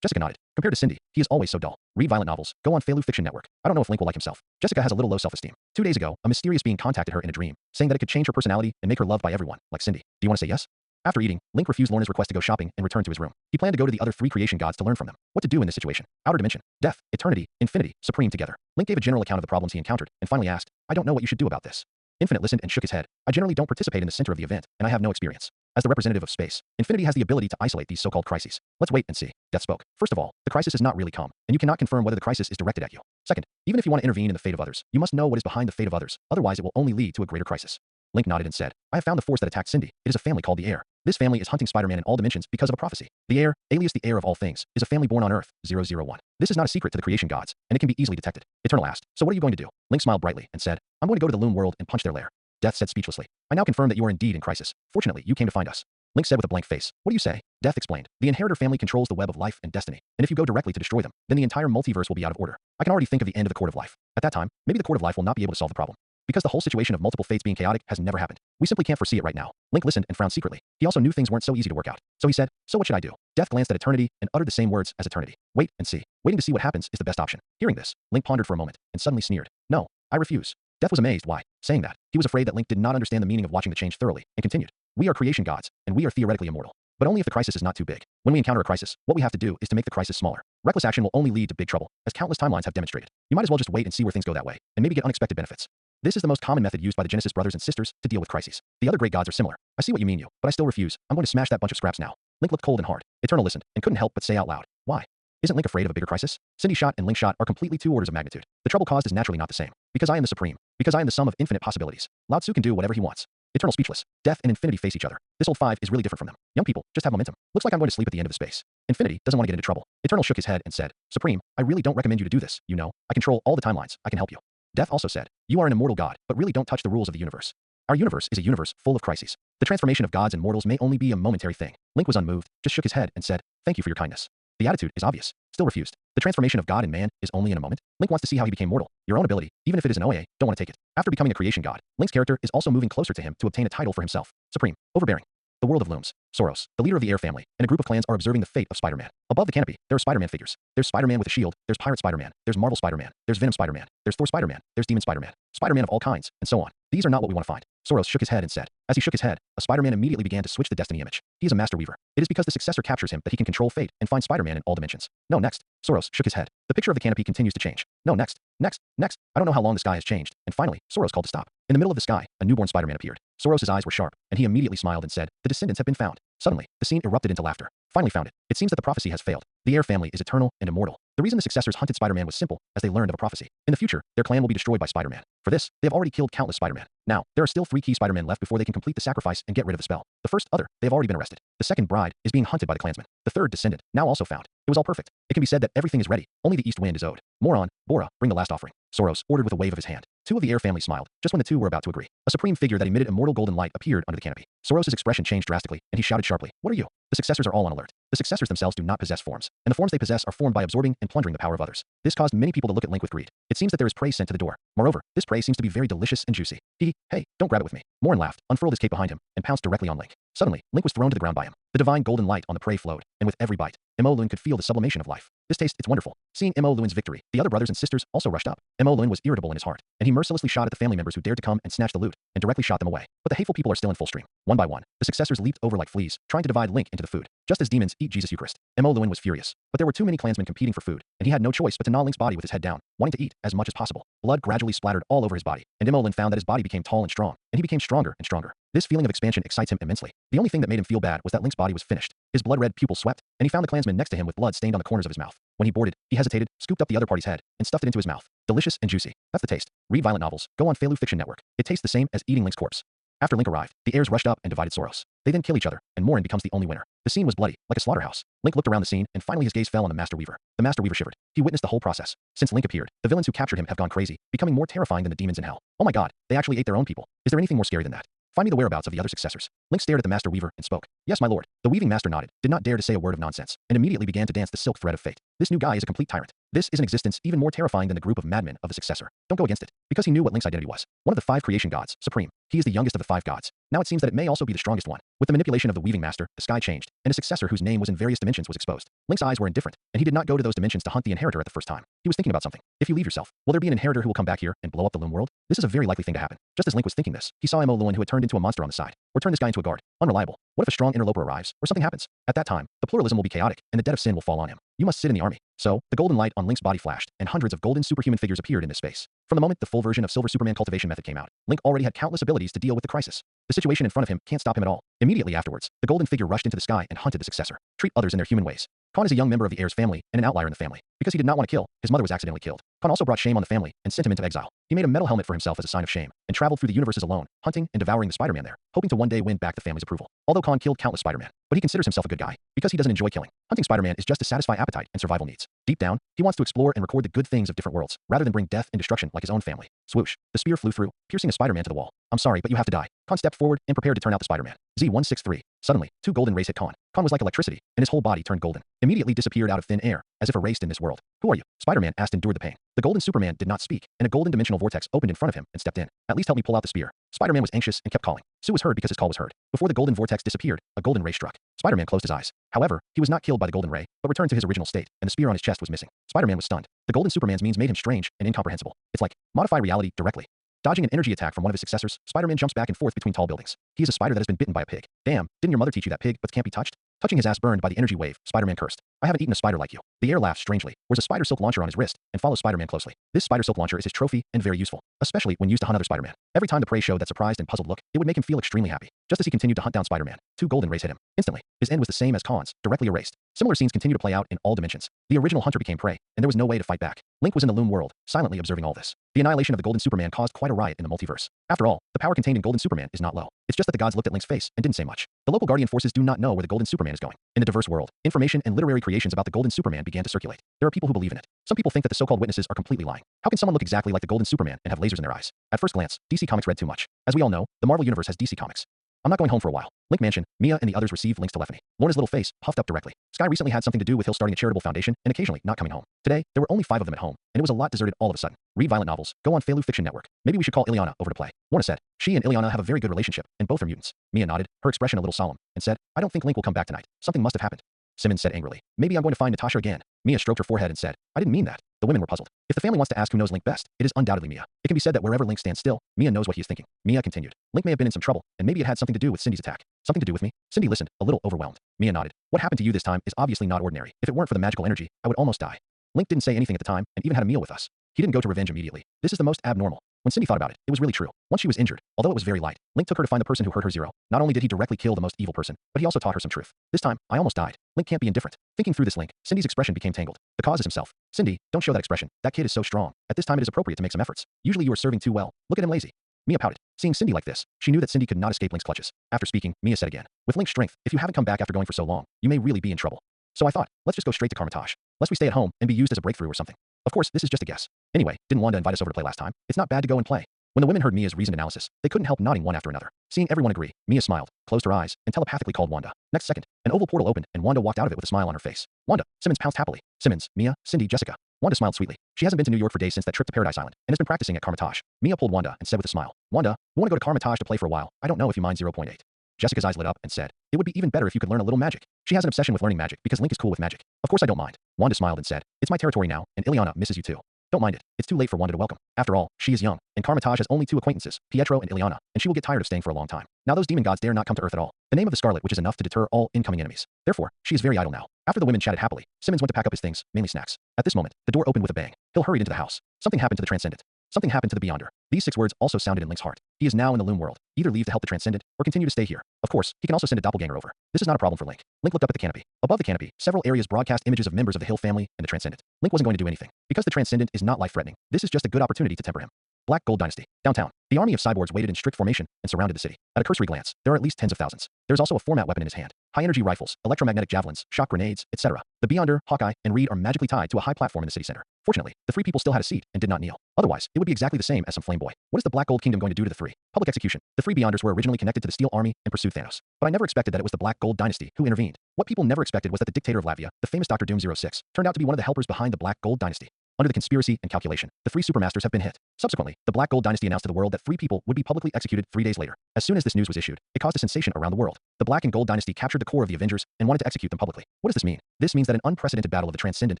Jessica nodded. Compared to Cindy, he is always so dull. Read violent novels. Go on Failu Fiction Network. I don't know if Link will like himself. Jessica has a little low self-esteem. 2 days ago, a mysterious being contacted her in a dream, saying that it could change her personality and make her loved by everyone, like Cindy. Do you want to say yes? After eating, Link refused Lorna's request to go shopping and returned to his room. He planned to go to the other 3 creation gods to learn from them what to do in this situation. Outer dimension, death, eternity, infinity, supreme together. Link gave a general account of the problems he encountered, and finally asked, I don't know what you should do about this. Infinite listened and shook his head. I generally don't participate in the center of the event, and I have no experience. As the representative of space, Infinity has the ability to isolate these so-called crises. Let's wait and see. Death spoke. First of all, the crisis is not really come, and you cannot confirm whether the crisis is directed at you. Second, even if you want to intervene in the fate of others, you must know what is behind the fate of others, otherwise it will only lead to a greater crisis. Link nodded and said, I have found the force that attacked Cindy. It is a family called the Heir. This family is hunting Spider-Man in all dimensions because of a prophecy. The Heir, alias the Heir of all things, is a family born on Earth, 001. This is not a secret to the creation gods, and it can be easily detected. Eternal asked, so what are you going to do? Link smiled brightly and said, I'm going to go to the Loom world and punch their lair. Death said speechlessly. I now confirm that you are indeed in crisis. Fortunately, you came to find us. Link said with a blank face. What do you say? Death explained. The inheritor family controls the web of life and destiny, and if you go directly to destroy them, then the entire multiverse will be out of order. I can already think of the end of the Court of Life. At that time, maybe the Court of Life will not be able to solve the problem. Because the whole situation of multiple fates being chaotic has never happened. We simply can't foresee it right now. Link listened and frowned secretly. He also knew things weren't so easy to work out. So he said, so what should I do? Death glanced at eternity and uttered the same words as eternity. Wait and see. Waiting to see what happens is the best option. Hearing this, Link pondered for a moment and suddenly sneered. No, I refuse. Death was amazed why, saying that, he was afraid that Link did not understand the meaning of watching the change thoroughly, and continued. We are creation gods, and we are theoretically immortal. But only if the crisis is not too big. When we encounter a crisis, what we have to do is to make the crisis smaller. Reckless action will only lead to big trouble, as countless timelines have demonstrated. You might as well just wait and see where things go that way, and maybe get unexpected benefits. This is the most common method used by the Genesis brothers and sisters to deal with crises. The other great gods are similar. I see what you mean, but I still refuse. I'm going to smash that bunch of scraps now. Link looked cold and hard. Eternal listened, and couldn't help but say out loud, why? Isn't Link afraid of a bigger crisis? Cindy shot and Link shot are completely two orders of magnitude. The trouble caused is naturally not the same. Because I am the supreme. Because I am the sum of infinite possibilities. Lao Tzu can do whatever he wants. Eternal speechless. Death and infinity face each other. This old five is really different from them. Young people just have momentum. Looks like I'm going to sleep at the end of the space. Infinity doesn't want to get into trouble. Eternal shook his head and said, Supreme, I really don't recommend you to do this. You know, I control all the timelines. I can help you. Death also said, you are an immortal god, but really don't touch the rules of the universe. Our universe is a universe full of crises. The transformation of gods and mortals may only be a momentary thing. Link was unmoved, just shook his head and said, thank you for your kindness. The attitude is obvious. Still refused. The transformation of God and man is only in a moment. Link wants to see how he became mortal. Your own ability, even if it is an OA, don't want to take it. After becoming a creation god, Link's character is also moving closer to him to obtain a title for himself. Supreme. Overbearing. The world of looms. Soros, the leader of the Air family, and a group of clans are observing the fate of Spider-Man. Above the canopy, there are Spider-Man figures. There's Spider-Man with a shield, there's Pirate Spider-Man, there's Marvel Spider-Man, there's Venom Spider-Man, there's Thor Spider-Man, there's Demon Spider-Man, Spider-Man of all kinds, and so on. These are not what we want to find. Soros shook his head and said. As he shook his head, a Spider-Man immediately began to switch the destiny image. He is a master weaver. It is because the successor captures him that he can control fate and find Spider-Man in all dimensions. No, next. Soros shook his head. The picture of the canopy continues to change. No, next. Next. Next. I don't know how long the sky has changed. And finally, Soros called to stop. In the middle of the sky, a newborn Spider-Man appeared. Soros' eyes were sharp, and he immediately smiled and said, the descendants have been found. Suddenly, the scene erupted into laughter. Finally found it. It seems that the prophecy has failed. The Air family is eternal and immortal. The reason the successors hunted Spider-Man was simple, as they learned of a prophecy. In the future, their clan will be destroyed by Spider-Man. For this, they have already killed countless Spider-Man. Now, there are still 3 key Spider-Man left before they can complete the sacrifice and get rid of the spell. The first other, they have already been arrested. The second bride is being hunted by the clansmen. The third descendant, now also found. It was all perfect. It can be said that everything is ready. Only the east wind is owed. Moron, Bora, bring the last offering. Soros ordered with a wave of his hand. 2 of the Air family smiled, just when the 2 were about to agree. A supreme figure that emitted immortal golden light appeared under the canopy. Soros' expression changed drastically, and he shouted sharply, what are you? The successors are all on alert. The successors themselves do not possess forms, and the forms they possess are formed by absorbing and plundering the power of others. This caused many people to look at Link with greed. It seems that there is prey sent to the door. Moreover, this prey seems to be very delicious and juicy. Hey, don't grab it with me. Morin laughed, unfurled his cape behind him, and pounced directly on Link. Suddenly, Link was thrown to the ground by him. The divine golden light on the prey flowed, and with every bite, Mo Lun could feel the sublimation of life. This taste, it's wonderful. Seeing Mo Lun's victory, the other brothers and sisters also rushed up. Mo Lun was irritable in his heart, and he mercilessly shot at the family members who dared to come and snatch the loot, and directly shot them away. But the hateful people are still in full stream. One by one, the successors leaped over like fleas, trying to divide Link into the food, just as demons eat Jesus Eucharist. Mo Lun was furious, but there were too many clansmen competing for food, and he had no choice but to gnaw Link's body with his head down, wanting to eat as much as possible. Blood gradually splattered all over his body, and Mo Lun found that his body became tall and strong, and he became stronger and stronger. This feeling of expansion excites him immensely. The only thing that made him feel bad was that Link's body was finished. His blood-red pupils swept, and he found the clansman next to him with blood stained on the corners of his mouth. When he boarded, he hesitated, scooped up the other party's head, and stuffed it into his mouth. Delicious and juicy. That's the taste. Read violent novels. Go on Feilu Fiction Network. It tastes the same as eating Link's corpse. After Link arrived, the heirs rushed up and divided Soros. They then kill each other, and Morin becomes the only winner. The scene was bloody, like a slaughterhouse. Link looked around the scene, and finally his gaze fell on the Master Weaver. The Master Weaver shivered. He witnessed the whole process. Since Link appeared, the villains who captured him have gone crazy, becoming more terrifying than the demons in hell. Oh my god, they actually ate their own people. Is there anything more scary than that? Find me the whereabouts of the other successors. Link stared at the Master Weaver and spoke. Yes, my lord. The weaving master nodded, did not dare to say a word of nonsense, and immediately began to dance the silk thread of fate. This new guy is a complete tyrant. This is an existence even more terrifying than the group of madmen of the successor. Don't go against it. Because he knew what Link's identity was. One of the 5 creation gods, supreme. He is the youngest of the 5 gods. Now it seems that it may also be the strongest one. With the manipulation of the weaving master, the sky changed, and a successor whose name was in various dimensions was exposed. Link's eyes were indifferent, and he did not go to those dimensions to hunt the inheritor at the first time. He was thinking about something. If you leave yourself, will there be an inheritor who will come back here and blow up the Loom world? This is a very likely thing to happen. Just as Link was thinking this, he saw Mo Lun who had turned into a monster on the side. Or turn this guy into a guard. Unreliable. What if a strong interloper arrives, or something happens? At that time, the pluralism will be chaotic, and the debt of sin will fall on him. You must sit in the army. So, the golden light on Link's body flashed, and hundreds of golden superhuman figures appeared in this space. From the moment the full version of Silver Superman cultivation method came out, Link already had countless abilities to deal with the crisis. The situation in front of him can't stop him at all. Immediately afterwards, the golden figure rushed into the sky and hunted the successor. Treat others in their human ways. Khan is a young member of the heir's family and an outlier in the family. Because he did not want to kill, his mother was accidentally killed. Khan also brought shame on the family and sent him into exile. He made a metal helmet for himself as a sign of shame, and traveled through the universes alone, hunting and devouring the Spider-Man there, hoping to one day win back the family's approval. Although Khan killed countless Spider-Man, but he considers himself a good guy, because he doesn't enjoy killing. Hunting Spider-Man is just to satisfy appetite and survival needs. Deep down, he wants to explore and record the good things of different worlds, rather than bring death and destruction like his own family. Swoosh. The spear flew through, piercing a Spider-Man to the wall. I'm sorry, but you have to die. Khan stepped forward and prepared to turn out the Spider-Man. Z-163. Suddenly, two golden rays hit Khan. Khan was like electricity, and his whole body turned golden. Immediately disappeared out of thin air, as if erased in this world. Who are you? Spider-Man asked, endured the pain. The golden Superman did not speak, and a golden dimensional vortex opened in front of him and stepped in. At least help me pull out the spear. Spider-Man was anxious and kept calling. Sue was heard because his call was heard. Before the golden vortex disappeared, a golden ray struck. Spider-Man closed his eyes. However, he was not killed by the golden ray, but returned to his original state, and the spear on his chest was missing. Spider-Man was stunned. The golden Superman's means made him strange and incomprehensible. It's like modify reality directly. Dodging an energy attack from one of his successors, Spider-Man jumps back and forth between tall buildings. He is a spider that has been bitten by a pig. Damn, didn't your mother teach you that pig but can't be touched? Touching his ass burned by the energy wave, Spider-Man cursed. I haven't eaten a spider like you. The air laughs strangely, wears a spider silk launcher on his wrist, and follows Spider-Man closely. This spider silk launcher is his trophy and very useful, especially when used to hunt other Spider-Man. Every time the prey showed that surprised and puzzled look, it would make him feel extremely happy. Just as he continued to hunt down Spider-Man, two golden rays hit him. Instantly, his end was the same as Khan's, directly erased. Similar scenes continue to play out in all dimensions. The original hunter became prey, and there was no way to fight back. Link was in the Loom world, silently observing all this. The annihilation of the golden Superman caused quite a riot in the multiverse. After all, the power contained in golden Superman is not low. It's just that the gods looked at Link's face and didn't say much. The local Guardian forces do not know where the golden Superman is going. In the diverse world, information and literary creations about the golden Superman began to circulate. There are people who believe in it. Some people think that the so-called witnesses are completely lying. How can someone look exactly like the golden Superman and have lasers in their eyes? At first glance, DC Comics read too much. As we all know, the Marvel Universe has DC Comics. I'm not going home for a while. Link Mansion, Mia and the others received Link's telephony. Lorna's little face puffed up directly. Sky recently had something to do with Hill starting a charitable foundation and occasionally not coming home. Today, there were only 5 of them at home, and it was a lot deserted all of a sudden. Read violent novels, go on Felu Fiction Network. Maybe we should call Ileana over to play. Lorna said. She and Ileana have a very good relationship, and both are mutants. Mia nodded, her expression a little solemn, and said, I don't think Link will come back tonight. Something must have happened. Simmons said angrily. Maybe I'm going to find Natasha again. Mia stroked her forehead and said, I didn't mean that. The women were puzzled. If the family wants to ask who knows Link best, it is undoubtedly Mia. It can be said that wherever Link stands still, Mia knows what he is thinking. Mia continued. Link may have been in some trouble, and maybe it had something to do with Cindy's attack. Something to do with me? Cindy listened, a little overwhelmed. Mia nodded. What happened to you this time is obviously not ordinary. If it weren't for the magical energy, I would almost die. Link didn't say anything at the time, and even had a meal with us. He didn't go to revenge immediately. This is the most abnormal. When Cindy thought about it, it was really true. Once she was injured, although it was very light, Link took her to find the person who hurt her zero. Not only did he directly kill the most evil person, but he also taught her some truth. This time, I almost died. Link can't be indifferent. Thinking through this Link, Cindy's expression became tangled. The cause is himself. Cindy, don't show that expression. That kid is so strong. At this time it is appropriate to make some efforts. Usually you are serving too well. Look at him lazy. Mia pouted. Seeing Cindy like this, she knew that Cindy could not escape Link's clutches. After speaking, Mia said again. With Link's strength, if you haven't come back after going for so long, you may really be in trouble. So I thought, let's just go straight to Carmitage. Lest we stay at home and be used as a breakthrough or something. Of course, this is just a guess. Anyway, didn't Wanda invite us over to play last time? It's not bad to go and play. When the women heard Mia's reasoned analysis, they couldn't help nodding one after another. Seeing everyone agree, Mia smiled, closed her eyes, and telepathically called Wanda. Next second, an oval portal opened and Wanda walked out of it with a smile on her face. Wanda, Simmons pounced happily. Simmons, Mia, Cindy, Jessica. Wanda smiled sweetly. She hasn't been to New York for days since that trip to Paradise Island, and has been practicing at Carmitage. Mia pulled Wanda and said with a smile, Wanda, you want to go to Carmitage to play for a while? I don't know if you mind 0.8. Jessica's eyes lit up and said, it would be even better if you could learn a little magic. She has an obsession with learning magic because Link is cool with magic. Of course I don't mind. Wanda smiled and said, it's my territory now, and Ileana misses you too. Don't mind it. It's too late for Wanda to welcome. After all, she is young, and Carmitage has only 2 acquaintances, Pietro and Ileana, and she will get tired of staying for a long time. Now those demon gods dare not come to Earth at all. The name of the Scarlet Witch is enough to deter all incoming enemies. Therefore, she is very idle now. After the women chatted happily, Simmons went to pack up his things, mainly snacks. At this moment, the door opened with a bang. Hill hurried into the house. Something happened to the Transcendent. Something happened to the Beyonder. These 6 words also sounded in Link's heart. He is now in the Loom world. Either leave to help the Transcendent, or continue to stay here. Of course, he can also send a doppelganger over. This is not a problem for Link. Link looked up at the canopy. Above the canopy, several areas broadcast images of members of the Hill family and the Transcendent. Link wasn't going to do anything. Because the Transcendent is not life-threatening, this is just a good opportunity to temper him. Black Gold Dynasty. Downtown. The army of cyborgs waited in strict formation and surrounded the city. At a cursory glance, there are at least tens of thousands. There's also a format weapon in his hand. High-energy rifles, electromagnetic javelins, shock grenades, etc. The Beyonder, Hawkeye, and Reed are magically tied to a high platform in the city center. Fortunately, the 3 people still had a seat and did not kneel. Otherwise, it would be exactly the same as some flame boy. What is the Black Gold Kingdom going to do to the 3? Public execution. The 3 Beyonders were originally connected to the Steel Army and pursued Thanos. But I never expected that it was the Black Gold Dynasty who intervened. What people never expected was that the dictator of Latvia, the famous Dr. Doom 06, turned out to be one of the helpers behind the Black Gold Dynasty. Under the conspiracy and calculation, the 3 supermasters have been hit. Subsequently, the Black Gold Dynasty announced to the world that 3 people would be publicly executed 3 days later. As soon as this news was issued, it caused a sensation around the world. The Black and Gold Dynasty captured the core of the Avengers and wanted to execute them publicly. What does this mean? This means that an unprecedented battle of the Transcendent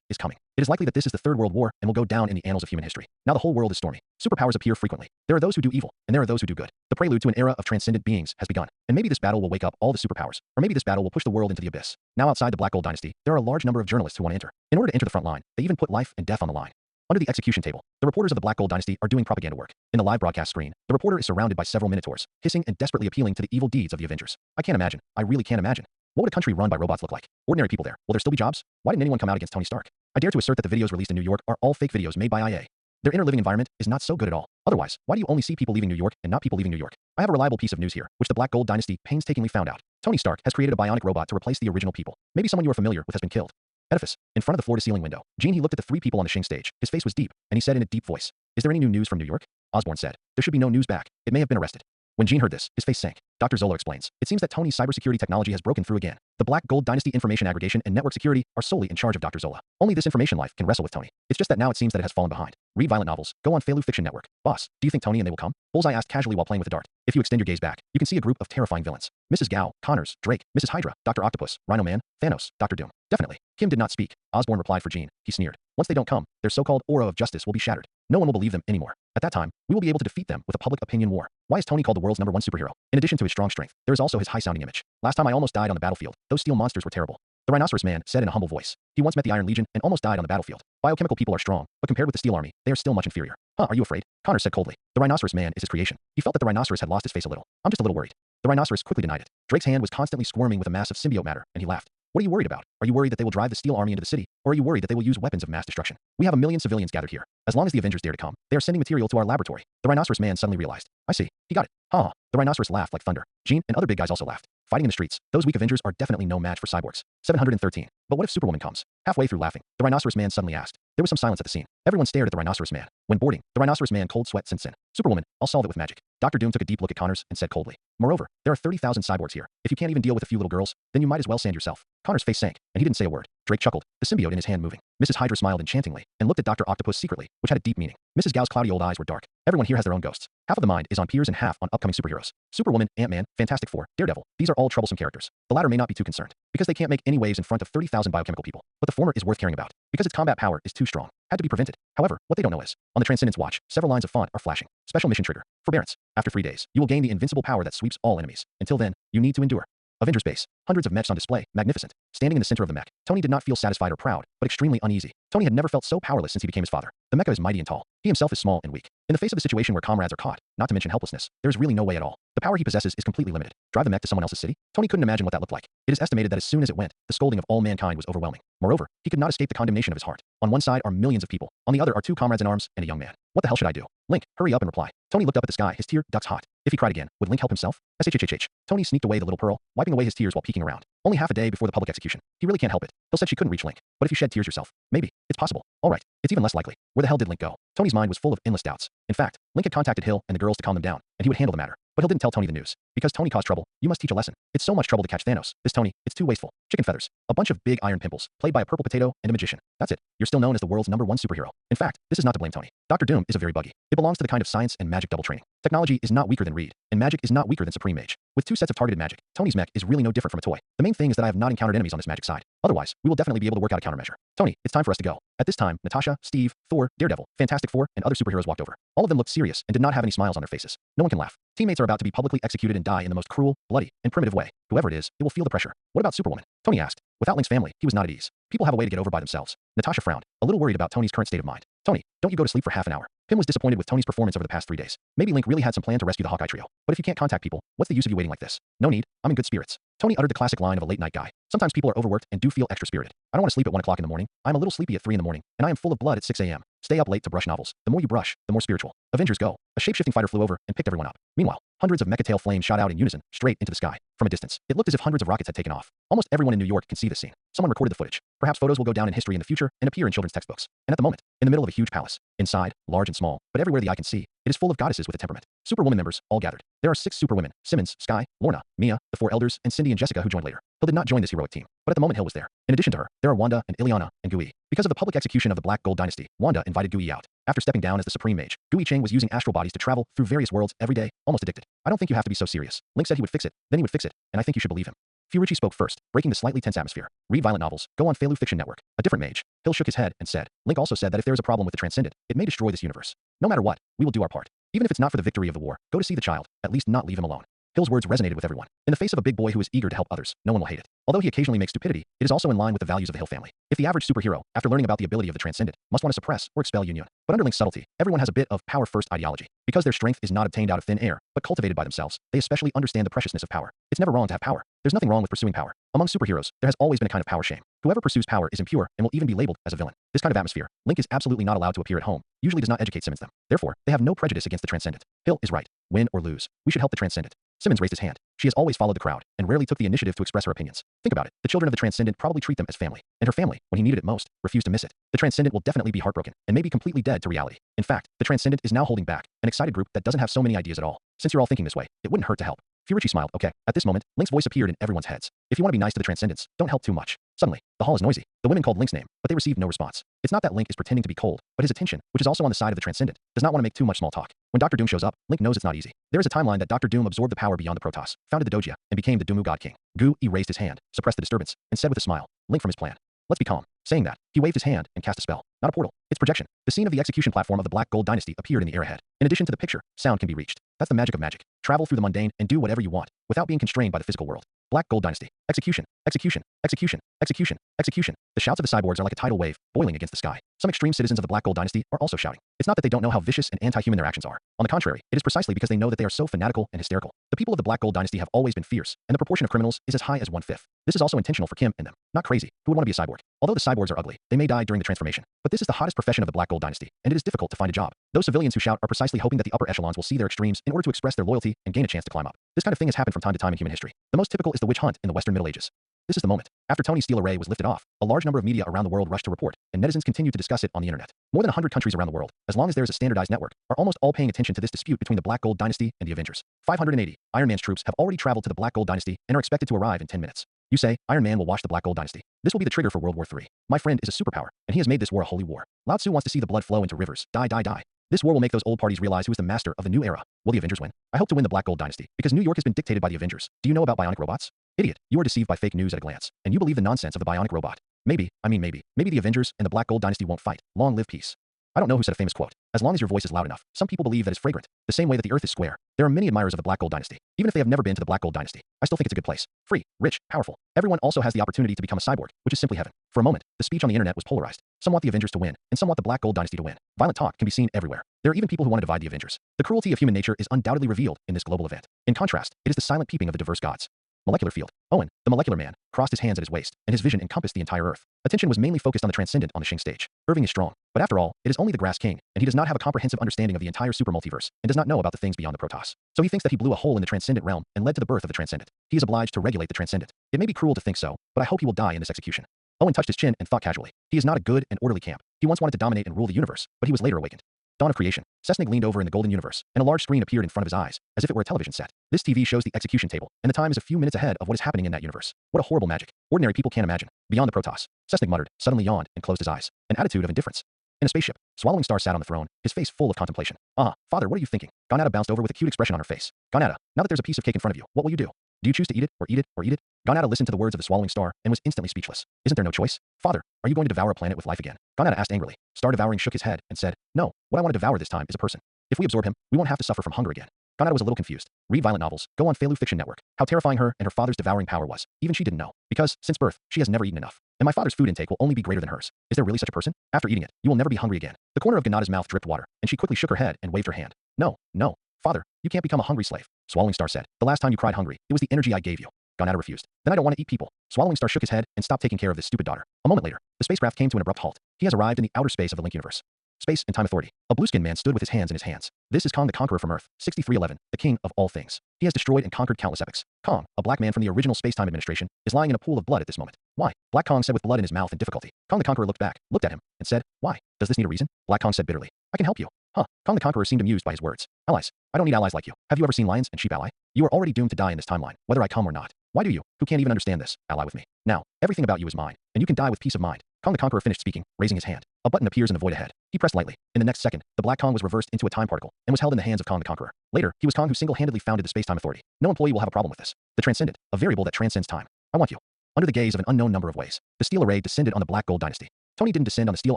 is coming. It is likely that this is the 3rd World War and will go down in the annals of human history. Now the whole world is stormy. Superpowers appear frequently. There are those who do evil, and there are those who do good. The prelude to an era of transcendent beings has begun. And maybe this battle will wake up all the superpowers, or maybe this battle will push the world into the abyss. Now outside the Black Gold Dynasty, there are a large number of journalists who want to enter. In order to enter the front line, they even put life and death on the line. Under the execution table, the reporters of the Black Gold Dynasty are doing propaganda work. In the live broadcast screen, the reporter is surrounded by several minotaurs, hissing and desperately appealing to the evil deeds of the Avengers. I can't imagine. I really can't imagine. What would a country run by robots look like? Ordinary people there. Will there still be jobs? Why didn't anyone come out against Tony Stark? I dare to assert that the videos released in New York are all fake videos made by IA. Their inner living environment is not so good at all. Otherwise, why do you only see people leaving New York and not people leaving New York? I have a reliable piece of news here, which the Black Gold Dynasty painstakingly found out. Tony Stark has created a bionic robot to replace the original people. Maybe someone you are familiar with has been killed. Edifice. In front of the floor-to-ceiling window. Gene, he looked at the three people on the Shing stage. His face was deep, and he said in a deep voice, "Is there any new news from New York?" Osborn said, "There should be no news back. It may have been arrested." When Gene heard this, his face sank. Dr. Zolo explains, "It seems that Tony's cybersecurity technology has broken through again. The Black Gold Dynasty information aggregation and network security are solely in charge of Dr. Zola. Only this information life can wrestle with Tony. It's just that now it seems that it has fallen behind. Read violent novels. Go on Feilu Fiction Network. Boss, do you think Tony and they will come?" Bullseye asked casually while playing with the dart. If you extend your gaze back, you can see a group of terrifying villains. Mrs. Gao, Connors, Drake, Mrs. Hydra, Dr. Octopus, Rhino Man, Thanos, Dr. Doom. Definitely. Kim did not speak. Osborn replied for Gene. He sneered. "Once they don't come, their so-called aura of justice will be shattered. No one will believe them anymore. At that time, we will be able to defeat them with a public opinion war." Why is Tony called the world's #1 superhero? In addition to his strong strength, there is also his high-sounding image. "Last time I almost died on the battlefield. Those steel monsters were terrible." The Rhinoceros Man said in a humble voice. He once met the Iron Legion and almost died on the battlefield. Biochemical people are strong, but compared with the Steel Army, they are still much inferior. "Huh, are you afraid?" Connor said coldly. The Rhinoceros Man is his creation. He felt that the rhinoceros had lost his face a little. "I'm just a little worried." The rhinoceros quickly denied it. Drake's hand was constantly squirming with a mass of symbiote matter, and he laughed. "What are you worried about? Are you worried that they will drive the Steel Army into the city, or are you worried that they will use weapons of mass destruction? We have 1 million civilians gathered here. As long as the Avengers dare to come, they are sending material to our laboratory." The Rhinoceros Man suddenly realized. "I see. He got it. Ha." The rhinoceros laughed like thunder. Gene and other big guys also laughed. Fighting in the streets, those weak Avengers are definitely no match for cyborgs. 713. But what if Superwoman comes? Halfway through laughing, the Rhinoceros Man suddenly asked. There was some silence at the scene. Everyone stared at the Rhinoceros Man. When boarding, the Rhinoceros Man cold sweat since in. "Superwoman, I'll solve it with magic." Dr. Doom took a deep look at Connors and said coldly. "Moreover, there are 30,000 cyborgs here. If you can't even deal with a few little girls, then you might as well sand yourself." Connors' face sank, and he didn't say a word. Drake chuckled, the symbiote in his hand moving. Mrs. Hydra smiled enchantingly, and looked at Dr. Octopus secretly, which had a deep meaning. Mrs. Gao's cloudy old eyes were dark. Everyone here has their own ghosts. Half of the mind is on peers and half on upcoming superheroes. Superwoman, Ant-Man, Fantastic Four, Daredevil. These are all troublesome characters. The latter may not be too concerned, because they can't make any waves in front of 30,000 biochemical people. But the former is worth caring about, because its combat power is too strong. Had to be prevented. However, what they don't know is, on the Transcendence watch, several lines of font are flashing. Special mission trigger. Forbearance. After 3 days, you will gain the invincible power that sweeps all enemies. Until then, you need to endure. Avengers base. Hundreds of mechs on display. Magnificent. Standing in the center of the mech, Tony did not feel satisfied or proud, but extremely uneasy. Tony had never felt so powerless since he became his father. The mecha is mighty and tall. He himself is small and weak. In the face of the situation where comrades are caught, not to mention helplessness, there is really no way at all. The power he possesses is completely limited. Drive the mech to someone else's city? Tony couldn't imagine what that looked like. It is estimated that as soon as it went, the scolding of all mankind was overwhelming. Moreover, he could not escape the condemnation of his heart. On one side are millions of people. On the other are 2 comrades in arms and a young man. What the hell should I do? Link, hurry up and reply. Tony looked up at the sky, his tear ducts hot. If he cried again, would Link help himself? SHHH. Tony sneaked away the little pearl, wiping away his tears while peeking around. Only half a day before the public execution. He really can't help it. Hill said she couldn't reach Link. But if you shed tears yourself, maybe. It's possible. Alright. It's even less likely. Where the hell did Link go? Tony's mind was full of endless doubts. In fact, Link had contacted Hill and the girls to calm them down, and he would handle the matter. But Hill didn't tell Tony the news. Because Tony caused trouble, you must teach a lesson. It's so much trouble to catch Thanos. This Tony, it's too wasteful. Chicken feathers. A bunch of big iron pimples, played by a purple potato and a magician. That's it. You're still known as the world's #1 superhero. In fact, this is not to blame Tony. Dr. Doom is a very buggy. It belongs to the kind of science and magic double training. Technology is not weaker than Reed, and magic is not weaker than Supreme Mage. With 2 sets of targeted magic, Tony's mech is really no different from a toy. The main thing is that I have not encountered enemies on this magic side. Otherwise, we will definitely be able to work out a countermeasure. Tony, it's time for us to go. At this time, Natasha, Steve, Thor, Daredevil, Fantastic Four, and other superheroes walked over. All of them looked serious and did not have any smiles on their faces. No one can laugh. Teammates are about to be publicly executed and die in the most cruel, bloody, and primitive way. Whoever it is, it will feel the pressure. What about Superwoman? Tony asked. Without Link's family, he was not at ease. People have a way to get over by themselves. Natasha frowned, a little worried about Tony's current state of mind. Tony, don't you go to sleep for half an hour. Pym was disappointed with Tony's performance over the past 3 days. Maybe Link really had some plan to rescue the Hawkeye trio. But if you can't contact people, what's the use of you waiting like this? No need, I'm in good spirits. Tony uttered the classic line of a late-night guy. Sometimes people are overworked and do feel extra-spirited. I don't want to sleep at 1 o'clock in the morning. I'm a little sleepy at 3 in the morning, and I am full of blood at 6 a.m. Stay up late to brush novels. The more you brush, the more spiritual. Avengers go. A shape-shifting fighter flew over and picked everyone up. Meanwhile, hundreds of mecha-tail flames shot out in unison, straight into the sky. From a distance, it looked as if hundreds of rockets had taken off. Almost everyone in New York can see this scene. Someone recorded the footage. Perhaps photos will go down in history in the future and appear in children's textbooks. And at the moment, in the middle of a huge palace, inside, large and small, but everywhere the eye can see, it is full of goddesses with a temperament. Superwoman members, all gathered. There are 6 superwomen: Simmons, Sky, Lorna, Mia, the 4 elders, and Cindy and Jessica who joined later. Hill did not join this heroic team, but at the moment Hill was there. In addition to her, there are Wanda and Ileana and Gui. Because of the public execution of the Black Gold Dynasty, Wanda invited Gui out. After stepping down as the Supreme Mage, Gui Chang was using astral bodies to travel through various worlds every day, almost addicted. I don't think you have to be so serious. Link said he would fix it, then he would fix it, and I think you should believe him. Fiorucci spoke first, breaking the slightly tense atmosphere. Read violent novels. Go on Feilu Fiction Network. A different mage. Hill shook his head and said, Link also said that if there is a problem with the Transcendent, it may destroy this universe. No matter what, we will do our part. Even if it's not for the victory of the war, go to see the child, at least not leave him alone. Hill's words resonated with everyone. In the face of a big boy who is eager to help others, no one will hate it. Although he occasionally makes stupidity, it is also in line with the values of the Hill family. If the average superhero, after learning about the ability of the Transcendent, must want to suppress or expel Union. But under Link's subtlety, everyone has a bit of power-first ideology. Because their strength is not obtained out of thin air, but cultivated by themselves, they especially understand the preciousness of power. It's never wrong to have power. There's nothing wrong with pursuing power. Among superheroes, there has always been a kind of power shame. Whoever pursues power is impure and will even be labeled as a villain. This kind of atmosphere, Link is absolutely not allowed to appear at home, usually does not educate Simmons them. Therefore, they have no prejudice against the Transcendent. Hill is right. Win or lose, we should help the Transcendent. Simmons raised his hand. She has always followed the crowd and rarely took the initiative to express her opinions. Think about it. The children of the Transcendent probably treat them as family, and her family, when he needed it most, refused to miss it. The Transcendent will definitely be heartbroken and maybe completely dead to reality. In fact, the Transcendent is now holding back an excited group that doesn't have so many ideas at all. Since you're all thinking this way, it wouldn't hurt to help. Furichi smiled. Okay. At this moment, Link's voice appeared in everyone's heads. If you want to be nice to the Transcendents, don't help too much. Suddenly, the hall is noisy. The women called Link's name, but they received no response. It's not that Link is pretending to be cold, but his attention, which is also on the side of the Transcendent, does not want to make too much small talk. When Dr. Doom shows up, Link knows it's not easy. There is a timeline that Dr. Doom absorbed the power beyond the Protoss, founded the Dogia, and became the Doomu God King. Gu raised his hand, suppressed the disturbance, and said with a smile, Link from his plan. Let's be calm. Saying that, he waved his hand and cast a spell. Not a portal. It's projection. The scene of the execution platform of the Black Gold Dynasty appeared in the air ahead. In addition to the picture, sound can be reached. That's the magic of magic. Travel through the mundane and do whatever you want, without being constrained by the physical world. Black Gold Dynasty. Execution. Execution. Execution. Execution. Execution. The shouts of the cyborgs are like a tidal wave, boiling against the sky. Some extreme citizens of the Black Gold Dynasty are also shouting. It's not that they don't know how vicious and anti-human their actions are. On the contrary, it is precisely because they know that they are so fanatical and hysterical. The people of the Black Gold Dynasty have always been fierce, and the proportion of criminals is as high as 1/5. This is also intentional for Kim and them. Not crazy. Who would want to be a cyborg? Although the cyborgs are ugly, they may die during the transformation. But this is the hottest profession of the Black Gold Dynasty, and it is difficult to find a job. Those civilians who shout are precisely hoping that the upper echelons will see their extremes in order to express their loyalty and gain a chance to climb up. This kind of thing has happened from time to time in human history. The most typical is the witch hunt in the Western Middle Ages. This is the moment. After Tony's steel array was lifted off, a large number of media around the world rushed to report, and netizens continued to discuss it on the internet. More than 100 countries around the world, as long as there is a standardized network, are almost all paying attention to this dispute between the Black Gold Dynasty and the Avengers. 580. Iron Man's troops have already traveled to the Black Gold Dynasty and are expected to arrive in 10 minutes. You say, Iron Man will wash the Black Gold Dynasty. This will be the trigger for World War III. My friend is a superpower, and he has made this war a holy war. Lao Tzu wants to see the blood flow into rivers. Die, die, die. This war will make those old parties realize who is the master of the new era. Will the Avengers win? I hope to win the Black Gold Dynasty, because New York has been dictated by the Avengers. Do you know about bionic robots? Idiot, you are deceived by fake news at a glance, and you believe the nonsense of the bionic robot. Maybe the Avengers and the Black Gold Dynasty won't fight. Long live peace. I don't know who said a famous quote. As long as your voice is loud enough, some people believe that it's fragrant. The same way that the earth is square. There are many admirers of the Black Gold Dynasty. Even if they have never been to the Black Gold Dynasty, I still think it's a good place. Free, rich, powerful. Everyone also has the opportunity to become a cyborg, which is simply heaven. For a moment, the speech on the internet was polarized. Some want the Avengers to win, and some want the Black Gold Dynasty to win. Violent talk can be seen everywhere. There are even people who want to divide the Avengers. The cruelty of human nature is undoubtedly revealed in this global event. In contrast, it is the silent peeping of the diverse gods. Molecular field. Owen, the molecular man, crossed his hands at his waist, and his vision encompassed the entire Earth. Attention was mainly focused on the Transcendent on the Xing stage. Irving is strong, but after all, it is only the Grass King, and he does not have a comprehensive understanding of the entire super multiverse, and does not know about the things beyond the Protoss. So he thinks that he blew a hole in the Transcendent realm and led to the birth of the Transcendent. He is obliged to regulate the Transcendent. It may be cruel to think so, but I hope he will die in this execution. Owen touched his chin and thought casually. He is not a good and orderly camp. He once wanted to dominate and rule the universe, but he was later awakened. Dawn of Creation. Cessnig leaned over in the golden universe, and a large screen appeared in front of his eyes, as if it were a television set. This TV shows the execution table, and the time is a few minutes ahead of what is happening in that universe. What a horrible magic. Ordinary people can't imagine. Beyond the Protoss. Cessnig muttered, suddenly yawned, and closed his eyes. An attitude of indifference. In a spaceship, Swallowing Star sat on the throne, his face full of contemplation. Father, what are you thinking? Gonada bounced over with a cute expression on her face. Gonada, now that there's a piece of cake in front of you, what will you do? Do you choose to eat it, or eat it, or eat it? Gonada listened to the words of the Swallowing Star, and was instantly speechless. Isn't there no choice? Father, are you going to devour a planet with life again? Gonada asked angrily. Star Devouring shook his head, and said, No, what I want to devour this time is a person. If we absorb him, we won't have to suffer from hunger again. Gonada was a little confused. Read violent novels, go on Feilu Fiction Network. How terrifying her and her father's devouring power was. Even she didn't know. Because, since birth, she has never eaten enough. And my father's food intake will only be greater than hers. Is there really such a person? After eating it, you will never be hungry again. The corner of Gonada's mouth dripped water, and she quickly shook her head and waved her hand. No, no, father, you can't become a hungry slave. Swallowing Star said, the last time you cried hungry, it was the energy I gave you. Gonada refused. Then I don't want to eat people. Swallowing Star shook his head and stopped taking care of this stupid daughter. A moment later, the spacecraft came to an abrupt halt. He has arrived in the outer space of the Link universe. Space and Time Authority. A blue-skinned man stood with his hands in his hands. This is Kong the Conqueror from Earth, 6311, the king of all things. He has destroyed and conquered countless epochs. Kong, a black man from the original space-time administration, is lying in a pool of blood at this moment. Why? Black Kong said with blood in his mouth in difficulty. Kong the Conqueror looked back, looked at him, and said, Why? Does this need a reason? Black Kong said bitterly. I can help you. Kong the Conqueror seemed amused by his words. Allies. I don't need allies like you. Have you ever seen lions and sheep ally? You are already doomed to die in this timeline, whether I come or not. Why do you, who can't even understand this, ally with me? Now, everything about you is mine, and you can die with peace of mind. Kong the Conqueror finished speaking, raising his hand. A button appears in the void ahead. He pressed lightly. In the next second, the Black Kong was reversed into a time particle, and was held in the hands of Kong the Conqueror. Later, he was Kong who single-handedly founded the Space-Time Authority. No employee will have a problem with this. The Transcendent, a variable that transcends time. I want you. Under the gaze of an unknown number of ways, the Steel Array descended on the Black Gold Dynasty. Tony didn't descend on the Steel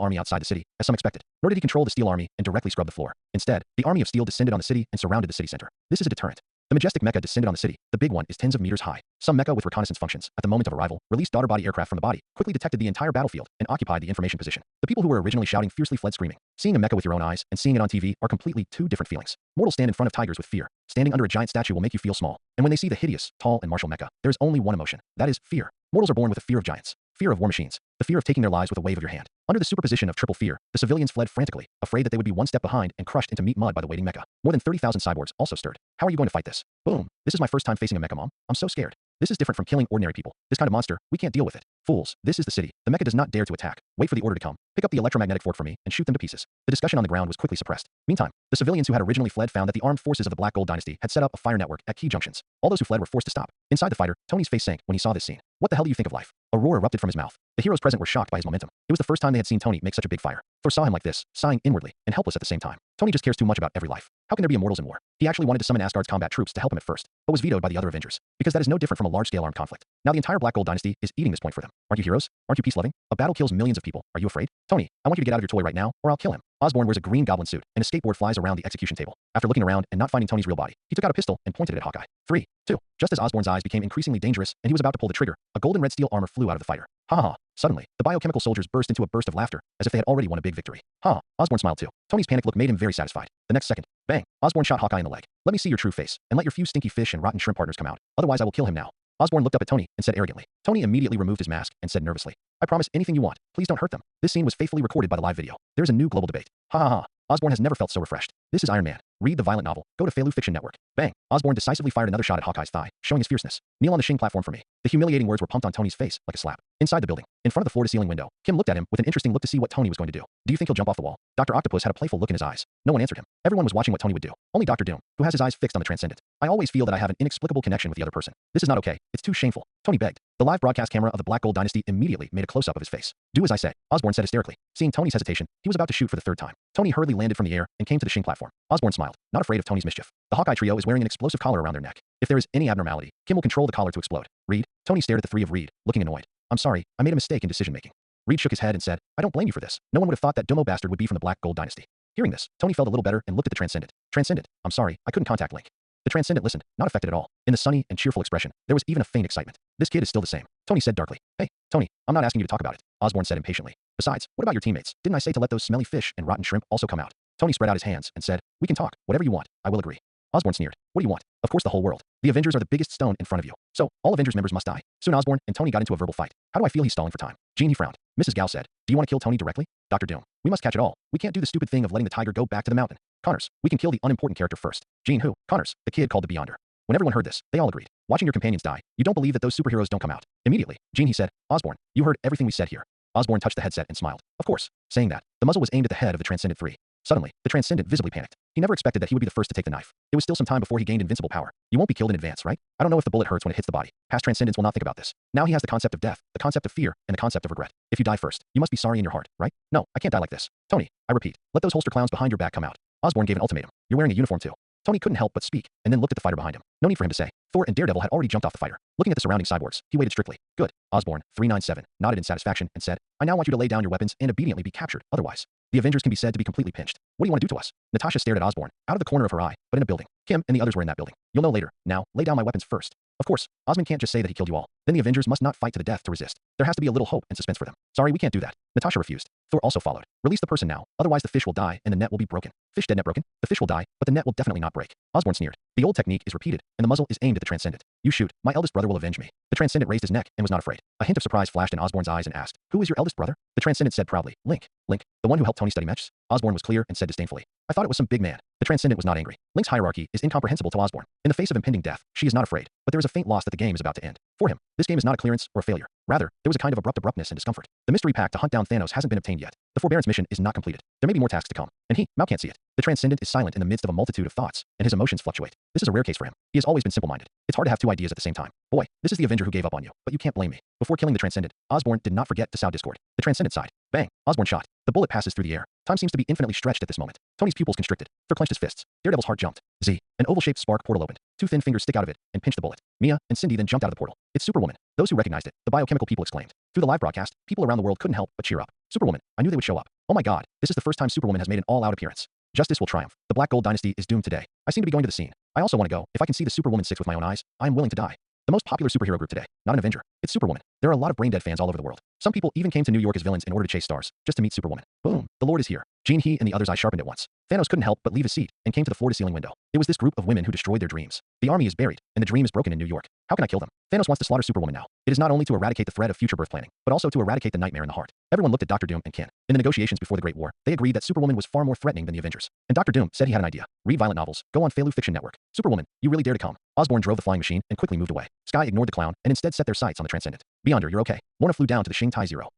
Army outside the city, as some expected, nor did he control the Steel Army and directly scrub the floor. Instead, the Army of Steel descended on the city and surrounded the city center. This is a deterrent. The majestic mecha descended on the city. The big one is tens of meters high. Some mecha with reconnaissance functions, at the moment of arrival, released daughter body aircraft from the body, quickly detected the entire battlefield, and occupied the information position. The people who were originally shouting fiercely fled screaming. Seeing a mecha with your own eyes and seeing it on TV are completely two different feelings. Mortals stand in front of tigers with fear. Standing under a giant statue will make you feel small. And when they see the hideous, tall, and martial mecha, there is only one emotion. That is fear. Mortals are born with a fear of giants. Fear of war machines. The fear of taking their lives with a wave of your hand. Under the superposition of triple fear, the civilians fled frantically, afraid that they would be one step behind and crushed into meat mud by the waiting mecha. More than 30,000 cyborgs also stirred. How are you going to fight this? Boom. This is my first time facing a mecha, Mom. I'm so scared. This is different from killing ordinary people. This kind of monster, we can't deal with it. Fools, this is the city. The mecha does not dare to attack. Wait for the order to come. Pick up the electromagnetic fork for me and shoot them to pieces. The discussion on the ground was quickly suppressed. Meantime, the civilians who had originally fled found that the armed forces of the Black Gold Dynasty had set up a fire network at key junctions. All those who fled were forced to stop. Inside the fighter, Tony's face sank when he saw this scene. What the hell do you think of life? A roar erupted from his mouth. The heroes present were shocked by his momentum. It was the first time they had seen Tony make such a big fire. Thor saw him like this, sighing inwardly and helpless at the same time. Tony just cares too much about every life. How can there be immortals in war? He actually wanted to summon Asgard's combat troops to help him at first, but was vetoed by the other Avengers, because that is no different from a large-scale armed conflict. Now the entire Black Gold Dynasty is eating this point for them. Aren't you heroes? Aren't you peace-loving? A battle kills millions of people. Are you afraid? Tony, I want you to get out of your toy right now, or I'll kill him. Osborn wears a green goblin suit, and a skateboard flies around the execution table. After looking around and not finding Tony's real body, he took out a pistol and pointed it at Hawkeye. 3, 2. Just as Osborn's eyes became increasingly dangerous and he was about to pull the trigger, a golden red steel armor flew out of the fighter. Ha ha. Suddenly, the biochemical soldiers burst into a burst of laughter, as if they had already won a big victory. Ha. Osborn smiled too. Tony's panic look made him very satisfied. The next second, bang, Osborn shot Hawkeye in the leg. Let me see your true face, and let your few stinky fish and rotten shrimp partners come out. Otherwise I will kill him now. Osborn looked up at Tony and said arrogantly. Tony immediately removed his mask and said nervously, I promise anything you want. Please don't hurt them. This scene was faithfully recorded by the live video. There is a new global debate. Ha ha ha. Osborn has never felt so refreshed. This is Iron Man. Read the violent novel. Go to Feilu Fiction Network. Bang. Osborn decisively fired another shot at Hawkeye's thigh, showing his fierceness. Kneel on the Shing platform for me. The humiliating words were pumped on Tony's face like a slap. Inside the building, in front of the floor-to-ceiling window, Kim looked at him with an interesting look to see what Tony was going to do. Do you think he'll jump off the wall? Dr. Octopus had a playful look in his eyes. No one answered him. Everyone was watching what Tony would do. Only Dr. Doom, who has his eyes fixed on the transcendent. I always feel that I have an inexplicable connection with the other person. This is not okay. It's too shameful. Tony begged. The live broadcast camera of the Black Gold Dynasty immediately made a close-up of his face. Do as I say, Osborn said hysterically. Seeing Tony's hesitation, he was about to shoot for the third time. Tony hurriedly landed from the air and came to the Shing platform. Osborn smiled, not afraid of Tony's mischief. The Hawkeye trio is wearing an explosive collar around their neck. If there is any abnormality, Kim will control the collar to explode. Reed? Tony stared at the three of Reed, looking annoyed. I'm sorry, I made a mistake in decision-making. Reed shook his head and said, I don't blame you for this. No one would have thought that Domo bastard would be from the Black Gold Dynasty. Hearing this, Tony felt a little better and looked at the Transcendent. Transcendent, I'm sorry, I couldn't contact Link. The Transcendent listened, not affected at all. In the sunny and cheerful expression, there was even a faint excitement. This kid is still the same. Tony said darkly. Hey, Tony, I'm not asking you to talk about it. Osborn said impatiently. Besides, what about your teammates? Didn't I say to let those smelly fish and rotten shrimp also come out? Tony spread out his hands and said, we can talk. Whatever you want, I will agree. Osborn sneered. What do you want? Of course the whole world. The Avengers are the biggest stone in front of you. So, all Avengers members must die. Soon Osborn and Tony got into a verbal fight. How do I feel he's stalling for time? Jean, he frowned. Mrs. Gao said, do you want to kill Tony directly? Dr. Doom. We must catch it all. We can't do the stupid thing of letting the tiger go back to the mountain. Connors. We can kill the unimportant character first. Jean who? Connors. The kid called the Beyonder. When everyone heard this, they all agreed. Watching your companions die, you don't believe that those superheroes don't come out. Immediately, Jean, he said, Osborn, you heard everything we said here. Osborn touched the headset and smiled. Of course. Saying that, the muzzle was aimed at the head of the Transcendent 3. Suddenly, the Transcendent visibly panicked. He never expected that he would be the first to take the knife. It was still some time before he gained invincible power. You won't be killed in advance, right? I don't know if the bullet hurts when it hits the body. Past Transcendents will not think about this. Now he has the concept of death, the concept of fear, and the concept of regret. If you die first, you must be sorry in your heart, right? No, I can't die like this. Tony, I repeat, let those holster clowns behind your back come out. Osborn gave an ultimatum. You're wearing a uniform too. Tony couldn't help but speak, and then looked at the fighter behind him. No need for him to say. Thor and Daredevil had already jumped off the fighter. Looking at the surrounding cyborgs, he waited strictly. Good. Osborn, 397, nodded in satisfaction and said, I now want you to lay down your weapons and obediently be captured, otherwise. The Avengers can be said to be completely pinched. What do you want to do to us? Natasha stared at Osborn, out of the corner of her eye, but in a building. Kim and the others were in that building. You'll know later. Now, lay down my weapons first. Of course, Osmond can't just say that he killed you all. Then the Avengers must not fight to the death to resist. There has to be a little hope and suspense for them. Sorry, we can't do that. Natasha refused. Thor also followed. Release the person now, otherwise the fish will die and the net will be broken. Fish dead, net broken. The fish will die, but the net will definitely not break. Osborn sneered. The old technique is repeated, and the muzzle is aimed at the Transcendent. You shoot. My eldest brother will avenge me. The Transcendent raised his neck and was not afraid. A hint of surprise flashed in Osborn's eyes and asked, Who is your eldest brother? The Transcendent said proudly, Link. Link, the one who helped Tony study mechs? Osborn was clear and said disdainfully, I thought it was some big man. The Transcendent was not angry. Link's hierarchy is incomprehensible to Osborn. In the face of impending death, she is not afraid, but there is a faint loss that the game is about to end. For him, this game is not a clearance or a failure. Rather, there was a kind of abrupt abruptness and discomfort. The mystery pack to hunt down Thanos hasn't been obtained yet. The forbearance mission is not completed. There may be more tasks to come, and Mao can't see it. The Transcendent is silent in the midst of a multitude of thoughts, and his emotions fluctuate. This is a rare case for him. He has always been simple-minded. It's hard to have two ideas at the same time. Boy, this is the Avenger who gave up on you, but you can't blame me. Before killing the Transcendent, Osborn did not forget to sow discord. The Transcendent sighed. Bang! Osborn shot. The bullet passes through the air. Time seems to be infinitely stretched at this moment. Tony's pupils constricted. Thor clenched his fists. Daredevil's heart jumped. Z. An oval-shaped spark portal opened. Two thin fingers stick out of it and pinch the bullet. Mia and Cindy then jumped out of the portal. It's Superwoman. Those who recognized it, the biochemical people exclaimed. Through the live broadcast, people around the world couldn't help but cheer up. Superwoman. I knew they would show up. Oh my god, this is the first time Superwoman has made an all-out appearance. Justice will triumph. The Black Gold Dynasty is doomed today. I seem to be going to the scene. I also want to go. If I can see the Superwoman 6 with my own eyes, I am willing to die. The most popular superhero group today. Not an Avenger. It's Superwoman. There are a lot of brain-dead fans all over the world. Some people even came to New York as villains in order to chase stars, just to meet Superwoman. Boom. The Lord is here. Jean, he, and the others' eyes sharpened at once. Thanos couldn't help but leave his seat and came to the floor-to-ceiling window. It was this group of women who destroyed their dreams. The army is buried, and the dream is broken in New York. How can I kill them? Thanos wants to slaughter Superwoman now. It is not only to eradicate the threat of future birth planning, but also to eradicate the nightmare in the heart. Everyone looked at Dr. Doom and Kin. In the negotiations before the Great War, they agreed that Superwoman was far more threatening than the Avengers. And Dr. Doom said he had an idea. Read violent novels. Go on Failu Fiction Network. Superwoman, you really dare to come. Osborn drove the flying machine and quickly moved away. Sky ignored the clown and instead set their sights on the Transcendent. Beyonder, you're okay. Lorna flew down to the Xing Tai Zero.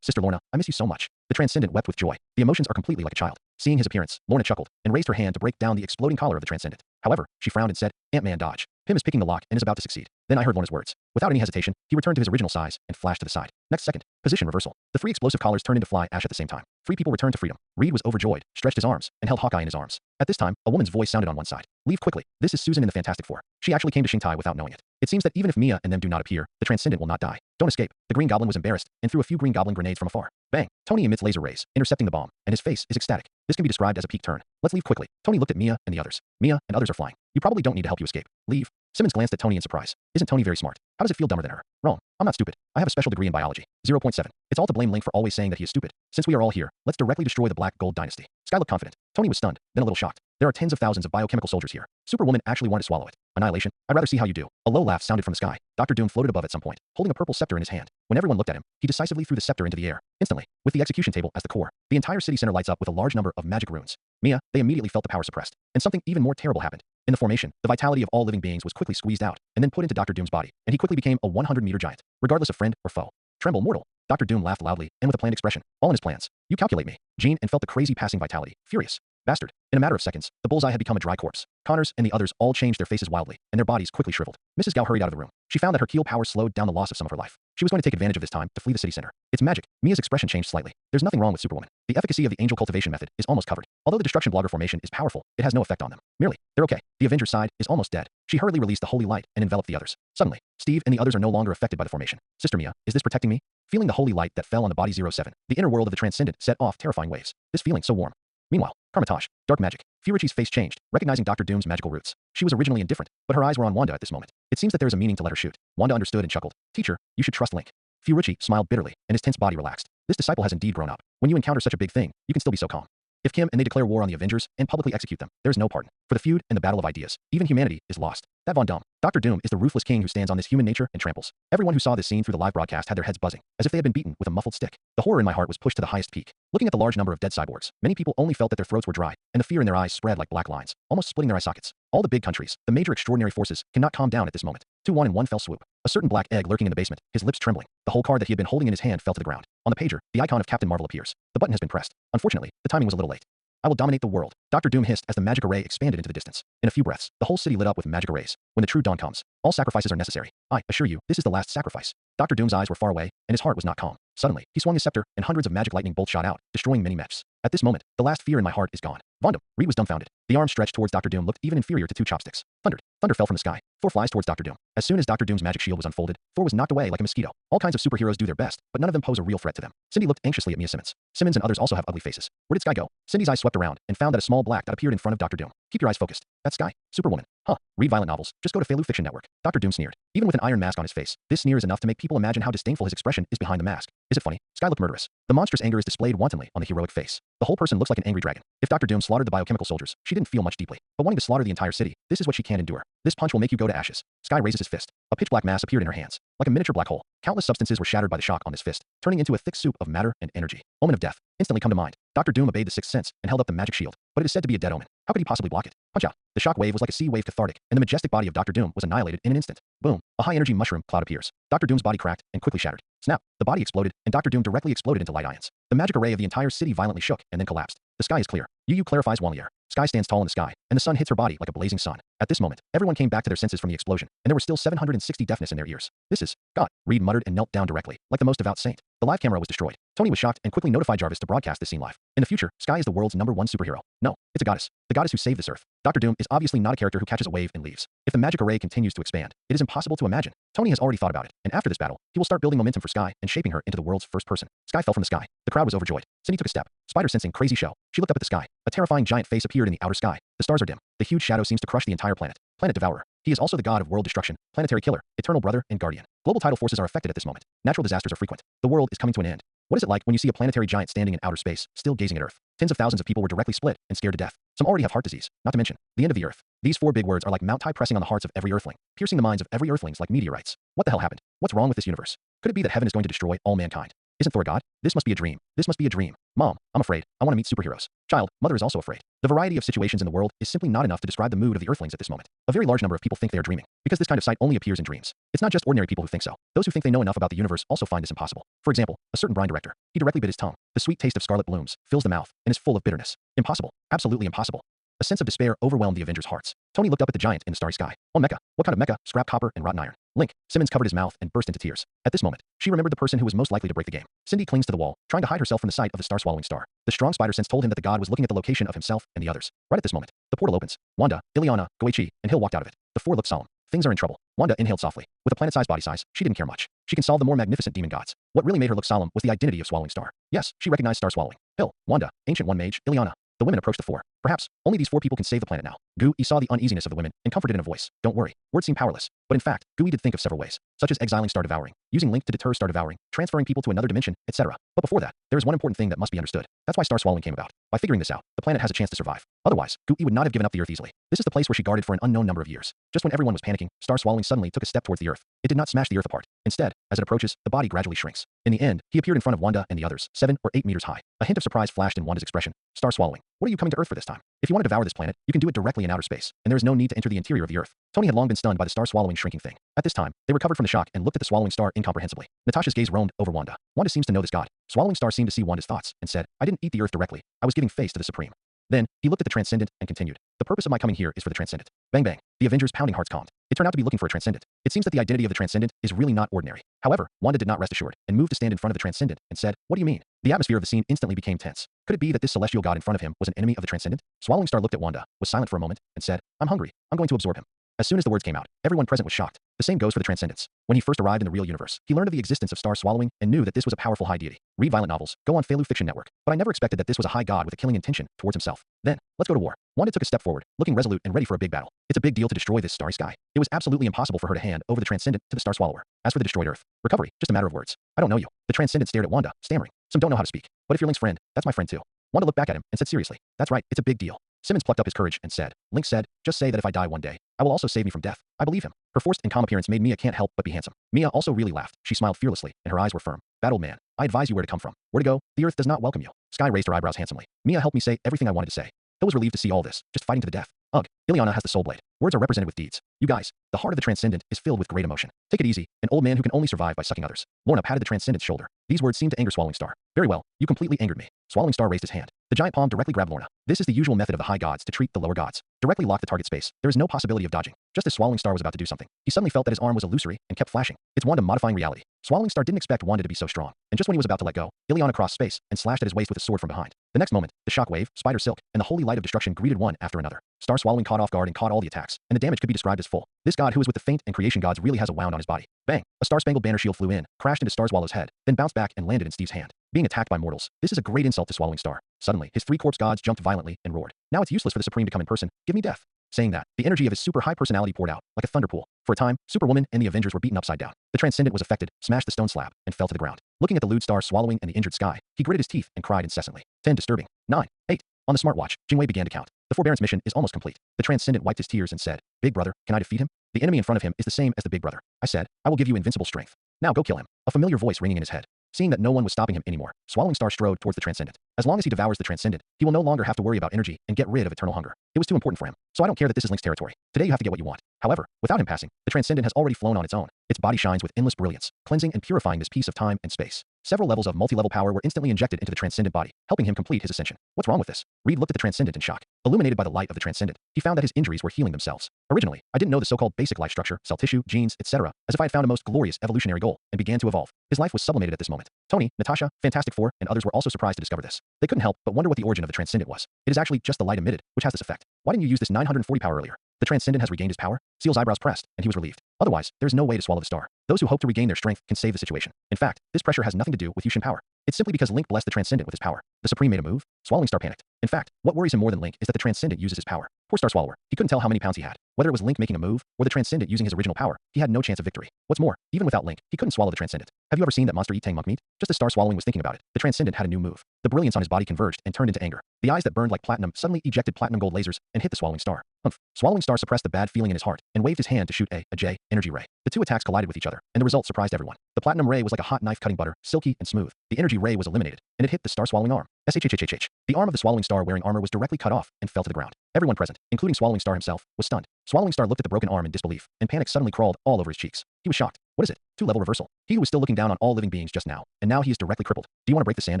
Sister Lorna, I miss you so much. The Transcendent wept with joy. The emotions are completely like a child. Seeing his appearance, Lorna chuckled and raised her hand to break down the exploding collar of the Transcendent. However, she frowned and said, Ant-Man dodge. Pym is picking the lock and is about to succeed. Then I heard Lorna's words. Without any hesitation, he returned to his original size and flashed to the side. Next second, position reversal. The three explosive collars turned into fly ash at the same time. Three people returned to freedom. Reed was overjoyed, stretched his arms, and held Hawkeye in his arms. At this time, a woman's voice sounded on one side. Leave quickly. This is Susan in the Fantastic Four. She actually came to Xingtai without knowing it. It seems that even if Mia and them do not appear, the Transcendent will not die. Don't escape. The Green Goblin was embarrassed and threw a few Green Goblin grenades from afar. Bang. Tony emits laser rays, intercepting the bomb, and his face is ecstatic. This can be described as a peak turn. Let's leave quickly. Tony looked at Mia and the others. Mia and others are flying. You probably don't need to help you escape. Leave. Simmons glanced at Tony in surprise. Isn't Tony very smart? How does it feel dumber than her? Wrong. I'm not stupid. I have a special degree in biology. 0.7. It's all to blame Link for always saying that he is stupid. Since we are all here, let's directly destroy the Black Gold Dynasty. Sky looked confident. Tony was stunned, then a little shocked. There are tens of thousands of biochemical soldiers here. Superwoman actually wanted to swallow it. Annihilation? I'd rather see how you do. A low laugh sounded from the sky. Dr. Doom floated above at some point, holding a purple scepter in his hand. When everyone looked at him, he decisively threw the scepter into the air. Instantly, with the execution table as the core, the entire city center lights up with a large number of magic runes. Mia, they immediately felt the power suppressed. And something even more terrible happened. In the formation, the vitality of all living beings was quickly squeezed out, and then put into Dr. Doom's body, and he quickly became a 100-meter giant, regardless of friend or foe. Tremble, mortal. Dr. Doom laughed loudly, and with a planned expression. All in his plans. You calculate me. Jean and felt the crazy passing vitality. Furious. Bastard. In a matter of seconds, the bullseye had become a dry corpse. Connors and the others all changed their faces wildly, and their bodies quickly shriveled. Mrs. Gao hurried out of the room. She found that her Keel power slowed down the loss of some of her life. She was going to take advantage of this time to flee the city center. It's magic. Mia's expression changed slightly. There's nothing wrong with Superwoman. The efficacy of the angel cultivation method is almost covered. Although the destruction blogger formation is powerful, it has no effect on them. Merely, they're okay. The Avengers side is almost dead. She hurriedly released the holy light and enveloped the others. Suddenly, Steve and the others are no longer affected by the formation. Sister Mia, is this protecting me? Feeling the holy light that fell on the body 07, the inner world of the Transcendent set off terrifying waves. This feeling so warm. Meanwhile, Karmatage, dark magic. Furichi's face changed, recognizing Dr. Doom's magical roots. She was originally indifferent, but her eyes were on Wanda at this moment. It seems that there is a meaning to let her shoot. Wanda understood and chuckled. Teacher, you should trust Link. Furichi smiled bitterly, and his tense body relaxed. This disciple has indeed grown up. When you encounter such a big thing, you can still be so calm. If Kim and they declare war on the Avengers and publicly execute them, there is no pardon. For the feud and the battle of ideas, even humanity is lost. That Von Dom. Dr. Doom is the ruthless king who stands on this human nature and tramples. Everyone who saw this scene through the live broadcast had their heads buzzing, as if they had been beaten with a muffled stick. The horror in my heart was pushed to the highest peak. Looking at the large number of dead cyborgs, many people only felt that their throats were dry, and the fear in their eyes spread like black lines, almost splitting their eye sockets. All the big countries, the major extraordinary forces, cannot calm down at this moment. 2-1 in one fell swoop. A certain black egg lurking in the basement, his lips trembling. The whole card that he had been holding in his hand fell to the ground. On the pager, the icon of Captain Marvel appears. The button has been pressed. Unfortunately, the timing was a little late. I will dominate the world. Dr. Doom hissed as the magic array expanded into the distance. In a few breaths, the whole city lit up with magic arrays. When the true dawn comes, all sacrifices are necessary. I assure you, this is the last sacrifice. Dr. Doom's eyes were far away, and his heart was not calm. Suddenly, he swung his scepter, and hundreds of magic lightning bolts shot out, destroying many mechs. At this moment, the last fear in my heart is gone. Vondam. Reed was dumbfounded. The arm stretched towards Dr. Doom looked even inferior to two chopsticks. Thundered. Thunder fell from the sky. Thor flies towards Dr. Doom. As soon as Dr. Doom's magic shield was unfolded, Thor was knocked away like a mosquito. All kinds of superheroes do their best, but none of them pose a real threat to them. Cindy looked anxiously at Mia Simmons. Simmons and others also have ugly faces. Where did Sky go? Cindy's eyes swept around and found that a small black dot appeared in front of Dr. Doom. Keep your eyes focused. That's Sky. Superwoman. Huh. Read violent novels. Just go to Failu Fiction Network. Dr. Doom sneered. Even with an iron mask on his face, this sneer is enough to make people imagine how disdainful his expression is behind the mask. Is it funny? Sky looked murderous. The monstrous anger is displayed wantonly on the heroic face. The whole person looks like an angry dragon. If Dr. Doom slaughtered the biochemical soldiers, she didn't feel much deeply. But wanting to slaughter the entire city, this is what she can't endure. This punch will make you go to ashes. Sky raises his fist. A pitch black mass appeared in her hands. Like a miniature black hole, countless substances were shattered by the shock on this fist, turning into a thick soup of matter and energy. Omen of death instantly come to mind. Dr. Doom obeyed the sixth sense and held up the magic shield, but it is said to be a dead omen. How could he possibly block it? Punch out. The shock wave was like a sea wave cathartic, and the majestic body of Dr. Doom was annihilated in an instant. Boom. A high-energy mushroom cloud appears. Dr. Doom's body cracked and quickly shattered. Snap. The body exploded, and Dr. Doom directly exploded into light ions. The magic array of the entire city violently shook and then collapsed. The sky is clear. Yu clarifies Wanlier. Sky stands tall in the sky, and the sun hits her body like a blazing sun. At this moment, everyone came back to their senses from the explosion, and there were still 760 deafness in their ears. This is God. Reed muttered and knelt down directly, like the most devout saint. The live camera was destroyed. Tony was shocked and quickly notified Jarvis to broadcast this scene live. In the future, Sky is the world's #1 superhero. No, it's a goddess. The goddess who saved this earth. Dr. Doom is obviously not a character who catches a wave and leaves. If the magic array continues to expand, it is impossible to imagine. Tony has already thought about it, and after this battle, he will start building momentum for Sky and shaping her into the world's first person. Sky fell from the sky. The crowd was overjoyed. Cindy took a step. Spider sensing crazy show. She looked up at the sky. A terrifying giant face appeared in the outer sky. The stars are dim. The huge shadow seems to crush the entire planet. planet devourer. He is also the god of world destruction, planetary killer, eternal brother, and guardian. Global tidal forces are affected at this moment. Natural disasters are frequent. The world is coming to an end. What is it like when you see a planetary giant standing in outer space, still gazing at Earth? Tens of thousands of people were directly split and scared to death. Some already have heart disease, not to mention the end of the Earth. These four big words are like Mount Tai pressing on the hearts of every Earthling, piercing the minds of every Earthlings like meteorites. What the hell happened? What's wrong with this universe? Could it be that heaven is going to destroy all mankind? Isn't Thor God? This must be a dream. This must be a dream. Mom, I'm afraid. I want to meet superheroes. Child, mother is also afraid. The variety of situations in the world is simply not enough to describe the mood of the Earthlings at this moment. A very large number of people think they are dreaming, because this kind of sight only appears in dreams. It's not just ordinary people who think so. Those who think they know enough about the universe also find this impossible. For example, a certain brine director. He directly bit his tongue. The sweet taste of scarlet blooms fills the mouth and is full of bitterness. Impossible. Absolutely impossible. A sense of despair overwhelmed the Avengers' hearts. Tony looked up at the giant in the starry sky. Oh, mecha. What kind of mecha? Scrap copper and rotten iron. Link. Simmons covered his mouth and burst into tears. At this moment, she remembered the person who was most likely to break the game. Cindy clings to the wall, trying to hide herself from the sight of the star-swallowing star. The strong spider sense told him that the god was looking at the location of himself and the others. Right at this moment, the portal opens. Wanda, Ileana, Goichi, and Hill walked out of it. The four looked solemn. Things are in trouble. Wanda inhaled softly. With a planet-sized body size, she didn't care much. She can solve the more magnificent demon gods. What really made her look solemn was the identity of Swallowing Star. Yes, she recognized Star Swallowing. Hill, Wanda, Ancient One Mage, Ileana. The women approached the four. Perhaps, only these four people can save the planet now. Gui saw the uneasiness of the women and comforted in a voice. Don't worry. Words seem powerless. But in fact, Gui did think of several ways, such as exiling Star Devouring, using Link to deter Star Devouring, transferring people to another dimension, etc. But before that, there is one important thing that must be understood. That's why Star Swallowing came about. By figuring this out, the planet has a chance to survive. Otherwise, Gui would not have given up the Earth easily. This is the place where she guarded for an unknown number of years. Just when everyone was panicking, Star Swallowing suddenly took a step towards the Earth. It did not smash the Earth apart. Instead, as it approaches, the body gradually shrinks. In the end, he appeared in front of Wanda and the others, 7 or 8 meters high. A hint of surprise flashed in Wanda's expression. Star Swallowing. What are you coming to Earth for this time? If you want to devour this planet, you can do it directly in outer space, and there is no need to enter the interior of the Earth. Tony had long been stunned by the star-swallowing shrinking thing. At this time, they recovered from the shock and looked at the swallowing star incomprehensibly. Natasha's gaze roamed over Wanda. Wanda seems to know this god. Swallowing Star seemed to see Wanda's thoughts and said, I didn't eat the Earth directly. I was giving face to the Supreme. Then, he looked at the Transcendent and continued. The purpose of my coming here is for the Transcendent. Bang bang. The Avengers' pounding hearts calmed. It turned out to be looking for a Transcendent. It seems that the identity of the Transcendent is really not ordinary. However, Wanda did not rest assured and moved to stand in front of the Transcendent and said, What do you mean? The atmosphere of the scene instantly became tense. Could it be that this celestial god in front of him was an enemy of the Transcendent? Swallowing Star looked at Wanda, was silent for a moment, and said, I'm hungry. I'm going to absorb him. As soon as the words came out, everyone present was shocked. The same goes for the Transcendents. When he first arrived in the real universe, he learned of the existence of Star Swallowing and knew that this was a powerful high deity. Read violent novels, go on Feilu Fiction Network. But I never expected that this was a high god with a killing intention towards himself. Then, let's go to war. Wanda took a step forward, looking resolute and ready for a big battle. It's a big deal to destroy this starry sky. It was absolutely impossible for her to hand over the Transcendent to the Star Swallower. As for the destroyed Earth, recovery, just a matter of words. I don't know you. The Transcendent stared at Wanda, stammering. Some don't know how to speak. But if you're Link's friend, that's my friend too. Wanda looked back at him and said seriously, that's right, it's a big deal. Simmons plucked up his courage and said, Link said, just say that if I die one day, I will also save me from death. I believe him. Her forced and calm appearance made Mia can't help but be handsome. Mia also really laughed. She smiled fearlessly, and her eyes were firm. Battle man, I advise you where to come from. Where to go? The Earth does not welcome you. Sky raised her eyebrows handsomely. Mia helped me say everything I wanted to say. Phil was relieved to see all this, just fighting to the death. Ugh, Ileana has the soul blade. Words are represented with deeds. You guys, the heart of the Transcendent is filled with great emotion. Take it easy, an old man who can only survive by sucking others. Lorna patted the Transcendent's shoulder. These words seemed to anger Swallowing Star. Very well, you completely angered me. Swallowing Star raised his hand. The giant palm directly grabbed Lorna. This is the usual method of the high gods to treat the lower gods. Directly lock the target space. There is no possibility of dodging. Just as Swallowing Star was about to do something, he suddenly felt that his arm was illusory and kept flashing. It's Wanda modifying reality. Swallowing Star didn't expect Wanda to be so strong, and just when he was about to let go, Ileana crossed space and slashed at his waist with a sword from behind. The next moment, the shockwave, spider silk, and the holy light of destruction greeted one after another. Star Swallowing caught off guard and caught all the attacks, and the damage could be described as full. This god who is with the faint and creation gods really has a wound on his body. Bang! A star-spangled banner shield flew in, crashed into Star Swallow's head, then bounced back and landed in Steve's hand. Being attacked by mortals, this is a great insult to Swallowing Star. Suddenly, his 3 corpse gods jumped violently and roared. Now it's useless for the Supreme to come in person. Give me death. Saying that, the energy of his super high personality poured out, like a thunder pool. For a time, Superwoman and the Avengers were beaten upside down. The Transcendent was affected, smashed the stone slab, and fell to the ground. Looking at the lewd star swallowing and the injured sky, he gritted his teeth and cried incessantly. 10 disturbing. 9. 8. On the smartwatch, Jingwei began to count. The forbearance mission is almost complete. The Transcendent wiped his tears and said, Big brother, can I defeat him? The enemy in front of him is the same as the big brother. I said, I will give you invincible strength. Now go kill him. A familiar voice ringing in his head. Seeing that no one was stopping him anymore, Swallowing Star strode towards the Transcendent. As long as he devours the Transcendent, he will no longer have to worry about energy and get rid of eternal hunger. It was too important for him, so I don't care that this is Link's territory. Today you have to get what you want. However, without him passing, the Transcendent has already flown on its own. Its body shines with endless brilliance, cleansing and purifying this piece of time and space. Several levels of multi-level power were instantly injected into the Transcendent body, helping him complete his ascension. What's wrong with this? Reed looked at the Transcendent in shock. Illuminated by the light of the Transcendent, he found that his injuries were healing themselves. Originally, I didn't know the so-called basic life structure, cell tissue, genes, etc., as if I had found a most glorious evolutionary goal, and began to evolve. His life was sublimated at this moment. Tony, Natasha, Fantastic Four, and others were also surprised to discover this. They couldn't help but wonder what the origin of the Transcendent was. It is actually just the light emitted, which has this effect. Why didn't you use this 940 power earlier? The Transcendent has regained his power? Seal's eyebrows pressed, and he was relieved. Otherwise, there is no way to swallow the star. Those who hope to regain their strength can save the situation. In fact, this pressure has nothing to do with Yushin power. It's simply because Link blessed the Transcendent with his power. The Supreme made a move. Swallowing Star panicked. In fact, what worries him more than Link is that the Transcendent uses his power. Poor Star Swallower. He couldn't tell how many pounds he had. Whether it was Link making a move, or the Transcendent using his original power, he had no chance of victory. What's more, even without Link, he couldn't swallow the Transcendent. Have you ever seen that monster eat Tang monk meat? Just as Star swallowing was thinking about it, the Transcendent had a new move. The brilliance on his body converged and turned into anger. The eyes that burned like platinum suddenly ejected platinum gold lasers and hit the Swallowing Star. Humph. Swallowing Star suppressed the bad feeling in his heart and waved his hand to shoot a J energy ray. The two attacks collided with each other, and the result surprised everyone. The platinum ray was like a hot knife cutting butter, silky and smooth. The energy ray was eliminated, and it hit the star swallowing arm. SHHHH. The arm of the Swallowing Star wearing armor was directly cut off and fell to the ground. Everyone present, including Swallowing Star himself, was stunned. Swallowing Star looked at the broken arm in disbelief, and panic suddenly crawled all over his cheeks. He was shocked. What is it? Two-level reversal. He who was still looking down on all living beings just now, and now he is directly crippled. Do you want to break the sand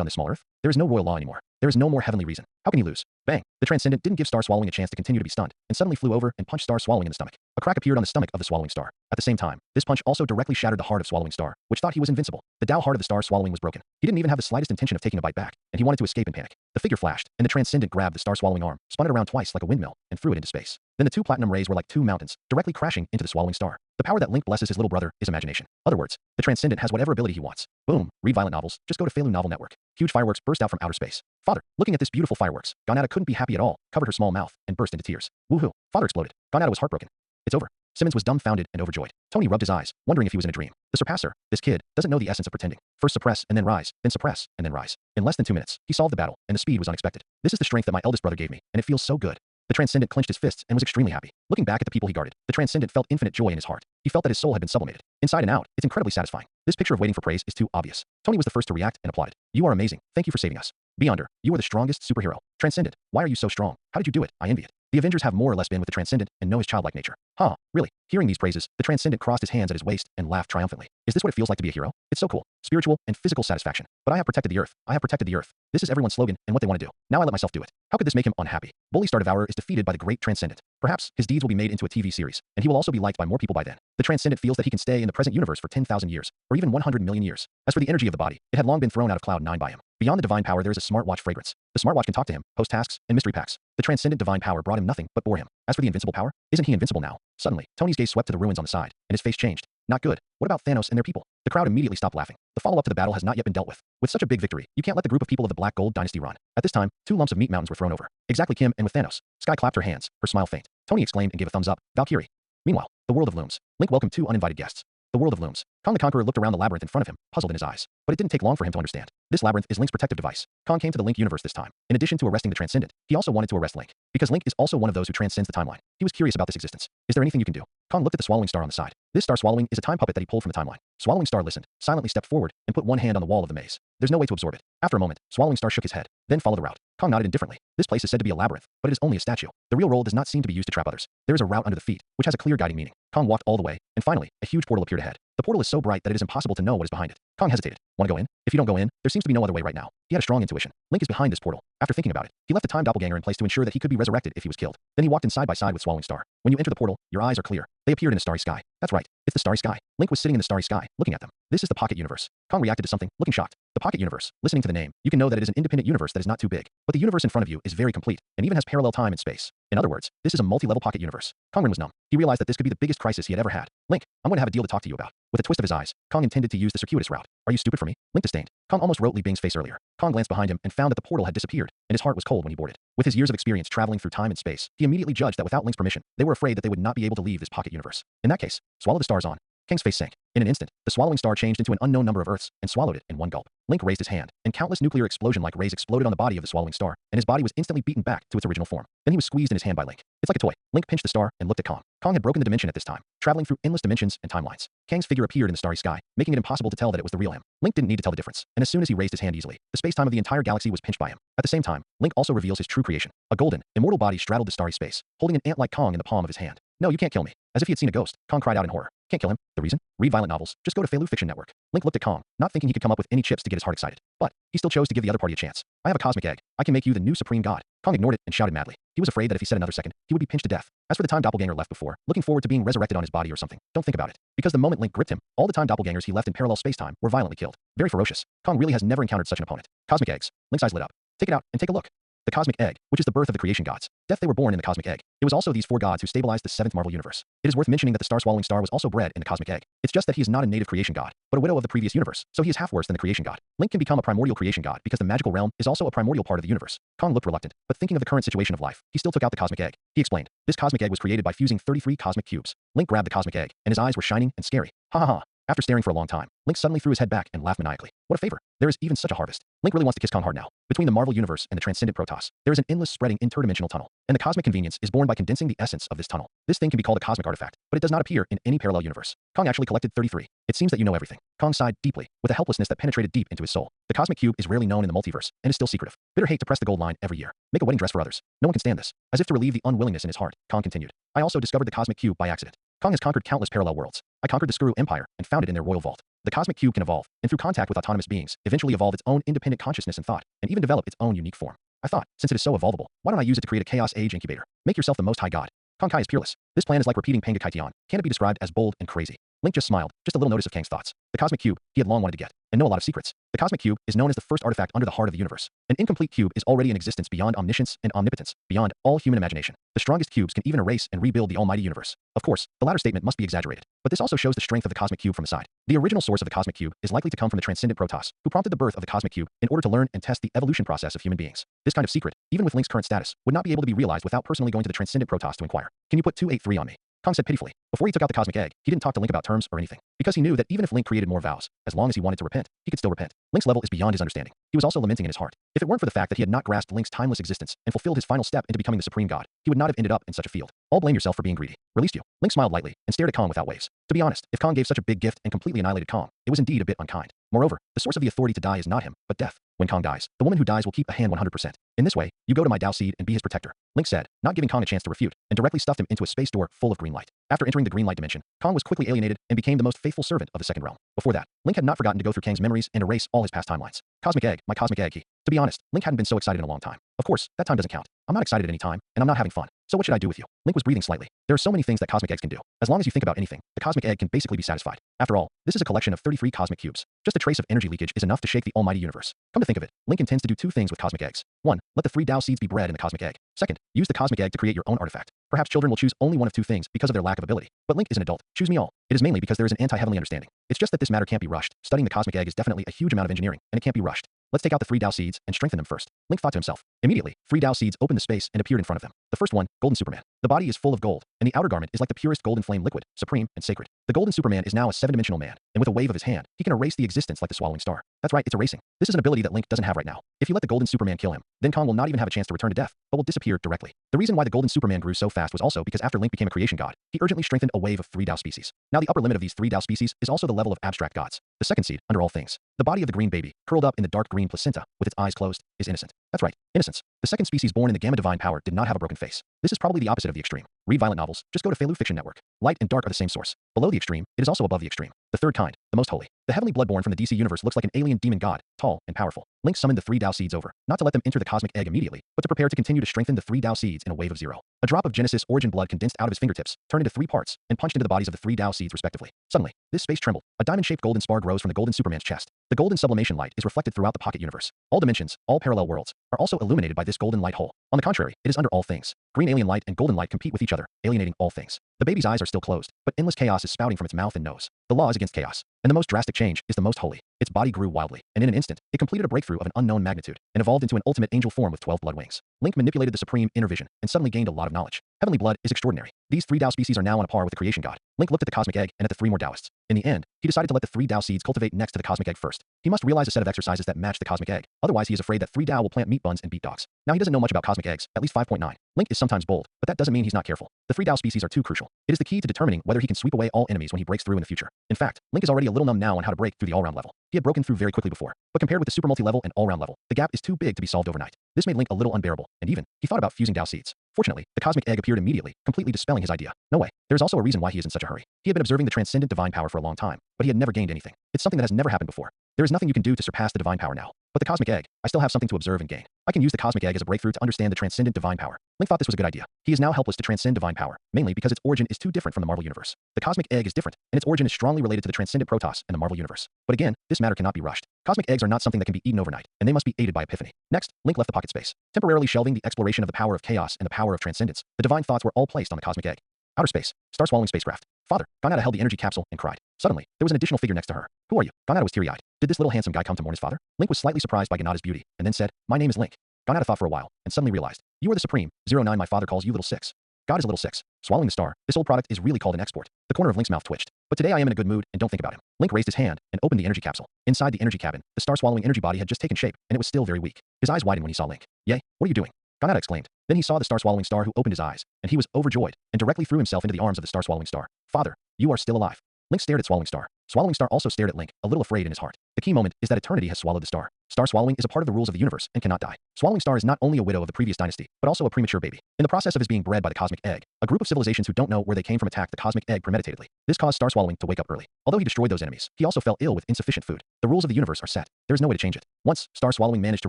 on this small earth? There is no royal law anymore. There is no more heavenly reason. How can he lose? Bang. The Transcendent didn't give Star Swallowing a chance to continue to be stunned, and suddenly flew over and punched Star Swallowing in the stomach. A crack appeared on the stomach of the Swallowing Star. At the same time, this punch also directly shattered the heart of Swallowing Star, which thought he was invincible. The Tao heart of the Star Swallowing was broken. He didn't even have the slightest intention of taking a bite back, and he wanted to escape in panic. The figure flashed, and the Transcendent grabbed the Star Swallowing arm, spun it around twice like a windmill, and threw it into space. Then the two platinum rays were like two mountains, directly crashing into the Swallowing Star. The power that Link blesses his little brother is imagination. Other words, the Transcendent has whatever ability he wants. Boom. Read violent novels. Just go to Feilu Novel Network. Huge fireworks burst out from outer space. Father, looking at this beautiful fireworks, Gonada couldn't be happy at all, covered her small mouth, and burst into tears. Woohoo. Father exploded. Gonada was heartbroken. It's over. Simmons was dumbfounded and overjoyed. Tony rubbed his eyes, wondering if he was in a dream. The Surpasser, this kid, doesn't know the essence of pretending. First suppress and then rise, then suppress and then rise. In less than 2 minutes, he solved the battle, and the speed was unexpected. This is the strength that my eldest brother gave me, and it feels so good. The Transcendent clenched his fists and was extremely happy. Looking back at the people he guarded, the Transcendent felt infinite joy in his heart. He felt that his soul had been sublimated. Inside and out, it's incredibly satisfying. This picture of waiting for praise is too obvious. Tony was the first to react and applauded. You are amazing. Thank you for saving us. Beyonder, you are the strongest superhero. Transcendent, why are you so strong? How did you do it? I envy it. The Avengers have more or less been with the Transcendent and know his childlike nature. Huh, really? Hearing these praises, the Transcendent crossed his hands at his waist and laughed triumphantly. Is this what it feels like to be a hero? It's so cool. Spiritual and physical satisfaction. But I have protected the earth. I have protected the earth. This is everyone's slogan and what they want to do. Now I let myself do it. How could this make him unhappy? Bully Star Devourer is defeated by the great Transcendent. Perhaps his deeds will be made into a TV series, and he will also be liked by more people by then. The Transcendent feels that he can stay in the present universe for 10,000 years, or even 100 million years. As for the energy of the body, it had long been thrown out of Cloud 9 by him. Beyond the divine power, there is a smartwatch fragrance. The smartwatch can talk to him, post tasks, and mystery packs. The Transcendent divine power brought him nothing but bore him. As for the invincible power, isn't he invincible now? Suddenly, Tony's gaze swept to the ruins on the side, and his face changed. Not good. What about Thanos and their people? The crowd immediately stopped laughing. The follow-up to the battle has not yet been dealt with. With such a big victory, you can't let the group of people of the Black Gold Dynasty run. At this time, 2 lumps of meat mountains were thrown over. Exactly Kim and with Thanos. Sky clapped her hands, her smile faint. Tony exclaimed and gave a thumbs up. Valkyrie. Meanwhile, the world of looms. Link welcomed 2 uninvited guests. The world of looms. Kong the Conqueror looked around the labyrinth in front of him, puzzled in his eyes. But it didn't take long for him to understand. This labyrinth is Link's protective device. Kong came to the Link universe this time. In addition to arresting the Transcendent, he also wanted to arrest Link. Because Link is also one of those who transcends the timeline. He was curious about this existence. Is there anything you can do? Kong looked at the Swallowing Star on the side. This star swallowing is a time puppet that he pulled from the timeline. Swallowing Star listened, silently stepped forward, and put one hand on the wall of the maze. There's no way to absorb it. After a moment, Swallowing Star shook his head, then followed the route. Kong nodded indifferently. This place is said to be a labyrinth, but it is only a statue. The real role does not seem to be used to trap others. There is a route under the feet, which has a clear guiding meaning. Kong walked all the way, and finally, a huge portal appeared ahead. The portal is so bright that it is impossible to know what is behind it. Kong hesitated. Want to go in? If you don't go in, there seems to be no other way right now. He had a strong intuition. Link is behind this portal. After thinking about it, he left the time doppelganger in place to ensure that he could be resurrected if he was killed. Then he walked in side by side with Swallowing Star. When you enter the portal, your eyes are clear. They appeared in a starry sky. That's right. It's the starry sky. Link was sitting in the starry sky, looking at them. This is the pocket universe. Kong reacted to something, looking shocked. The pocket universe. Listening to the name, you can know that it is an independent universe that is not too big. But the universe in front of you is very complete, and even has parallel time and space. In other words, this is a multi-level pocket universe. Kong was numb. He realized that this could be the biggest crisis he had ever had. Link, I'm going to have a deal to talk to you about. With a twist of his eyes, Kong intended to use the circuitous route. Are you stupid for me? Link disdained. Kong almost wrote Li Bing's face earlier. Kong glanced behind him and found that the portal had disappeared, and his heart was cold when he boarded. With his years of experience traveling through time and space, he immediately judged that without Link's permission, they were afraid that they would not be able to leave this pocket universe. In that case, swallow the stars on. Kang's face sank. In an instant, the Swallowing Star changed into an unknown number of Earths and swallowed it in one gulp. Link raised his hand, and countless nuclear explosion-like rays exploded on the body of the Swallowing Star, and his body was instantly beaten back to its original form. Then he was squeezed in his hand by Link. It's like a toy. Link pinched the star and looked at Kong. Kong had broken the dimension at this time, traveling through endless dimensions and timelines. Kang's figure appeared in the starry sky, making it impossible to tell that it was the real him. Link didn't need to tell the difference, and as soon as he raised his hand easily, the space-time of the entire galaxy was pinched by him. At the same time, Link also reveals his true creation. A golden, immortal body straddled the starry space, holding an ant-like Kong in the palm of his hand. No, you can't kill me. As if he had seen a ghost, Kong cried out in horror. Can't kill him. The reason? Read violent novels. Just go to Feilu Fiction Network. Link looked at Kong, not thinking he could come up with any chips to get his heart excited. But he still chose to give the other party a chance. I have a cosmic egg. I can make you the new supreme god. Kong ignored it and shouted madly. He was afraid that if he said another second, he would be pinched to death. As for the time doppelganger left before, looking forward to being resurrected on his body or something, don't think about it. Because the moment Link gripped him, all the time doppelgangers he left in parallel space-time were violently killed. Very ferocious. Kong really has never encountered such an opponent. Cosmic eggs. Link's eyes lit up. Take it out and take a look. The cosmic egg, which is the birth of the creation gods. Death, they were born in the cosmic egg. It was also these four gods who stabilized the seventh Marvel universe. It is worth mentioning that the star-swallowing star was also bred in the cosmic egg. It's just that he is not a native creation god, but a widow of the previous universe, so he is half worse than the creation god. Link can become a primordial creation god because the magical realm is also a primordial part of the universe. Kong looked reluctant, but thinking of the current situation of life, he still took out the cosmic egg. He explained, this cosmic egg was created by fusing 33 cosmic cubes. Link grabbed the cosmic egg, and his eyes were shining and scary. Ha ha ha. After staring for a long time, Link suddenly threw his head back and laughed maniacally. What a favor. There is even such a harvest. Link really wants to kiss Kong hard now. Between the Marvel universe and the transcendent Protoss, there is an endless spreading interdimensional tunnel, and the cosmic convenience is born by condensing the essence of this tunnel. This thing can be called a cosmic artifact, but it does not appear in any parallel universe. Kong actually collected 33. It seems that you know everything. Kong sighed deeply, with a helplessness that penetrated deep into his soul. The cosmic cube is rarely known in the multiverse, and is still secretive. Bitter hate to press the gold line every year. Make a wedding dress for others. No one can stand this. As if to relieve the unwillingness in his heart, Kong continued. I also discovered the cosmic cube by accident. Kong has conquered countless parallel worlds. I conquered the Skuru Empire and found it in their royal vault. The cosmic cube can evolve, and through contact with autonomous beings, eventually evolve its own independent consciousness and thought, and even develop its own unique form. I thought, since it is so evolvable, why don't I use it to create a Chaos Age incubator? Make yourself the most high god. Kong Kai is peerless. This plan is like repeating Panga Kaitian. Can it be described as bold and crazy? Link just smiled, just a little notice of Kang's thoughts. The cosmic cube, he had long wanted to get, and know a lot of secrets. The cosmic cube is known as the first artifact under the heart of the universe. An incomplete cube is already in existence beyond omniscience and omnipotence, beyond all human imagination. The strongest cubes can even erase and rebuild the almighty universe. Of course, the latter statement must be exaggerated, but this also shows the strength of the cosmic cube from the side. The original source of the cosmic cube is likely to come from the transcendent Protoss, who prompted the birth of the cosmic cube in order to learn and test the evolution process of human beings. This kind of secret, even with Link's current status, would not be able to be realized without personally going to the transcendent Protoss to inquire. Can you put 283 on me? Kong said pitifully. Before he took out the cosmic egg, he didn't talk to Link about terms or anything, because he knew that even if Link created more vows, as long as he wanted to repent, he could still repent. Link's level is beyond his understanding. He was also lamenting in his heart. If it weren't for the fact that he had not grasped Link's timeless existence and fulfilled his final step into becoming the supreme god, he would not have ended up in such a field. All blame yourself for being greedy. Released you. Link smiled lightly and stared at Kong without waves. To be honest, if Kong gave such a big gift and completely annihilated Kong, it was indeed a bit unkind. Moreover, the source of the authority to die is not him, but death. When Kong dies, the woman who dies will keep a hand 100%. In this way, you go to my Dao Seed and be his protector. Link said, not giving Kong a chance to refute, and directly stuffed him into a space door full of green light. After entering the green light dimension, Kong was quickly alienated and became the most faithful servant of the second realm. Before that, Link had not forgotten to go through Kang's memories and erase all his past timelines. Cosmic egg, my cosmic egg, he. To be honest, Link hadn't been so excited in a long time. Of course, that time doesn't count. I'm not excited at any time, and I'm not having fun. So what should I do with you? Link was breathing slightly. There are so many things that cosmic eggs can do. As long as you think about anything, the cosmic egg can basically be satisfied. After all, this is a collection of 33 cosmic cubes. Just a trace of energy leakage is enough to shake the almighty universe. Come to think of it, Link intends to do two things with cosmic eggs. 1. Let the 3 Dao seeds be bred in the cosmic egg. 2nd, use the cosmic egg to create your own artifact. Perhaps children will choose only one of two things because of their lack of ability. But Link is an adult. Choose me all. It is mainly because there is an anti-heavenly understanding. It's just that this matter can't be rushed. Studying the cosmic egg is definitely a huge amount of engineering, and it can't be rushed. Let's take out the 3 Dao seeds and strengthen them first. Link thought to himself. Immediately, 3 Dao seeds opened the space and appeared in front of them. The first one, Golden Superman. The body is full of gold, and the outer garment is like the purest golden flame liquid, supreme and sacred. The Golden Superman is now a 7-dimensional man, and with a wave of his hand, he can erase the existence like the swallowing star. That's right, it's erasing. This is an ability that Link doesn't have right now. If you let the Golden Superman kill him, then Kong will not even have a chance to return to death, but will disappear directly. The reason why the Golden Superman grew so fast was also because after Link became a creation god, he urgently strengthened a wave of 3 Dao species. Now the upper limit of these 3 Dao species is also the level of abstract gods. The second seed, under all things. The body of the green baby, curled up in the dark green placenta, with its eyes closed, is innocent. That's right, innocence. The second species born in the Gamma Divine Power did not have a broken face. This is probably the opposite of the extreme. Read violent novels, just go to Feilu Fiction Network. Light and dark are the same source. Below the extreme, it is also above the extreme. The third kind, the most holy. The heavenly bloodborn from the DC universe looks like an alien demon god, tall and powerful. Link summoned the 3 Dao seeds over, not to let them enter the cosmic egg immediately, but to prepare to continue to strengthen the 3 Dao seeds in a wave of 0. A drop of Genesis origin blood condensed out of his fingertips, turned into 3 parts, and punched into the bodies of the 3 Dao seeds respectively. Suddenly, this space trembled. A diamond-shaped golden spark rose from the Golden Superman's chest. The golden sublimation light is reflected throughout the pocket universe. All dimensions, all parallel worlds, are also illuminated by this golden light hole. On the contrary, it is under all things. Green alien light and golden light compete with each other, alienating all things. The baby's eyes are still closed, but endless chaos is spouting from its mouth and nose. The law is against chaos, and the most drastic change is the most holy. Its body grew wildly, and in an instant, it completed a breakthrough of an unknown magnitude, and evolved into an ultimate angel form with 12 blood wings. Link manipulated the supreme inner vision, and suddenly gained a lot of knowledge. Heavenly blood is extraordinary. These 3 Dao species are now on a par with the creation god. Link looked at the cosmic egg and at the 3 more Daoists. In the end, he decided to let the 3 Dao seeds cultivate next to the cosmic egg first. He must realize a set of exercises that match the cosmic egg. Otherwise, he is afraid that 3 Dao will plant meat buns and beat dogs. Now he doesn't know much about cosmic eggs, at least 5.9. Link is sometimes bold, but that doesn't mean he's not careful. The 3 Dao species are too crucial. It is the key to determining whether he can sweep away all enemies when he breaks through in the future. In fact, Link is already a little numb now on how to break through the all-round level. He had broken through very quickly before, but compared with the super multi-level and all-round level, the gap is too big to be solved overnight. This made Link a little unbearable, and even, he thought about fusing Dao seeds. Fortunately, the cosmic egg appeared immediately, completely dispelling his idea. No way. There is also a reason why he is in such a hurry. He had been observing the transcendent divine power for a long time, but he had never gained anything. It's something that has never happened before. There is nothing you can do to surpass the divine power now. But the cosmic egg, I still have something to observe and gain. I can use the cosmic egg as a breakthrough to understand the transcendent divine power. Link thought this was a good idea. He is now helpless to transcend divine power, mainly because its origin is too different from the Marvel universe. The cosmic egg is different, and its origin is strongly related to the transcendent Protoss and the Marvel universe. But again, this matter cannot be rushed. Cosmic eggs are not something that can be eaten overnight, and they must be aided by epiphany. Next, Link left the pocket space, temporarily shelving the exploration of the power of chaos and the power of transcendence. The divine thoughts were all placed on the cosmic egg. Outer space. Star-swallowing spacecraft. Father. Ganada held the energy capsule and cried. Suddenly, there was an additional figure next to her. Who are you? Ganada was teary-eyed. Did this little handsome guy come to mourn his father? Link was slightly surprised by Ganada's beauty, and then said, my name is Link. Ganada thought for a while, and suddenly realized, you are the supreme. 09 My father calls you little six. God is a little six. Swallowing the star. This old product is really called an export. The corner of Link's mouth twitched. But today I am in a good mood and don't think about him. Link raised his hand and opened the energy capsule. Inside the energy cabin, the star-swallowing energy body had just taken shape, and it was still very weak. His eyes widened when he saw Link. Yay, what are you doing? Ganada exclaimed. Then he saw the star-swallowing star, who opened his eyes, and he was overjoyed, and directly threw himself into the arms of the star-swallowing star. Father, you are still alive. Link stared at Swallowing Star. Swallowing Star also stared at Link, a little afraid in his heart. The key moment is that eternity has swallowed the star. Star swallowing is a part of the rules of the universe and cannot die. Swallowing Star is not only a widow of the previous dynasty, but also a premature baby. In the process of his being bred by the cosmic egg, a group of civilizations who don't know where they came from attacked the cosmic egg premeditatedly. This caused Star swallowing to wake up early. Although he destroyed those enemies, he also fell ill with insufficient food. The rules of the universe are set. There is no way to change it. Once, Star swallowing managed to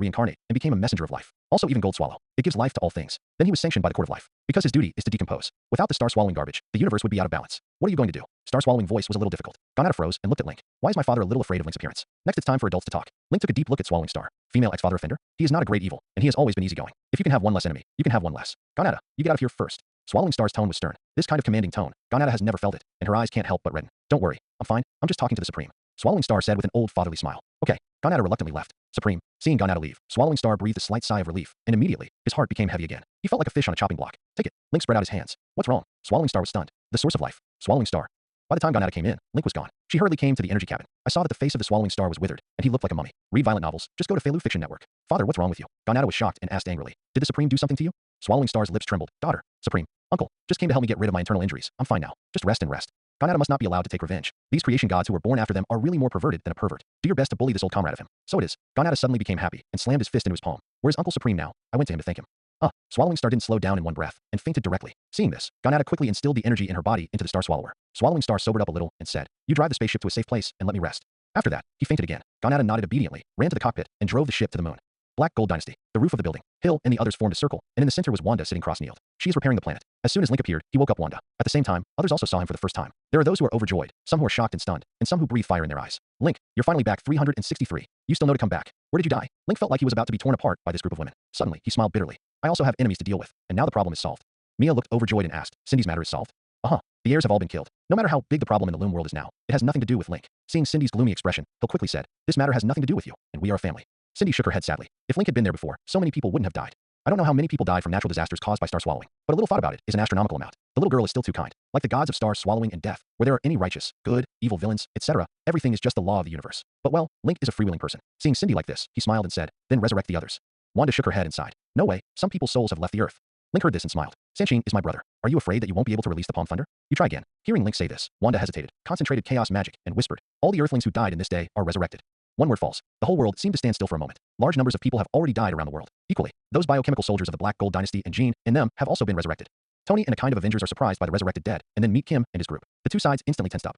reincarnate and became a messenger of life. Also, even Gold Swallow. It gives life to all things. Then he was sanctioned by the court of life. Because his duty is to decompose. Without the star-swallowing garbage, the universe would be out of balance. What are you going to do? Star-swallowing voice was a little difficult. Ganada froze and looked at Link. Why is my father a little afraid of Link's appearance? Next, it's time for adults to talk. Link took a deep look at Swallowing Star. Female ex-father offender? He is not a great evil, and he has always been easygoing. If you can have one less enemy, you can have one less. Ganada, you get out of here first. Swallowing Star's tone was stern. This kind of commanding tone, Ganada has never felt it, and her eyes can't help but redden. Don't worry, I'm fine. I'm just talking to the Supreme. Swallowing Star said with an old fatherly smile. Okay. Ganada reluctantly left. Supreme. Seeing Ganada leave, Swallowing Star breathed a slight sigh of relief, and immediately, his heart became heavy again. He felt like a fish on a chopping block. Take it. Link spread out his hands. What's wrong? Swallowing Star was stunned. The source of life. Swallowing Star. By the time Ganada came in, Link was gone. She hurriedly came to the energy cabin. I saw that the face of the Swallowing Star was withered, and he looked like a mummy. Read violent novels. Just go to Feilu Fiction Network. Father, what's wrong with you? Ganada was shocked and asked angrily. Did the Supreme do something to you? Swallowing Star's lips trembled. Daughter. Supreme. Uncle. Just came to help me get rid of my internal injuries. I'm fine now. Just rest and rest. Ganada must not be allowed to take revenge. These creation gods who were born after them are really more perverted than a pervert. Do your best to bully this old comrade of him. So it is. Ganada suddenly became happy and slammed his fist into his palm. Where's Uncle Supreme now? I went to him to thank him. Swallowing Star didn't slow down in one breath and fainted directly. Seeing this, Ganada quickly instilled the energy in her body into the Star Swallower. Swallowing Star sobered up a little and said, you drive the spaceship to a safe place and let me rest. After that, he fainted again. Ganada nodded obediently, ran to the cockpit, and drove the ship to the moon. Black Gold Dynasty. The roof of the building. Hill and the others formed a circle, and in the center was Wanda sitting cross-kneeled. She is repairing the planet. As soon as Link appeared, he woke up Wanda. At the same time, others also saw him for the first time. There are those who are overjoyed, some who are shocked and stunned, and some who breathe fire in their eyes. Link, you're finally back. 363. You still know to come back. Where did you die? Link felt like he was about to be torn apart by this group of women. Suddenly, he smiled bitterly. I also have enemies to deal with, and now the problem is solved. Mia looked overjoyed and asked, Cindy's matter is solved? The heirs have all been killed. No matter how big the problem in the loom world is now, it has nothing to do with Link. Seeing Cindy's gloomy expression, Hill quickly said, this matter has nothing to do with you, and we are a family. Cindy shook her head sadly. If Link had been there before, so many people wouldn't have died. I don't know how many people died from natural disasters caused by star swallowing, but a little thought about it is an astronomical amount. The little girl is still too kind. Like the gods of stars swallowing and death, where there are any righteous, good, evil villains, etc., everything is just the law of the universe. But well, Link is a freewheeling person. Seeing Cindy like this, he smiled and said, then resurrect the others. Wanda shook her head and sighed. No way, some people's souls have left the earth. Link heard this and smiled. Sanshine is my brother. Are you afraid that you won't be able to release the Palm Thunder? You try again. Hearing Link say this, Wanda hesitated, concentrated chaos magic, and whispered, all the earthlings who died in this day are resurrected. One word falls. The whole world seemed to stand still for a moment. Large numbers of people have already died around the world. Equally, those biochemical soldiers of the Black Gold Dynasty and Jean and them have also been resurrected. Tony and a kind of Avengers are surprised by the resurrected dead, and then meet Kim and his group. The two sides instantly tensed up.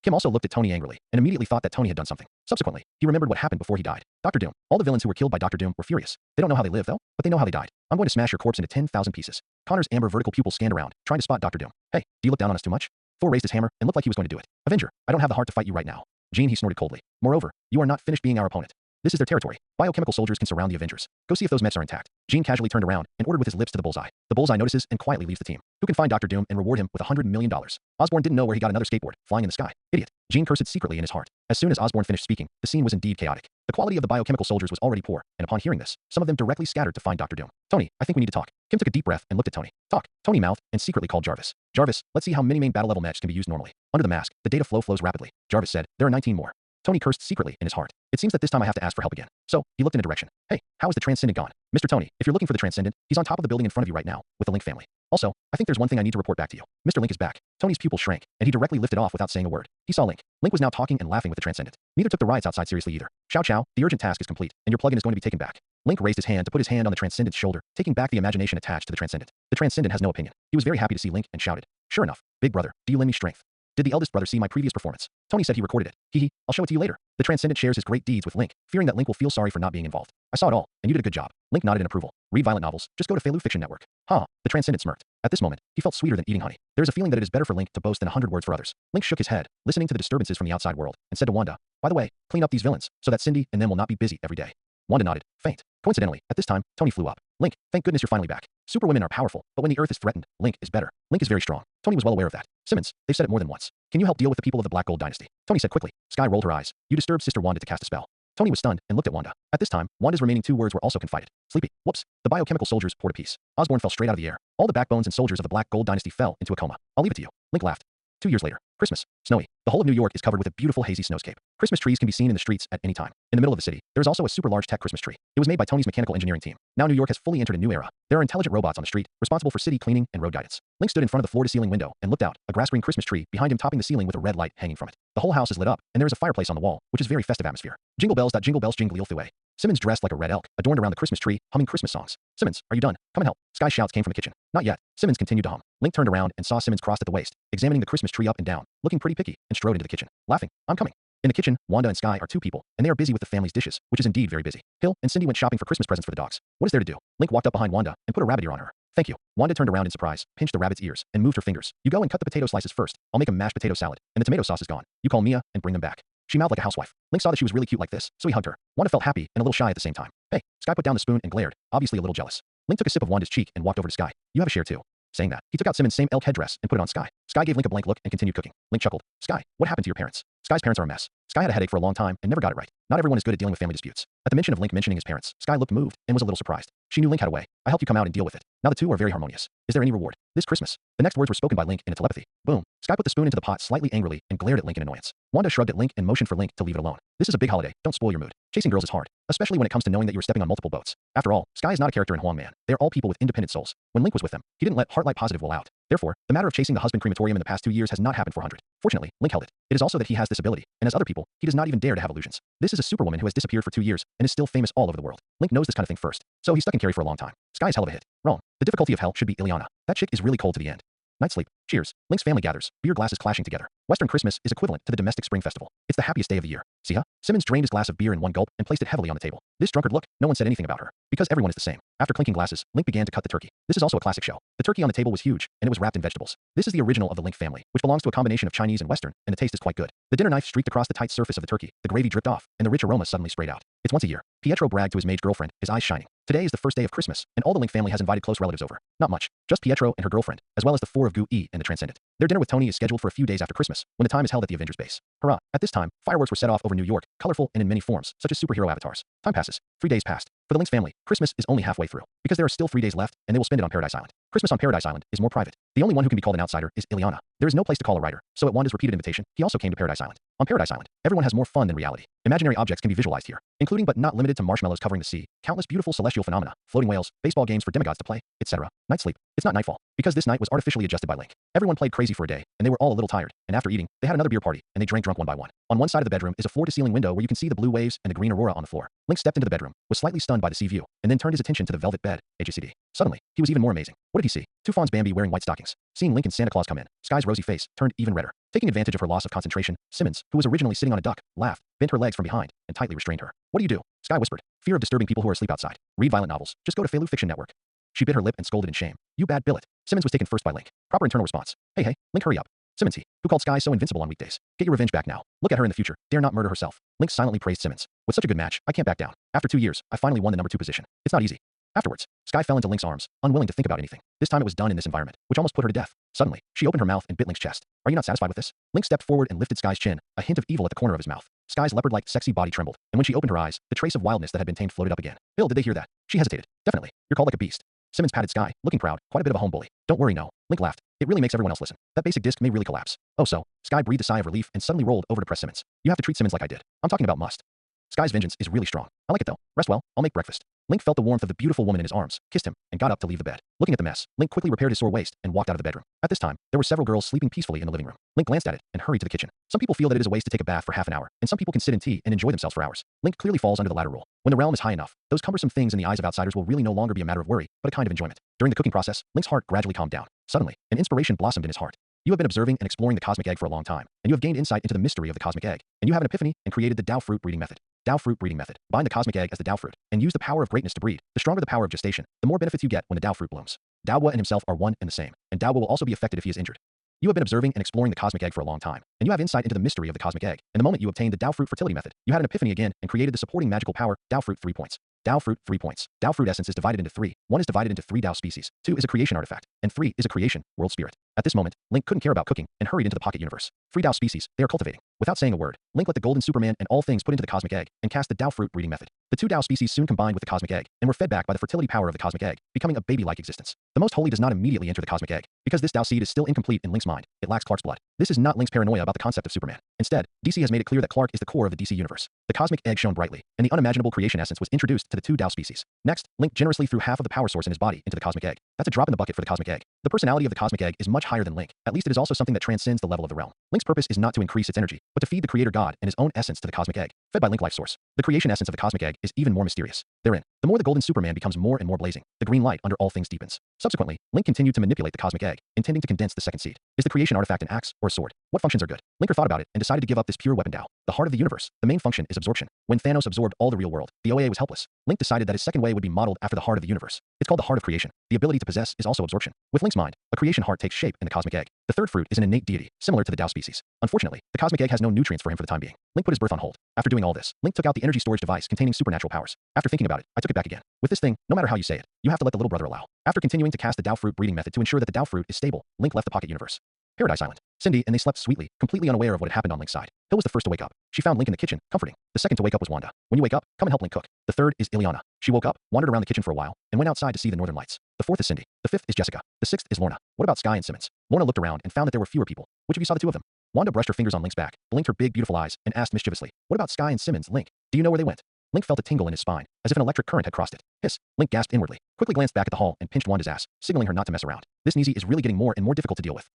Kim also looked at Tony angrily, and immediately thought that Tony had done something. Subsequently, he remembered what happened before he died. Dr. Doom. All the villains who were killed by Dr. Doom were furious. They don't know how they live though, but they know how they died. I'm going to smash your corpse into 10,000 pieces. Connor's amber vertical pupils scanned around, trying to spot Dr. Doom. Hey, do you look down on us too much? Thor raised his hammer and looked like he was going to do it. Avenger, I don't have the heart to fight you right now. Jean, he snorted coldly. Moreover, you are not finished being our opponent. This is their territory. Biochemical soldiers can surround the Avengers. Go see if those mechs are intact. Jean casually turned around and ordered with his lips to the bullseye. The bullseye notices and quietly leaves the team. Who can find Dr. Doom and reward him with $100 million? Osborn didn't know where he got another skateboard, flying in the sky. Idiot. Jean cursed secretly in his heart. As soon as Osborn finished speaking, the scene was indeed chaotic. The quality of the biochemical soldiers was already poor, and upon hearing this, some of them directly scattered to find Dr. Doom. Tony, I think we need to talk. Kim took a deep breath and looked at Tony. Talk. Tony mouthed and secretly called Jarvis. Jarvis, let's see how many main battle level mechs can be used normally. Under the mask, the data flow flows rapidly. Jarvis said, there are 19 more. Tony cursed secretly in his heart. It seems that this time I have to ask for help again. So, he looked in a direction. Hey, how is the Transcendent gone? Mr. Tony, if you're looking for the Transcendent, he's on top of the building in front of you right now, with the Link family. Also, I think there's one thing I need to report back to you. Mr. Link is back. Tony's pupil shrank, and he directly lifted off without saying a word. He saw Link. Link was now talking and laughing with the Transcendent. Neither took the riots outside seriously either. Chow chow, the urgent task is complete, and your plugin is going to be taken back. Link raised his hand to put his hand on the Transcendent's shoulder, taking back the imagination attached to the Transcendent. The Transcendent has no opinion. He was very happy to see Link and shouted, sure enough, big brother, do you lend me strength? Did the eldest brother see my previous performance? Tony said he recorded it. Hee hee, I'll show it to you later. The Transcendent shares his great deeds with Link, fearing that Link will feel sorry for not being involved. I saw it all, and you did a good job. Link nodded in approval. Read violent novels. Just go to Feilu Fiction Network. The Transcendent smirked. At this moment, he felt sweeter than eating honey. There is a feeling that it is better for Link to boast than 100 words for others. Link shook his head, listening to the disturbances from the outside world, and said to Wanda, "By the way, clean up these villains, so that Cindy and them will not be busy every day." Wanda nodded, faint. Coincidentally, at this time, Tony flew up. "Link, thank goodness you're finally back. Superwomen are powerful, but when the Earth is threatened, Link is better. Link is very strong." Tony was well aware of that. "Simmons, they've said it more than once. Can you help deal with the people of the Black Gold Dynasty?" Tony said quickly. Sky rolled her eyes. "You disturbed Sister Wanda to cast a spell." Tony was stunned and looked at Wanda. At this time, Wanda's remaining 2 words were also confided. "Sleepy." Whoops. The biochemical soldiers poured a piece. Osborn fell straight out of the air. All the backbones and soldiers of the Black Gold Dynasty fell into a coma. "I'll leave it to you." Link laughed. 2 years later. Christmas. Snowy. The whole of New York is covered with a beautiful hazy snowscape. Christmas trees can be seen in the streets at any time. In the middle of the city, there is also a super large tech Christmas tree. It was made by Tony's mechanical engineering team. Now New York has fully entered a new era. There are intelligent robots on the street, responsible for city cleaning and road guidance. Link stood in front of the floor-to-ceiling window and looked out, a grass-green Christmas tree behind him topping the ceiling with a red light hanging from it. The whole house is lit up, and there is a fireplace on the wall, which is very festive atmosphere. Jingle bells, jingle all the way. Simmons dressed like a red elk, adorned around the Christmas tree, humming Christmas songs. "Simmons, are you done? Come and help." Sky shouts came from the kitchen. "Not yet." Simmons continued to hum. Link turned around and saw Simmons crossed at the waist, examining the Christmas tree up and down, looking pretty picky, and strode into the kitchen, laughing. "I'm coming." In the kitchen, Wanda and Sky are 2 people, and they are busy with the family's dishes, which is indeed very busy. Hill and Cindy went shopping for Christmas presents for the dogs. What is there to do? Link walked up behind Wanda and put a rabbit ear on her. "Thank you." Wanda turned around in surprise, pinched the rabbit's ears, and moved her fingers. "You go and cut the potato slices first. I'll make a mashed potato salad, and the tomato sauce is gone. You call Mia and bring them back." She mouthed like a housewife. Link saw that she was really cute like this, so he hugged her. Wanda felt happy and a little shy at the same time. "Hey." Sky put down the spoon and glared, obviously a little jealous. Link took a sip of Wanda's cheek and walked over to Sky. "You have a share too." Saying that, he took out Simmons' same elk headdress and put it on Sky. Sky gave Link a blank look and continued cooking. Link chuckled. "Sky, what happened to your parents?" Sky's parents are a mess. Sky had a headache for a long time and never got it right. Not everyone is good at dealing with family disputes. At the mention of Link mentioning his parents, Sky looked moved and was a little surprised. She knew Link had a way. "I helped you come out and deal with it. Now the 2 are very harmonious. Is there any reward?" "This Christmas." The next words were spoken by Link in a telepathy. Boom. Sky put the spoon into the pot slightly angrily and glared at Link in annoyance. Wanda shrugged at Link and motioned for Link to leave it alone. "This is a big holiday. Don't spoil your mood. Chasing girls is hard, especially when it comes to knowing that you are stepping on multiple boats. After all, Sky is not a character in Huang Man. They are all people with independent souls. When Link was with them, he didn't let Heartlight Positive roll out. Therefore, the matter of chasing the husband crematorium in the past 2 years has not happened for 100. Fortunately, Link held it. It is also that he has this ability, and as other people, he does not even dare to have illusions. This is a superwoman who has disappeared for 2 years and is still famous all over the world. Link knows this kind of thing first, so he stuck in Carrie for a long time. Sky is hell of a hit. Wrong. The difficulty of hell should be Ileana. That chick is really cold to the end. Night sleep. Cheers. Link's family gathers, beer glasses clashing together. Western Christmas is equivalent to the domestic spring festival. It's the happiest day of the year. See ya? Simmons drained his glass of beer in one gulp and placed it heavily on the table. This drunkard look, no one said anything about her. Because everyone is the same. After clinking glasses, Link began to cut the turkey. This is also a classic show. The turkey on the table was huge, and it was wrapped in vegetables. This is the original of the Link family, which belongs to a combination of Chinese and Western, and the taste is quite good. The dinner knife streaked across the tight surface of the turkey, the gravy dripped off, and the rich aroma suddenly sprayed out. It's once a year. Pietro bragged to his maid girlfriend, his eyes shining. Today is the first day of Christmas, and all the Link family has invited close relatives over. Not much. Just Pietro and her girlfriend, as well as the 4 of Gu E and the Transcendent. Their dinner with Tony is scheduled for a few days after Christmas, when the time is held at the Avengers base. Hurrah. At this time, fireworks were set off over New York, colorful and in many forms, such as superhero avatars. Time passes. 3 days passed. For the Link's family, Christmas is only halfway through, because there are still 3 days left, and they will spend it on Paradise Island. Christmas on Paradise Island is more private. The only one who can be called an outsider is Ileana. There is no place to call a writer, so at Wanda's repeated invitation, he also came to Paradise Island. On Paradise Island, everyone has more fun than reality. Imaginary objects can be visualized here, including but not limited to marshmallows covering the sea, countless beautiful celestial phenomena, floating whales, baseball games for demigods to play, etc. Night sleep. It's not nightfall, because this night was artificially adjusted by Link. Everyone played crazy for a day, and they were all a little tired, and after eating, they had another beer party, and they drank drunk one by one. On one side of the bedroom is a floor-to-ceiling window where you can see the blue waves and the green aurora on the floor. Link stepped into the bedroom, was slightly stunned by the sea view, and then turned his attention to the velvet bed, HCD. Suddenly, he was even more amazing. What did he see? 2 fawns Bambi wearing white stockings. Seeing Link and Santa Claus come in, Sky's rosy face turned even redder. Taking advantage of her loss of concentration, Simmons, who was originally sitting on a duck, laughed, bent her legs from behind, and tightly restrained her. "What do you do?" Sky whispered. "Fear of disturbing people who are asleep outside. Read violent novels. Just go to Felu Fiction Network." She bit her lip and scolded in shame. "You bad billet." Simmons was taken first by Link. Proper internal response. Hey, Link, hurry up." Simmons, who called Sky so invincible on weekdays. "Get your revenge back now. Look at her in the future. Dare not murder herself." Link silently praised Simmons. "With such a good match, I can't back down. After 2 years, I finally won the number 2 position. It's not easy." Afterwards, Sky fell into Link's arms, unwilling to think about anything. This time it was done in this environment, which almost put her to death. Suddenly, she opened her mouth and bit Link's chest. "Are you not satisfied with this?" Link stepped forward and lifted Sky's chin, a hint of evil at the corner of his mouth. Sky's leopard-like sexy body trembled, and when she opened her eyes, the trace of wildness that had been tamed floated up again. "Bill, did they hear that?" She hesitated. "Definitely. You're called like a beast." Simmons patted Sky, looking proud, quite a bit of a homebully. "Don't worry, no." Link laughed. "It really makes everyone else listen. That basic disc may really collapse." "Oh so?" Sky breathed a sigh of relief and suddenly rolled over to press Simmons. "You have to treat Simmons like I did. I'm talking about must." Sky's vengeance is really strong. "I like it though. Rest well, I'll make breakfast." Link felt the warmth of the beautiful woman in his arms, kissed him, and got up to leave the bed. Looking at the mess, Link quickly repaired his sore waist and walked out of the bedroom. At this time, there were several girls sleeping peacefully in the living room. Link glanced at it and hurried to the kitchen. Some people feel that it is a waste to take a bath for half an hour, and some people can sit in tea and enjoy themselves for hours. Link clearly falls under the latter rule. When the realm is high enough, those cumbersome things in the eyes of outsiders will really no longer be a matter of worry, but a kind of enjoyment. During the cooking process, Link's heart gradually calmed down. Suddenly, an inspiration blossomed in his heart. You have been observing and exploring the cosmic egg for a long time, and you have gained insight into the mystery of the cosmic egg, and you have an epiphany and created the Dao fruit breeding method. Dao fruit breeding method. Bind the cosmic egg as the Dao fruit, and use the power of greatness to breed. The stronger the power of gestation, the more benefits you get when the Dao fruit blooms. Daowa and himself are one and the same, and Daowa will also be affected if he is injured. You have been observing and exploring the cosmic egg for a long time, and you have insight into the mystery of the cosmic egg. And the moment you obtained the Dao fruit fertility method, you had an epiphany again and created the supporting magical power, Dao fruit 3 points. Dao fruit 3 points. Dao fruit essence is divided into 3. 1 is divided into 3 Dao species. 2 is a creation artifact, and 3 is a creation, world spirit. At this moment, Link couldn't care about cooking and hurried into the pocket universe. 3 Dao species, they are cultivating. Without saying a word, Link let the golden Superman and all things put into the cosmic egg and cast the Dao fruit breeding method. The 2 Dao species soon combined with the cosmic egg and were fed back by the fertility power of the cosmic egg, becoming a baby-like existence. The most holy does not immediately enter the cosmic egg, because this Dao seed is still incomplete in Link's mind. It lacks Clark's blood. This is not Link's paranoia about the concept of Superman. Instead, DC has made it clear that Clark is the core of the DC universe. The cosmic egg shone brightly, and the unimaginable creation essence was introduced to the 2 Dao species. Next, Link generously threw half of the power source in his body into the cosmic egg. That's a drop in the bucket for the cosmic egg. The personality of the cosmic egg is much higher than Link. At least it is also something that transcends the level of the realm. Link's purpose is not to increase its energy, but to feed the creator god and his own essence to the cosmic egg, fed by Link life source. The creation essence of the cosmic egg is even more mysterious. Therein, the more the golden Superman becomes more and more blazing, the green light under all things deepens. Subsequently, Link continued to manipulate the cosmic egg, intending to condense the second seed. Is the creation artifact an axe or a sword? What functions are good? Linker thought about it and decided to give up this pure weapon Dao. The heart of the universe, the main function is absorption. When Thanos absorbed all the real world, the OA was helpless. Link decided that his second way would be modeled after the heart of the universe. It's called the heart of creation. The ability to possess is also absorption. With Link's mind, a creation heart takes shape in the cosmic egg. The third fruit is an innate deity, similar to the Dao species. Unfortunately, the cosmic egg has no nutrients for him for the time being. Link put his birth on hold. After doing all this, Link took out the energy storage device containing supernatural powers. After thinking about it, I took it back again. With this thing, no matter how you say it, you have to let the little brother allow. After continuing to cast the Dao fruit breeding method to ensure that the Dao fruit is stable, Link left the pocket universe. Paradise Island. Cindy and they slept sweetly, completely unaware of what had happened on Link's side. Hill was the first to wake up. She found Link in the kitchen, comforting. The second to wake up was Wanda. When you wake up, come and help Link cook. The third is Ileana. She woke up, wandered around the kitchen for a while, and went outside to see the northern lights. The fourth is Cindy. The fifth is Jessica. The sixth is Lorna. What about Sky and Simmons? Lorna looked around and found that there were fewer people. Which of you saw the two of them? Wanda brushed her fingers on Link's back, blinked her big beautiful eyes, and asked mischievously, what about Sky and Simmons, Link? Do you know where they went? Link felt a tingle in his spine, as if an electric current had crossed it. Hiss. Link gasped inwardly, quickly glanced back at the hall and pinched Wanda's ass, signaling her not to mess around. This Neezy is really getting more and more difficult to deal with.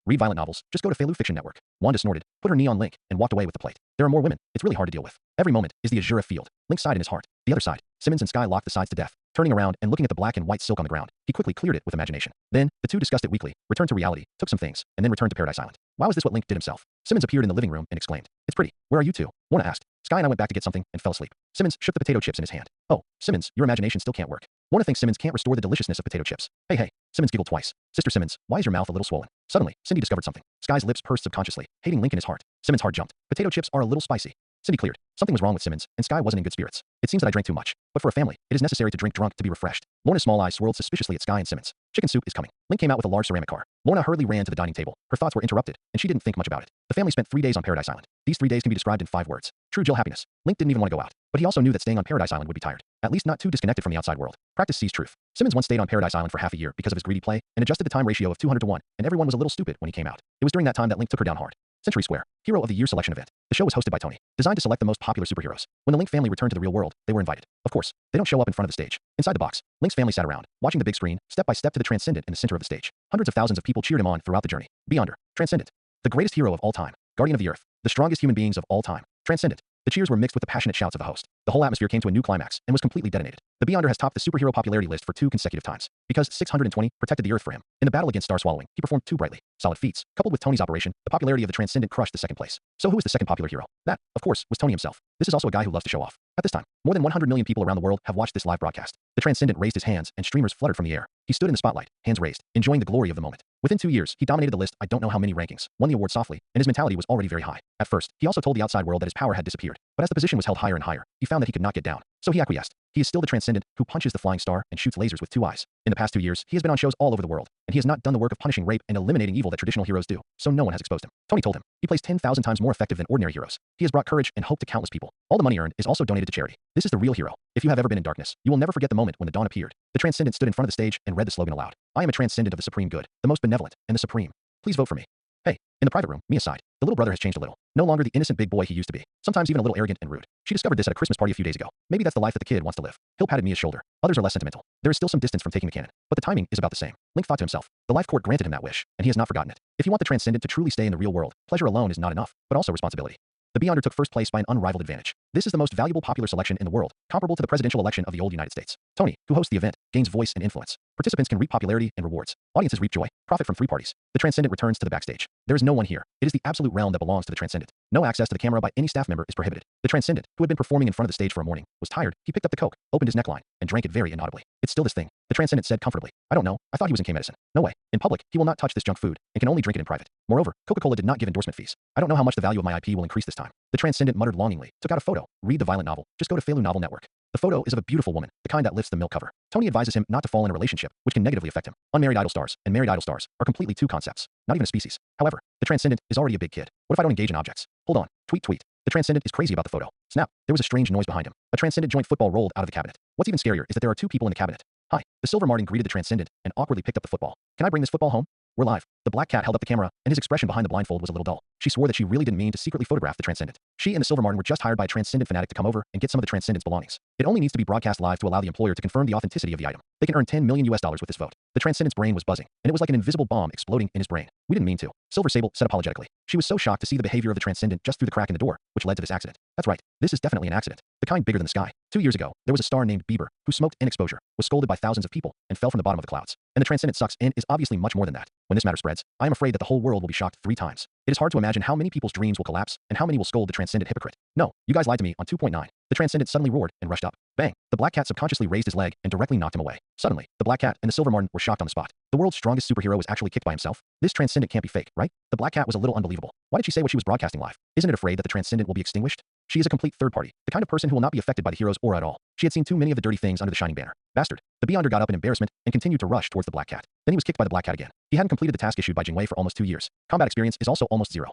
Read violent novels, just go to Feilu Fiction Network. Wanda snorted, put her knee on Link, and walked away with the plate. There are more women, it's really hard to deal with. Every moment is the Azura field. Link sighed in his heart. The other side. Simmons and Sky locked the sides to death. Turning around and looking at the black and white silk on the ground, he quickly cleared it with imagination. Then, the two discussed it weakly, returned to reality, took some things, and then returned to Paradise Island. Why was this what Link did himself? Simmons appeared in the living room and exclaimed, it's pretty. Where are you two? Lorna asked. Sky and I went back to get something and fell asleep. Simmons shook the potato chips in his hand. Oh, Simmons, your imagination still can't work. Lorna thinks Simmons can't restore the deliciousness of potato chips. Hey. Simmons giggled twice. Sister Simmons, why is your mouth a little swollen? Suddenly, Cindy discovered something. Sky's lips pursed subconsciously, hating Link in his heart. Simmons' heart jumped. Potato chips are a little spicy. Cindy cleared. Something was wrong with Simmons, and Sky wasn't in good spirits. It seems that I drank too much. But for a family, it is necessary to drink drunk to be refreshed. Lorna's small eyes swirled suspiciously at Sky and Simmons. Chicken soup is coming. Link came out with a large ceramic car. Lorna hurriedly ran to the dining table. Her thoughts were interrupted, and she didn't think much about it. The family spent 3 days on Paradise Island. These 3 days can be described in 5 words. True Jill happiness. Link didn't even want to go out. But he also knew that staying on Paradise Island would be tired. At least not too disconnected from the outside world. Practice sees truth. Simmons once stayed on Paradise Island for half a year because of his greedy play and adjusted the time ratio of 200 to 1, and everyone was a little stupid when he came out. It was during that time that Link took her down hard. Century Square, Hero of the Year selection event. The show was hosted by Tony, designed to select the most popular superheroes. When the Link family returned to the real world, they were invited. Of course, they don't show up in front of the stage. Inside the box, Link's family sat around, watching the big screen, step by step to the Transcendent in the center of the stage. Hundreds of thousands of people cheered him on throughout the journey. Beyonder, Transcendent. The greatest hero of all time. Guardian of the Earth. The strongest human beings of all time. Transcendent. The cheers were mixed with the passionate shouts of the host. The whole atmosphere came to a new climax and was completely detonated. The Beyonder has topped the superhero popularity list for 2 consecutive times. Because 620 protected the Earth for him. In the battle against Star Swallowing, he performed 2 brightly solid feats. Coupled with Tony's operation, the popularity of the Transcendent crushed the second place. So who was the second popular hero? That, of course, was Tony himself. This is also a guy who loves to show off. At this time, more than 100 million people around the world have watched this live broadcast. The Transcendent raised his hands and streamers fluttered from the air. He stood in the spotlight, hands raised, enjoying the glory of the moment. Within 2 years, he dominated the list I don't know how many rankings, won the award softly, and his mentality was already very high. At first, he also told the outside world that his power had disappeared. But as the position was held higher and higher, he found that he could not get down. So he acquiesced. He is still the Transcendent who punches the flying star and shoots lasers with 2 eyes. In the past 2 years, he has been on shows all over the world, and he has not done the work of punishing rape and eliminating evil that traditional heroes do, so no one has exposed him. Tony told him, he plays 10,000 times more effective than ordinary heroes. He has brought courage and hope to countless people. All the money earned is also donated to charity. This is the real hero. If you have ever been in darkness, you will never forget the moment when the dawn appeared. The Transcendent stood in front of the stage and read the slogan aloud. I am a Transcendent of the supreme good, the most benevolent, and the supreme. Please vote for me. Hey, in the private room, Mia sighed. The little brother has changed a little. No longer the innocent big boy he used to be. Sometimes even a little arrogant and rude. She discovered this at a Christmas party a few days ago. Maybe that's the life that the kid wants to live. Hill patted Mia's shoulder. Others are less sentimental. There is still some distance from taking the cannon, but the timing is about the same. Link thought to himself. The life court granted him that wish, and he has not forgotten it. If you want the Transcendent to truly stay in the real world, pleasure alone is not enough, but also responsibility. The Beyonder took first place by an unrivaled advantage. This is the most valuable popular selection in the world, comparable to the presidential election of the old United States. Tony, who hosts the event, gains voice and influence. Participants can reap popularity and rewards. Audiences reap joy, profit from 3 parties. The Transcendent returns to the backstage. There is no one here. It is the absolute realm that belongs to the Transcendent. No access to the camera by any staff member is prohibited. The Transcendent, who had been performing in front of the stage for a morning, was tired. He picked up the Coke, opened his neckline, and drank it very inaudibly. It's still this thing. The Transcendent said comfortably. I don't know. I thought he was in K-Medicine. No way. In public, he will not touch this junk food and can only drink it in private. Moreover, Coca-Cola did not give endorsement fees. I don't know how much the value of my IP will increase this time. The Transcendent muttered longingly, took out a photo. Read the violent novel. Just go to Feilu Novel Network. The photo is of a beautiful woman, the kind that lifts the milk cover. Tony advises him not to fall in a relationship, which can negatively affect him. Unmarried idol stars and married idol stars are completely two concepts, not even a species. However, the Transcendent is already a big kid. What if I don't engage in objects? Hold on. Tweet, tweet. The Transcendent is crazy about the photo. Snap. There was a strange noise behind him. A Transcendent joint football rolled out of the cabinet. What's even scarier is that there are two people in the cabinet. Hi. The Silver Martin greeted the Transcendent and awkwardly picked up the football. Can I bring this football home? We're live. The black cat held up the camera, and his expression behind the blindfold was a little dull. She swore that she really didn't mean to secretly photograph the Transcendent. She and the Silver Martin were just hired by a Transcendent fanatic to come over and get some of the Transcendent's belongings. It only needs to be broadcast live to allow the employer to confirm the authenticity of the item. They can earn $10 million with this vote. The Transcendent's brain was buzzing, and it was like an invisible bomb exploding in his brain. We didn't mean to. Silver Sable said apologetically. She was so shocked to see the behavior of the Transcendent just through the crack in the door, which led to this accident. That's right. This is definitely an accident. The kind bigger than the sky. 2 years ago, there was a star named Bieber who smoked in exposure, was scolded by thousands of people, and fell from the bottom of the clouds. And the Transcendent sucks and is obviously much more than that. When this matter spreads, I am afraid that the whole world will be shocked 3 times. It is hard to imagine how many people's dreams will collapse and how many will scold the Transcendent hypocrite. No, you guys lied to me on 2.9. The Transcendent suddenly roared and rushed up. Bang! The black cat subconsciously raised his leg and directly knocked him away. Suddenly, the black cat and the Silver Martin were shocked on the spot. The world's strongest superhero was actually kicked by himself? This Transcendent can't be fake, right? The black cat was a little unbelievable. Why did she say what she was broadcasting live? Isn't it afraid that the Transcendent will be extinguished? She is a complete third party, the kind of person who will not be affected by the hero's aura at all. She had seen too many of the dirty things under the shining banner. Bastard. The Beyonder got up in embarrassment and continued to rush towards the black cat. Then he was kicked by the black cat again. He hadn't completed the task issued by Jingwei for almost 2 years. Combat experience is also almost 0.